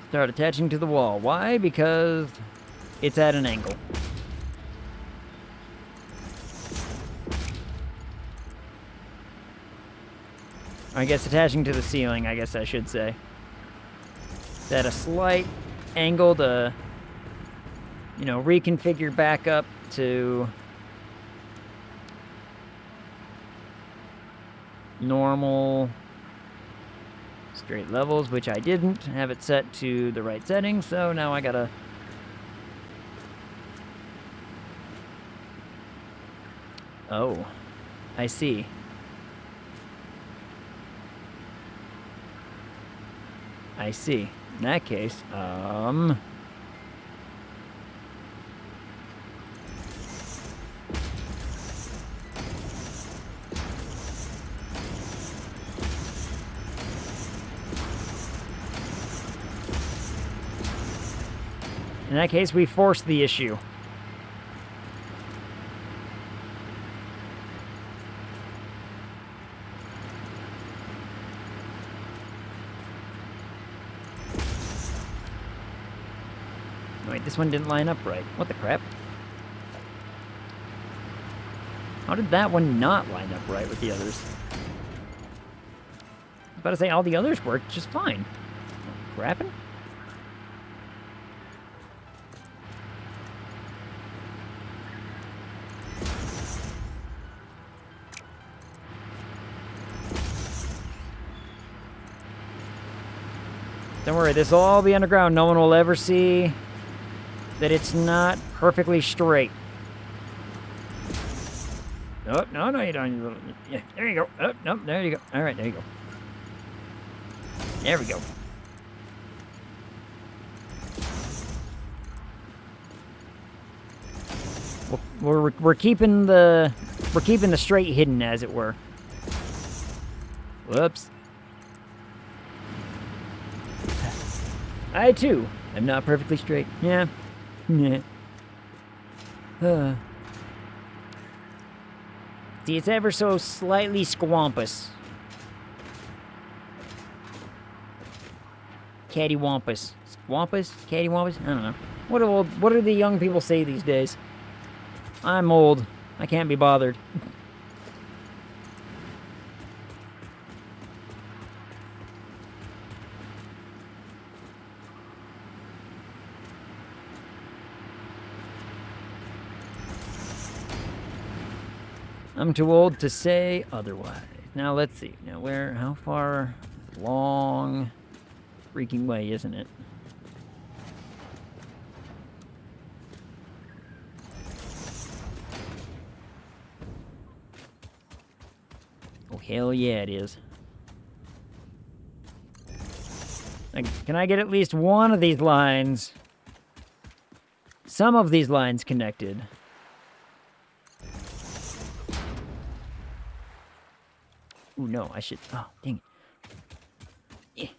Start attaching to the wall. Why? Because it's at an angle. I guess attaching to the ceiling, I guess I should say. It's at a slight angle to, you know, reconfigure back up to normal straight levels, which I didn't have it set to the right setting, so now I gotta oh, I see. I see. In that case, in that case, we force the issue. Wait, this one didn't line up right. What the crap? How did that one not line up right with the others? I was about to say all the others worked just fine. Crapping? Don't worry, this will all be underground. No one will ever see that it's not perfectly straight. Oh, no, you don't. Yeah, there you go. Oh, no, there you go. All right, there you go. There we go. We're keeping the straight hidden, as it were. Whoops. I too am not perfectly straight. Yeah. Yeah. See, it's ever so slightly squampus. Cattywampus. Squampus? Cattywampus? I don't know. What do the young people say these days? I'm old. I can't be bothered. I'm too old to say otherwise. Now, let's see. Now, how far? Long freaking way, isn't it? Oh, hell yeah, it is. Can I get at least one of these lines? Some of these lines connected. Ooh, no, I should... Oh, dang it. Yeah.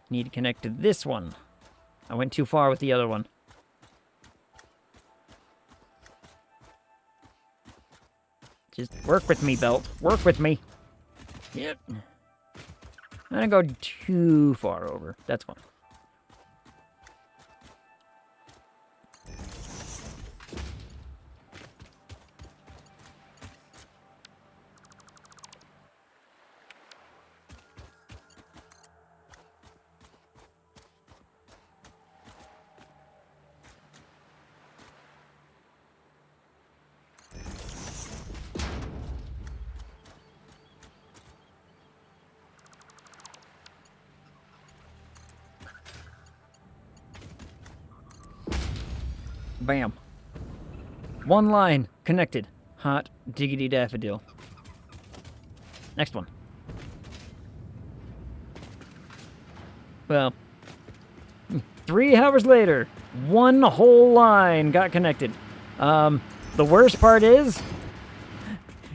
Need to connect to this one. I went too far with the other one. Just work with me, belt. Work with me. Yep. I'm gonna go too far over. That's fine. Bam. One line connected. Hot diggity daffodil. Next one. Well, 3 hours later, one whole line got connected. The worst part is,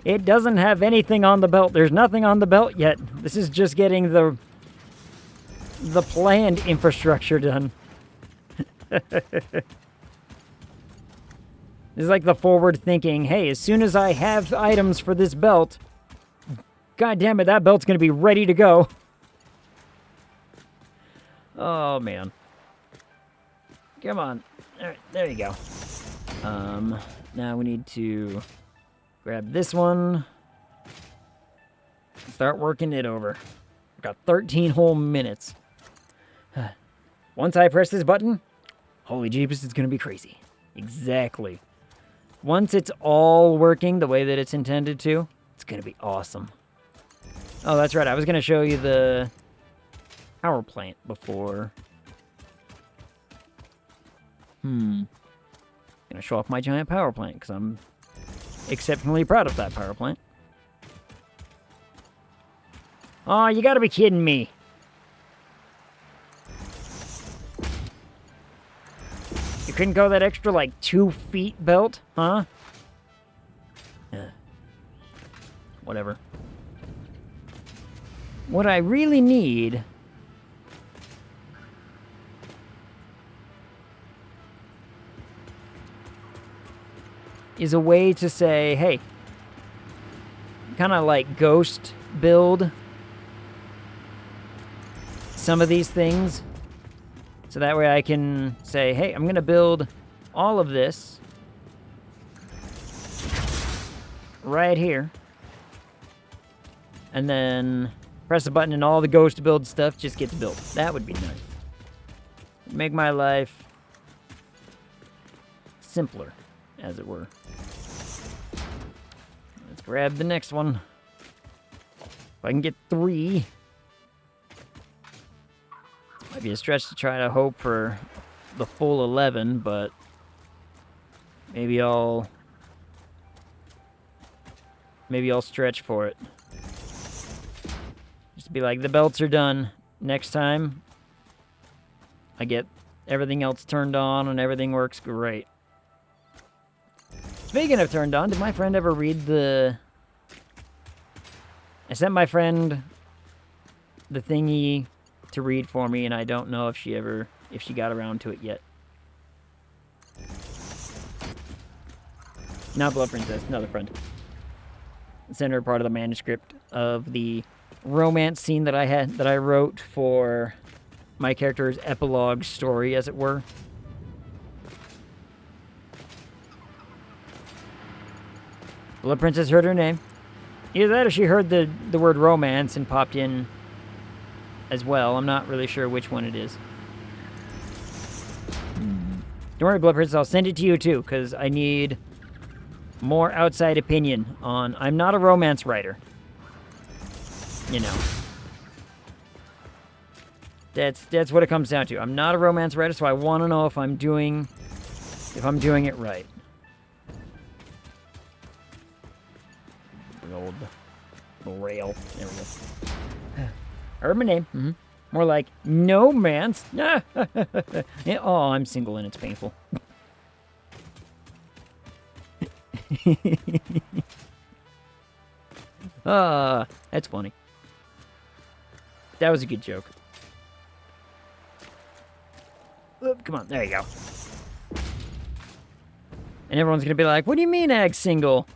it doesn't have anything on the belt. There's nothing on the belt yet. This is just getting the planned infrastructure done. This is like the forward thinking, hey, as soon as I have items for this belt, god damn it, that belt's gonna be ready to go. Oh, man. Come on. Alright, there you go. Now we need to grab this one. Start working it over. I've got 13 whole minutes. Once I press this button, holy jeepers, it's gonna be crazy. Exactly. Once it's all working the way that it's intended to, it's going to be awesome. Oh, that's right. I was going to show you the power plant before. Going to show off my giant power plant because I'm exceptionally proud of that power plant. Oh, you gotta be kidding me. You couldn't go that extra, like, 2 feet belt, huh? Whatever. What I really need... is a way to say, hey, kind of like ghost build some of these things. So that way I can say, hey, I'm going to build all of this right here. And then press a button and all the ghost build stuff just gets built. That would be nice. Make my life simpler, as it were. Let's grab the next one. If I can get 3. Might be a stretch to try to hope for the full 11, but maybe I'll stretch for it. Just be like, the belts are done. Next time, I get everything else turned on and everything works great. Speaking of turned on, did my friend ever read the... I sent my friend the thingy to read for me, and I don't know if she got around to it yet. Not Blood Princess, another friend. Sent her part of the manuscript of the romance scene that I wrote for my character's epilogue story, as it were. Blood Princess heard her name. Either that or she heard the word romance and popped in as well. I'm not really sure which one it is. Don't worry, Blood Princess, I'll send it to you too, because I need more outside opinion on... I'm not a romance writer. You know. That's what it comes down to. I'm not a romance writer, so I want to know if I'm doing it right. The rail. There we go. I heard my name. Mm-hmm. More like, no man's. Yeah, oh, I'm single and it's painful. That's funny. That was a good joke. Oop, come on, there you go. And everyone's gonna be like, what do you mean Ag's single?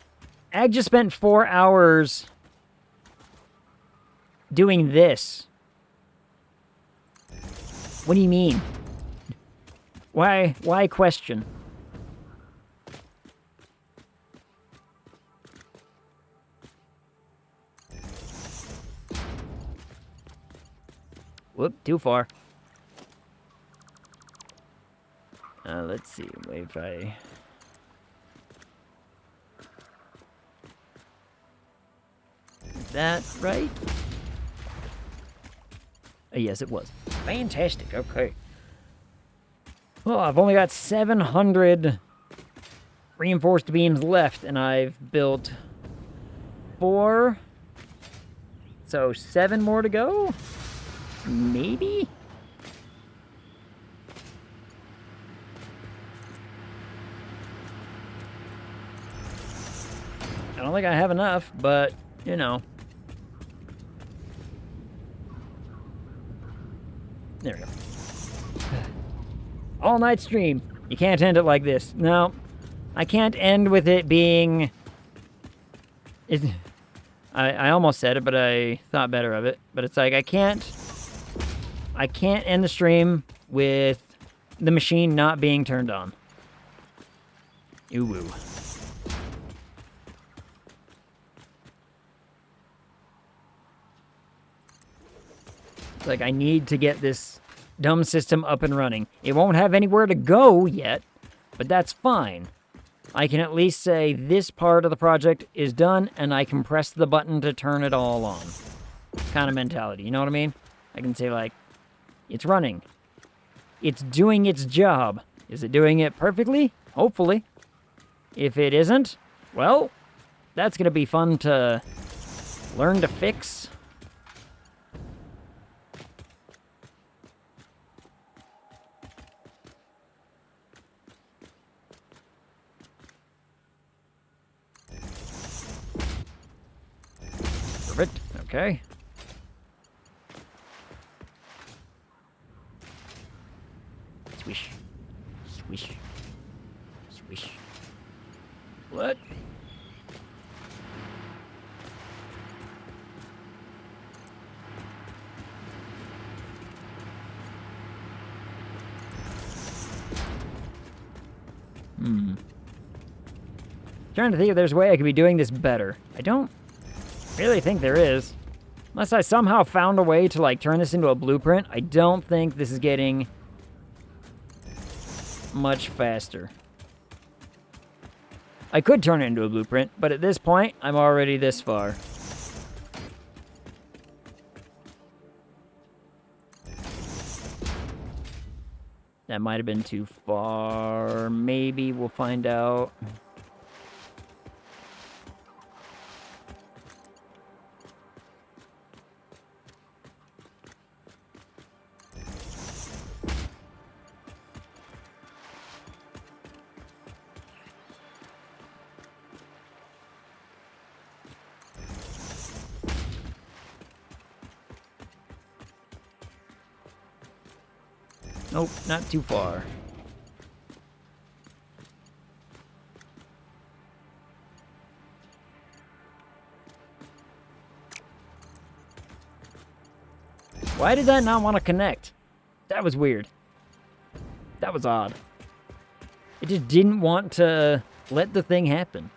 Ag just spent 4 hours doing this. What do you mean? Why question? Whoop, too far. Let's see, if I... Is that right? Yes, it was. Fantastic, okay. Oh, I've only got 700 reinforced beams left, and I've built 4. So 7 more to go? Maybe? I don't think I have enough, but, you know. There we go. All-night stream. You can't end it like this. No. I can't end with it being... I almost said it, but I thought better of it. But it's like, I can't end the stream with the machine not being turned on. Ooh-woo. It's like, I need to get this dumb system up and running. It won't have anywhere to go yet, but that's fine. I can at least say this part of the project is done, and I can press the button to turn it all on. Kind of mentality, you know what I mean? I can say, like, it's running. It's doing its job. Is it doing it perfectly? Hopefully. If it isn't, well, That's going to be fun to learn to fix. Perfect. Okay. Swish. Swish. Swish. What? Trying to think if there's a way I could be doing this better. I don't really think there is. Unless I somehow found a way to, like, turn this into a blueprint, I don't think this is getting much faster. I could turn it into a blueprint, but at this point, I'm already this far. That might have been too far. Maybe we'll find out. Nope, not too far. Why did that not want to connect? That was weird. That was odd. It just didn't want to let the thing happen.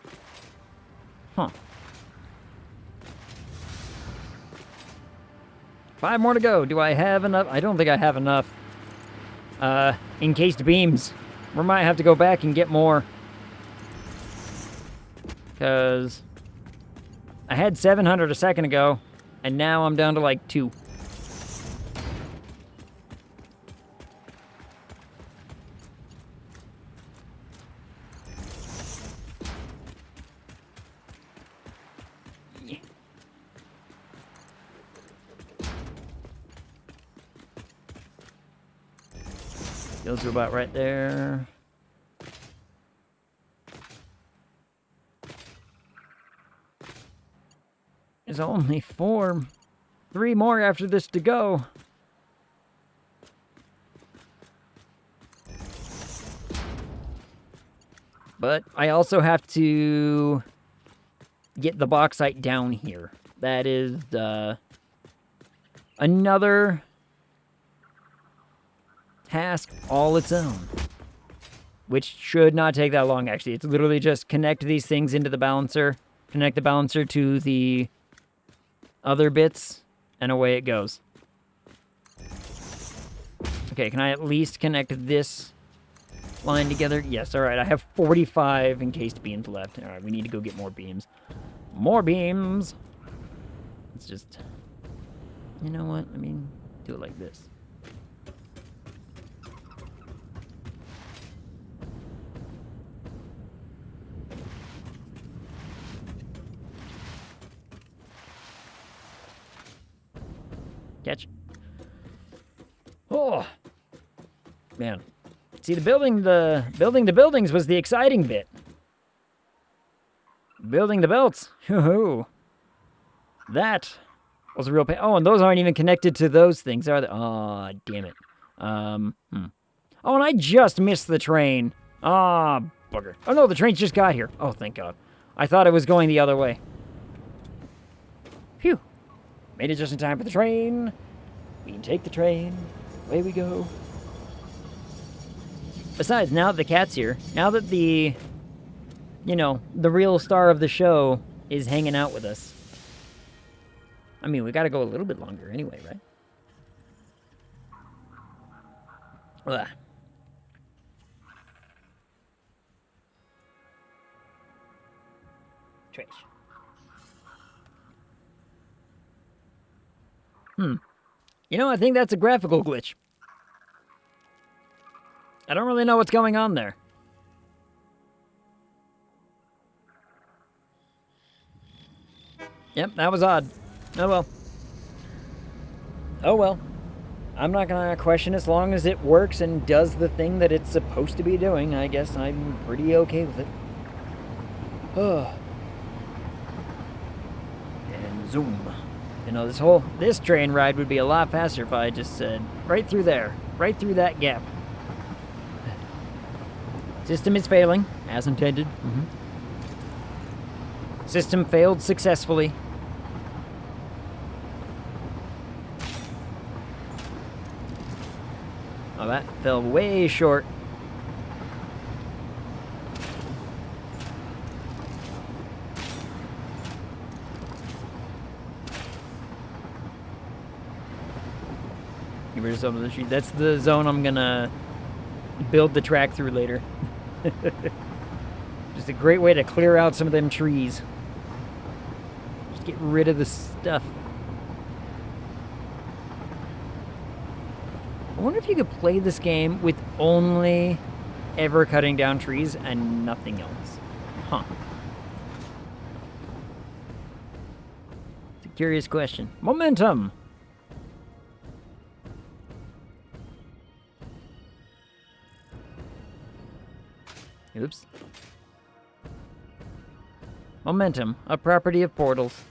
Huh. 5 more to go. Do I have enough? I don't think I have enough. Encased beams. We might have to go back and get more. Because I had 700 a second ago, and now I'm down to like 2. Those are about right there. There's only 3 more after this to go. But I also have to get the bauxite down here. That is another task all its own, which should not take that long, actually. It's literally just connect these things into the balancer, connect the balancer to the other bits, and away it goes. Okay, can I at least connect this line together? Yes, all right. I have 45 encased beams left. All right, we need to go get more beams. More beams! Let's just... You know what? I mean, do it like this. Catch. Oh, man. See, building the buildings was the exciting bit. Building the belts. Hoo-hoo. That was a real pain. Oh, and those aren't even connected to those things, are they? Oh, damn it. Oh, and I just missed the train. Ah, bugger. Oh, no, the train just got here. Oh, thank God. I thought it was going the other way. Phew. Made it just in time for the train. We can take the train. Away we go. Besides, now that the cat's here, now that the, you know, the real star of the show is hanging out with us. I mean, we gotta go a little bit longer anyway, right? Ugh. Trash. You know, I think that's a graphical glitch. I don't really know what's going on there. Yep, that was odd. Oh well. Oh well. I'm not gonna question as long as it works and does the thing that it's supposed to be doing. I guess I'm pretty okay with it. Oh. And zoom. You know, this train ride would be a lot faster if I just said right through there, right through that gap. System is failing, as intended. System failed successfully. Oh, that fell way short. Get rid of some of the trees. That's the zone I'm gonna build the track through later. Just a great way to clear out some of them trees. Just get rid of the stuff. I wonder if you could play this game with only ever cutting down trees and nothing else. Huh. It's a curious question. Momentum! Oops. Momentum, a property of portals.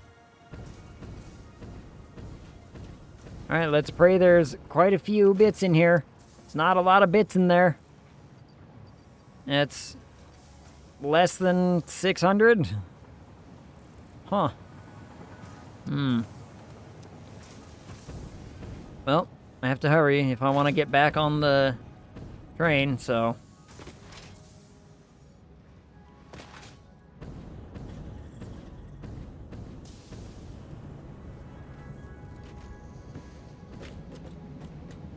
Alright, let's pray there's quite a few bits in here. It's not a lot of bits in there. It's less than 600? Huh. Well, I have to hurry if I want to get back on the train, so...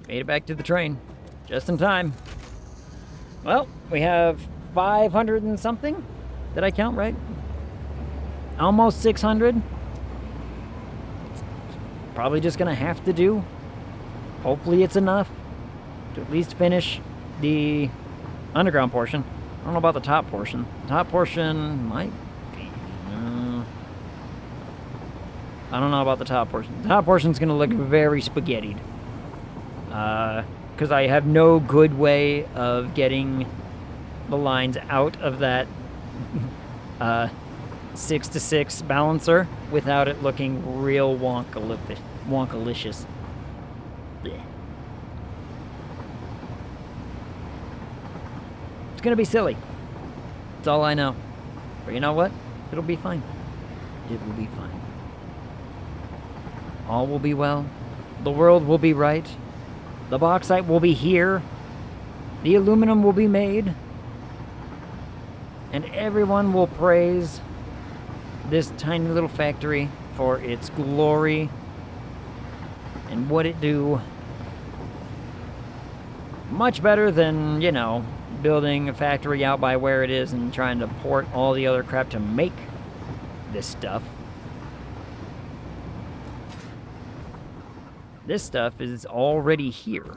Made it back to the train. Just in time. Well, we have 500 and something. Did I count right? Almost 600. Probably just gonna have to do. Hopefully it's enough to at least finish the underground portion. I don't know about the top portion. The top portion might be... I don't know about the top portion. The top portion's gonna look very spaghettied. Because I have no good way of getting the lines out of that 6-to-6 balancer without it looking real wonkalicious. Blech. It's gonna be silly. That's all I know. But you know what? It'll be fine. It will be fine. All will be well. The world will be right. The bauxite will be here. The aluminum will be made. And everyone will praise this tiny little factory for its glory and what it do. Much better than, you know, building a factory out by where it is and trying to port all the other crap to make this stuff. This stuff is already here.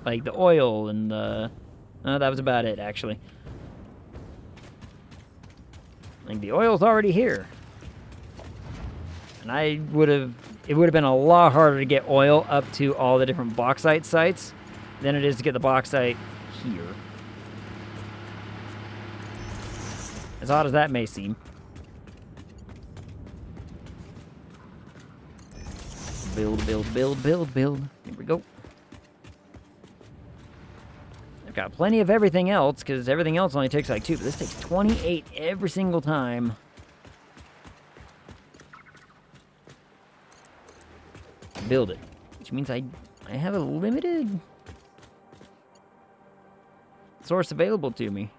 Like the oil and the... that was about it, actually. Like, the oil's already here. And it would have been a lot harder to get oil up to all the different bauxite sites than it is to get the bauxite here. As odd as that may seem. Build, build, build, build, build. Here we go. I've got plenty of everything else, because everything else only takes like 2, but this takes 28 every single time. Build it. Which means I have a limited source available to me.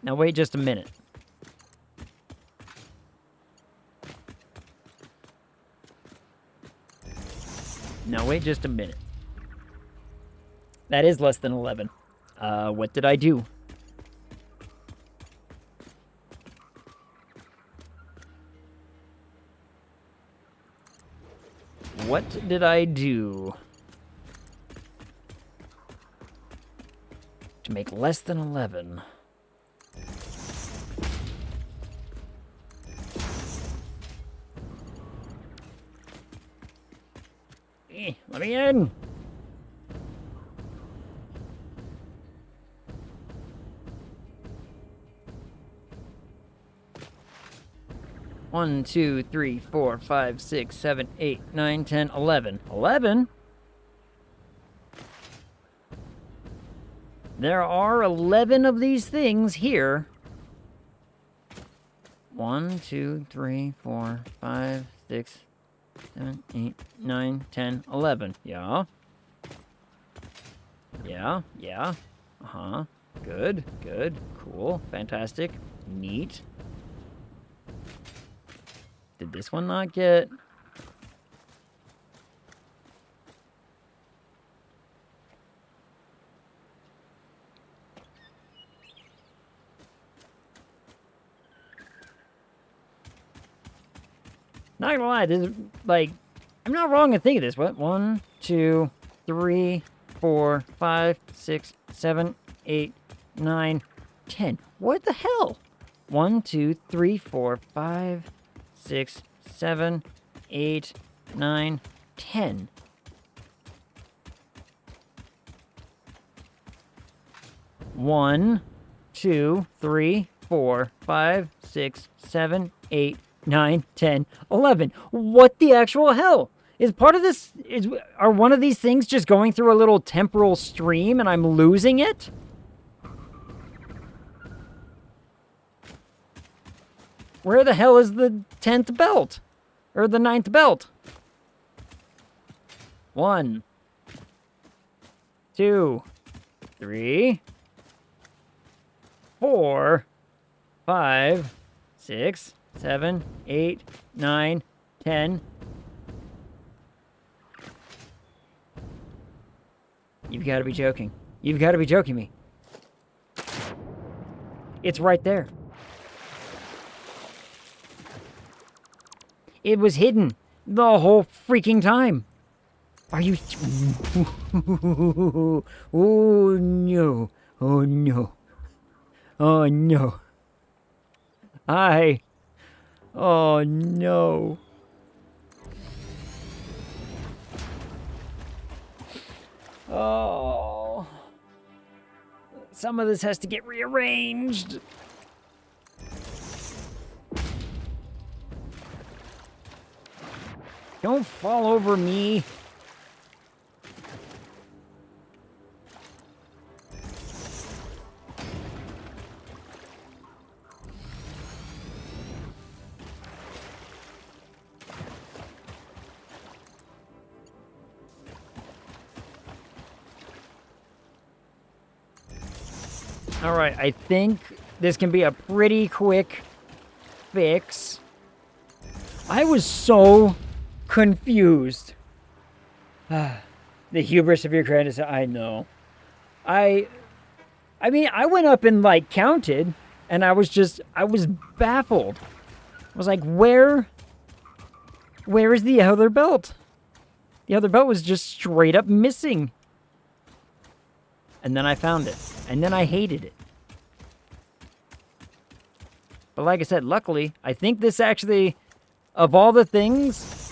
Now wait just a minute. Now wait just a minute. That is less than 11. What did I do? What did I do to make less than 11? Let me in! One, 2, 3, 4, 5, 6, 7, 8, 9, 10, 11. 11? There are 11 of these things here. 1, 2, 3, 4, 5, 6, 7, 8, 9, 10, 11. Yeah. Yeah, yeah. Uh-huh. Good, good, cool, fantastic, neat. Did this one not get... Not gonna lie, this is, like, I'm not wrong in thinking this. What? 1, 2, 3, 4, 5, 6, 7, 8, 9, 10. What the hell? 1, 2, 3, 4, 5, 6, 7, 8, 9, 10. One, 2, 3, 4, 5, 6, 7, 8, 9, 10, 11. What the actual hell? Is part of this... Are one of these things just going through a little temporal stream and I'm losing it? Where the hell is the 10th belt? Or the 9th belt? 1, 2, 3, 4, 5, 6, 7, 8, 9, 10. You've got to be joking. You've got to be joking me. It's right there. It was hidden the whole freaking time. Are you... Oh, no. Oh, no. Oh, no. Oh, no. Oh. Some of this has to get rearranged. Don't fall over me. All right, I think this can be a pretty quick fix. I was so confused. The hubris of your grandness, I know. I mean, I went up and, like, counted, and I was baffled. I was like, where is the other belt? The other belt was just straight up missing. And then I found it. And then I hated it. But like I said, luckily, I think this actually, of all the things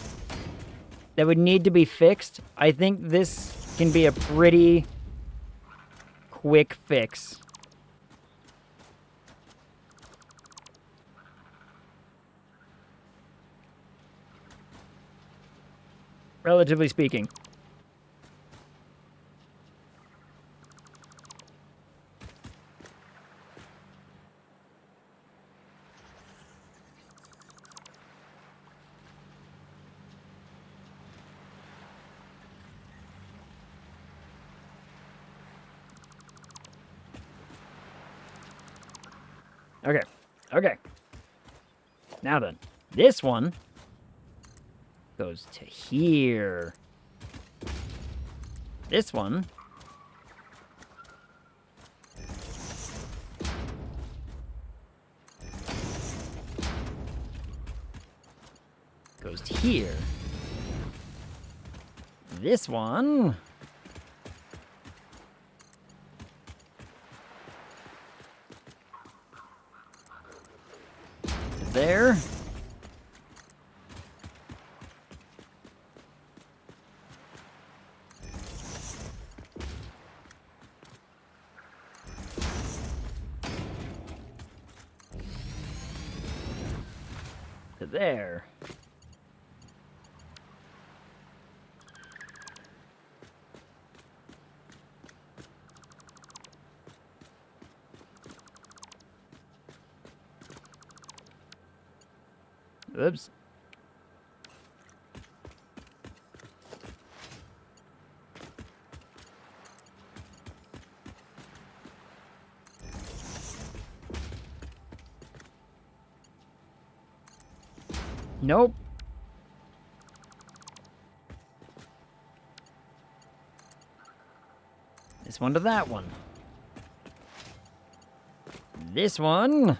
that would need to be fixed, I think this can be a pretty quick fix. Relatively speaking. Okay, okay. Now then, this one goes to here. This one goes to here. this one. There. To there. Oops. Nope. This one to that one. This one.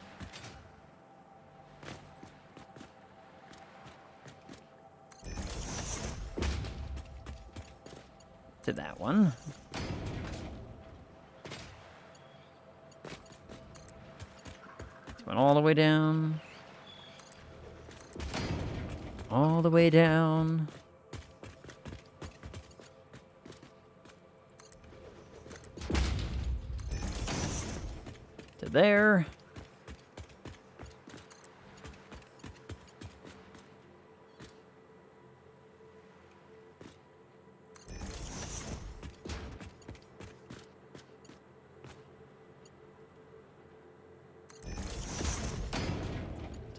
To that one. This one all the way down. All the way down. To there.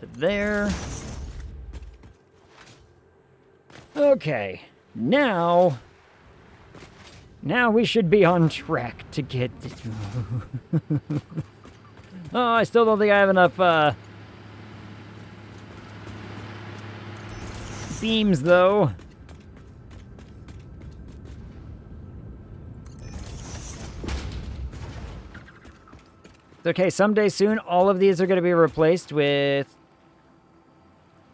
To there. Okay, now we should be on track to get... Oh, I still don't think I have enough, beams, though. It's okay, someday soon, all of these are going to be replaced with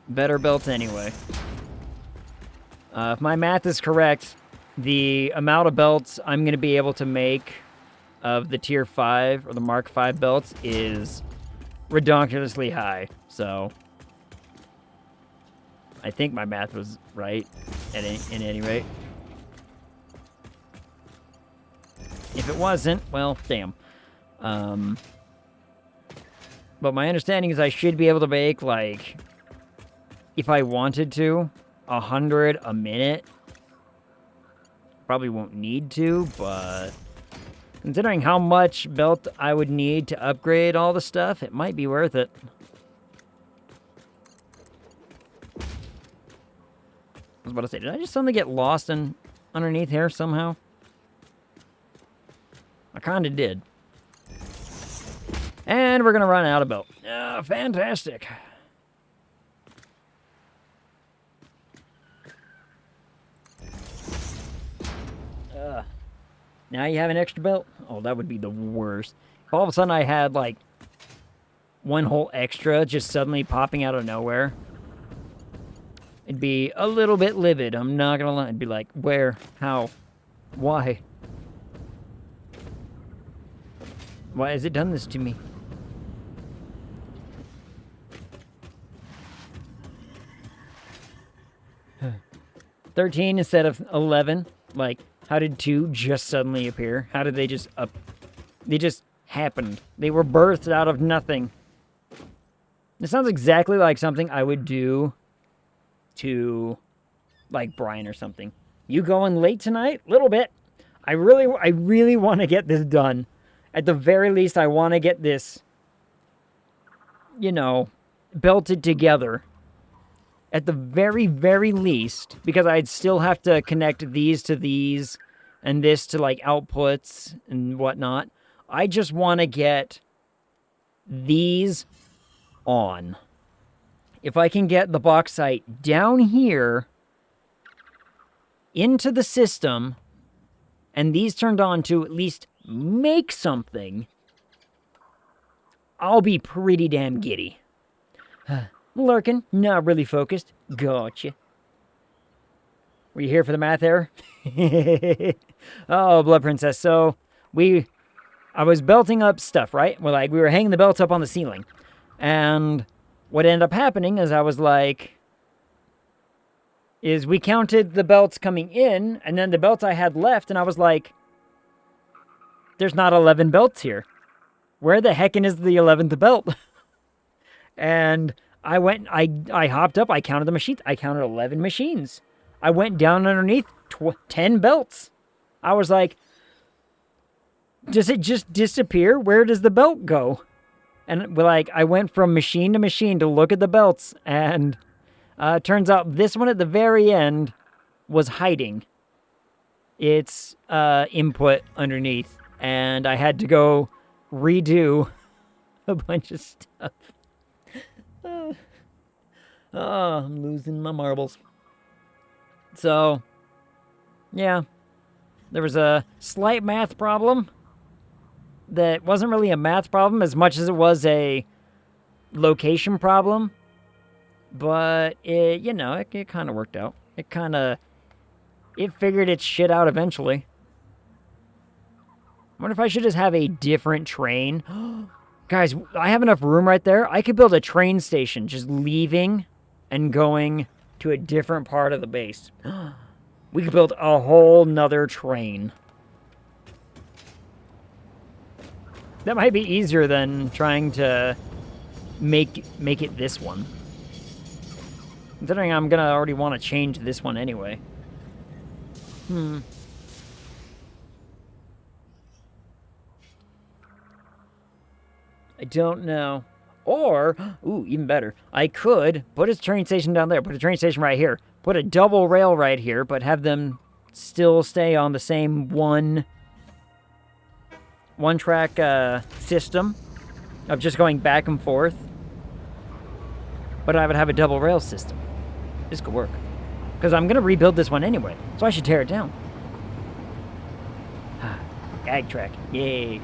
better belts anyway. If my math is correct, the amount of belts I'm going to be able to make of the Tier 5 or the Mark 5 belts is ridiculously high. So, I think my math was right in any rate. If it wasn't, well, damn. But my understanding is I should be able to make, like, if I wanted to, 100 a minute. Probably won't need to, but considering how much belt I would need to upgrade all the stuff, it might be worth it. I was about to say, did I just suddenly get lost underneath here somehow? I kind of did. And we're going to run out of belt. Fantastic. Now you have an extra belt? Oh, that would be the worst. If all of a sudden I had, like, one whole extra just suddenly popping out of nowhere, it'd be a little bit livid. I'm not gonna lie. It'd be like, where? How? Why? Why has it done this to me? $13 instead of 11. Like, how did 2 just suddenly appear? How did they just up? They just happened. They were birthed out of nothing. This sounds exactly like something I would do to, like, Brian or something. You going late tonight? Little bit. I really want to get this done. At the very least, I want to get this, you know, belted together. At the very, very least, because I'd still have to connect these to these and this to, like, outputs and whatnot. I just want to get these on. If I can get the bauxite down here into the system and these turned on to at least make something, I'll be pretty damn giddy. Lurking, not really focused. Gotcha. Were you here for the math error? Oh, Blood Princess. So, I was belting up stuff, right? Well, like, we were hanging the belts up on the ceiling. And what ended up happening is we counted the belts coming in, and then the belts I had left, and I was like, there's not 11 belts here. Where the heckin' is the 11th belt? And I hopped up, I counted the machines. I counted 11 machines. I went down underneath 10 belts. I was like, does it just disappear? Where does the belt go? And I went from machine to machine to look at the belts, and turns out this one at the very end was hiding its input underneath, and I had to go redo a bunch of stuff. I'm losing my marbles. So, yeah, there was a slight math problem that wasn't really a math problem as much as it was a location problem. But it kind of worked out. It figured its shit out eventually. I wonder if I should just have a different train. Guys, I have enough room right there. I could build a train station just leaving and going to a different part of the base. We could build a whole nother train. That might be easier than trying to make it this one. Considering I'm gonna already want to change this one anyway. I don't know. Or, ooh, even better. I could put a train station down there, put a train station right here, put a double rail right here, but have them still stay on the same one-track system of just going back and forth. But I would have a double rail system. This could work. Because I'm going to rebuild this one anyway, so I should tear it down. Gag track. Yay.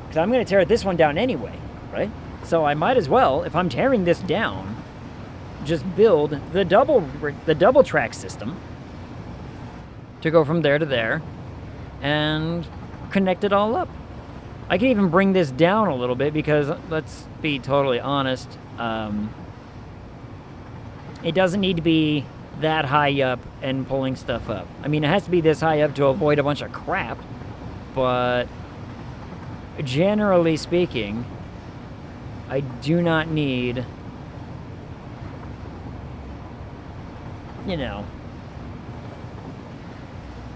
Because I'm going to tear this one down anyway, right? So I might as well, if I'm tearing this down, just build the double track system to go from there to there and connect it all up. I can even bring this down a little bit because, let's be totally honest, it doesn't need to be that high up and pulling stuff up. I mean, it has to be this high up to avoid a bunch of crap, but generally speaking, I do not need,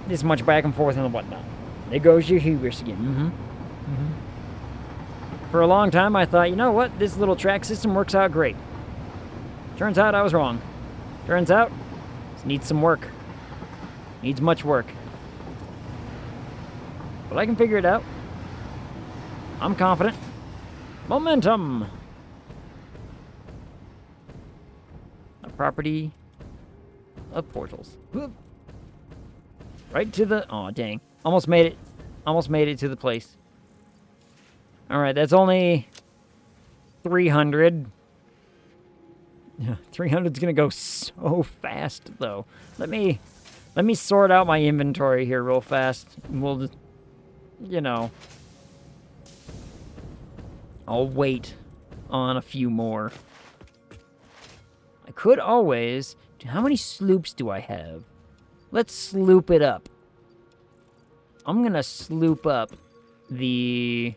this much back and forth and whatnot. There goes your hubris again. For a long time, I thought, you know what? This little track system works out great. Turns out I was wrong. Turns out it needs some work. Needs much work. But I can figure it out. I'm confident. Momentum! A property of portals. Right to the... Oh, dang. Almost made it. Almost made it to the place. Alright, that's only 300. 300's gonna go so fast, though. Let me sort out my inventory here real fast. We'll just, I'll wait on a few more. I could always... How many sloops do I have? Let's sloop it up. I'm gonna sloop up the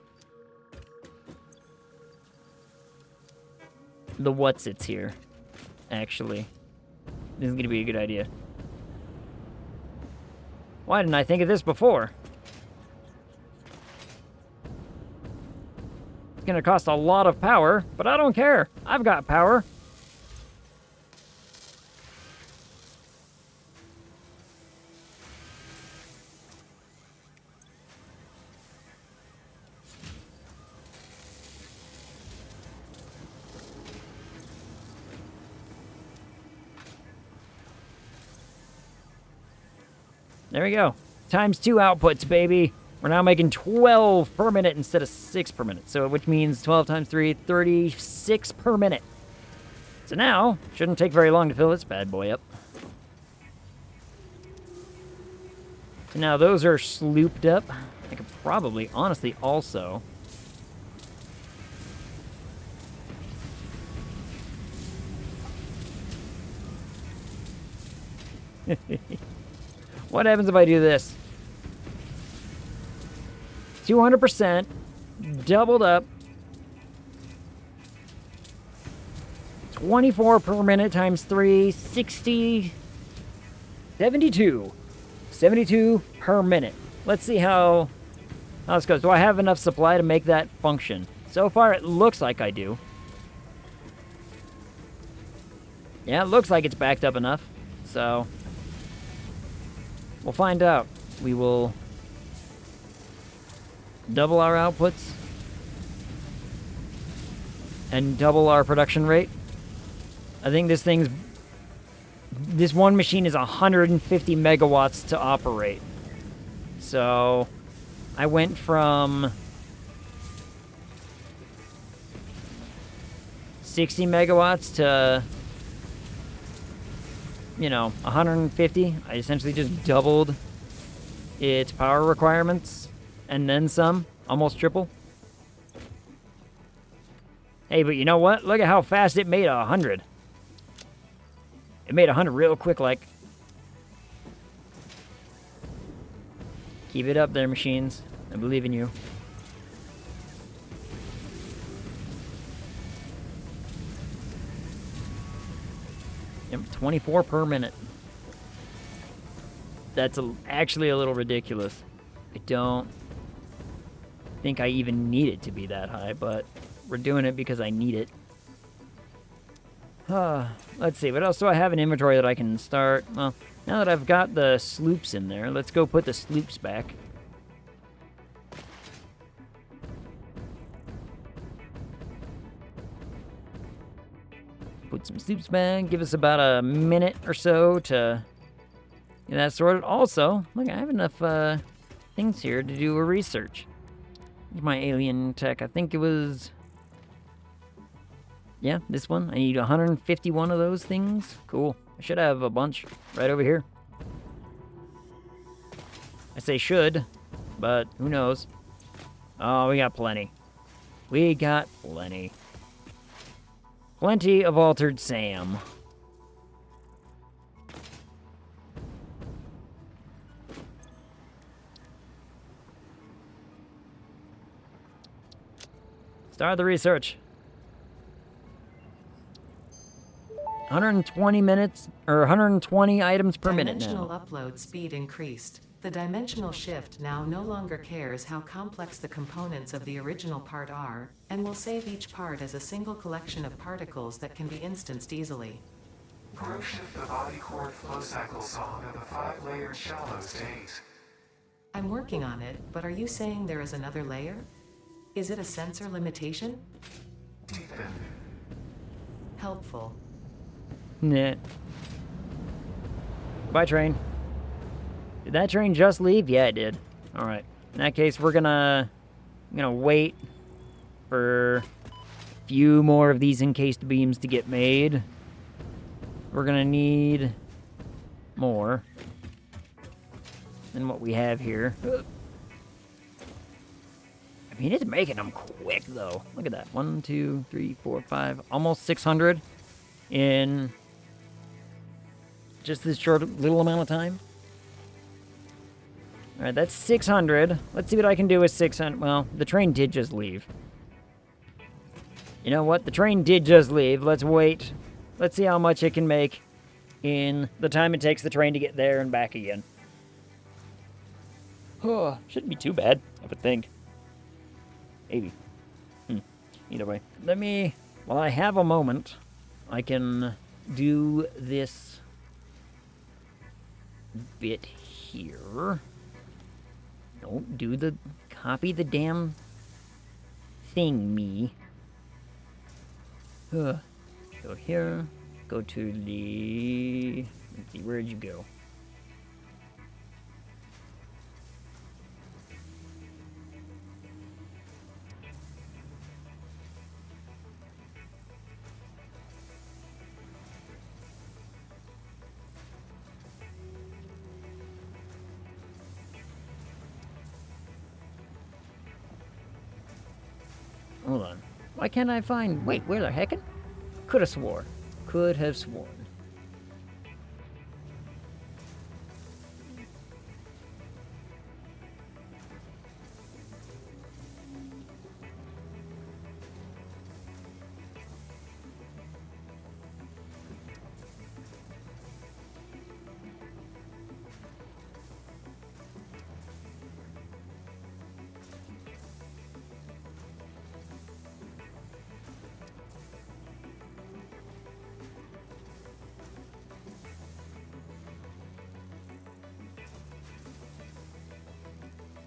what's-its here, actually. This is gonna be a good idea. Why didn't I think of this before? It's gonna cost a lot of power, but I don't care. I've got power. There we go. Times 2 outputs, baby. We're now making 12 per minute instead of 6 per minute. So, which means 12 times 3, 36 per minute. So now, shouldn't take very long to fill this bad boy up. So now those are slooped up. I could probably, honestly, also... What happens if I do this? 200%, doubled up. 24 per minute times 3, 60, 72. 72 per minute. Let's see how this goes. Do I have enough supply to make that function? So far, it looks like I do. Yeah, it looks like it's backed up enough. So, we'll find out. We will double our outputs and double our production rate. I think this one machine is 150 megawatts to operate. So, I went from 60 megawatts to, 150. I essentially just doubled its power requirements and then some, almost triple. Hey, but you know what? Look at how fast it made 100. It made 100 real quick, like. Keep it up there, machines. I believe in you. Yep, 24 per minute. That's actually a little ridiculous. I don't think I even need it to be that high, but we're doing it because I need it. Let's see, what else do I have in inventory that I can start? Well, now that I've got the sloops in there, let's go put the sloops back. Put some sloops back, give us about a minute or so to get that sorted. Also, look, I have enough things here to do a research. Here's my alien tech. I think it was... Yeah, this one. I need 151 of those things. Cool. I should have a bunch right over here. I say should, but who knows? Oh, we got plenty. We got plenty. Plenty of Altered Sam. Start the research. 120 minutes, or 120 items per minute now. Dimensional upload speed increased. The dimensional shift now no longer cares how complex the components of the original part are, and will save each part as a single collection of particles that can be instanced easily. Grow shift the body core flow cycle song of the 5-layered shallow state. I'm working on it, but are you saying there is another layer? Is it a sensor limitation? Deepen. Helpful. Nah. Bye, train. Did that train just leave? Yeah, it did. Alright. In that case, we're gonna wait for a few more of these encased beams to get made. We're gonna need more than what we have here. I mean, it's making them quick, though. Look at that. 1, 2, 3, 4, 5. Almost 600 in just this short little amount of time. Alright, that's 600. Let's see what I can do with 600. Well, the train did just leave. You know what? The train did just leave. Let's wait. Let's see how much it can make in the time it takes the train to get there and back again. Oh, shouldn't be too bad, I would think. Maybe. Either way. Let me... While I have a moment, I can do this bit here. Don't do the... Copy the damn thing, me. Go here. Go to the... Let's see, where'd you go? Why can't I find... Wait, where the heckin'? Could have swore. Could have sworn.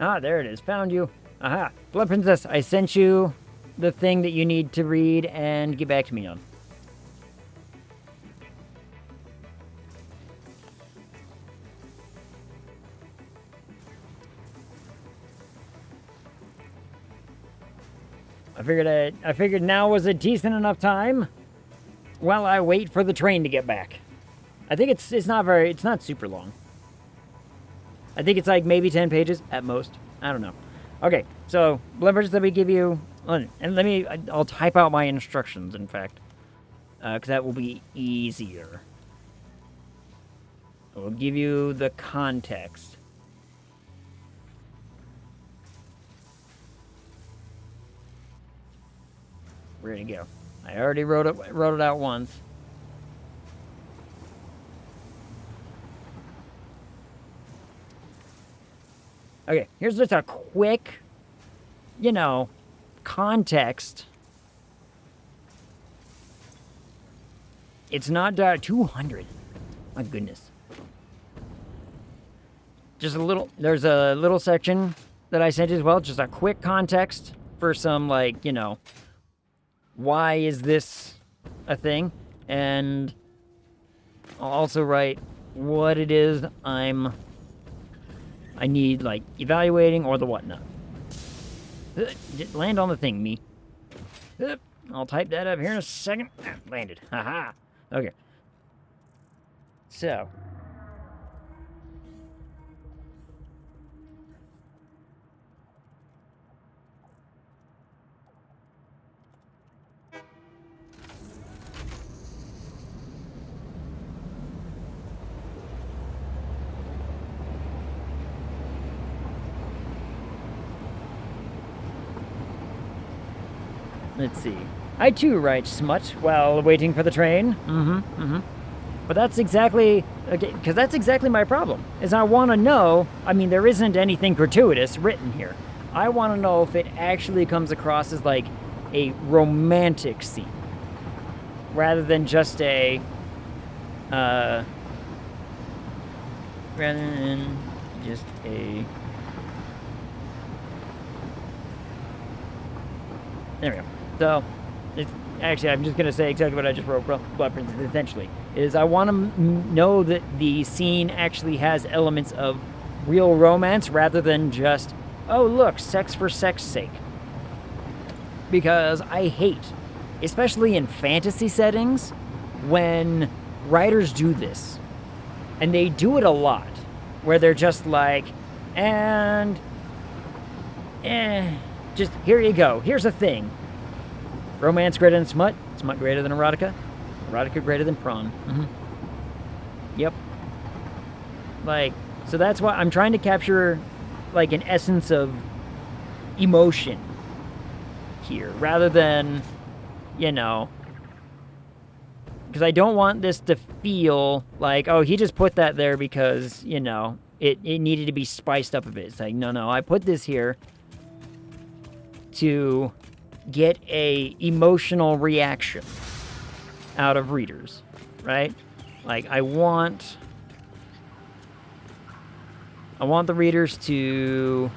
Ah, there it is. Found you. Aha. Blood Princess, I sent you the thing that you need to read and get back to me on. I figured now was a decent enough time while I wait for the train to get back. I think it's not super long. I think it's like maybe 10 pages at most. I don't know. Okay, so leverage that we give you, and I'll type out my instructions, in fact, because that will be easier. I will give you the context. Where'd it go? I already wrote it out once. Okay, here's just a quick, context. It's not 200. My goodness. Just a little, there's a little section that I sent as well. Just a quick context for some, why is this a thing? And I'll also write what it is I need, evaluating or the whatnot. Land on the thing, me. I'll type that up here in a second. Landed. Haha. Okay. So. Let's see. I too write smut while waiting for the train. But that's exactly, because that's exactly my problem. Is I want to know, there isn't anything gratuitous written here. I want to know if it actually comes across as like a romantic scene. Rather than just a, there we go. So, actually, I'm just going to say exactly what I just wrote, Blood Princess, essentially. Is I want to know that the scene actually has elements of real romance rather than just, oh, look, sex for sex's sake. Because I hate, especially in fantasy settings, when writers do this. And they do it a lot. Where they're just like, just, here you go. Here's a thing. Romance greater than smut. Smut greater than erotica. Erotica greater than prawn. Yep. So that's why I'm trying to capture, an essence of emotion here. Rather than, because I don't want this to feel like, oh, he just put that there because, it needed to be spiced up a bit. It's like, no, I put this here to get a emotional reaction out of readers, right? I want the readers to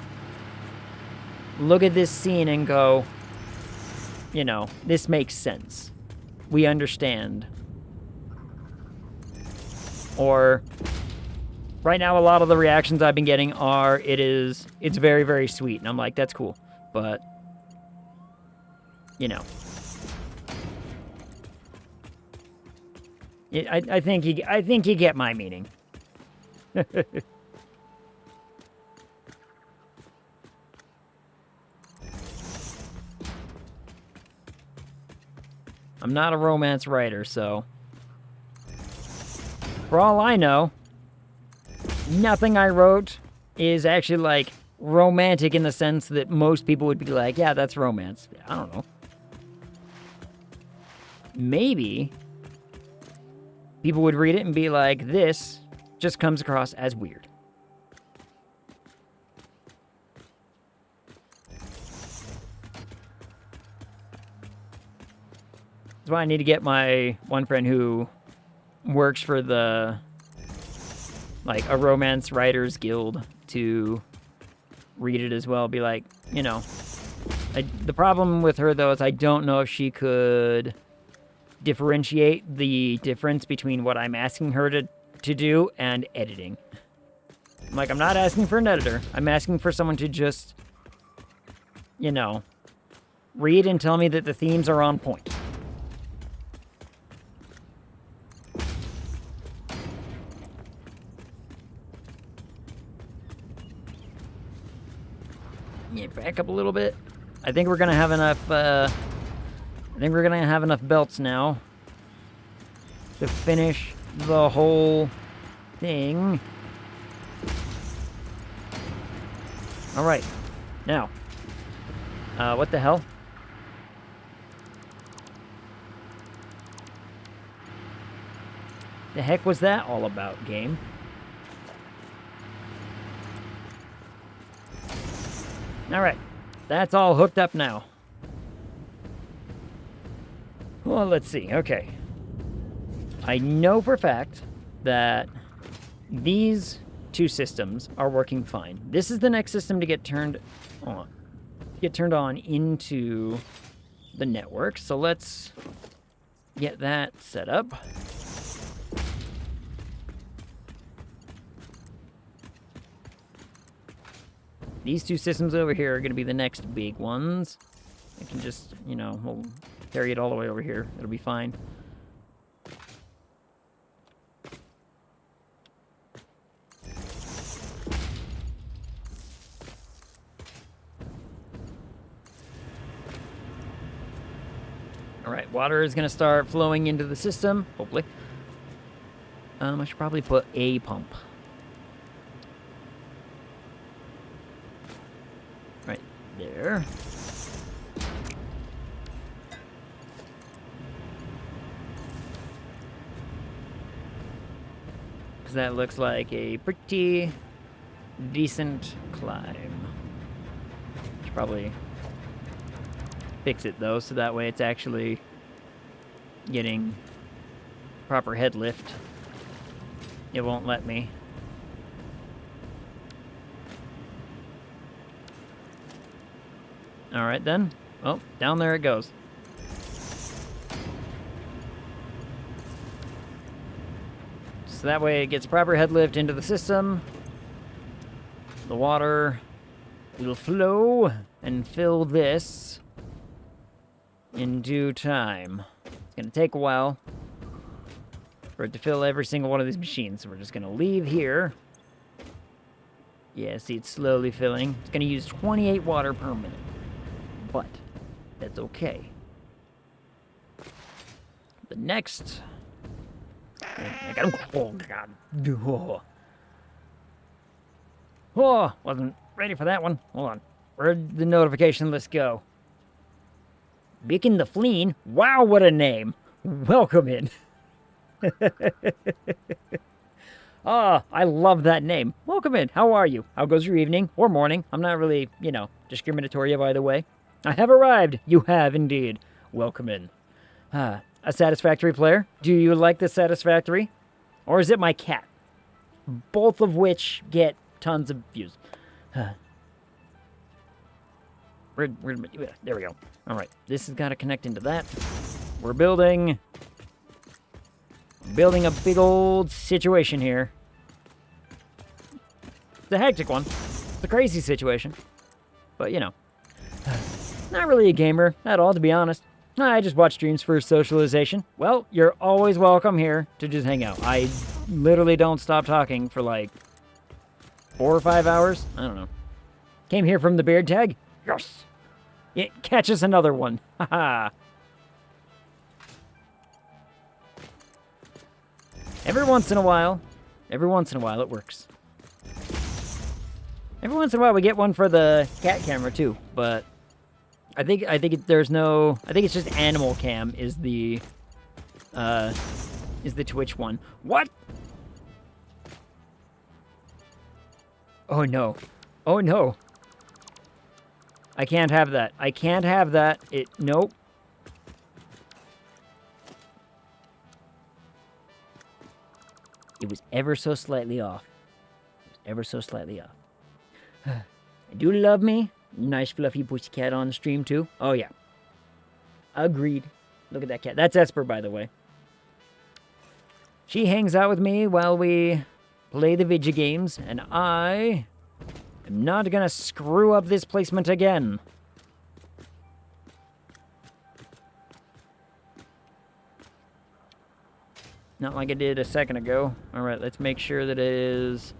look at this scene and go, this makes sense. We understand. Or right now, a lot of the reactions I've been getting are, it's very, very sweet. And I'm like, that's cool. But I think you get my meaning. I'm not a romance writer, so... For all I know, nothing I wrote is actually, like, romantic in the sense that most people would be like, yeah, that's romance. I don't know. Maybe people would read it and be like, this just comes across as weird. That's why I need to get my one friend who works for the, like, a romance writers guild to read it as well. Be like, you know, the problem with her, though, is I don't know if she could differentiate the difference between what I'm asking her to do and editing. Like, I'm not asking for an editor. I'm asking for someone to just, you know, read and tell me that the themes are on point. Yeah, back up a little bit. I think we're gonna have enough, belts now to finish the whole thing. Alright. Now. What the hell? The heck was that all about, game? Alright. That's all hooked up now. Well, let's see. Okay. I know for a fact that these two systems are working fine. This is the next system to get turned on. Into the network. So let's get that set up. These two systems over here are going to be the next big ones. I can just, you know, we'll carry it all the way over here. It'll be fine. Alright, water is going to start flowing into the system, hopefully. I should probably put a pump. Right there. Because that looks like a pretty decent climb. Should probably fix it though, so that way it's actually getting proper head lift. It won't let me. Alright then. Oh, down there it goes. So that way it gets proper head lift into the system. The water will flow and fill this in due time. It's going to take a while for it to fill every single one of these machines. So we're just going to leave here. Yeah, see, it's slowly filling. It's going to use 28 water per minute. But that's okay. The next... I got him. Oh, God. Oh, wasn't ready for that one. Hold on. Where'd the notification list go? Beacon the Fleen? Wow, what a name. Welcome in. Ah, I love that name. Welcome in. How are you? How goes your evening or morning? I'm not really, you know, discriminatory of either way. I have arrived. You have indeed. Welcome in. A Satisfactory player? Do you like the Satisfactory? Or is it my cat? Both of which get tons of views. There we go. All right, this has got to connect into that. We're building a big old situation here. It's a hectic one. It's a crazy situation. But, you know, not really a gamer at all, to be honest. I just watch streams for socialization. Well, you're always welcome here to just hang out. I literally don't stop talking for like 4 or 5 hours. I don't know. Came here from the beard tag. Yes. It catches another one. Haha. Every once in a while it works. Every once in a while we get one for the cat camera too, but I think it's just animal cam is the Twitch one. What? Oh no. Oh no. I can't have that. I can't have that. Nope. It was ever so slightly off. It was ever so slightly off. I do love me. Nice fluffy pussycat on the stream too. Oh yeah. Agreed. Look at that cat. That's Esper, by the way. She hangs out with me while we play the video games, and I am not gonna screw up this placement again. Not like I did a second ago. Alright, let's make sure that it is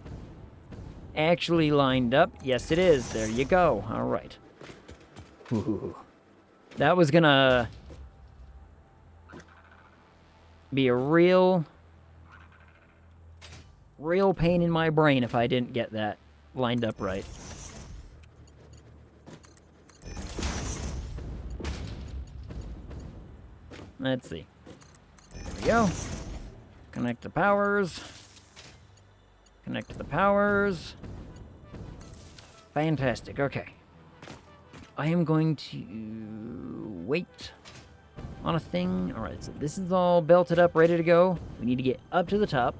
actually lined up. Yes, it is. There you go. Alright. That was gonna be a real pain in my brain if I didn't get that lined up right. Let's see. There we go. Connect the powers. Connect to the powers. Fantastic. Okay. I am going to wait on a thing. Alright, so this is all belted up, ready to go. We need to get up to the top.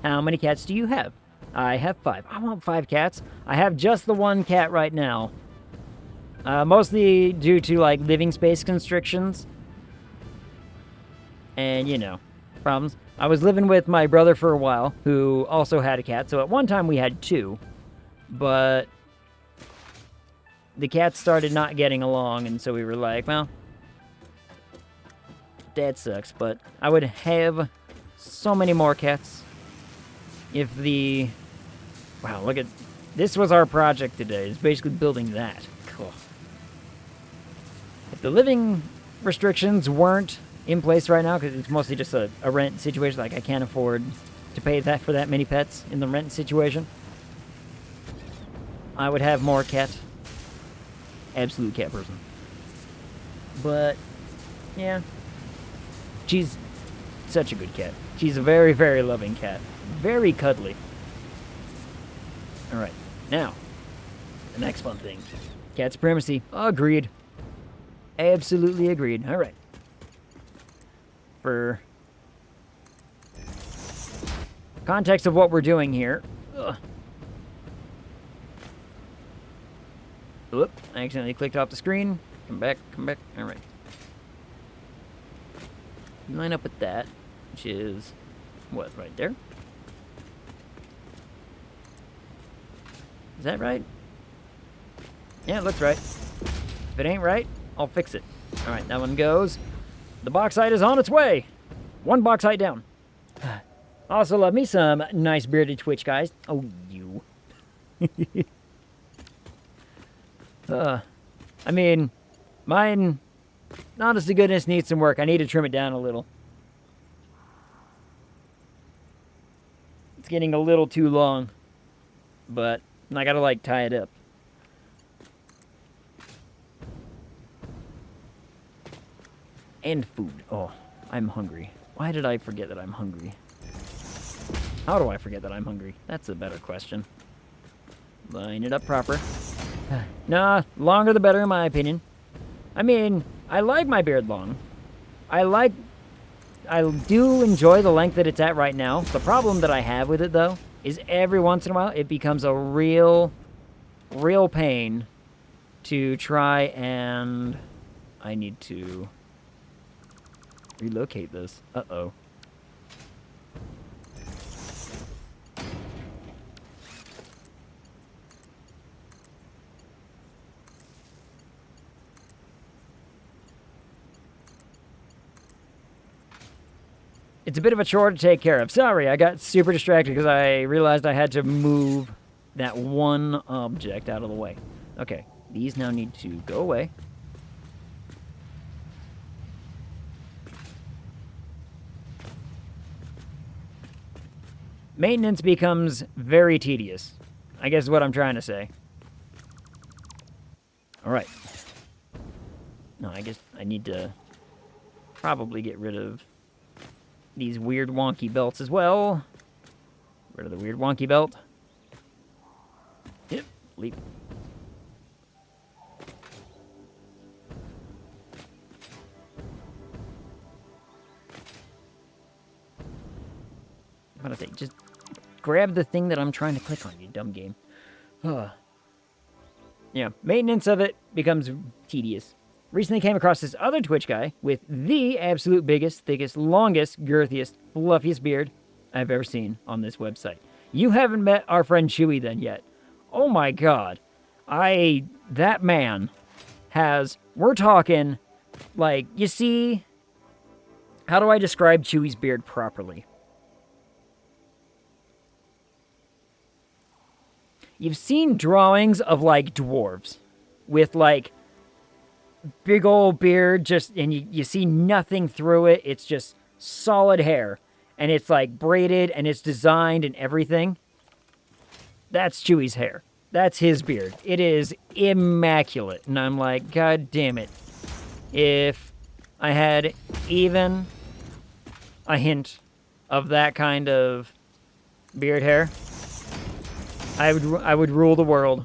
How many cats do you have? I have 5. I want 5 cats. I have just the 1 cat right now. Mostly due to, like, living space constrictions. And, you know, problems. I was living with my brother for a while, who also had a cat. So at one time we had 2. But the cats started not getting along, and so we were like, well, that sucks. But I would have so many more cats if the... Wow, look at... This was our project today. It's basically building that. Cool. If the living restrictions weren't in place right now, because it's mostly just a rent situation, like I can't afford to pay that for that many pets in the rent situation, I would have more cat. Absolute cat person. But, yeah. She's such a good cat. She's a very, very loving cat. Very cuddly. Alright, now, the next fun thing. Cat supremacy. Agreed. Absolutely agreed. Alright. For context of what we're doing here. Oop, I accidentally clicked off the screen. Come back, come back. Alright. Line up with that, which is, what, right there? Is that right? Yeah, it looks right. If it ain't right, I'll fix it. Alright, that one goes. The bauxite is on its way. 1 bauxite down. Also love me some nice bearded Twitch guys. Oh, you. I mean, mine, honest to goodness, needs some work. I need to trim it down a little. It's getting a little too long. But I gotta, like, tie it up. And food. Oh, I'm hungry. Why did I forget that I'm hungry? How do I forget that I'm hungry? That's a better question. Line it up proper. Nah, longer the better in my opinion. I mean, I like my beard long. I do enjoy the length that it's at right now. The problem that I have with it, though, is every once in a while it becomes a real pain to try and... I need to relocate this. Uh-oh. It's a bit of a chore to take care of. Sorry, I got super distracted because I realized I had to move that one object out of the way. Okay, these now need to go away. Maintenance becomes very tedious, I guess is what I'm trying to say. Alright. No, I guess I need to probably get rid of these weird wonky belts as well. Rid of the weird wonky belt. Yep, leap. I'm gonna say, just grab the thing that I'm trying to click on, you dumb game. Yeah, maintenance of it becomes tedious. Recently came across this other Twitch guy with the absolute biggest, thickest, longest, girthiest, fluffiest beard I've ever seen on this website. You haven't met our friend Chewy then yet. Oh my god. That man has, we're talking, like, you see, how do I describe Chewy's beard properly? You've seen drawings of, like, dwarves with, like, big old beard, just, and you see nothing through it. It's just solid hair. And it's, like, braided, and it's designed and everything. That's Chewy's hair. That's his beard. It is immaculate. And I'm like, God damn it. If I had even a hint of that kind of beard hair, I would rule the world.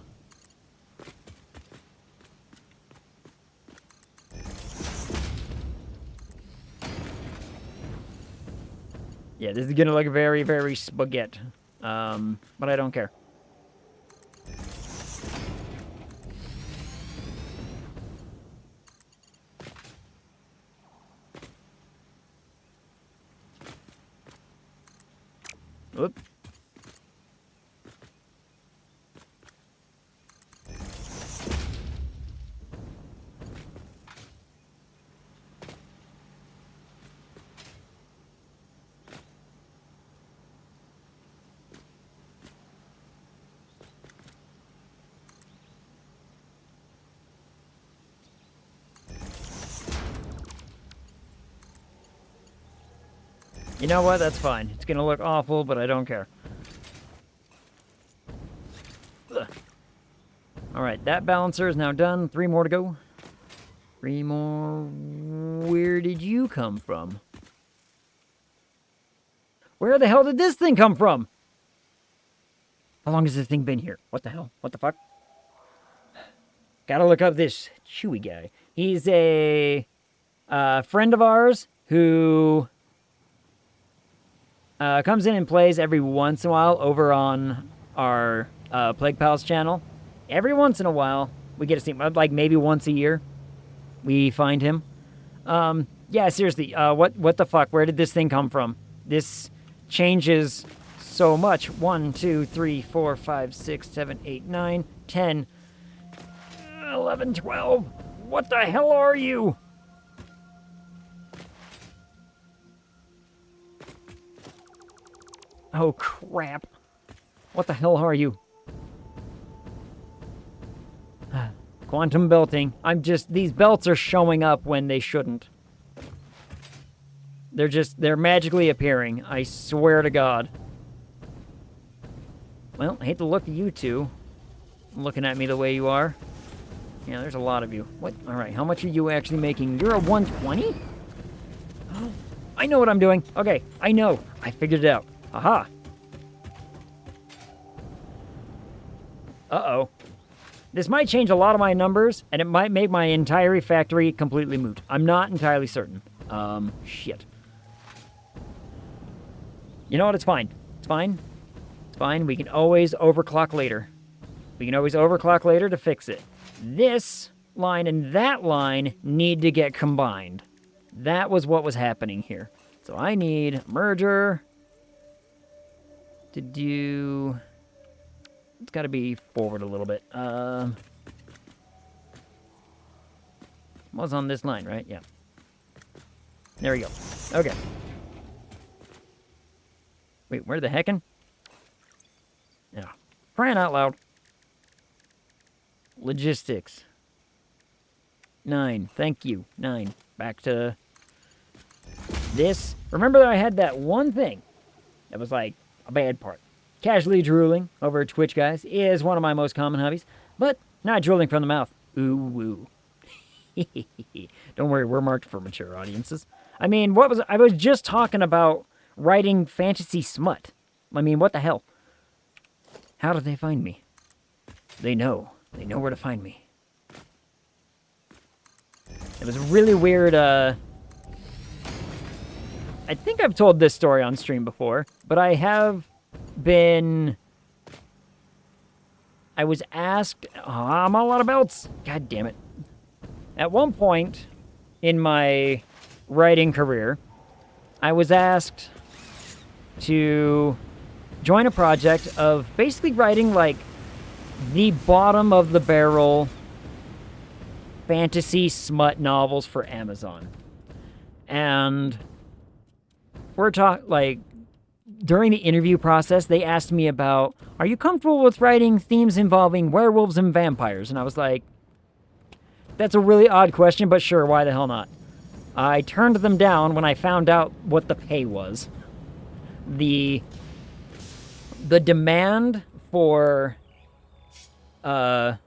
Yeah, this is gonna look very, very spaghetti. But I don't care. Whoop. You know what? That's fine. It's gonna look awful, but I don't care. Ugh. Alright, that balancer is now done. 3 more to go. 3 more. Where did you come from? Where the hell did this thing come from? How long has this thing been here? What the hell? What the fuck? Gotta look up this Chewy guy. He's a friend of ours who comes in and plays every once in a while over on our Plague Pals channel. Every once in a while, we get to see him. Like, maybe once a year, we find him. Yeah, seriously, what the fuck? Where did this thing come from? This changes so much. 1, 2, 3, 4, 5, 6, 7, 8, 9, 10, 11, 12. What the hell are you? Oh, crap. What the hell are you? Quantum belting. These belts are showing up when they shouldn't. They're magically appearing. I swear to God. Well, I hate to look at you two looking at me the way you are. Yeah, there's a lot of you. What? Alright, how much are you actually making? You're a 120? I know what I'm doing. Okay, I know. I figured it out. Aha! Uh-oh. This might change a lot of my numbers, and it might make my entire factory completely moot. I'm not entirely certain. Shit. You know what? It's fine. It's fine. It's fine. We can always overclock later. We can always overclock later to fix it. This line and that line need to get combined. That was what was happening here. So I need merger to do... It's got to be forward a little bit. Was on this line, right? Yeah. There we go. Okay. Wait, where the heckin'? Yeah. Crying out loud. Logistics. 9. Thank you. 9. Back to this. Remember that I had that one thing that was like a bad part. Casually drooling over Twitch, guys, is one of my most common hobbies, but not drooling from the mouth. Ooh, woo. Don't worry, we're marked for mature audiences. I mean, I was just talking about writing fantasy smut. I mean, what the hell? How did they find me? They know. They know where to find me. It was really weird, I think I've told this story on stream before, but I was asked, I'm on a lot of belts. God damn it. At one point in my writing career, I was asked to join a project of basically writing, like, the bottom of the barrel fantasy smut novels for Amazon. And during the interview process, they asked me about, are you comfortable with writing themes involving werewolves and vampires? And I was like, that's a really odd question, but sure, why the hell not? I turned them down when I found out what the pay was. The demand for, what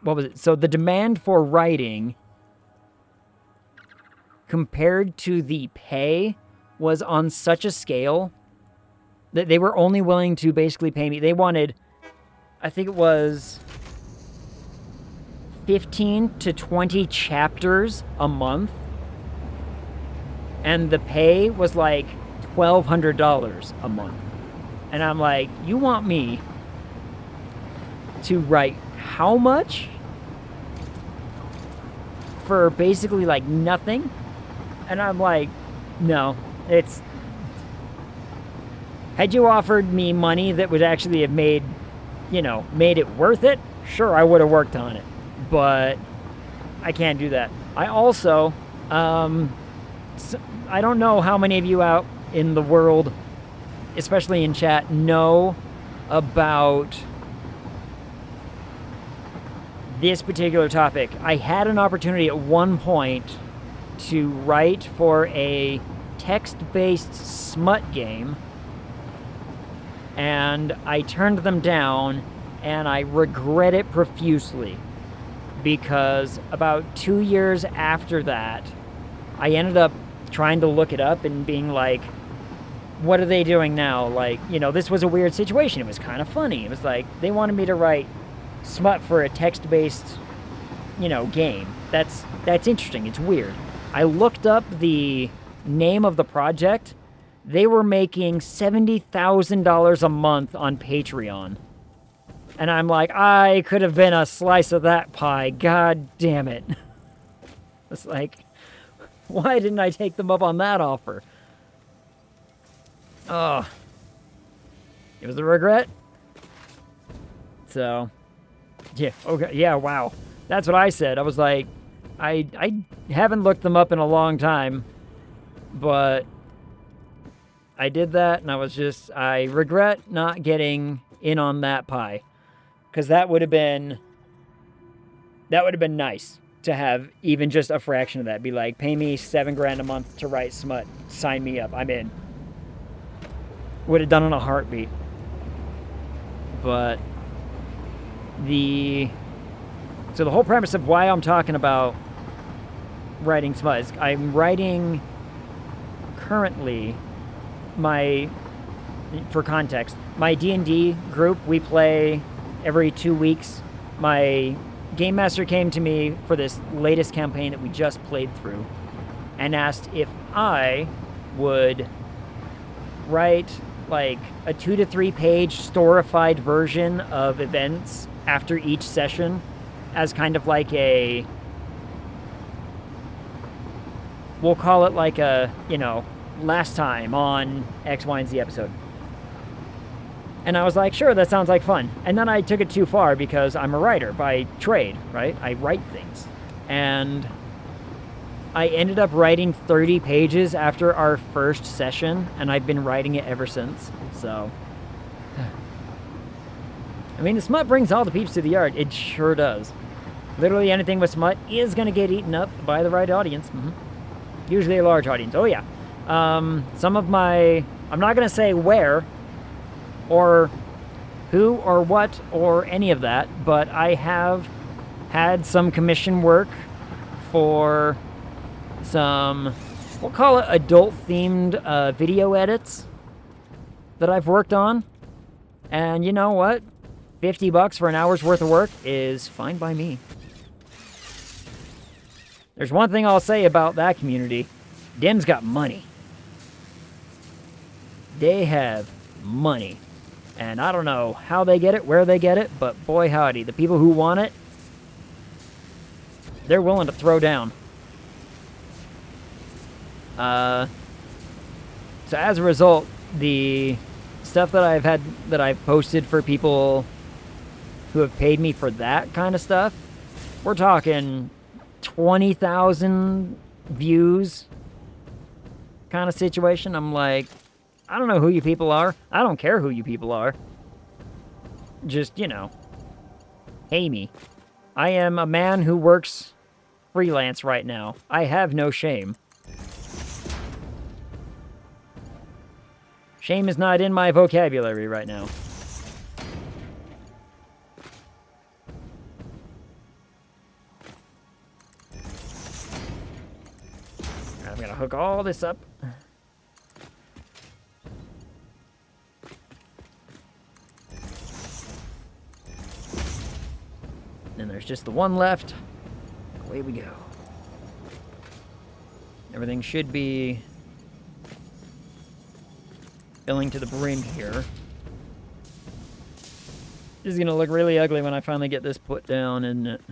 was it? So the demand for writing compared to the pay was on such a scale that they were only willing to basically pay me. They wanted, I think it was 15 to 20 chapters a month, and the pay was like $1,200 a month. And I'm like, you want me to write how much for basically like nothing? And I'm like, no, had you offered me money that would actually have made it worth it, sure, I would have worked on it. But I can't do that. I also, I don't know how many of you out in the world, especially in chat, know about this particular topic. I had an opportunity at one point to write for a text-based smut game, and I turned them down, and I regret it profusely. Because about 2 years after that, I ended up trying to look it up and being like, what are they doing now? Like, this was a weird situation. It was kind of funny. It was like, they wanted me to write smut for a text-based, game. That's interesting. It's weird. I looked up the name of the project. They were making $70,000 a month on Patreon. And I'm like, I could have been a slice of that pie. God damn it. It's like, why didn't I take them up on that offer? Oh. It was a regret. So, yeah, okay, yeah, wow. That's what I said. I was like, I haven't looked them up in a long time, but I did that, and I regret not getting in on that pie. Because that would have been nice to have even just a fraction of that. Be like, pay me $7,000 a month to write smut. Sign me up. I'm in. Would have done it in a heartbeat. But the whole premise of why I'm talking about writing smut is I'm writing currently for context, my D&D group, we play every 2 weeks. My game master came to me for this latest campaign that we just played through and asked if I would write like a 2 to 3 page storified version of events after each session as kind of like we'll call it like a, last time on X, Y, and Z episode. And I was like, sure, that sounds like fun. And then I took it too far because I'm a writer by trade, right? I write things. And I ended up writing 30 pages after our first session, and I've been writing it ever since. So, I mean, the smut brings all the peeps to the yard. It sure does. Literally anything with smut is going to get eaten up by the right audience. Mm-hmm. Usually a large audience. Oh, yeah. Some of my I'm not going to say where or who or what or any of that, but I have had some commission work for some, we'll call it adult-themed video edits that I've worked on. And you know what? $50 for an hour's worth of work is fine by me. There's one thing I'll say about that community. Dem's got money. They have money. And I don't know how they get it, where they get it, but boy howdy, the people who want it, they're willing to throw down. So as a result, the stuff that I've posted for people who have paid me for that kind of stuff, we're talking 20,000 views kind of situation. I'm like, I don't know who you people are. I don't care who you people are. Just, you know, pay me. I am a man who works freelance right now. I have no shame. Shame is not in my vocabulary right now. I'm gonna hook all this up. And there's just the one left. Away we go. Everything should be filling to the brim here. This is gonna look really ugly when I finally get this put down, isn't it?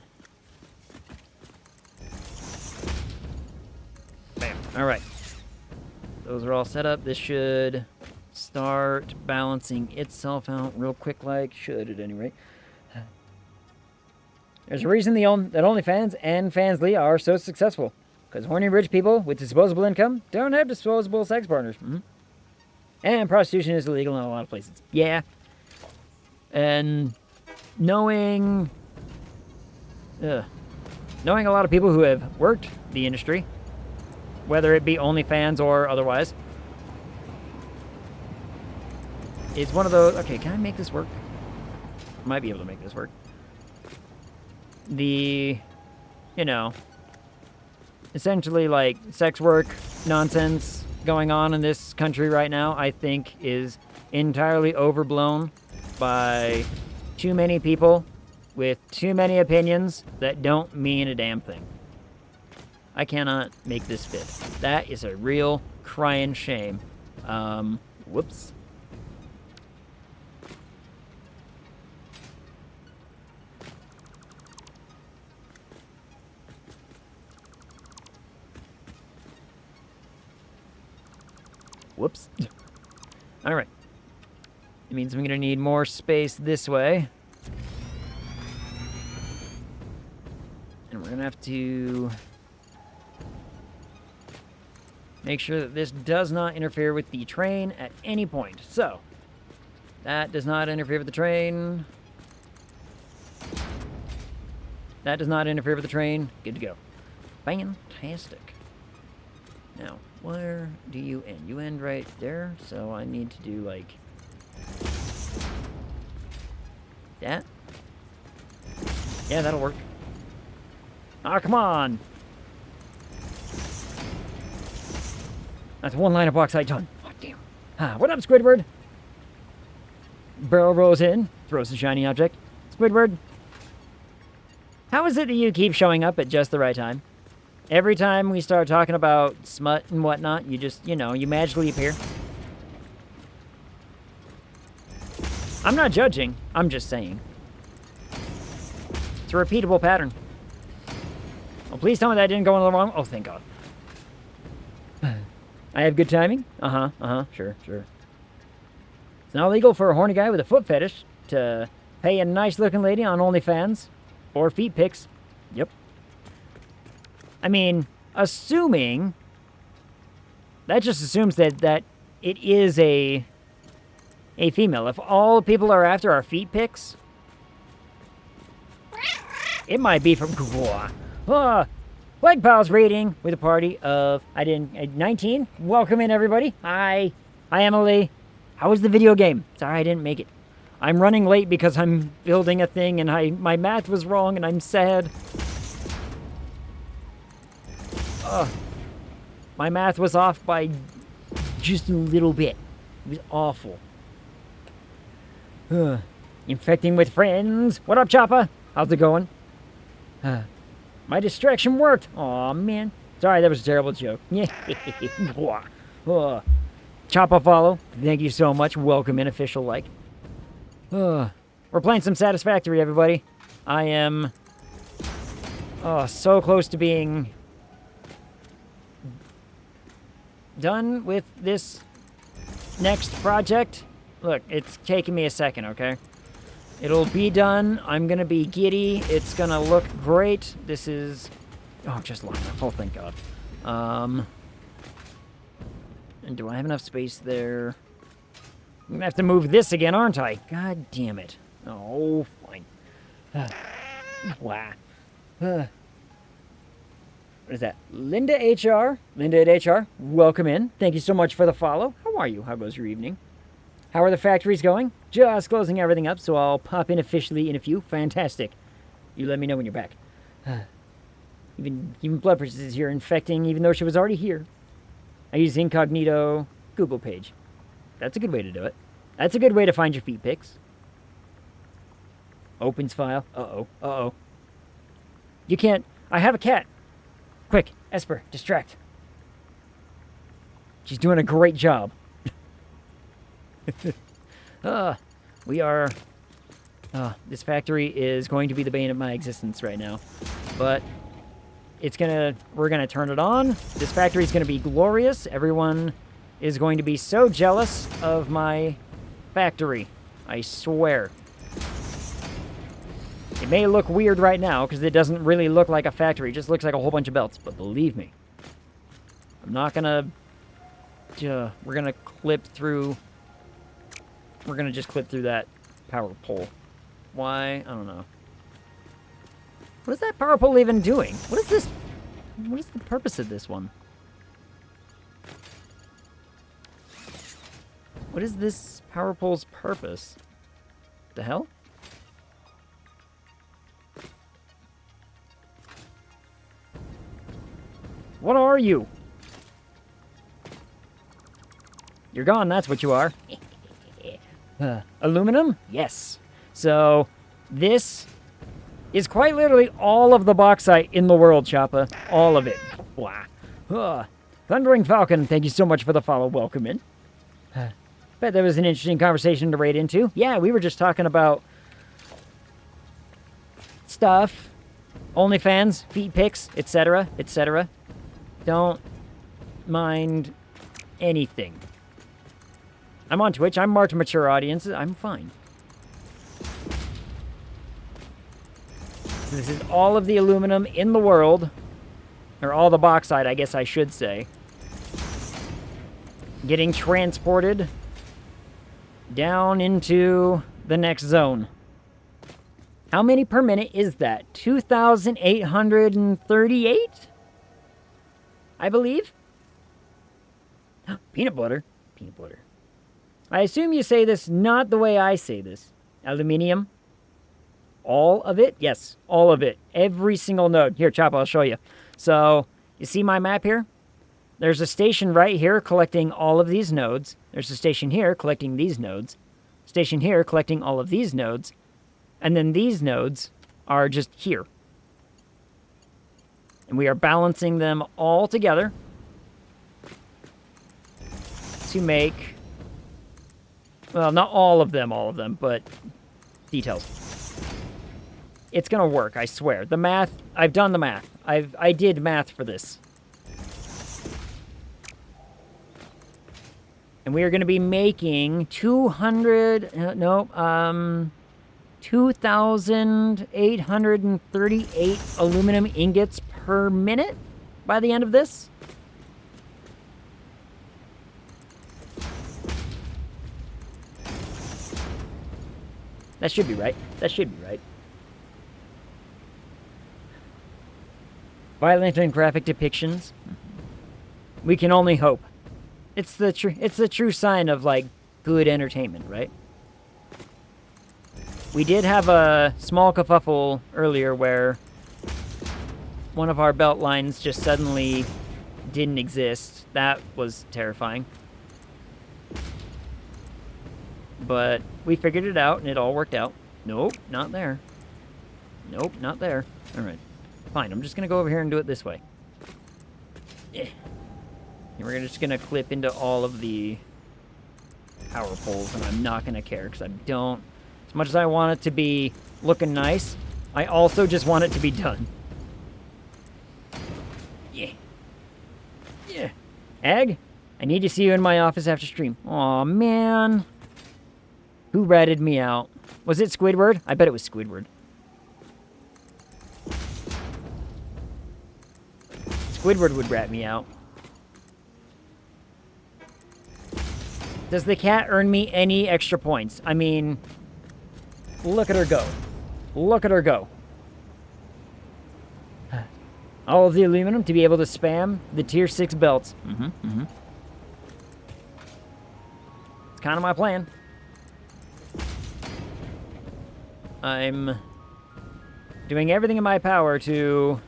Bam. Alright. Those are all set up. This should start balancing itself out real quick, like. Should, at any rate. There's a reason that OnlyFans and Fansly are so successful. Because horny rich people with disposable income don't have disposable sex partners. And prostitution is illegal in a lot of places. Yeah. And knowing a lot of people who have worked the industry, whether it be OnlyFans or otherwise, it's one of those... Okay, can I make this work? I might be able to make this work. The, you know, essentially like sex work nonsense going on in this country right now, I think is entirely overblown by too many people with too many opinions that don't mean a damn thing. I cannot make this fit. That is a real crying shame. Whoops. Whoops. Alright. It means I'm going to need more space this way. And we're going to have to make sure that this does not interfere with the train at any point. So, that does not interfere with the train. That does not interfere with the train. Good to go. Fantastic. Now, where do you end? You end right there, so I need to do, like, that. Yeah, that'll work. Ah, come on! That's one line of bauxite done. Oh, damn. Ah, what up, Squidward? Barrel rolls in, throws the shiny object. Squidward, how is it that you keep showing up at just the right time? Every time we start talking about smut and whatnot, you just, you know, you magically appear. I'm not judging. I'm just saying. It's a repeatable pattern. Oh, please tell me that didn't go in the wrong... Oh, thank God. I have good timing? Sure. It's not illegal for a horny guy with a foot fetish to pay a nice-looking lady on OnlyFans or feet pics. Yep. I mean, assuming... That just assumes that it is a female. If all people are after are feet pics, it might be from Google. Leg Pals rating with a party of 19. Welcome in, everybody. Hi. Hi, Emily. How was the video game? Sorry I didn't make it. I'm running late because I'm building a thing and my math was wrong and I'm sad. My math was off by just a little bit. It was awful. Infecting with friends. What up, Choppa? How's it going? My distraction worked. Aw, man. Sorry, that was a terrible joke. Choppa follow. Thank you so much. Welcome in, official like. We're playing some Satisfactory, everybody. I am so close to being done with this next project. Look, it's taking me a second, okay? It'll be done. I'm gonna be giddy. It's gonna look great. This is... Oh, just line up. Oh, thank God. And do I have enough space there? I'm gonna have to move this again, aren't I? God damn it. Oh, fine. Wow. What is that? Linda HR. Linda at HR. Welcome in. Thank you so much for the follow. How are you? How goes your evening? How are the factories going? Just closing everything up, so I'll pop in officially in a few. Fantastic. You let me know when you're back. Even Blood Princess is here infecting, even though she was already here. I use incognito Google page. That's a good way to do it. That's a good way to find your feet pics. Opens file. Uh-oh. Uh-oh. You can't... I have a cat. Quick, Esper, distract. She's doing a great job. We are... this factory is going to be the bane of my existence right now. But it's gonna... We're gonna turn it on. This factory is gonna be glorious. Everyone is going to be so jealous of my factory. I swear. It may look weird right now because it doesn't really look like a factory. It just looks like a whole bunch of belts. But believe me, I'm not gonna... we're gonna clip through... We're gonna just clip through that power pole. Why? I don't know. What is that power pole even doing? What is this? What is the purpose of this one? What is this power pole's purpose? The hell? What are you? You're gone, that's what you are. Aluminum? Yes. So, this is quite literally all of the bauxite in the world, Choppa. All of it. Wow. Thundering Falcon, thank you so much for the follow. Welcome in. Bet that was an interesting conversation to raid into. Yeah, we were just talking about stuff. OnlyFans, feet pics, etc., etc. Don't mind anything. I'm on Twitch. I'm marked mature audiences. I'm fine. This is all of the aluminum in the world. Or all the bauxite, I guess I should say. Getting transported down into the next zone. How many per minute is that? 2,838? I believe? Peanut butter. Peanut butter. I assume you say this not the way I say this. Aluminium. All of it? Yes, all of it. Every single node. Here, Chop, I'll show you. So, you see my map here? There's a station right here collecting all of these nodes. There's a station here collecting these nodes. Station here collecting all of these nodes. And then these nodes are just here. And we are balancing them all together to make... Well, not all of them, but details. It's gonna work, I swear. The math, I've done the math. I did math for this. And we are gonna be making 2,838 aluminum ingots per minute by the end of this. That should be right. That should be right. Violent and graphic depictions. We can only hope. It's the true sign of, like, good entertainment, right? We did have a small kerfuffle earlier where one of our belt lines just suddenly didn't exist. That was terrifying. But we figured it out, and it all worked out. Nope, not there. Nope, not there. All right. Fine, I'm just going to go over here and do it this way. And we're just going to clip into all of the power poles, and I'm not going to care, because I don't... As much as I want it to be looking nice, I also just want it to be done. Yeah. Yeah. Egg, I need to see you in my office after stream. Aw, man. Who ratted me out? Was it Squidward? I bet it was Squidward. Squidward would rat me out. Does the cat earn me any extra points? I mean, look at her go. Look at her go. All of the aluminum to be able to spam the tier 6 belts. It's kind of my plan. I'm doing everything in my power to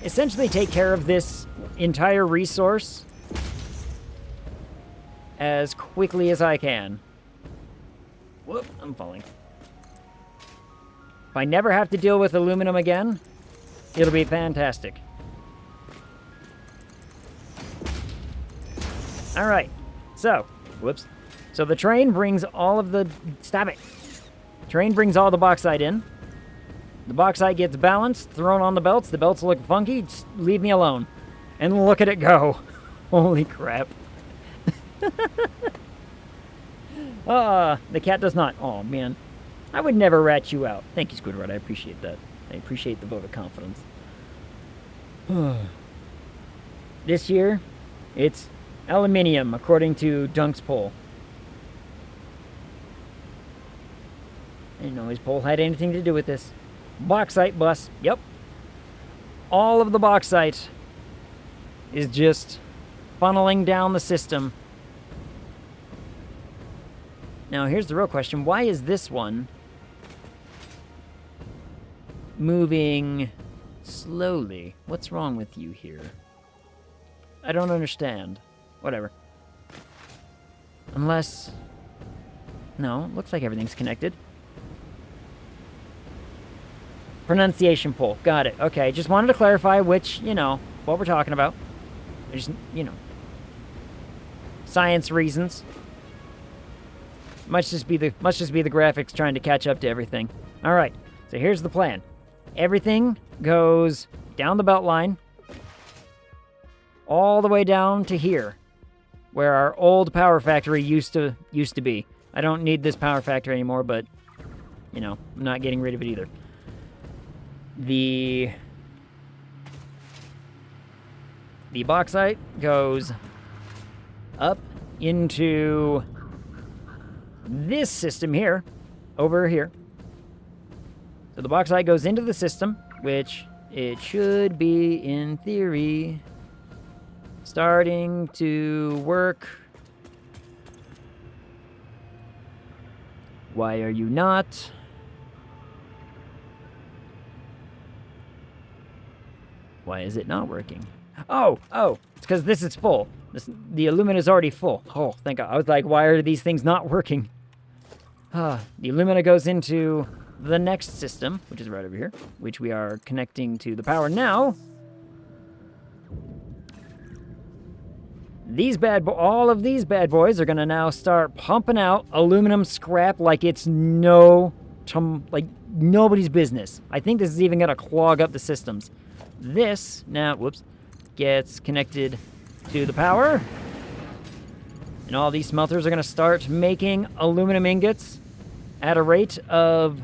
essentially take care of this entire resource as quickly as I can. Whoop, I'm falling. If I never have to deal with aluminum again, it'll be fantastic. Alright, so, whoops. So the train brings all of the... Stop it! Train brings all the bauxite in. The bauxite gets balanced, thrown on the belts. The belts look funky. Just leave me alone. And look at it go. Holy crap. The cat does not. Oh, man. I would never rat you out. Thank you, Squidward. I appreciate that. I appreciate the vote of confidence. This year, it's aluminium, according to Dunk's poll. I didn't know his poll had anything to do with this. Bauxite bus. Yep. All of the bauxite is just funneling down the system. Now, here's the real question. Why is this one moving slowly? What's wrong with you here? I don't understand. Whatever. Unless... No, it looks like everything's connected. Pronunciation poll. Got it. Okay, just wanted to clarify which, you know, what we're talking about. Just, you know, science reasons. Must just be the graphics trying to catch up to everything. All right. So here's the plan. Everything goes down the belt line all the way down to here, where our old power factory used to be. I don't need this power factory anymore, but you know, I'm not getting rid of it either. The bauxite goes up into this system here, over here. So the bauxite goes into the system, which it should be, in theory, starting to work. Why are you not? Why is it not working? Oh, it's because this is full. The alumina is already full. Oh, thank God. I was like, why are these things not working? The alumina goes into the next system, which is right over here, which we are connecting to the power now. All of these bad boys are going to now start pumping out aluminum scrap like it's nobody's business. I think this is even going to clog up the systems. This now, gets connected to the power. And all these smelters are going to start making aluminum ingots at a rate of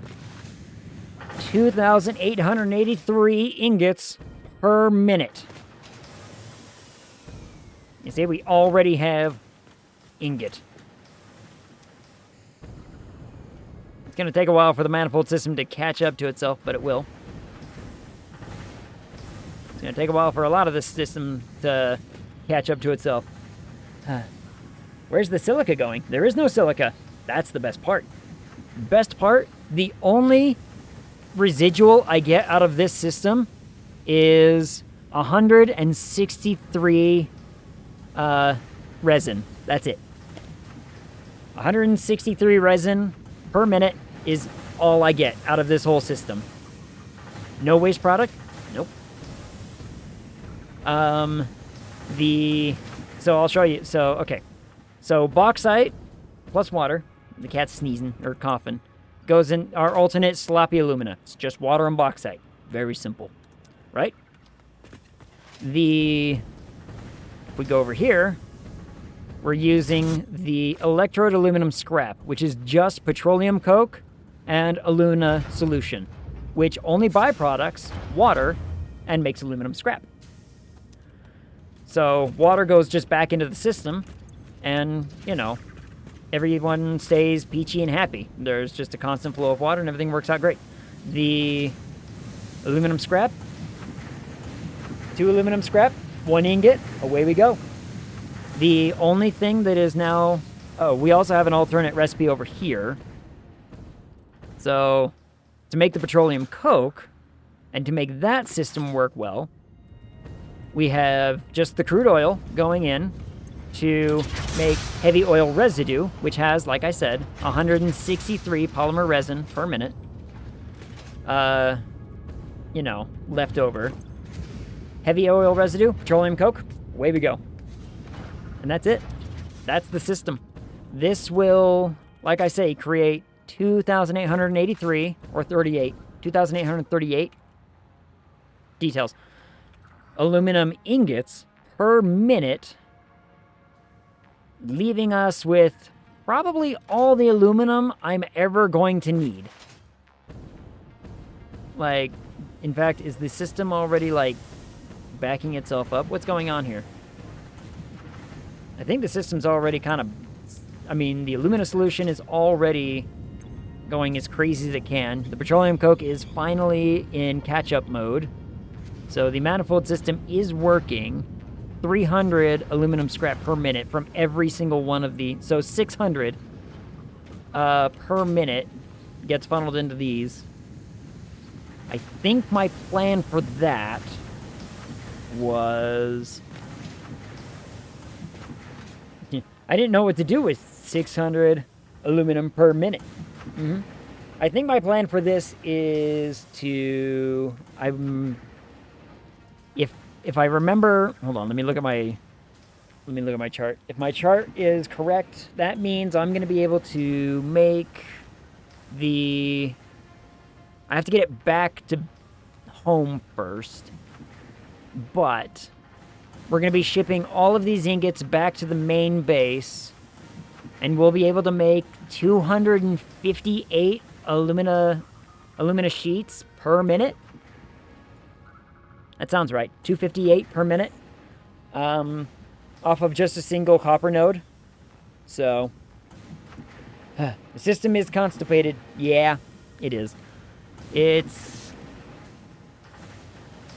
2,883 ingots per minute. You see, we already have ingot. It's going to take a while for the manifold system to catch up to itself, but it will. It's going to take a while for a lot of this system to catch up to itself. Where's the silica going? There is no silica. That's the best part. Best part, the only residual I get out of this system is 163 resin. That's it. 163 resin per minute is all I get out of this whole system. No waste product? Nope. So I'll show you. So, okay. So bauxite plus water, the cat's sneezing or coughing, goes in our alternate sloppy alumina. It's just water and bauxite. Very simple, right? If we go over here, we're using the electrode aluminum scrap, which is just petroleum coke and alumina solution, which only byproducts water and makes aluminum scrap. So water goes just back into the system, and, you know, everyone stays peachy and happy. There's just a constant flow of water, and everything works out great. The aluminum scrap, 2 aluminum scrap, 1 ingot, away we go. The only thing that is now... Oh, we also have an alternate recipe over here. So, to make the petroleum coke, and to make that system work well, we have just the crude oil going in to make heavy oil residue, which has, like I said, 163 polymer resin per minute. You know, left over. Heavy oil residue, petroleum coke, away we go. And that's it. That's the system. This will, like I say, create 2,883 or 38. 2,838 details. Aluminum ingots per minute, leaving us with probably all the aluminum I'm ever going to need. Like, in fact, is the system already, like, backing itself up? What's going on here? I think the system's already kind of... I mean, the alumina solution is already going as crazy as it can. The petroleum coke is finally in catch-up mode. So the manifold system is working. 300 aluminum scrap per minute from every single one of the... So 600 per minute gets funneled into these. I think my plan for that was... I didn't know what to do with 600 aluminum per minute. I think my plan for this is to... If I remember... Hold on, let me look at my chart. If my chart is correct, that means I'm going to be able to make the... I have to get it back to home first. But we're going to be shipping all of these ingots back to the main base. And we'll be able to make 258 alumina sheets per minute. That sounds right. 258 per minute. Off of just a single copper node. So, the system is constipated. Yeah, it is. It's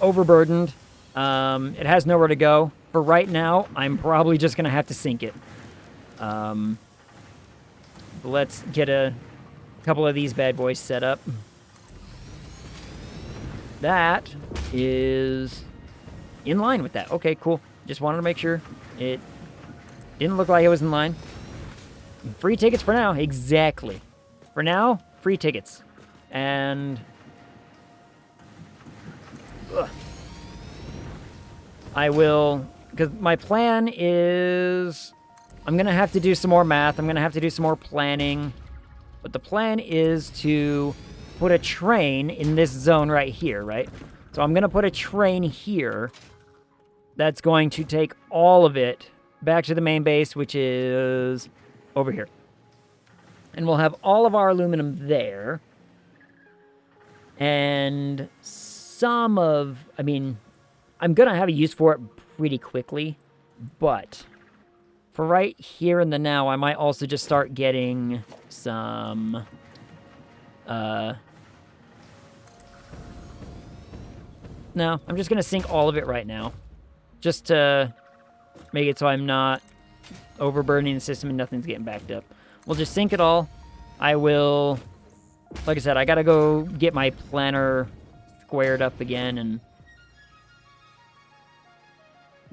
overburdened. It has nowhere to go. For right now, I'm probably just going to have to sink it. Let's get a couple of these bad boys set up. That is in line with that. Okay, cool. Just wanted to make sure it didn't look like it was in line. Free tickets for now. Exactly. For now, free tickets. And... I will... Because my plan is... I'm going to have to do some more math. I'm going to have to do some more planning. But the plan is to put a train in this zone right here, right? So I'm going to put a train here that's going to take all of it back to the main base, which is over here. And we'll have all of our aluminum there. And some of... I mean, I'm going to have a use for it pretty quickly. But for right here in the now, I might also just start getting some... No, I'm just going to sink all of it right now. Just to make it so I'm not overburdening the system and nothing's getting backed up. We'll just sync it all. I will, like I said, I gotta go get my planner squared up again and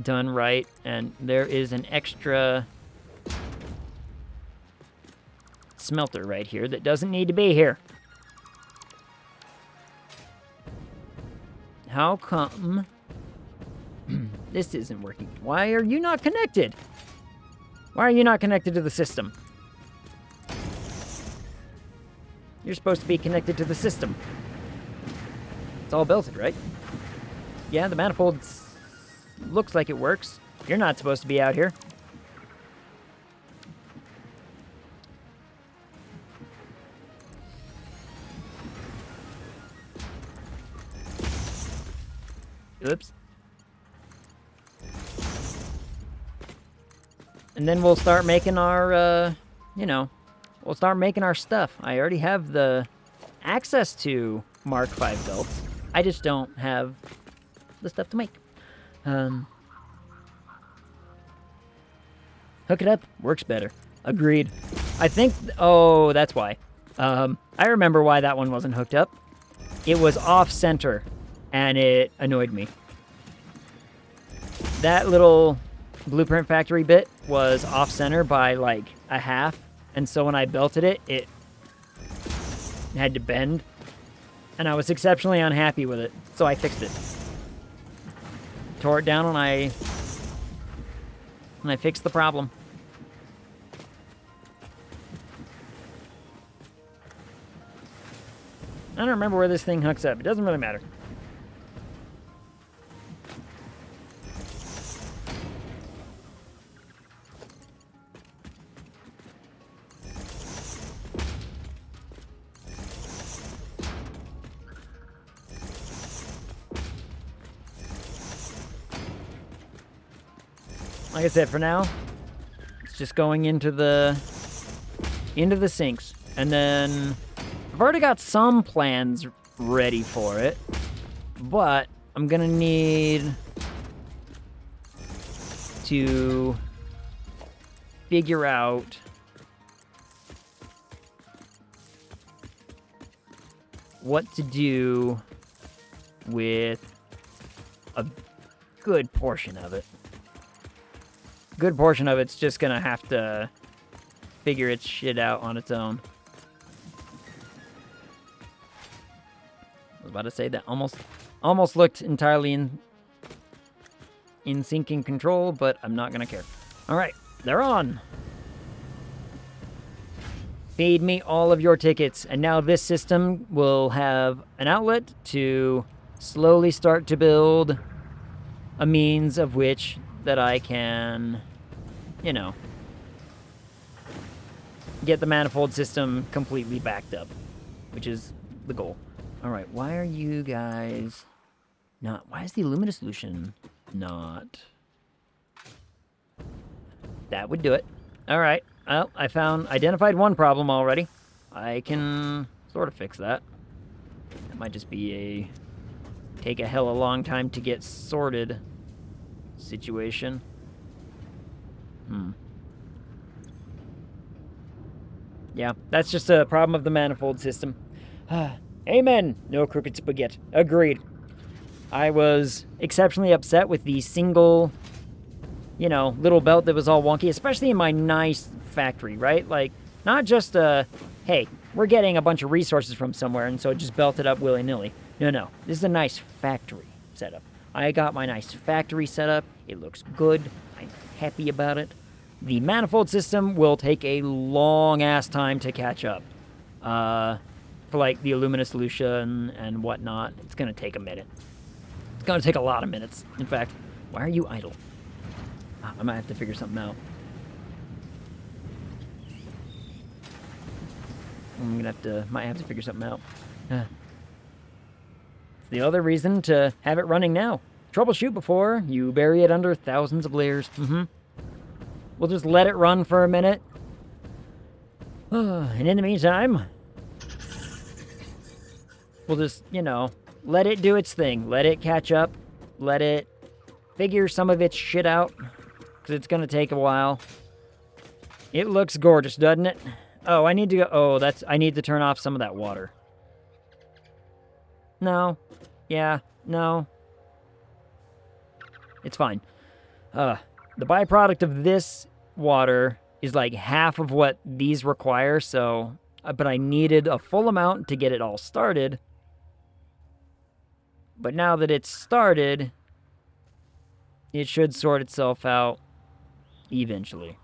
done right. And there is an extra smelter right here that doesn't need to be here. How come this isn't working? Why are you not connected? Why are you not connected to the system? You're supposed to be connected to the system. It's all belted, right? Yeah, the manifold looks like it works. You're not supposed to be out here. Oops. And then we'll start making our, we'll start making our stuff. I already have the access to Mark V belts. I just don't have the stuff to make. Hook it up, works better. Agreed. I think, oh, that's why. I remember why that one wasn't hooked up. It was off-center, and it annoyed me. That little Blueprint Factory bit was off-center by, like, a half, and so when I belted it, it had to bend, and I was exceptionally unhappy with it, so I fixed it. Tore it down, and I fixed the problem. I don't remember where this thing hooks up. It doesn't really matter. Like I said, for now, it's just going into the sinks. And then I've already got some plans ready for it, but I'm gonna need to figure out what to do with a good portion of it. Good portion of it's just gonna have to figure its shit out on its own. I was about to say that almost looked entirely in sync and control, but I'm not gonna care. All right, they're on. Feed me all of your tickets, and now this system will have an outlet to slowly start to build a means of which that I can, get the manifold system completely backed up, which is the goal. All right, why are you guys not? Why is the Illumina solution not? That would do it. All right, well, I identified one problem already. I can sort of fix that. It might just be take a hella long time to get sorted situation. Yeah, that's just a problem of the manifold system. Amen. No crooked spaghetti. Agreed. I was exceptionally upset with the single, little belt that was all wonky, especially in my nice factory, right? Like, not just hey, we're getting a bunch of resources from somewhere, and so it just belted up willy-nilly. No. This is a nice factory setup. I got my nice factory set up. It looks good. I'm happy about it. The manifold system will take a long-ass time to catch up. For, like, the Illumina solution and whatnot. It's going to take a minute. It's going to take a lot of minutes. In fact, why are you idle? I might have to figure something out. Might have to figure something out. The other reason to have it running now. Troubleshoot before you bury it under thousands of layers. We'll just let it run for a minute. And in the meantime, we'll just, let it do its thing. Let it catch up. Let it figure some of its shit out. Because it's going to take a while. It looks gorgeous, doesn't it? Oh, I need to go... Oh, I need to turn off some of that water. No. Yeah. No. It's fine. The byproduct of this water is like half of what these require, so... but I needed a full amount to get it all started. But now that it's started, it should sort itself out eventually.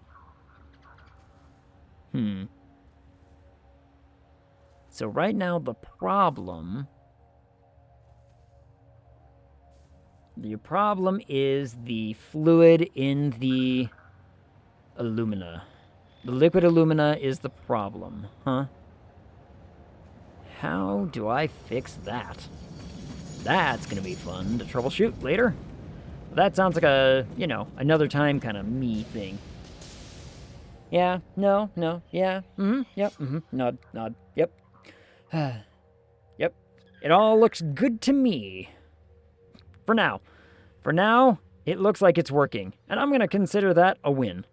So right now the problem is the fluid in the alumina. The liquid alumina is the problem, huh? How do I fix that? That's gonna be fun to troubleshoot later. That sounds like a, you know, another time kind of me thing. Yeah, no, yeah, yep, nod, yep. Yep, it all looks good to me. For now. For now, it looks like it's working, and I'm gonna consider that a win.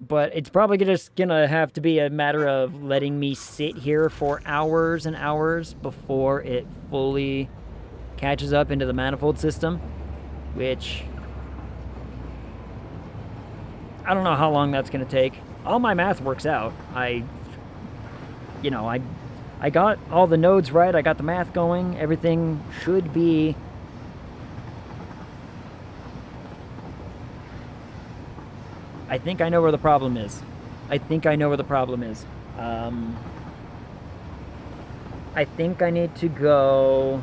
But it's probably just gonna have to be a matter of letting me sit here for hours and hours before it fully catches up into the manifold system, which I don't know how long that's gonna take. All my math works out. I got all the nodes right, I got the math going, everything should be... I think I know where the problem is. I think I need to go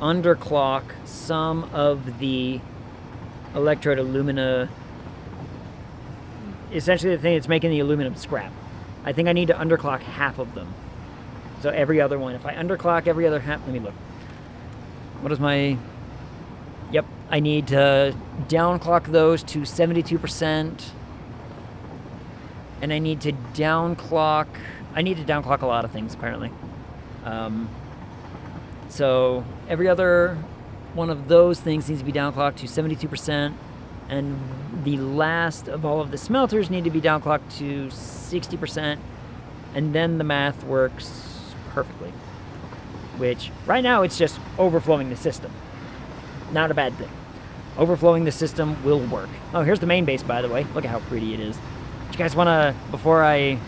underclock some of the electrode alumina. Essentially the thing that's making the aluminum scrap. I think I need to underclock half of them. So every other one. If I underclock every other half... Let me look. What is my... Yep. I need to downclock those to 72%. And I need to downclock... I need to downclock a lot of things, apparently. So every other one of those things needs to be downclocked to 72%. And the last of all of the smelters need to be downclocked to 60%. And then the math works perfectly. Which, right now, it's just overflowing the system. Not a bad thing. Overflowing the system will work. Oh, here's the main base, by the way. Look at how pretty it is. Do you guys want to, before I,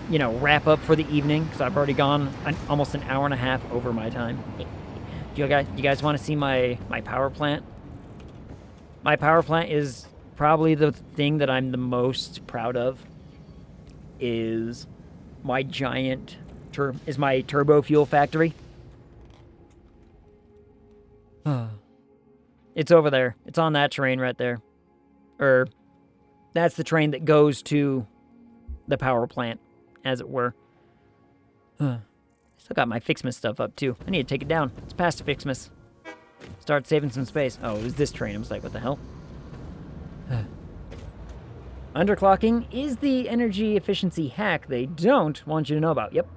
you know, wrap up for the evening, because I've already gone almost an hour and a half over my time. Do you guys want to see my power plant? My power plant is probably the thing that I'm the most proud of. Is my giant my turbo fuel factory. It's over there. It's on that train right there. That's the train that goes to the power plant, as it were. Still got my Fixmas stuff up, too. I need to take it down. It's past Fixmas. Start saving some space. Oh, it was this train. I was like, what the hell? Underclocking is the energy efficiency hack they don't want you to know about. Yep.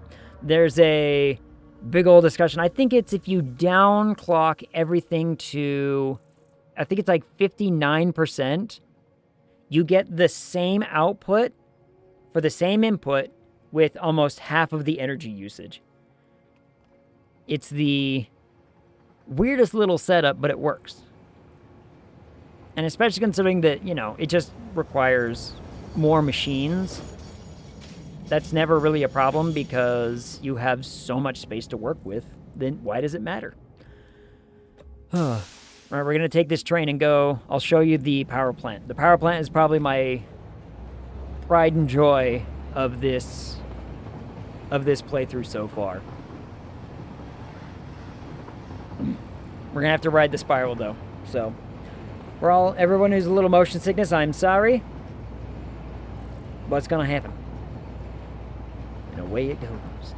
There's a big old discussion. I think it's if you downclock everything to... I think it's like 59%. You get the same output for the same input with almost half of the energy usage. It's the weirdest little setup, but it works. And especially considering that, you know, it just requires more machines. That's never really a problem because you have so much space to work with. Then why does it matter? All right, we're going to take this train and go. I'll show you the power plant. The power plant is probably my pride and joy of this playthrough so far. We're going to have to ride the spiral, though. So, everyone who's a little motion sickness, I'm sorry. What's going to happen? And away it goes.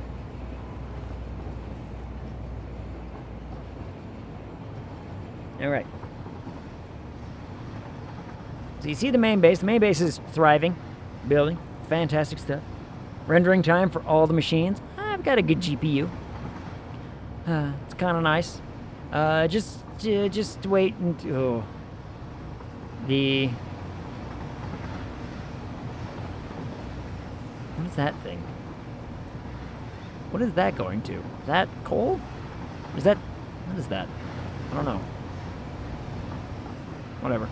All right. So you see the main base. The main base is thriving, building, fantastic stuff. Rendering time for all the machines. I've got a good GPU. It's kind of nice. Just wait until that thing? What is that going to? Is that coal? Is that... What is that? I don't know. Whatever.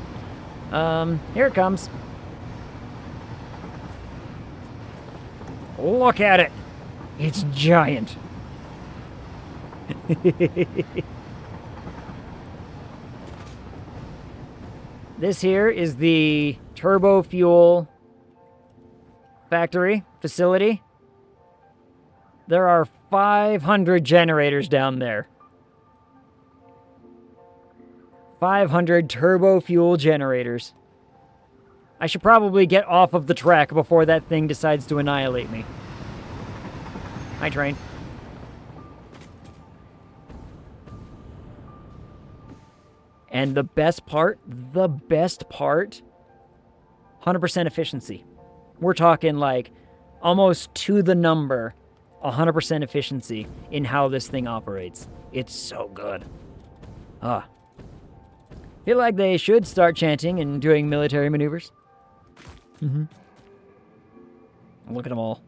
Here it comes. Look at it! It's giant. This here is the turbo fuel factory facility. There are 500 generators down there. 500 turbo fuel generators. I should probably get off of the track before that thing decides to annihilate me. Hi, train. And the best part, 100% efficiency. We're talking like almost to the number, 100% efficiency in how this thing operates. It's so good. Feel like they should start chanting and doing military maneuvers. Look at them all.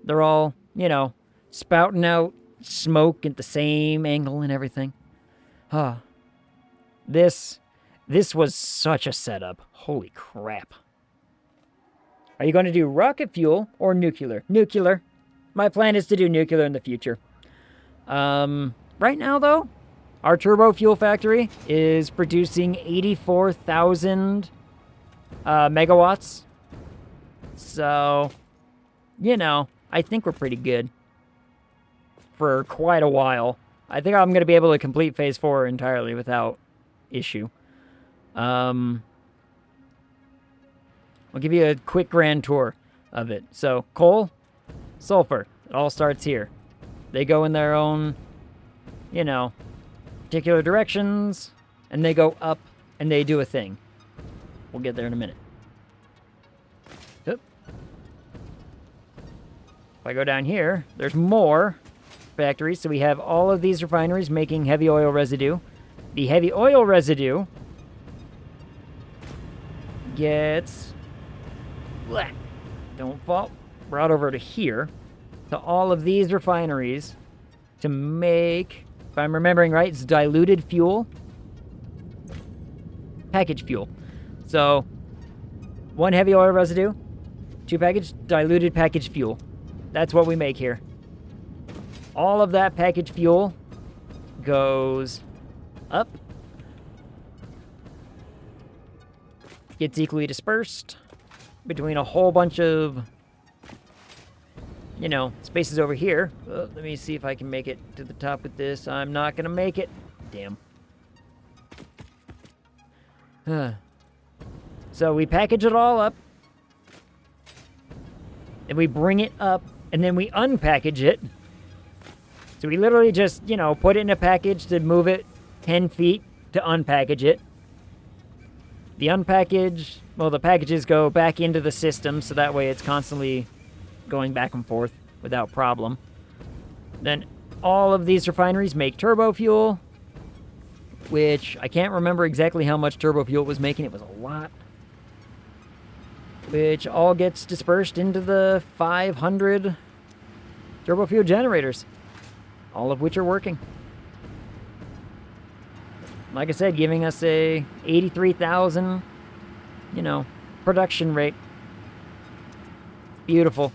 They're all, you know, spouting out smoke at the same angle and everything. This was such a setup. Holy crap. Are you going to do rocket fuel or nuclear? Nuclear. My plan is to do nuclear in the future. Right now, though, our turbo fuel factory is producing 84,000 megawatts. So, you know, I think we're pretty good for quite a while. I think I'm going to be able to complete phase 4 entirely without issue. I'll give you a quick grand tour of it. So, coal, sulfur, it all starts here. They go in their own, you know, particular directions, and they go up, and they do a thing. We'll get there in a minute. Oop. If I go down here, there's more factories. So we have all of these refineries making heavy oil residue. The heavy oil residue gets... Don't fall. Brought over to here. To all of these refineries to make... If I'm remembering right, it's diluted fuel. Packaged fuel. So, 1 heavy oil residue, 2 diluted packaged fuel. That's what we make here. All of that packaged fuel goes up. Gets equally dispersed between a whole bunch of, you know, spaces over here. Let me see if I can make it to the top with this. I'm not going to make it. Damn. So we package it all up. And we bring it up. And then we unpackage it. So we literally just, you know, put it in a package to move it 10 feet to unpackage it. The unpackage, well, the packages go back into the system, so that way it's constantly going back and forth without problem. Then all of these refineries make turbo fuel, which I can't remember exactly how much turbo fuel it was making. It was a lot. Which all gets dispersed into the 500 turbo fuel generators, all of which are working. Like I said, giving us a 83,000, you know, production rate. Beautiful.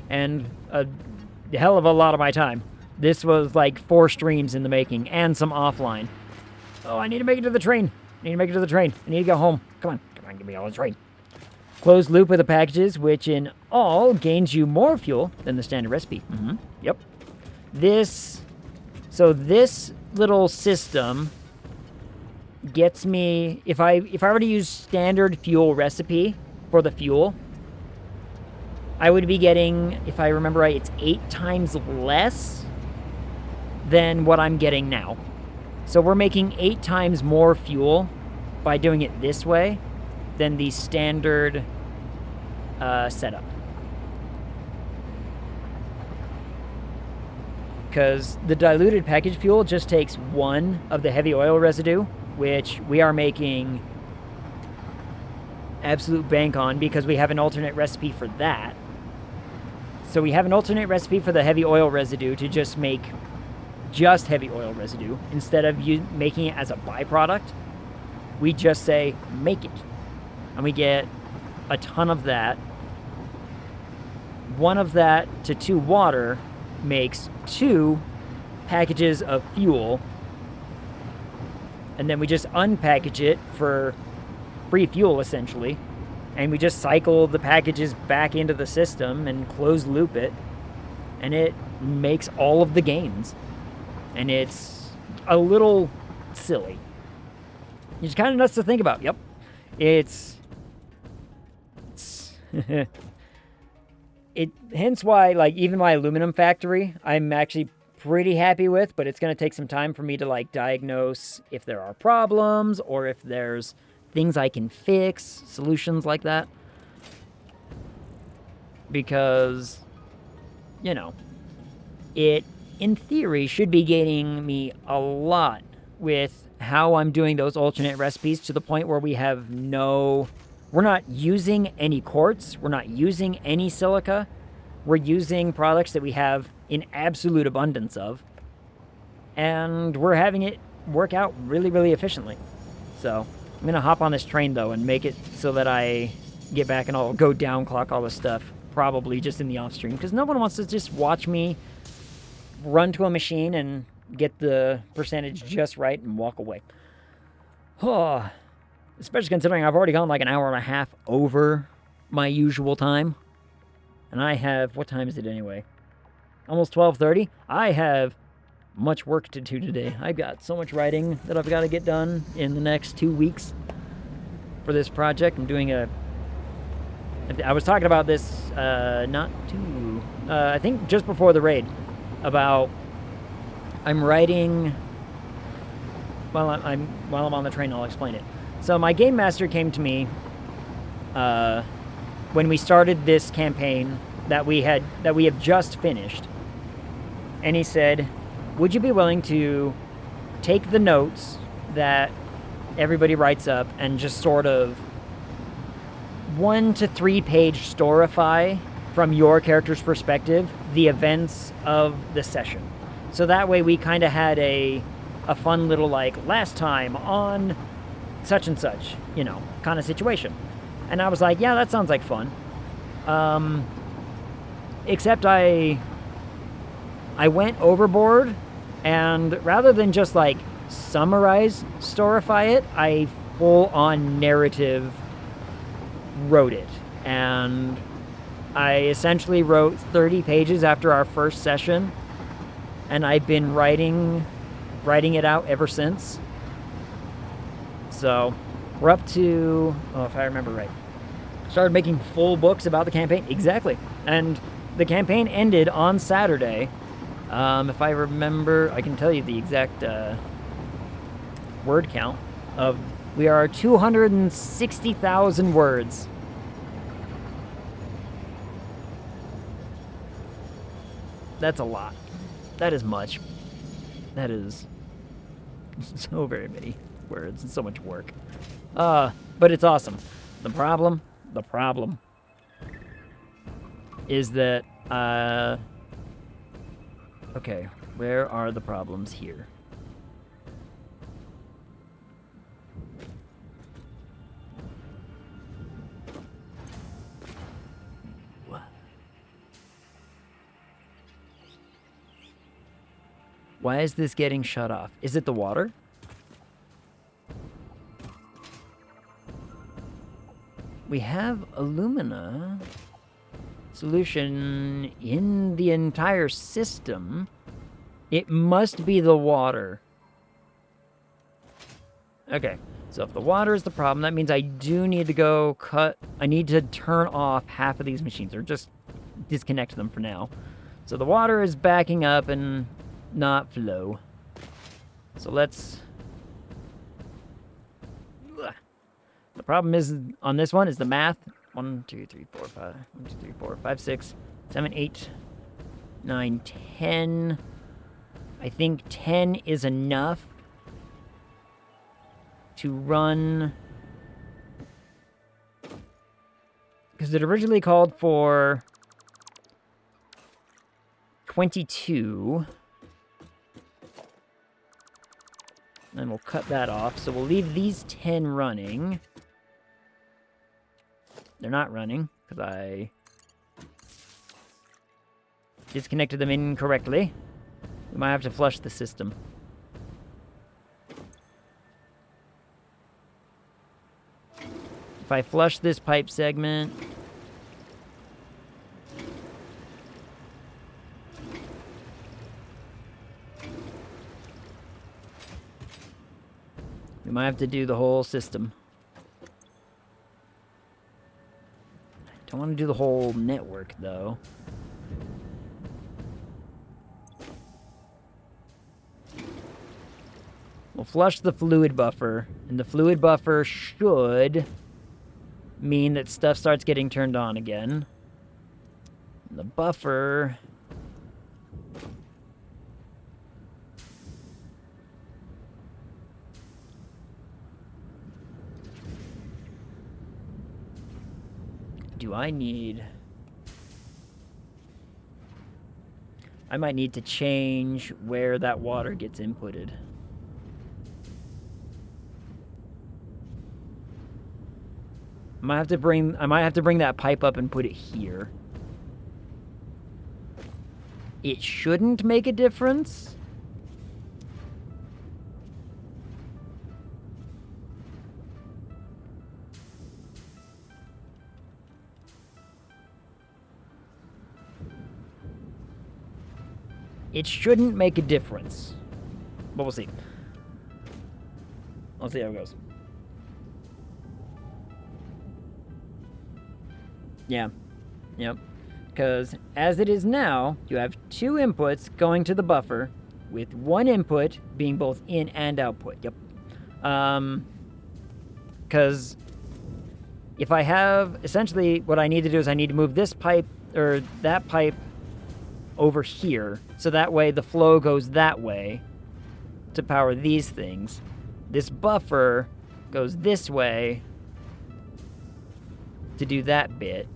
And a hell of a lot of my time. This was like 4 streams in the making and some offline. Oh, I need to make it to the train. I need to make it to the train. I need to go home. Come on, give me all the train. Closed loop of the packages, which in all gains you more fuel than the standard recipe. Yep. This little system gets me, if I were to use standard fuel recipe for the fuel, I would be getting, if I remember right, it's 8 times less than what I'm getting now. So we're making 8 times more fuel by doing it this way than the standard setup. Because the diluted packaged fuel just takes 1 of the heavy oil residue, which we are making absolute bank on because we have an alternate recipe for that. So we have an alternate recipe for the heavy oil residue to just make just heavy oil residue. Instead of you making it as a byproduct, we just say, make it. And we get a ton of that. 1 of that to 2 water makes 2 packages of fuel. And then we just unpackage it for free fuel, essentially. And we just cycle the packages back into the system and close loop it. And it makes all of the gains. And it's a little silly. It's kind of nuts to think about. Yep. It's hence why, like, even my aluminum factory, I'm actually pretty happy with, but it's going to take some time for me to, like, diagnose if there are problems or if there's things I can fix, solutions like that. Because, you know, it, in theory, should be gaining me a lot with how I'm doing those alternate recipes to the point where we have we're not using any quartz, we're not using any silica, we're using products that we have in absolute abundance of, and we're having it work out really, really efficiently. So I'm going to hop on this train, though, and make it so that I get back and I'll go downclock all this stuff, probably just in the off stream, because no one wants to just watch me run to a machine and get the percentage just right and walk away. Oh, especially considering I've already gone like an hour and a half over my usual time. And I have, what time is it anyway? Almost 12:30. I have much work to do today. I've got so much writing that I've got to get done in the next 2 weeks for this project. I'm doing I was talking about this, I think just before the raid, about I'm writing, while I'm on the train, I'll explain it. So my game master came to me when we started this campaign that we have just finished, and he said, would you be willing to take the notes that everybody writes up and just sort of 1 to 3 page storify from your character's perspective the events of the session? So that way we kind of had a fun little, like, last time on such and such, you know, kind of situation. And I was like, yeah, that sounds like fun. Except I went overboard, and rather than just, like, summarize, storify it, I full-on narrative wrote it. And I essentially wrote 30 pages after our first session, and I've been writing it out ever since. So we're up to, if I remember right, started making full books about the campaign. Exactly. And the campaign ended on Saturday. If I remember, I can tell you the exact word count of, we are 260,000 words. That's a lot. That is much. That is so very many words and so much work. But it's awesome. The problem is that, okay, where are the problems here? Why is this getting shut off? Is it the water? We have alumina solution in the entire system. It must be the water. Okay, so if the water is the problem, that means I do need to go I need to turn off half of these machines, or just disconnect them for now. So the water is backing up and not flow. So let's... The problem is, on this one, is the math. 1, 2, 3, 4, 5. 1, 2, 3, 4, 5, 6, 7, 8, 9, 10. I think 10 is enough to run Because it originally called for 22. And we'll cut that off. So we'll leave these 10 running. They're not running, because I disconnected them incorrectly. We might have to flush the system. If I flush this pipe segment... we might have to do the whole system. Don't want to do the whole network, though. We'll flush the fluid buffer, and the fluid buffer should mean that stuff starts getting turned on again. And the buffer... do I need... I might need to change where that water gets inputted. I might have to bring that pipe up and put it here. It shouldn't make a difference. It shouldn't make a difference. But we'll see. Let's see how it goes. Yeah. Yep. Because as it is now, you have 2 inputs going to the buffer, with 1 input being both in and output. Yep. Because if I have... essentially, what I need to do is I need to move this pipe, or that pipe, over here, so that way the flow goes that way to power these things. This buffer goes this way to do that bit,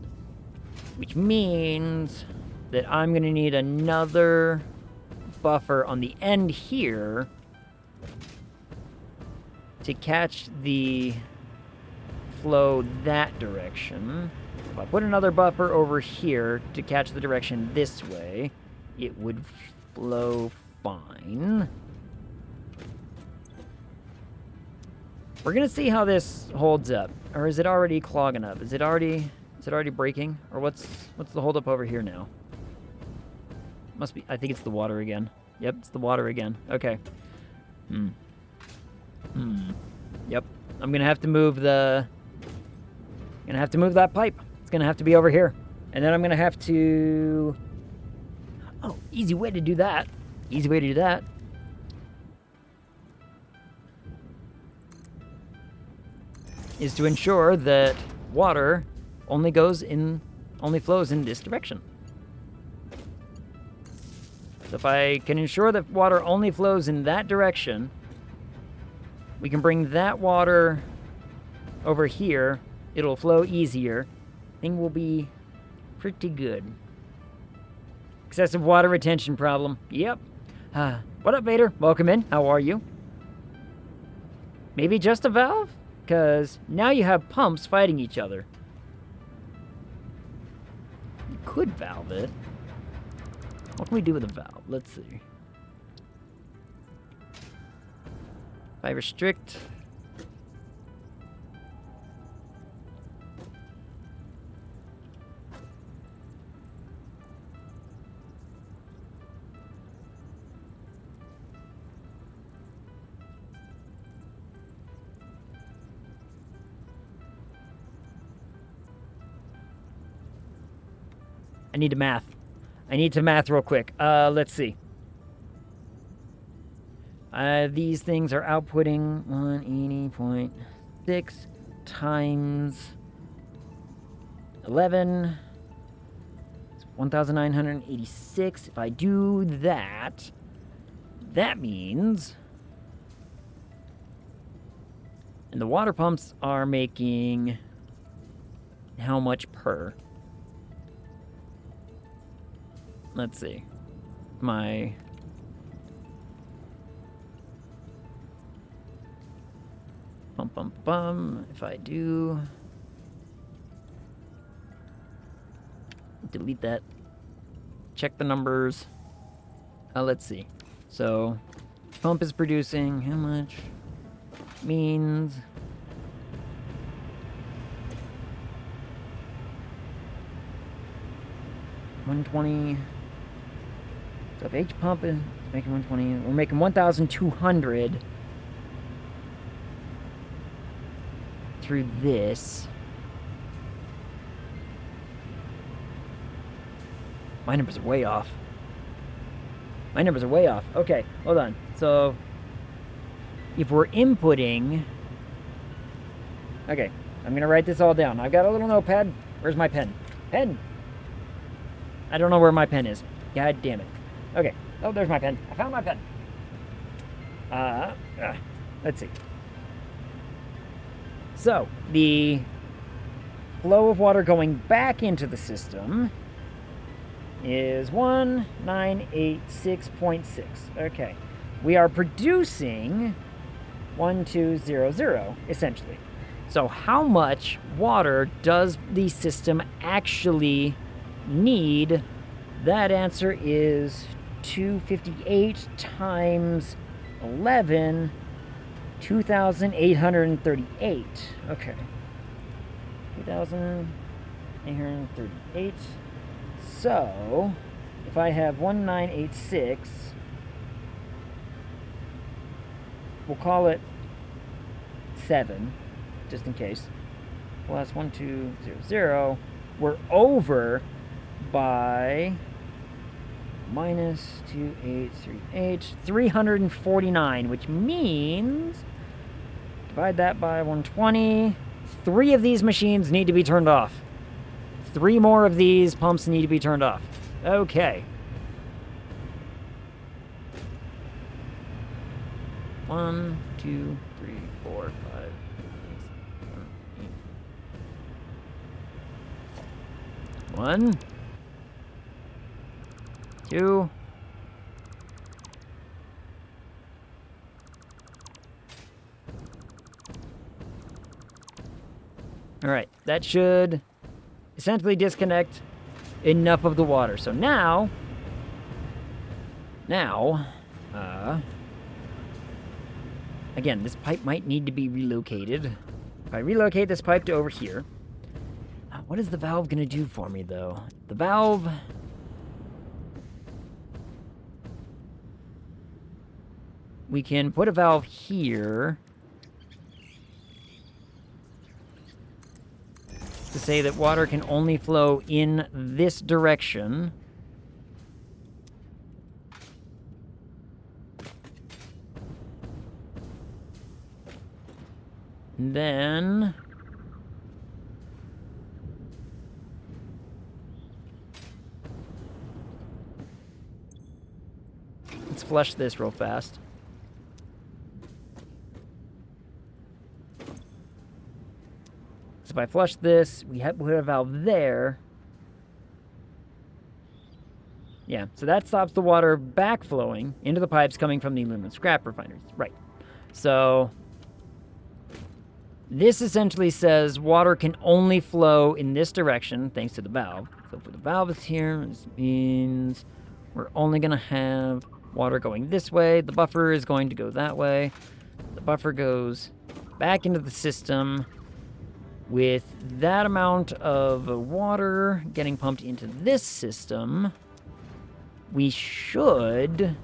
which means that I'm going to need another buffer on the end here to catch the flow that direction. If I put another buffer over here to catch the direction this way, it would flow fine. We're gonna see how this holds up. Or is it already clogging up? Is it already breaking? Or what's the holdup over here now? Must be, I think it's the water again. Yep, it's the water again. Okay. Yep. I'm gonna have to move that pipe. It's gonna have to be over here. And then I'm gonna have to... oh, easy way to do that. Easy way to do that. Is to ensure that water only flows in this direction. So if I can ensure that water only flows in that direction, we can bring that water over here. It'll flow easier. Thing will be pretty good. Excessive water retention problem. Yep. What up, Vader? Welcome in. How are you? Maybe just a valve? Because now you have pumps fighting each other. You could valve it. What can we do with a valve? Let's see. If I restrict... I need to math. I need to math real quick. Let's see. These things are outputting 180.6 times 11. It's 1,986. If I do that, that means... and the water pumps are making how much per. Let's see. My... Bum, bum, bum. If I do... Delete that. Check the numbers. Let's see. So, pump is producing how much? Means... $120. So if each pump is making 120, we're making 1,200 through this. My numbers are way off. My numbers are way off. Okay, hold on. So if we're inputting... Okay, I'm going to write this all down. I've got a little notepad. Where's my pen? Pen! I don't know where my pen is. God damn it. Okay. Oh, there's my pen. I found my pen. Let's see. So, the flow of water going back into the system is 1986.6. Okay. We are producing 1200, essentially. So, how much water does the system actually need? That answer is 258 times 11, 2,838. Okay. 2,838. So, if I have 1986, we'll call it 7, just in case. Plus 1200. We're over by minus 2838, 349, which means divide that by 120. 3 of these machines need to be turned off. 3 more of these pumps need to be turned off. Okay. 1, 2, 3, 4, 5, 6, 7, 8. 1, 2, all right, that should essentially disconnect enough of the water. So now, again, this pipe might need to be relocated. If I relocate this pipe to over here, what is the valve going to do for me, though? The valve... We can put a valve here to say that water can only flow in this direction. And then... let's flush this real fast. So if I flush this, we have put a valve there. Yeah, so that stops the water backflowing into the pipes coming from the aluminum scrap refineries. Right. So this essentially says water can only flow in this direction thanks to the valve. So if the valve is here, this means we're only going to have water going this way. The buffer is going to go that way. The buffer goes back into the system. With that amount of water getting pumped into this system, we should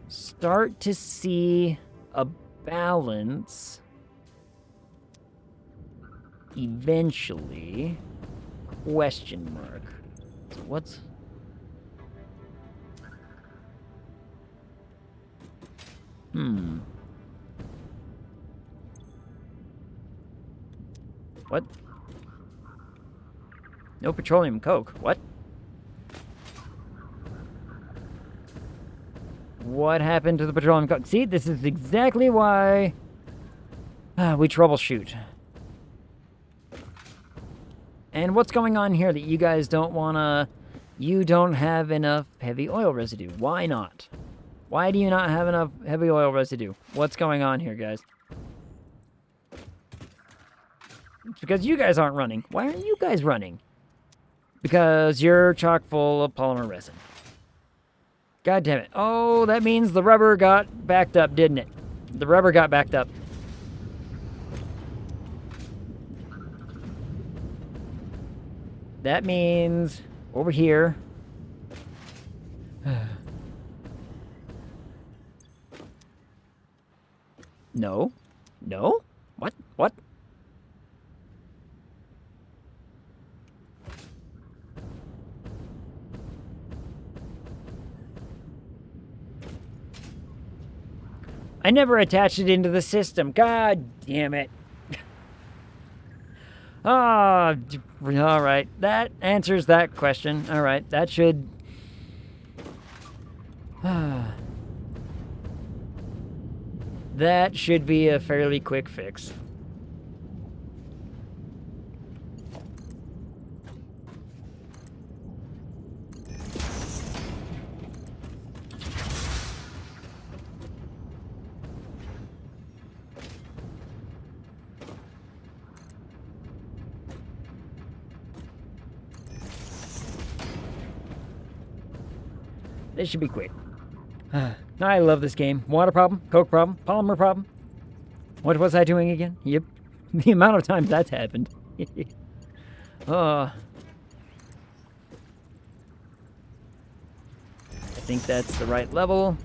start to see a balance eventually. Question mark. So what's... What? No petroleum coke. What? What happened to the petroleum coke? See, this is exactly why we troubleshoot. And what's going on here that you guys don't wanna... You don't have enough heavy oil residue. Why not? Why do you not have enough heavy oil residue? What's going on here, guys? It's because you guys aren't running. Why aren't you guys running? Because you're chock full of polymer resin. God damn it. Oh, that means the rubber got backed up, didn't it? The rubber got backed up. That means over here. No. No? What? What? I never attached it into the system. God damn it. Ah, all right. That answers that question. All right, that should... that should be a fairly quick fix. This should be quick. I love this game. Water problem, Coke problem, polymer problem. What was I doing again? Yep. The amount of times that's happened. I think that's the right level.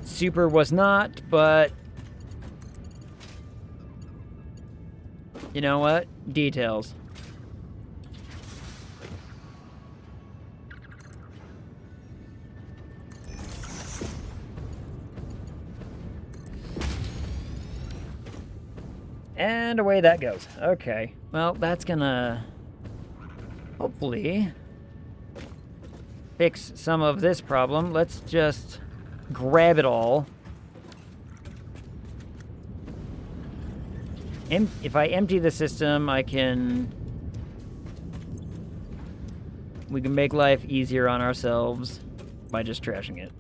Super was not, but you know what? Details. And away that goes. Okay. Well, that's gonna hopefully fix some of this problem. Let's just grab it all. If I empty the system, we can make life easier on ourselves by just trashing it.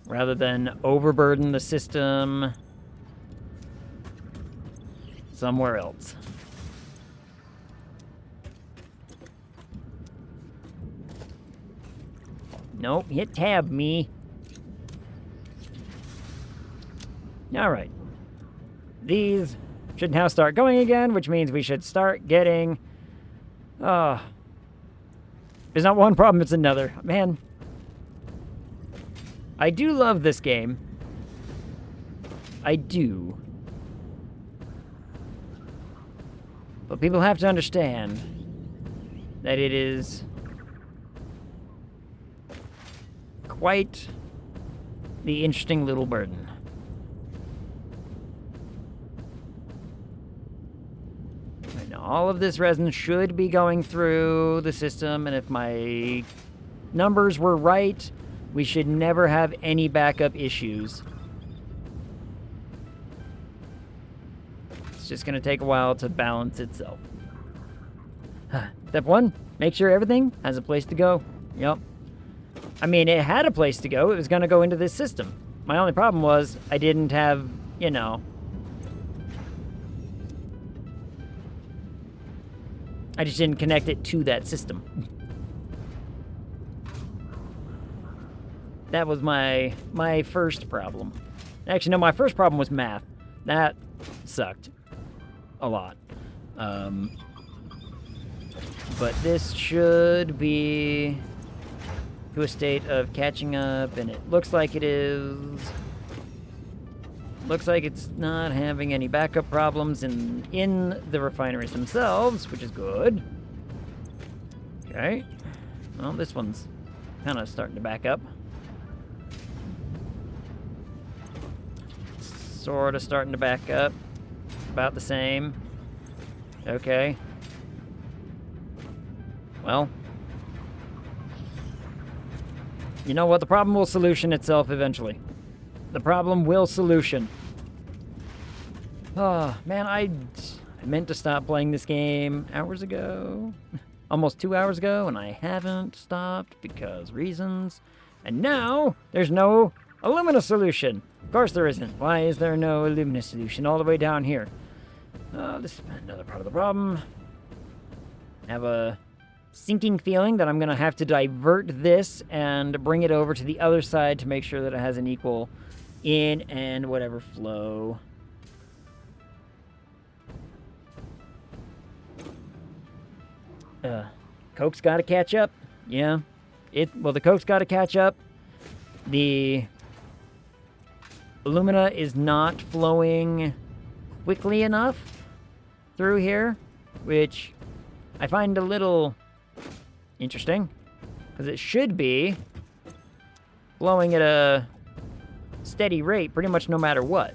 Rather than overburden the system somewhere else. Nope, hit tab, me. Alright. These should now start going again, which means we should start getting... there's not one problem, it's another. Man. I do love this game. I do. But people have to understand that it is quite the interesting little burden. Right, now all of this resin should be going through the system, and if my numbers were right, we should never have any backup issues. It's just going to take a while to balance itself. Step 1, make sure everything has a place to go. Yep. I mean, it had a place to go. It was going to go into this system. My only problem was I didn't have, you know... I just didn't connect it to that system. That was my first problem. Actually, no, my first problem was math. That sucked a lot. But this should be to a state of catching up, and it looks like it is. Looks like it's not having any backup problems in the refineries themselves, which is good. Okay. Well, this one's kind of starting to back up. Sort of starting to back up. About the same. Okay. Well, You know what? The problem will solution itself eventually. The problem will solution. Oh, man, I meant to stop playing this game hours ago. Almost 2 hours ago, and I haven't stopped because reasons. And now, there's no Illumina solution. Of course there isn't. Why is there no Illumina solution all the way down here? This is another part of the problem. I have a sinking feeling that I'm going to have to divert this and bring it over to the other side to make sure that it has an equal in and whatever flow. Coke's got to catch up. Yeah. Well, the Coke's got to catch up. The Illumina is not flowing quickly enough through here, which I find a little interesting, because it should be flowing at a steady rate pretty much no matter what.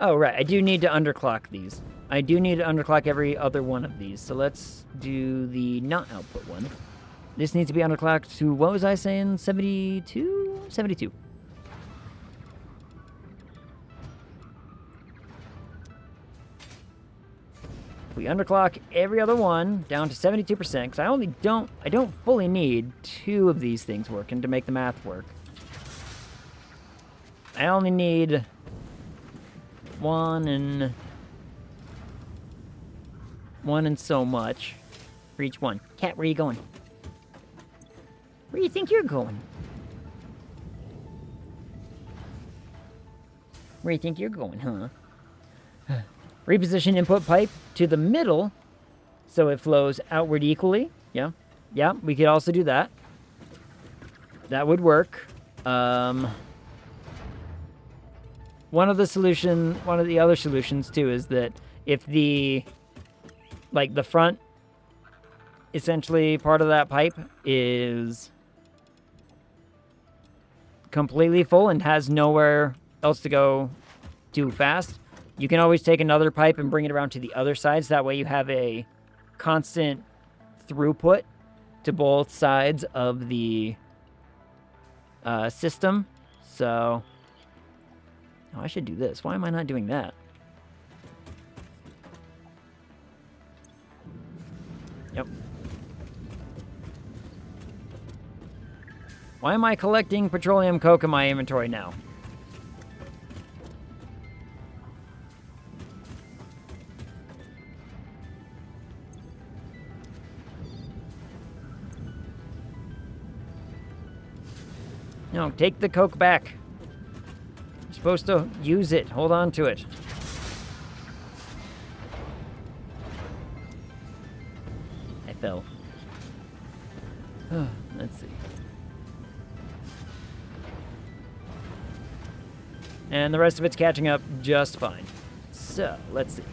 Oh, right, I do need to underclock these. I do need to underclock every other one of these, so let's do the not output one. This needs to be underclocked to, what was I saying, 72? 72. We underclock every other one down to 72%, because I don't fully need 2 of these things working to make the math work. I only need 1 and so much for each one. Cat, where are you going? Where do you think you're going? Where do you think you're going, huh? Reposition input pipe to the middle so it flows outward equally. Yeah. Yeah, we could also do that. That would work. One of the other solutions too is that if the front essentially part of that pipe is completely full and has nowhere else to go too fast, you can always take another pipe and bring it around to the other sides. That way you have a constant throughput to both sides of the system. So, I should do this. Why am I not doing that? Yep. Why am I collecting petroleum coke in my inventory now? No, take the coke back. You're supposed to use it. Hold on to it. I fell. Let's see. And the rest of it's catching up just fine. So, let's see.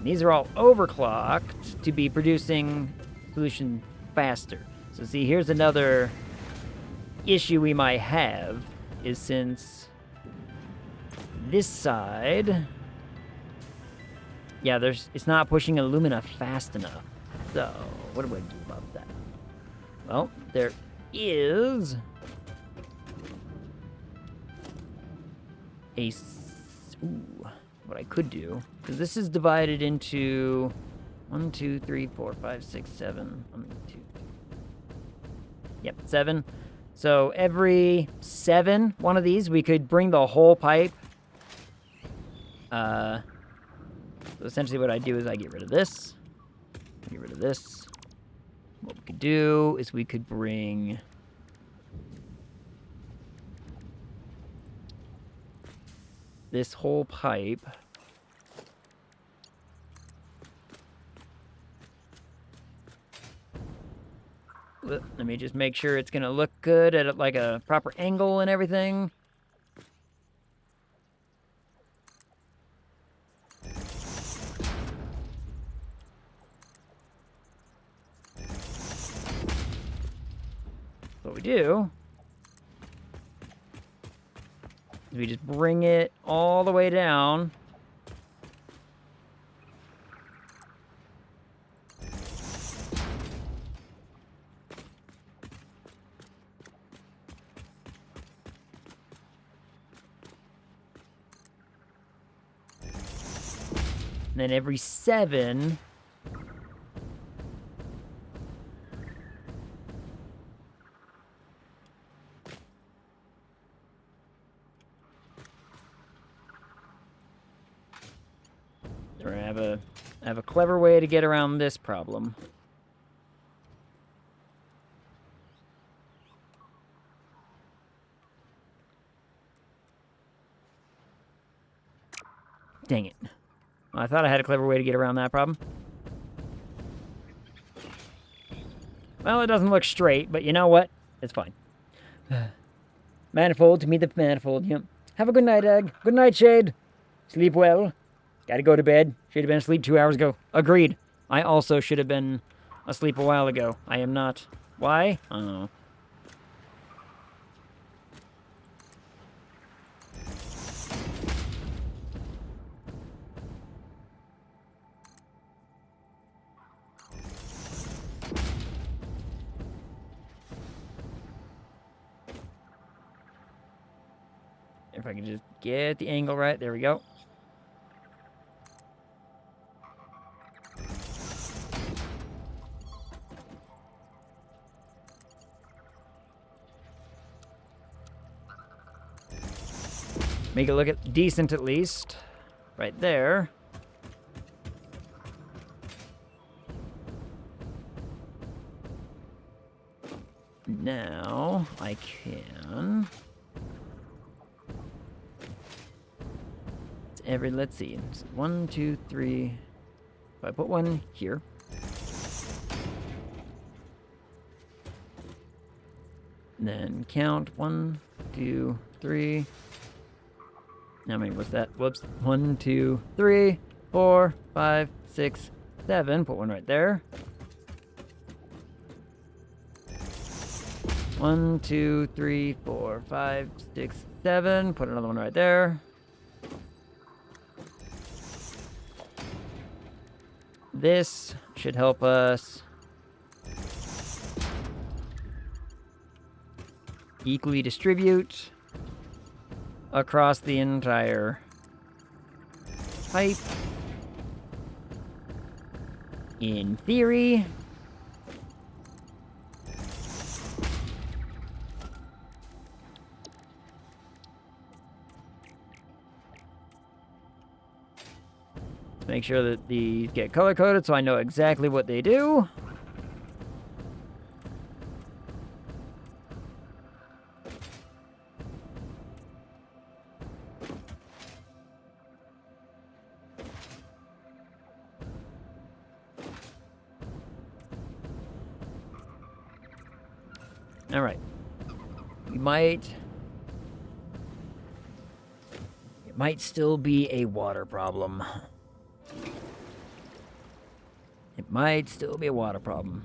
These are all overclocked to be producing solution faster. So see, here's another issue we might have, is since this side, yeah, it's not pushing Illumina fast enough. So, what do I do about that? Well, there is what I could do, because this is divided into 1, 2, 3, 4, 5, 6, 7. 1, 2. Yep, 7. So every 7 one of these, we could bring the whole pipe. So essentially what I do is I get rid of this. Get rid of this. What we could do is we could bring this whole pipe let me just make sure it's gonna look good at like a proper angle and everything. What we do is we just bring it all the way down And then every 7... Or I have a clever way to get around this problem. Dang it. I thought I had a clever way to get around that problem. Well, it doesn't look straight, but you know what? It's fine. Manifold to meet the manifold, yep. Have a good night, Egg. Good night, Shade. Sleep well. Gotta go to bed. Should have been asleep 2 hours ago. Agreed. I also should have been asleep a while ago. I am not. Why? I don't know. If I can just get the angle right. There we go. Make it look decent at least. Right there. Now I can... let's see. 1, 2, 3. If I put one here. Then count 1, 2, 3. How many was that? Whoops. 1, 2, 3, 4, 5, 6, 7. Put one right there. 1, 2, 3, 4, 5, 6, 7. Put another one right there. This should help us equally distribute across the entire pipe. In theory. Make sure that these get color-coded so I know exactly what they do. All right. It might still be a water problem. It might still be a water problem.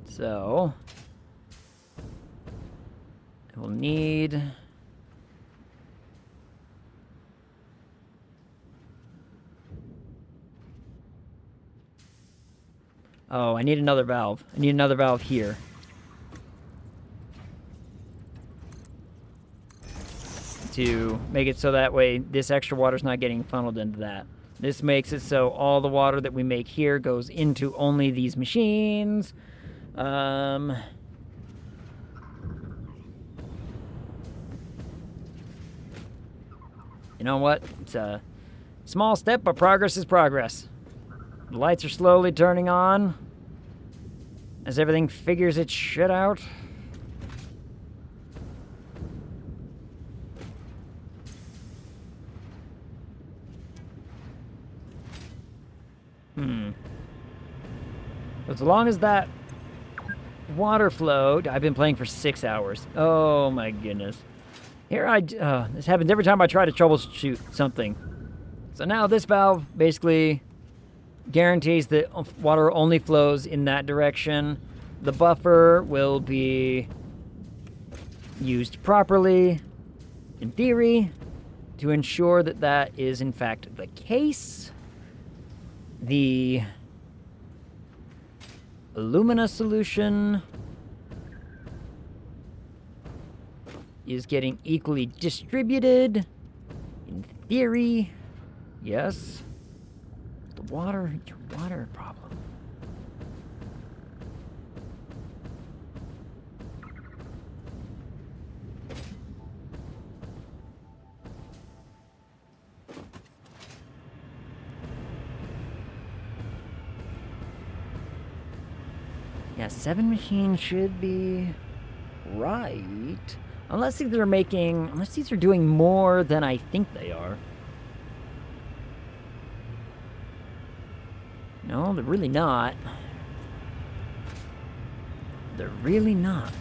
So, I will need... Oh, I need another valve. I need another valve here. To make it so that way this extra water's not getting funneled into that. This makes it so all the water that we make here goes into only these machines. You know what? It's a small step, but progress is progress. The lights are slowly turning on as everything figures its shit out. As long as that water flowed, I've been playing for 6 hours. Oh my goodness. This happens every time I try to troubleshoot something. So now this valve basically guarantees that water only flows in that direction. The buffer will be used properly, in theory, to ensure that that is in fact the case. The alumina solution is getting equally distributed. In theory, yes. water problem. Yeah, 7 machines should be right. Unless these are doing more than I think they are. No, they're really not. They're really not.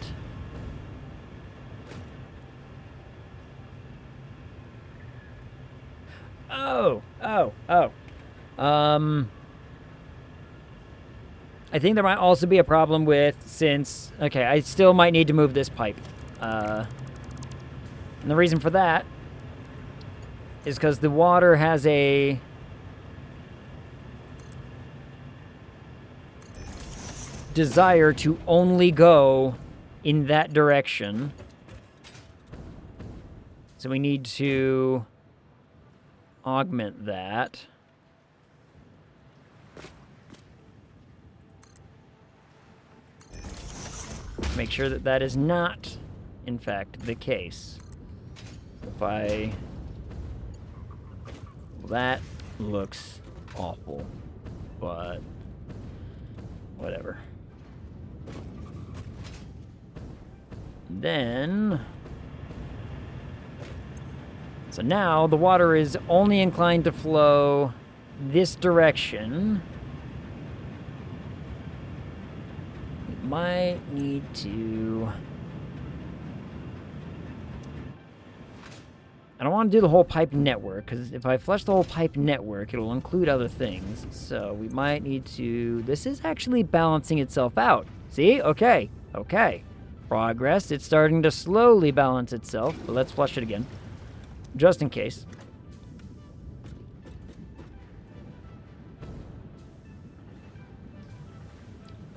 Oh. I think there might also be a problem with, okay, I still might need to move this pipe. And the reason for that is because the water has a desire to only go in that direction. So we need to augment that. Make sure that that is not, in fact, the case. Well, that looks awful, but whatever. Then, so now the water is only inclined to flow this direction. We might need to... I don't want to do the whole pipe network, because if I flush the whole pipe network, it'll include other things. So we might need to... This is actually balancing itself out. See? Okay. Progress. It's starting to slowly balance itself, but let's flush it again. Just in case.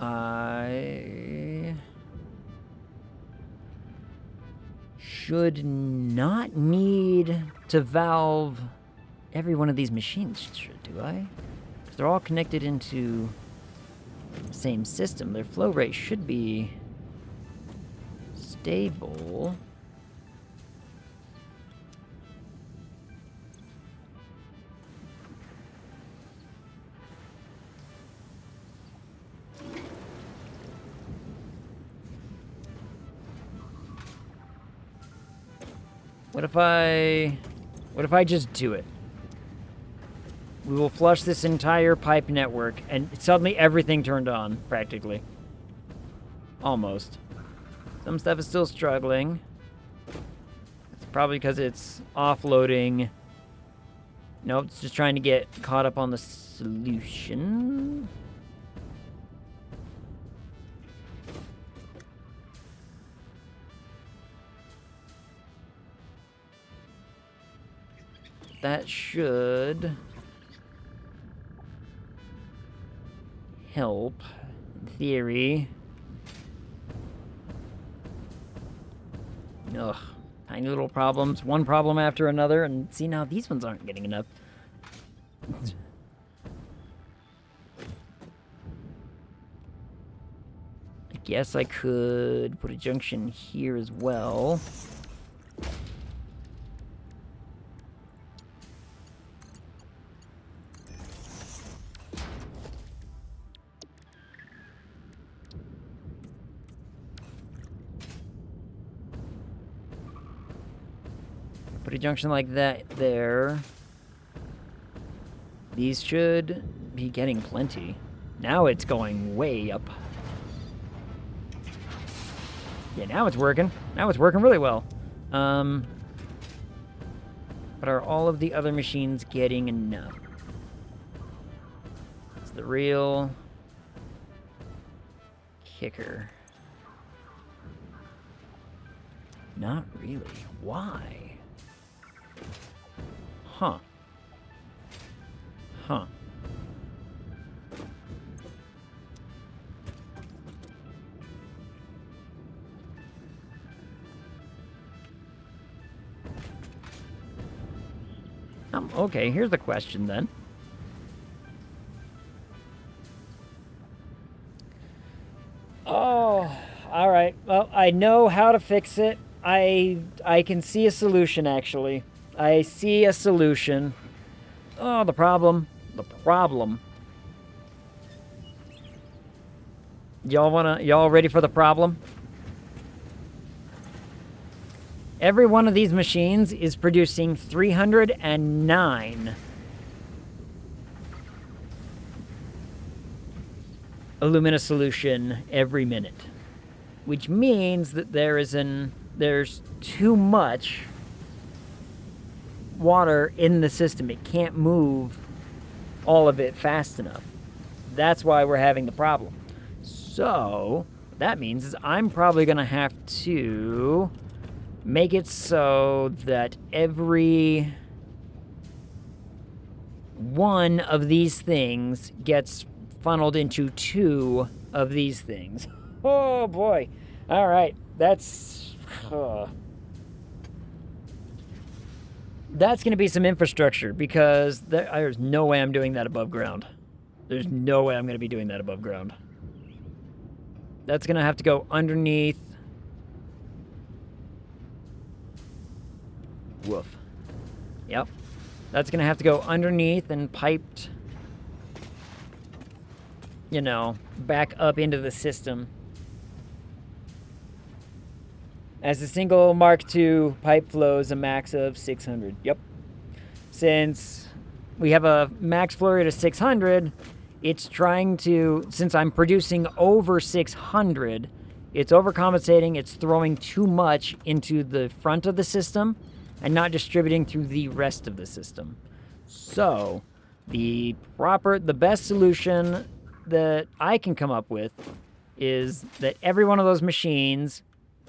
I should not need to valve every one of these machines, do I? Because they're all connected into the same system. Their flow rate should be stable. What if I just do it? We will flush this entire pipe network, and suddenly everything turned on, practically. Almost. Some stuff is still struggling. It's probably because it's offloading. Nope, it's just trying to get caught up on the solution. That should help, in theory. Ugh, tiny little problems, one problem after another, and see now these ones aren't getting enough. I guess I could put a junction here as well. Put a junction like that there. These should be getting plenty. Now it's going way up. Yeah, now it's working. Now it's working really well. But are all of the other machines getting enough? It's the real kicker. Not really. Why? Huh. Okay, here's the question then. Oh, all right. Well, I know how to fix it. I can see a solution, actually. I see a solution. Oh, the problem. The problem. Y'all ready for the problem? Every one of these machines is producing 309 alumina solution every minute, which means that there's too much water in the system. It can't move all of it fast enough. That's why we're having the problem. So that means is I'm probably gonna have to make it so that every one of these things gets funneled into 2 of these things. Oh boy. All right. That's going to be some infrastructure because there's no way I'm doing that above ground. There's no way I'm going to be doing that above ground. That's going to have to go underneath. Woof. Yep. That's going to have to go underneath and piped, you know, back up into the system. As a single Mark II pipe flows a max of 600. Yep. Since we have a max flow rate of 600, it's trying to, since I'm producing over 600, it's overcompensating, it's throwing too much into the front of the system and not distributing through the rest of the system. So, the best solution that I can come up with is that every one of those machines,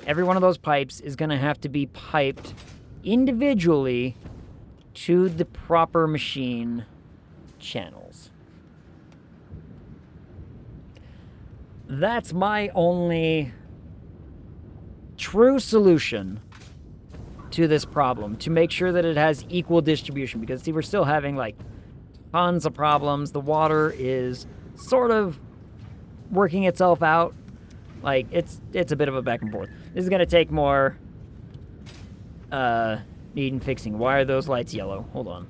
every one of those pipes is going to have to be piped individually to the proper machine channels. That's my only true solution to this problem, to make sure that it has equal distribution, because see, we're still having like tons of problems. The water is sort of working itself out. Like it's a bit of a back and forth. This is gonna take more needing fixing. Why are those lights yellow? Hold on.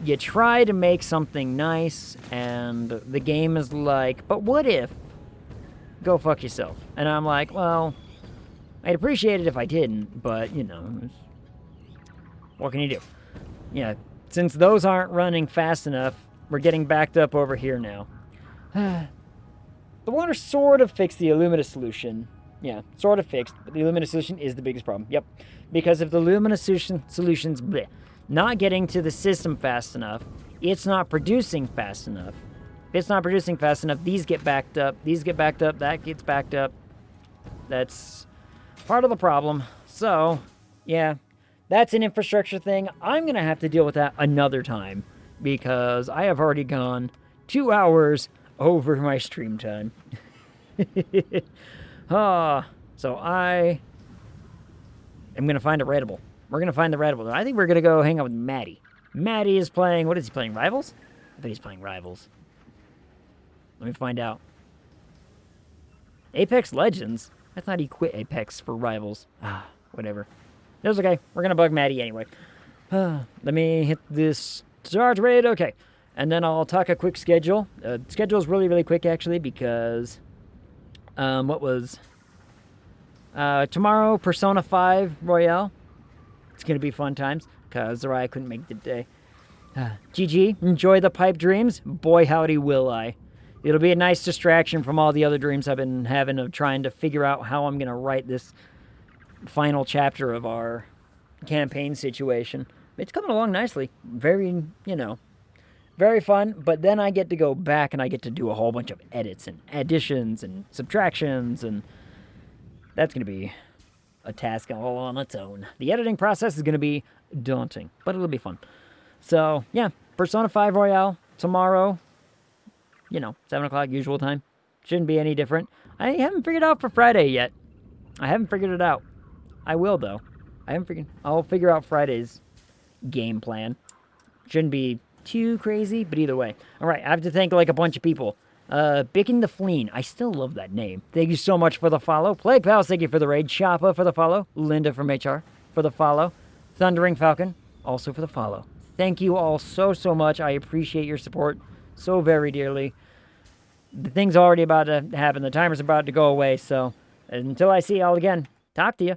You try to make something nice and the game is like, but what if? Go fuck yourself. And I'm like, well, I'd appreciate it if I didn't, but you know, what can you do? Yeah, since those aren't running fast enough, we're getting backed up over here now. The water sort of fixed the alumina solution. Yeah, sort of fixed, but the alumina solution is the biggest problem. Yep, because if the alumina solution's not getting to the system fast enough, it's not producing fast enough. If it's not producing fast enough, these get backed up, that gets backed up. That's part of the problem. So, yeah, that's an infrastructure thing. I'm going to have to deal with that another time because I have already gone 2 hours over my stream time. So I am going to find a raidable. We're going to find the raidable. I think we're going to go hang out with Maddie. Maddie is playing, what is he playing, Rivals? I think he's playing Rivals. Let me find out. Apex Legends? I thought he quit Apex for Rivals. Whatever. It was okay. We're going to bug Maddie anyway. Let me hit this charge rate. Okay. And then I'll talk a quick schedule. Schedule is really, really quick, actually, because tomorrow, Persona 5 Royale. It's going to be fun times, because Zariah couldn't make the day. GG, enjoy the pipe dreams. Boy, howdy will I. It'll be a nice distraction from all the other dreams I've been having of trying to figure out how I'm going to write this final chapter of our campaign situation. It's coming along nicely. Very, very fun. But then I get to go back and I get to do a whole bunch of edits and additions and subtractions. And that's going to be a task all on its own. The editing process is going to be daunting, but it'll be fun. So, yeah, Persona 5 Royale tomorrow. 7 o'clock usual time. Shouldn't be any different. I haven't figured it out for Friday yet. I haven't figured it out. I will, though. I'll figure out Friday's game plan. Shouldn't be too crazy, but either way. All right, I have to thank like a bunch of people. Bicken the Fleen. I still love that name. Thank you so much for the follow. Plague Pals, thank you for the raid. Choppa for the follow. Linda from HR for the follow. Thundering Falcon, also for the follow. Thank you all so, so much. I appreciate your support so very dearly. The thing's already about to happen. The timer's about to go away, so until I see y'all again, talk to you.